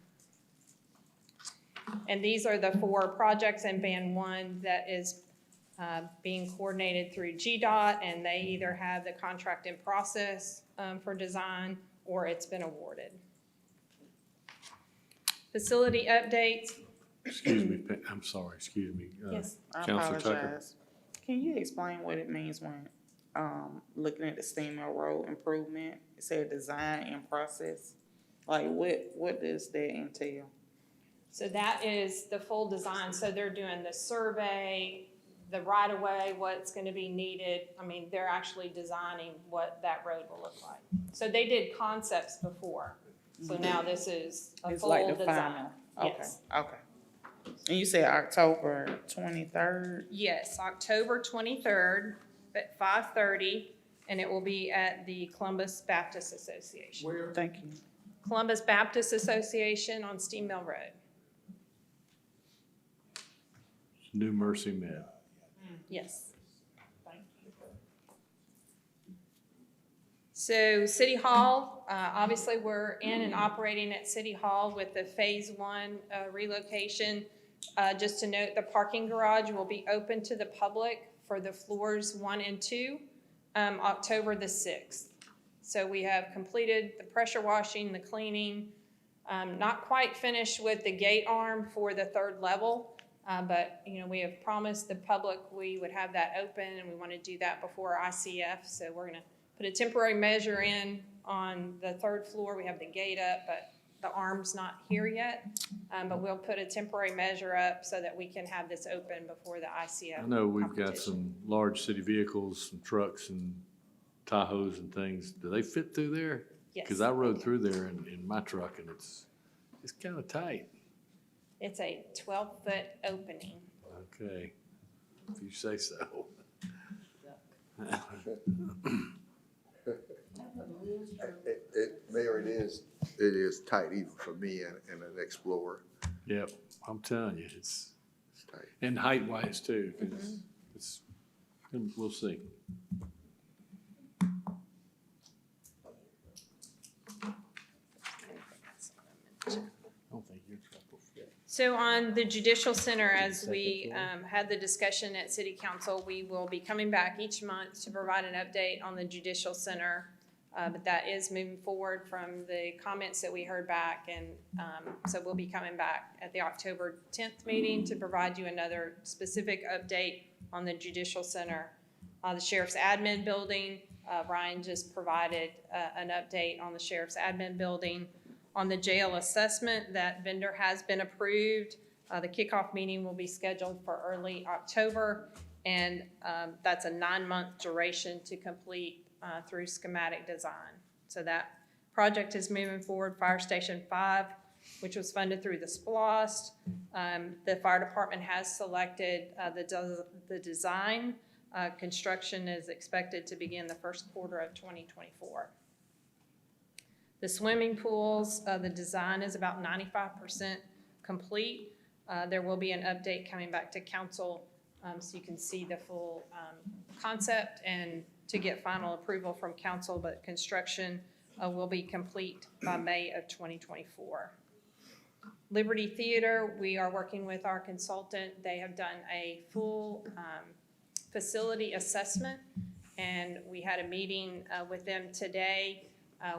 And these are the 4 projects in Band 1 that is being coordinated through GDOT, and they either have the contract in process for design or it's been awarded. Facility updates. Excuse me, I'm sorry, excuse me. Yes, I Counselor Tucker. apologize. Can you explain what it means when looking at the Steam Mill Road improvement? It said design in process. Like what does that entail? So that is the full design. So they're doing the survey, the right-of-way, what's gonna be needed. I mean, they're actually designing what that road will look like. So they did concepts before, so now this is a It's full like the design. final. Okay, Yes. okay. And you said October 23rd? Yes, October 23rd at 5:30, and it will be at the Columbus Baptist Association. Where? Thank you. Columbus Baptist Association on Steam Mill Road. New Mercy Med. Yes. So City Hall, obviously, we're in and operating at City Hall with the Phase 1 relocation. Just to note, the parking garage will be open to the public for the floors 1 and 2, October the 6th. So we have completed the pressure washing, the cleaning, not quite finished with the gate arm for the 3rd level. But, you know, we have promised the public we would have that open, and we want to do that before ICF. So we're going to put a temporary measure in on the 3rd floor. We have the gate up, but the arm's not here yet. But we'll put a temporary measure up so that we can have this open before the ICF. I know we've got competition. some large city vehicles, some trucks and Tahoes and things. Do they fit through there? Yes. Because I rode through there in my truck and it's kind of tight. It's a 12-foot opening. Okay, if you say so. Mayor, it is tight even for me and an Explorer. Yep, I'm telling you, it's, tight. and height-wise too, 'cause it's, we'll see. I don't think your truck will fit. So on the Judicial Center, as we had the discussion at City Council, we will be coming back each month to provide an update on the Judicial Center. But that is moving forward from the comments that we heard back. And so we'll be coming back at the October 10th meeting to provide you another specific update on the Judicial Center. The Sheriff's Admin Building, Ryan just provided an update on the Sheriff's Admin Building. On the jail assessment, that vendor has been approved. The kickoff meeting will be scheduled for early October, and that's a 9-month duration to complete through schematic design. So that project is moving forward. Fire Station 5, which was funded through the SPLOST. The fire department has selected the design. Construction is expected to begin the first quarter of 2024. The swimming pools, the design is about 95% complete. There will be an update coming back to council so you can see the full concept and to get final approval from council, but construction will be complete by May of 2024. Liberty Theater, we are working with our consultant. They have done a full facility assessment, and we had a meeting with them today.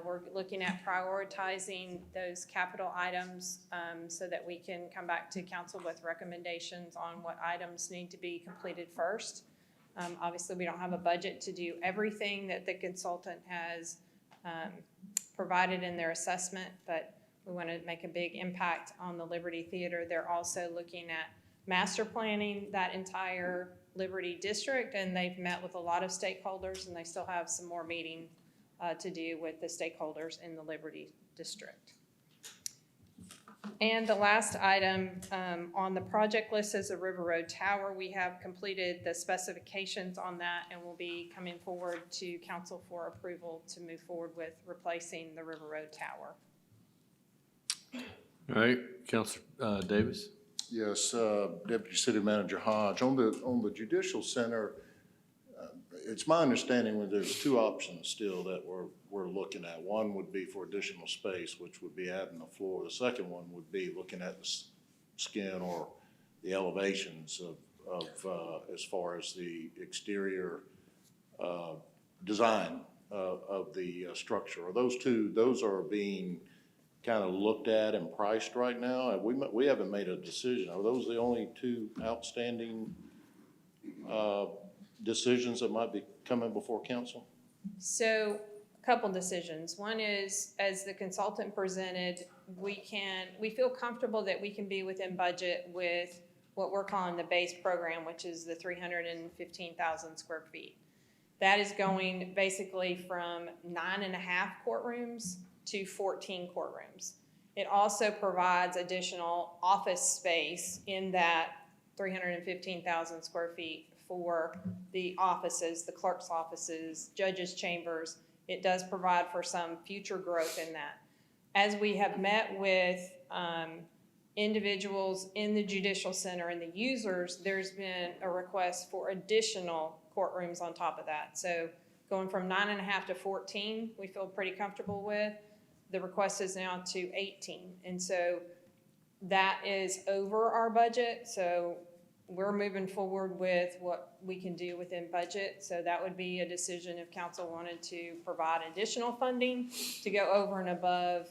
We're looking at prioritizing those capital items so that we can come back to council with recommendations on what items need to be completed first. Obviously, we don't have a budget to do everything that the consultant has provided in their assessment, but we want to make a big impact on the Liberty Theater. They're also looking at master planning that entire Liberty district, and they've met with a lot of stakeholders, and they still have some more meeting to do with the stakeholders in the Liberty district. And the last item on the project list is the River Road Tower. We have completed the specifications on that, and we'll be coming forward to council for approval to move forward with replacing the River Road Tower. All right, Councilor Davis? Yes, Deputy City Manager Hodge, on the Judicial Center, it's my understanding that there's 2 options still that we're looking at. One would be for additional space, which would be adding a floor. The second one would be looking at the skin or the elevations of as far as the exterior design of the structure. Are those are being kind of looked at and priced right now? We haven't made a decision. Are those the only 2 outstanding decisions that might be coming before council? So a couple decisions. One is, as the consultant presented, we feel comfortable that we can be within budget with what we're calling the base program, which is the 315,000 square feet. That is going basically from 9.5 courtrooms to 14 courtrooms. It also provides additional office space in that 315,000 square feet for the offices, the clerk's offices, judges' chambers. It does provide for some future growth in that. As we have met with individuals in the Judicial Center and the users, there's been a request for additional courtrooms on top of that. So going from 9.5 to 14, we feel pretty comfortable with. The request is now to 18. And so that is over our budget. So we're moving forward with what we can do within budget. So that would be a decision if council wanted to provide additional funding to go over and above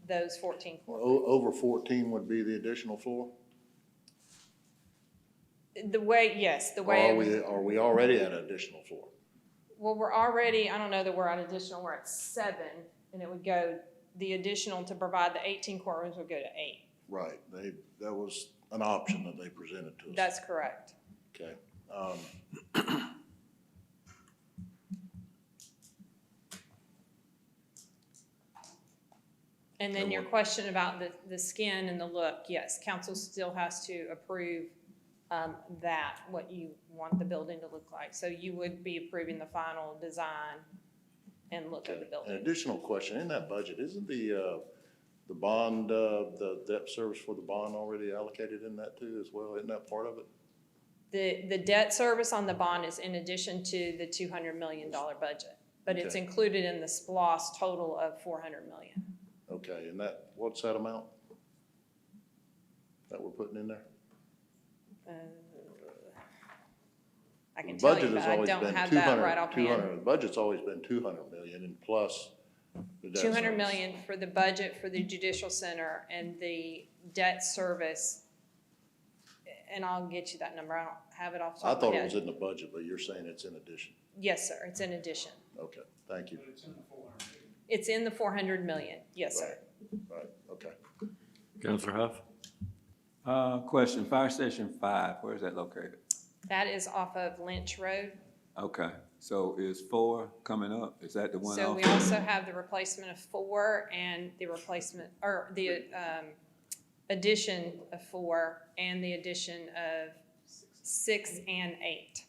those 14 courtrooms. Over 14 would be the additional floor? The way, yes, the Or way. are we already at an additional floor? Well, we're already, I don't know that we're at additional, we're at 7, and it would go, the additional to provide the 18 courtrooms would go to 8. Right, that was an option that they presented to us. That's correct. Okay. And then your question about the skin and the look, yes, council still has to approve that, what you want the building to look like. So you would be approving the final design and look of the An building. additional question, in that budget, isn't the bond, the debt service for the bond already allocated in that too as well? Isn't that part of it? The debt service on the bond is in addition to the $200 million budget, but it's Okay. included in the SPLOST total of $400 million. Okay, and what's that amount that we're putting in there? I can The tell budget you, has but I always don't been have that 200 right offhand. 200 The budget's always been 200 million and plus the debt 200 service. million for the budget for the Judicial Center and the debt service. And I'll get you that number. I don't have it off the I top of my thought it head. was in the budget, but you're saying it's in addition. Yes, sir. It's in addition. Okay, thank you. It's in the 400 million. Yes, sir. Right, okay. Counselor Huff? Question, Fire Station 5, where is that located? That is off of Lynch Road. Okay, so is 4 coming up? Is that the one So off? we also have the replacement of 4 and the replacement, or the addition of 4 and the addition of 6 and 8.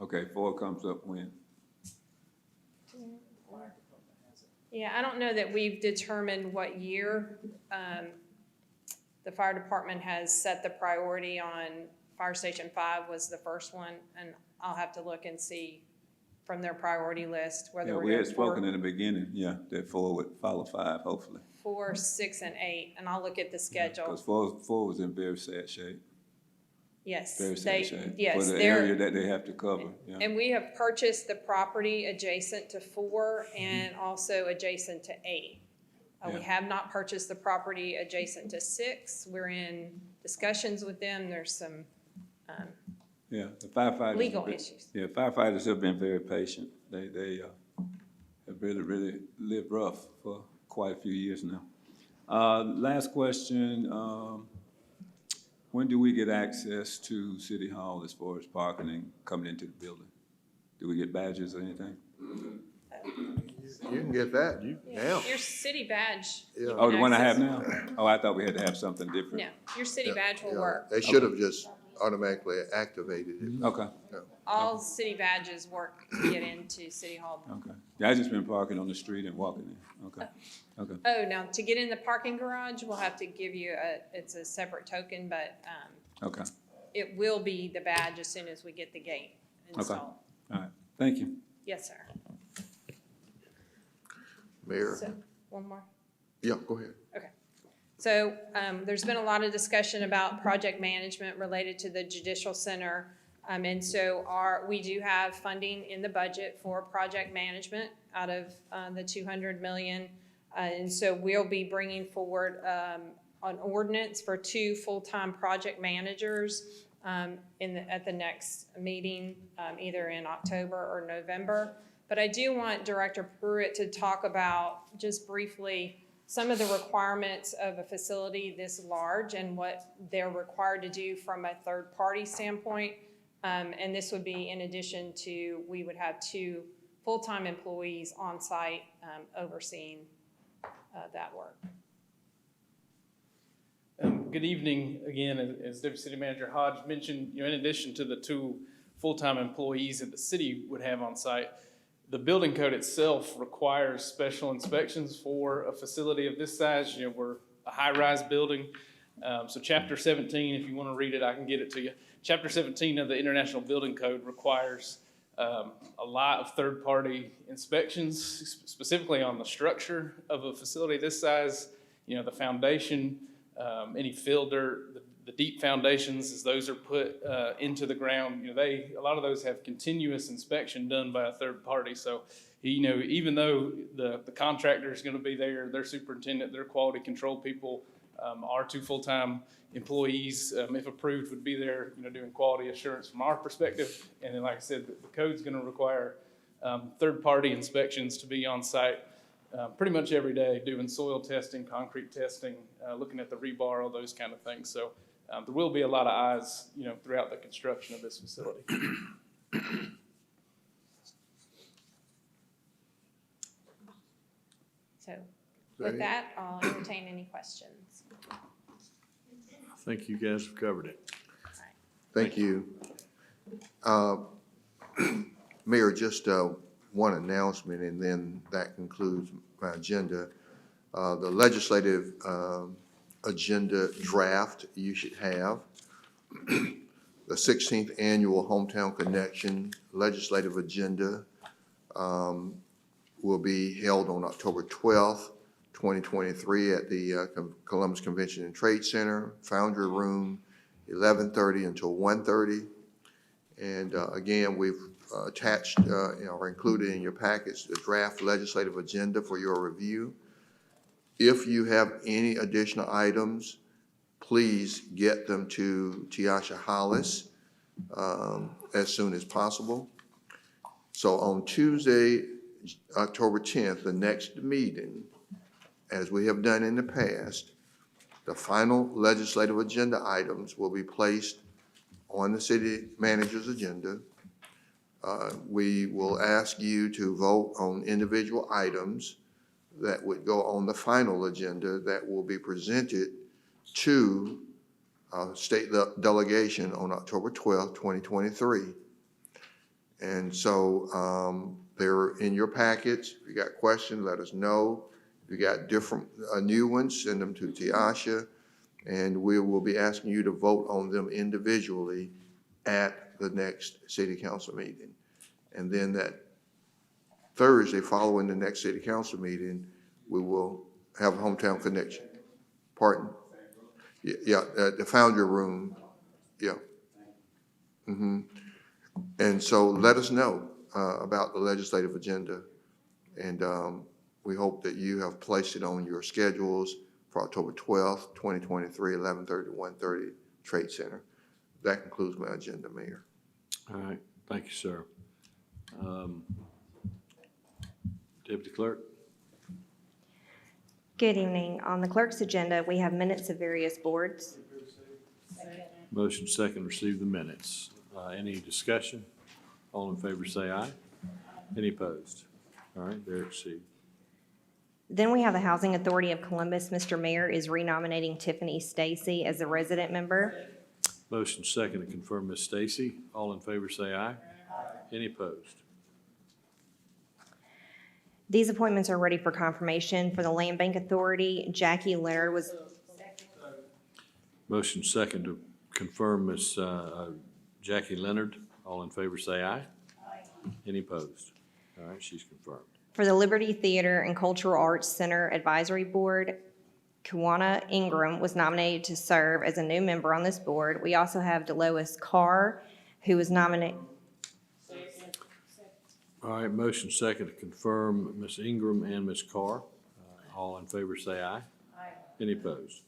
Okay, 4 comes up when? Yeah, I don't know that we've determined what year. The fire department has set the priority on Fire Station 5 was the first one, and I'll have to look and see from their priority list whether Yeah, we're we had going spoken for in the beginning, yeah, that 4 would follow 5, hopefully. 4, 6, and 8, and I'll look at the schedule. Because 4 was in very sad shape, Yes, very sad shape. yes, For the they're- area that they have to cover, yeah. And we have purchased the property adjacent to 4 and also adjacent to 8. We Yeah. have not purchased the property adjacent to 6. We're in discussions with them. There's some, Yeah, the firefighters. Legal have been- issues. Yeah, firefighters have been very patient. They have really lived rough for quite a few years now. Last question, when do we get access to City Hall as far as parking and coming into the building? Do we get badges or anything? You can get that, now. your city badge. you Yeah. can Oh, the one I have access. now? Oh, I thought we had to have something different. No, your city Yeah, badge will yeah. work. They should have just automatically activated it. Okay, All city badges work to get into City Hall. okay. Yeah, I just been parking on the street and walking in. Okay, okay. Oh, now, to get in the parking garage, we'll have to give you it's a separate token, but Okay, it will be the badge as soon as we get the gate installed. all right. Thank you. Yes, sir. Mayor, So, one more. yeah, go ahead. Okay. So there's been a lot of discussion about project management related to the Judicial Center. And so we do have funding in the budget for project management out of the 200 million. And so we'll be bringing forward an ordinance for 2 full-time project managers at the next meeting, either in October or November. But I do want Director Pruitt to talk about, just briefly, some of the requirements of a facility this large and what they're required to do from a third-party standpoint. And this would be in addition to, we would have 2 full-time employees on site overseeing that work. Good evening again. As Deputy City Manager Hodge mentioned, in addition to the 2 full-time employees that the city would have on site, the building code itself requires special inspections for a facility of this size. We're a high-rise building. So Chapter 17, if you want to read it, I can get it to you. Chapter 17 of the International Building Code requires a lot of third-party inspections, specifically on the structure of a facility this size. The foundation, any fill dirt, the deep foundations, as those are put into the ground, a lot of those have continuous inspection done by a third party. So, even though the contractor is going to be there, their superintendent, their quality control people, our 2 full-time employees, if approved, would be there, doing quality assurance from our perspective. And then, like I said, the code's going to require third-party inspections to be on site pretty much every day, doing soil testing, concrete testing, looking at the rebar, all those kind of things. So there will be a lot of eyes, throughout the construction of this facility. So with that, I'll entertain any questions. I think you guys have covered it. Thank you. Mayor, just one announcement, and then that concludes my agenda. The legislative agenda draft you should have. The 16th Annual Hometown Connection Legislative Agenda will be held on October 12th, 2023 at the Columbus Convention and Trade Center, Foundry Room, 11:30 until 1:30. And again, we've attached or included in your package the draft legislative agenda for your review. If you have any additional items, please get them to Tiasha Hollis as soon as possible. So on Tuesday, October 10th, the next meeting, as we have done in the past, the final legislative agenda items will be placed on the city manager's agenda. We will ask you to vote on individual items that would go on the final agenda that will be presented to state delegation on October 12th, 2023. And so they're in your packets. If you got questions, let us know. If you got different new ones, send them to Tiasha, and we will be asking you to vote on them individually at the next city council meeting. And then that Thursday following the next city council meeting, we will have a hometown connection. Pardon? Yeah, at the Foundry Room, yeah. And so let us know about the legislative agenda. And we hope that you have placed it on your schedules for October 12th, 2023, 11:30 to 1:30, Trade Center. That concludes my agenda, Mayor. All right, thank you, sir. Deputy Clerk? Good evening. On the clerk's agenda, we have minutes of various boards. Motion second, receive the minutes. Any discussion? All in favor say aye. Any opposed? All right, they're received. Then we have the Housing Authority of Columbus. Mr. Mayor is renominating Tiffany Stacy as a resident member. Motion second to confirm Ms. Stacy. All in favor say aye. Any opposed? These appointments are ready for confirmation. For the Land Bank Authority, Jackie Leonard was, Motion second to confirm Ms. Jackie Leonard. All in favor say aye. Any opposed? All right, she's confirmed. for the Liberty Theater and Cultural Arts Center Advisory Board, Kiwana Ingram was nominated to serve as a new member on this board. We also have Delois Carr, who was nominated. All right, motion second to confirm Ms. Ingram and Ms. Carr. All in favor say aye. Aye. Any opposed?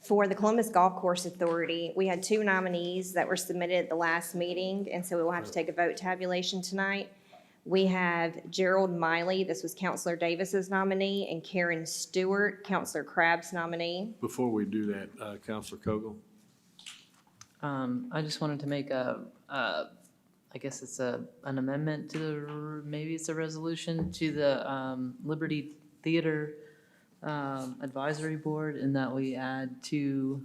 For the Columbus Golf Course Authority, we had 2 nominees that were submitted at the last meeting, and so we will have to take a vote tabulation tonight. We have Gerald Miley, this was Counselor Davis's nominee, and Karen Stewart, Counselor Crabb's nominee. Before we do that, Counselor Kogle? I just wanted to make I guess it's an amendment to maybe it's a resolution to the Liberty Theater Advisory Board, in that we add 2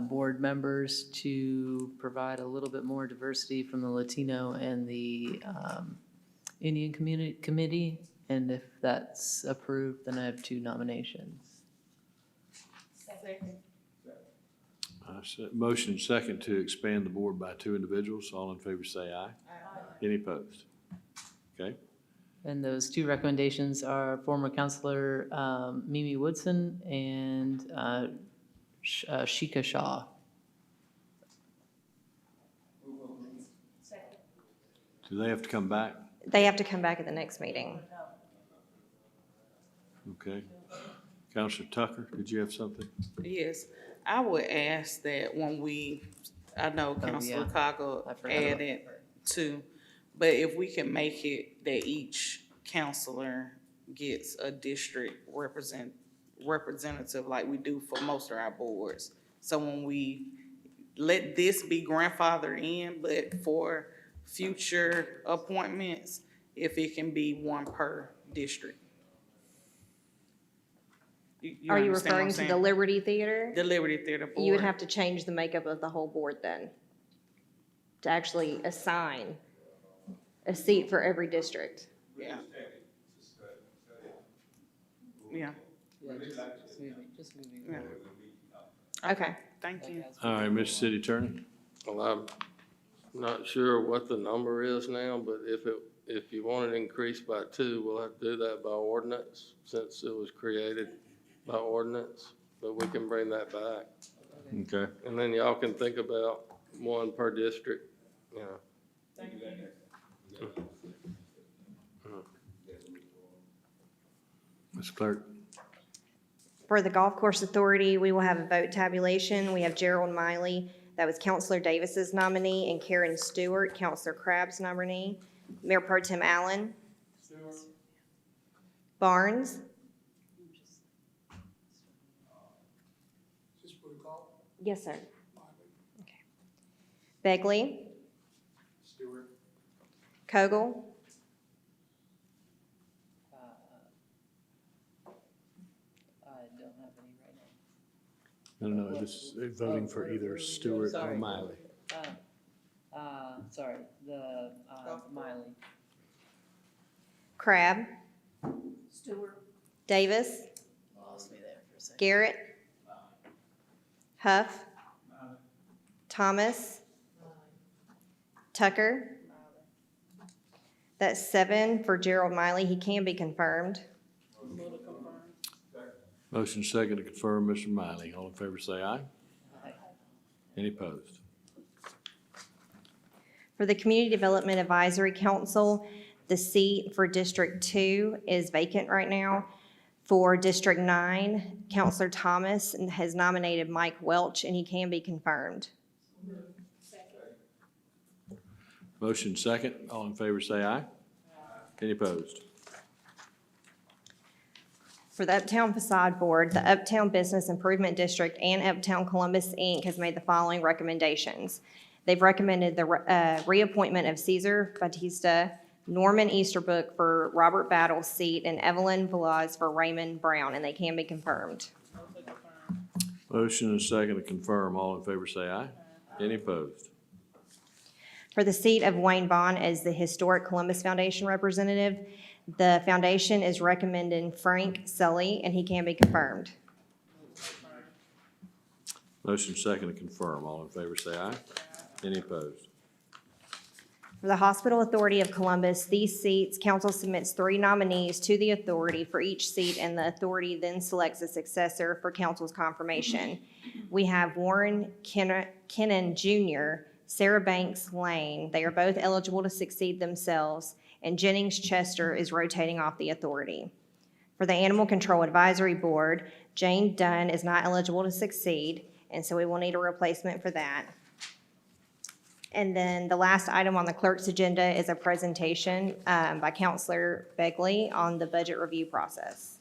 board members to provide a little bit more diversity from the Latino and the Indian Committee. And if that's approved, then I have 2 nominations. Motion second to expand the board by 2 individuals. All in favor say aye. Any opposed? Okay. And those 2 recommendations are former Counselor Mimi Woodson and Shika Shaw. Do they have to come back? They have to come back at the next meeting. Okay. Counselor Tucker, did you have something? Yes, I would ask that when I know Councilor Coggle I forgot about added 2, but if we can make it that each counselor gets a district representative like we do for most of our boards. So when we let this be grandfathered in, but for future appointments, if it can be 1 per district. Are you understand what referring I'm to the saying? Liberty Theater? The Liberty Theater Board. You would have to change the makeup of the whole board then, to actually assign a seat for every district. Yeah. Yeah. Yeah. Okay. Thank you. All right, Mr. City Attorney? Well, I'm not sure what the number is now, but if you want it increased by 2, we'll have to do that by ordinance, since it was created by ordinance, but we can bring that back. Okay. And then y'all can think about 1 per district, you know. Ms. Clerk? For the Golf Course Authority, we will have a vote tabulation. We have Gerald Miley, that was Counselor Davis's nominee, and Karen Stewart, Counselor Crabb's nominee. Mayor Pro Tem Allen. Barnes. Yes, sir. Okay. Begley. Stewart. Kogle. I don't have any right now. No, this is voting for either Stewart or Sorry. Miley. Sorry, the Miley. Crabb. Stewart. Davis. Lost me there for a second. Garrett. Huff. Thomas. Tucker. That's 7 for Gerald Miley. He can be confirmed. Motion second to confirm Mr. Miley. All in favor say aye. Aye. Any opposed? For the Community Development Advisory Council, the seat for District 2 is vacant right now. For District 9, Counselor Thomas has nominated Mike Welch, and he can be confirmed. Motion second. All in favor say aye. Any opposed? For the Uptown Facade Board, the Uptown Business Improvement District and Uptown Columbus, Inc. has made the following recommendations. They've recommended the reappointment of Cesar Batista, Norman Easterbrook for Robert Battle's seat, and Evelyn Velaz for Raymond Brown, and they can be confirmed. Motion and second to confirm. All in favor say aye. Any opposed? For the seat of Wayne Vaughn as the Historic Columbus Foundation representative, the foundation is recommending Frank Sully, and he can be confirmed. Motion second to confirm. All in favor say aye. Any opposed? For the Hospital Authority of Columbus, these seats, council submits 3 nominees to the authority for each seat, and the authority then selects a successor for council's confirmation. We have Warren Kennan Jr., Sarah Banks Lane. They are both eligible to succeed themselves, and Jennings Chester is rotating off the authority. For the Animal Control Advisory Board, Jane Dunn is not eligible to succeed, and so we will need a replacement for that. And then the last item on the clerk's agenda is a presentation by Counselor Begley on the budget review process.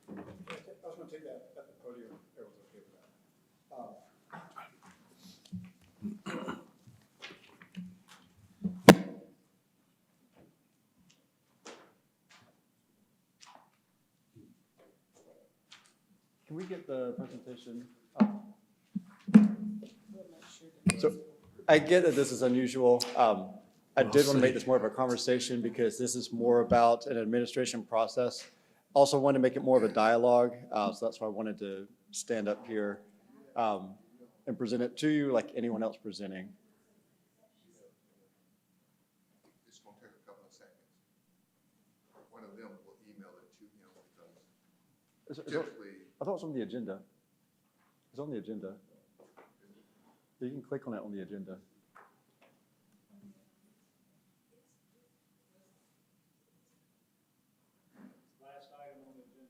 I was going to take that at the podium. Everyone's okay with that. Can we get the presentation up? So I get that this is unusual. I did want to make this more of a conversation because this is more about an administration process. Also wanted to make it more of a dialogue, so that's why I wanted to stand up here and present it to you like anyone else presenting. It's gonna take a couple of seconds. One of them will email it to him because typically. I thought it was on the agenda. It's on the agenda. You can click on it on the agenda. Last item on the agenda.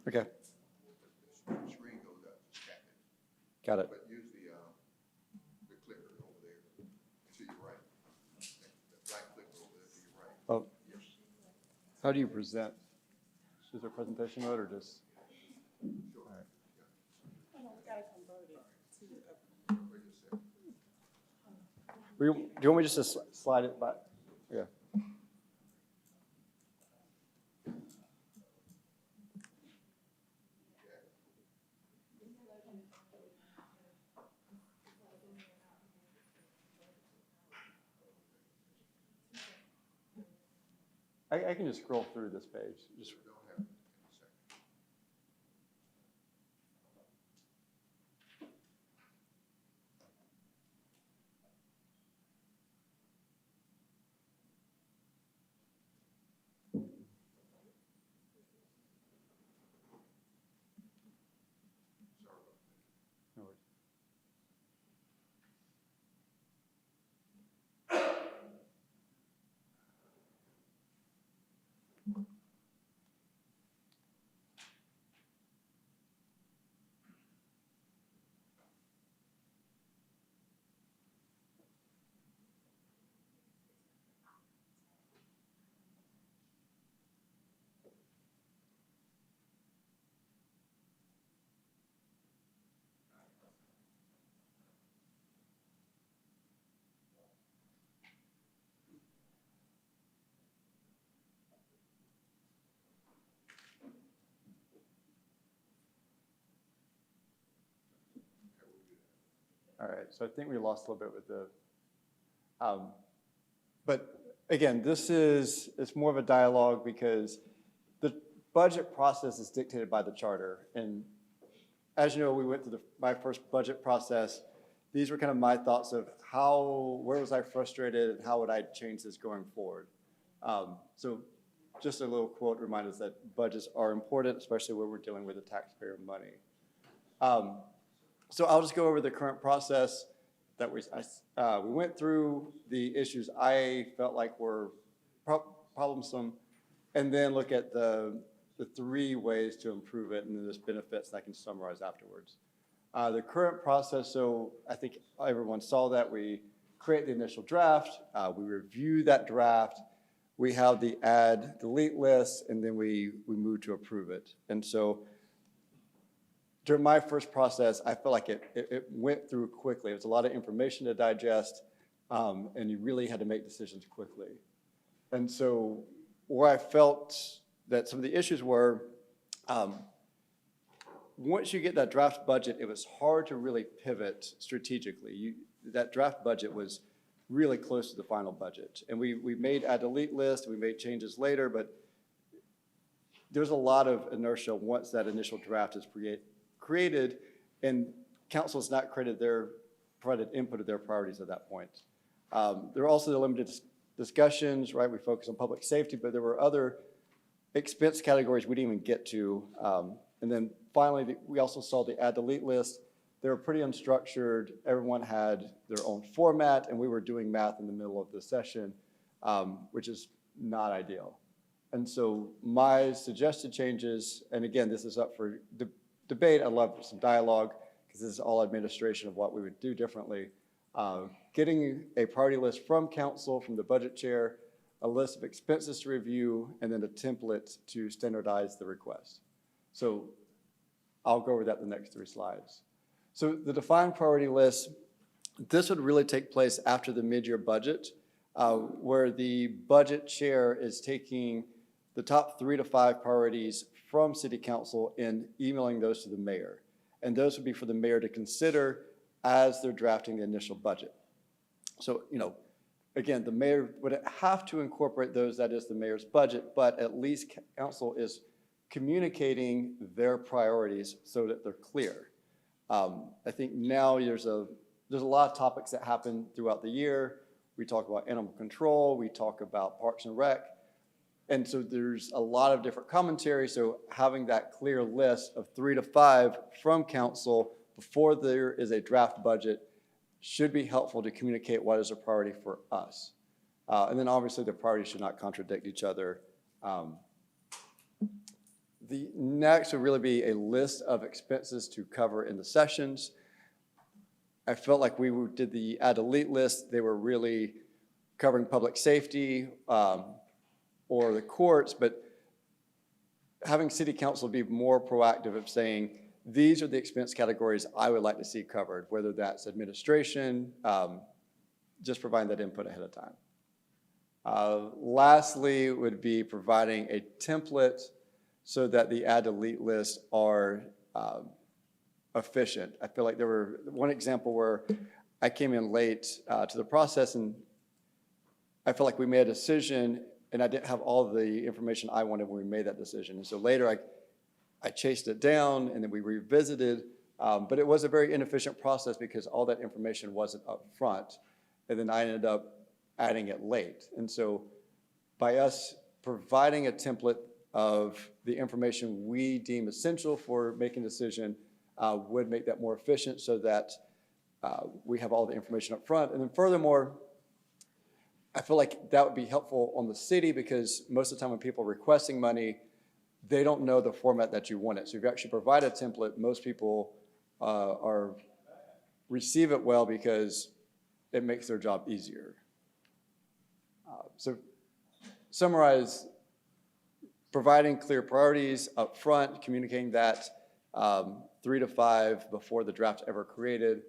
Okay, The screen goes up, just tap it. got it. But use the clicker over there to your right. The right clicker over there to your right. Oh, Yes. how do you present? Is there a presentation mode or just? All right. Do you want me just to slide it back? Yeah. I can just scroll through this page. Just. No worries. All right, so I think we lost a little bit with the, but again, it's more of a dialogue because the budget process is dictated by the charter. And as you know, we went through my first budget process. These were kind of my thoughts of where was I frustrated and how would I change this going forward? So just a little quote reminds us that budgets are important, especially when we're dealing with the taxpayer money. So I'll just go over the current process that we went through, the issues I felt like were problemsome, and then look at the 3 ways to improve it, and then there's benefits that I can summarize afterwards. The current process, so I think everyone saw that we create the initial draft, we review that draft, we have the add, delete list, and then we move to approve it. And so during my first process, I felt like it went through quickly. It was a lot of information to digest, and you really had to make decisions quickly. And so where I felt that some of the issues were, once you get that draft budget, it was hard to really pivot strategically. That draft budget was really close to the final budget. And we made a delete list, we made changes later, but there's a lot of inertia once that initial draft is created, and council has not provided input of their priorities at that point. There are also the limited discussions, right? We focus on public safety, but there were other expense categories we didn't even get to. And then finally, we also saw the add delete list. They were pretty unstructured. Everyone had their own format, and we were doing math in the middle of the session, which is not ideal. And so my suggested changes, and again, this is up for debate. I'd love some dialogue, because this is all administration of what we would do differently. Getting a priority list from council, from the budget chair, a list of expenses to review, and then a template to standardize the request. So I'll go over that in the next 3 slides. So the defined priority list, this would really take place after the mid-year budget, where the budget chair is taking the top 3 to 5 priorities from city council and emailing those to the mayor. And those would be for the mayor to consider as they're drafting the initial budget. So, again, the mayor would have to incorporate those, that is the mayor's budget, but at least council is communicating their priorities so that they're clear. I think now there's a lot of topics that happen throughout the year. We talk about animal control, we talk about Parks and Rec, and so there's a lot of different commentary, so having that clear list of 3 to 5 from council before there is a draft budget should be helpful to communicate what is a priority for us. And then obviously the priorities should not contradict each other. The next would really be a list of expenses to cover in the sessions. I felt like we did the add delete list. They were really covering public safety or the courts, but having city council be more proactive of saying, these are the expense categories I would like to see covered, whether that's administration, just providing that input ahead of time. Lastly, would be providing a template so that the add delete lists are efficient. I feel like there were one example where I came in late to the process, and I felt like we made a decision and I didn't have all the information I wanted when we made that decision. And so later I chased it down and then we revisited, but it was a very inefficient process because all that information wasn't up front. And then I ended up adding it late. And so by us providing a template of the information we deem essential for making a decision would make that more efficient so that we have all the information up front. And then furthermore, I feel like that would be helpful on the city because most of the time when people are requesting money, they don't know the format that you want it. So if you actually provide a template, most people receive it well because it makes their job easier. So summarize, providing clear priorities up front, communicating that 3 to 5 before the draft ever created,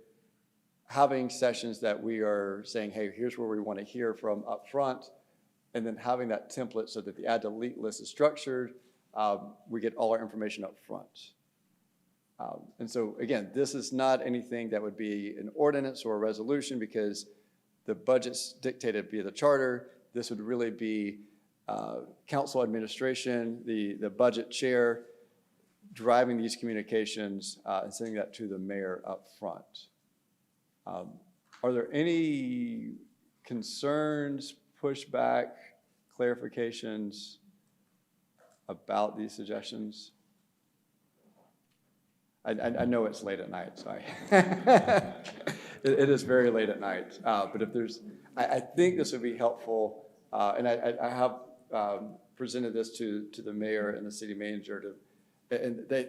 having sessions that we are saying, hey, here's where we want to hear from up front, and then having that template so that the add delete list is structured, we get all our information up front. And so again, this is not anything that would be an ordinance or a resolution because the budget's dictated via the charter. This would really be council administration, the budget chair, driving these communications and sending that to the mayor up front. Are there any concerns, pushback, clarifications about these suggestions? I know it's late at night, sorry. It is very late at night, but if there's, I think this would be helpful, and I have presented this to the mayor and the city manager, and they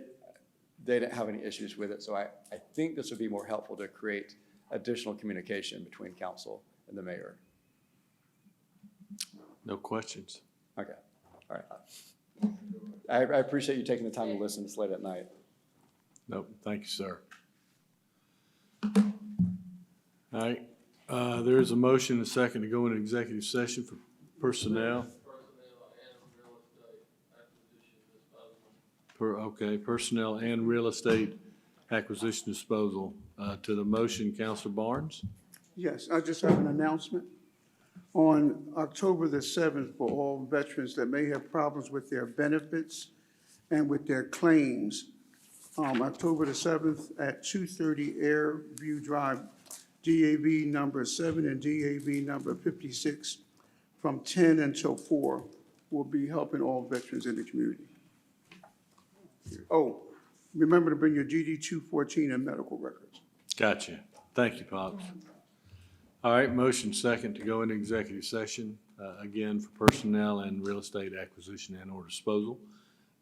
didn't have any issues with it, so I think this would be more helpful to create additional communication between council and the mayor. No questions. Okay, all right. I appreciate you taking the time to listen this late at night. Nope, thank you, sir. All right, There is a motion and a second to go into executive session for personnel. Personnel and real estate acquisition disposal. To the motion, Counselor Barnes? Yes, I just have an announcement. On October the 7th, for all veterans that may have problems with their benefits and with their claims, October the 7th at 230 Airview Drive, DAV number 7 and DAV number 56, from 10 until 4, will be helping all veterans in the community. Oh, remember to bring your GD 214 and medical records. Gotcha. Thank you, Pops. All right, motion second to go into executive session, again, for personnel and real estate acquisition and or disposal.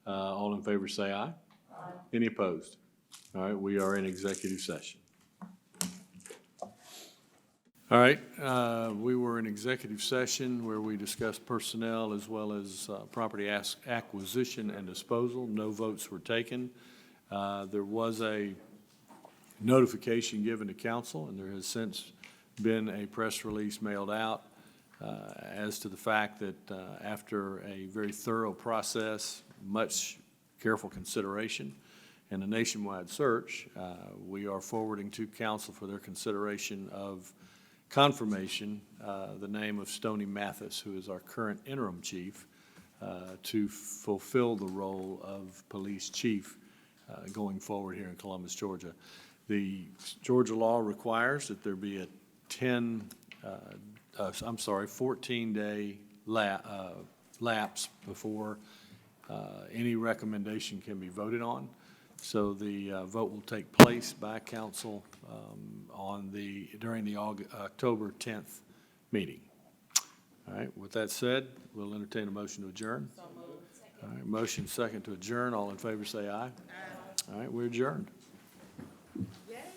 All in favor, say aye. Aye. Any opposed? All right, we are in executive session. All right, we were in executive session where we discussed personnel as well as property acquisition and disposal. No votes were taken. There was a notification given to council, and there has since been a press release mailed out as to the fact that after a very thorough process, much careful consideration, and a nationwide search, we are forwarding to council for their consideration of confirmation, the name of Stoney Mathis, who is our current interim chief, to fulfill the role of police chief going forward here in Columbus, Georgia. The Georgia law requires that there be a 14-day lapse before any recommendation can be voted on. So the vote will take place by council during the October 10th meeting. All right, with that said, we'll entertain a motion to adjourn. All right, motion second to adjourn. All in favor say aye. Aye. All right, we're adjourned. Yes.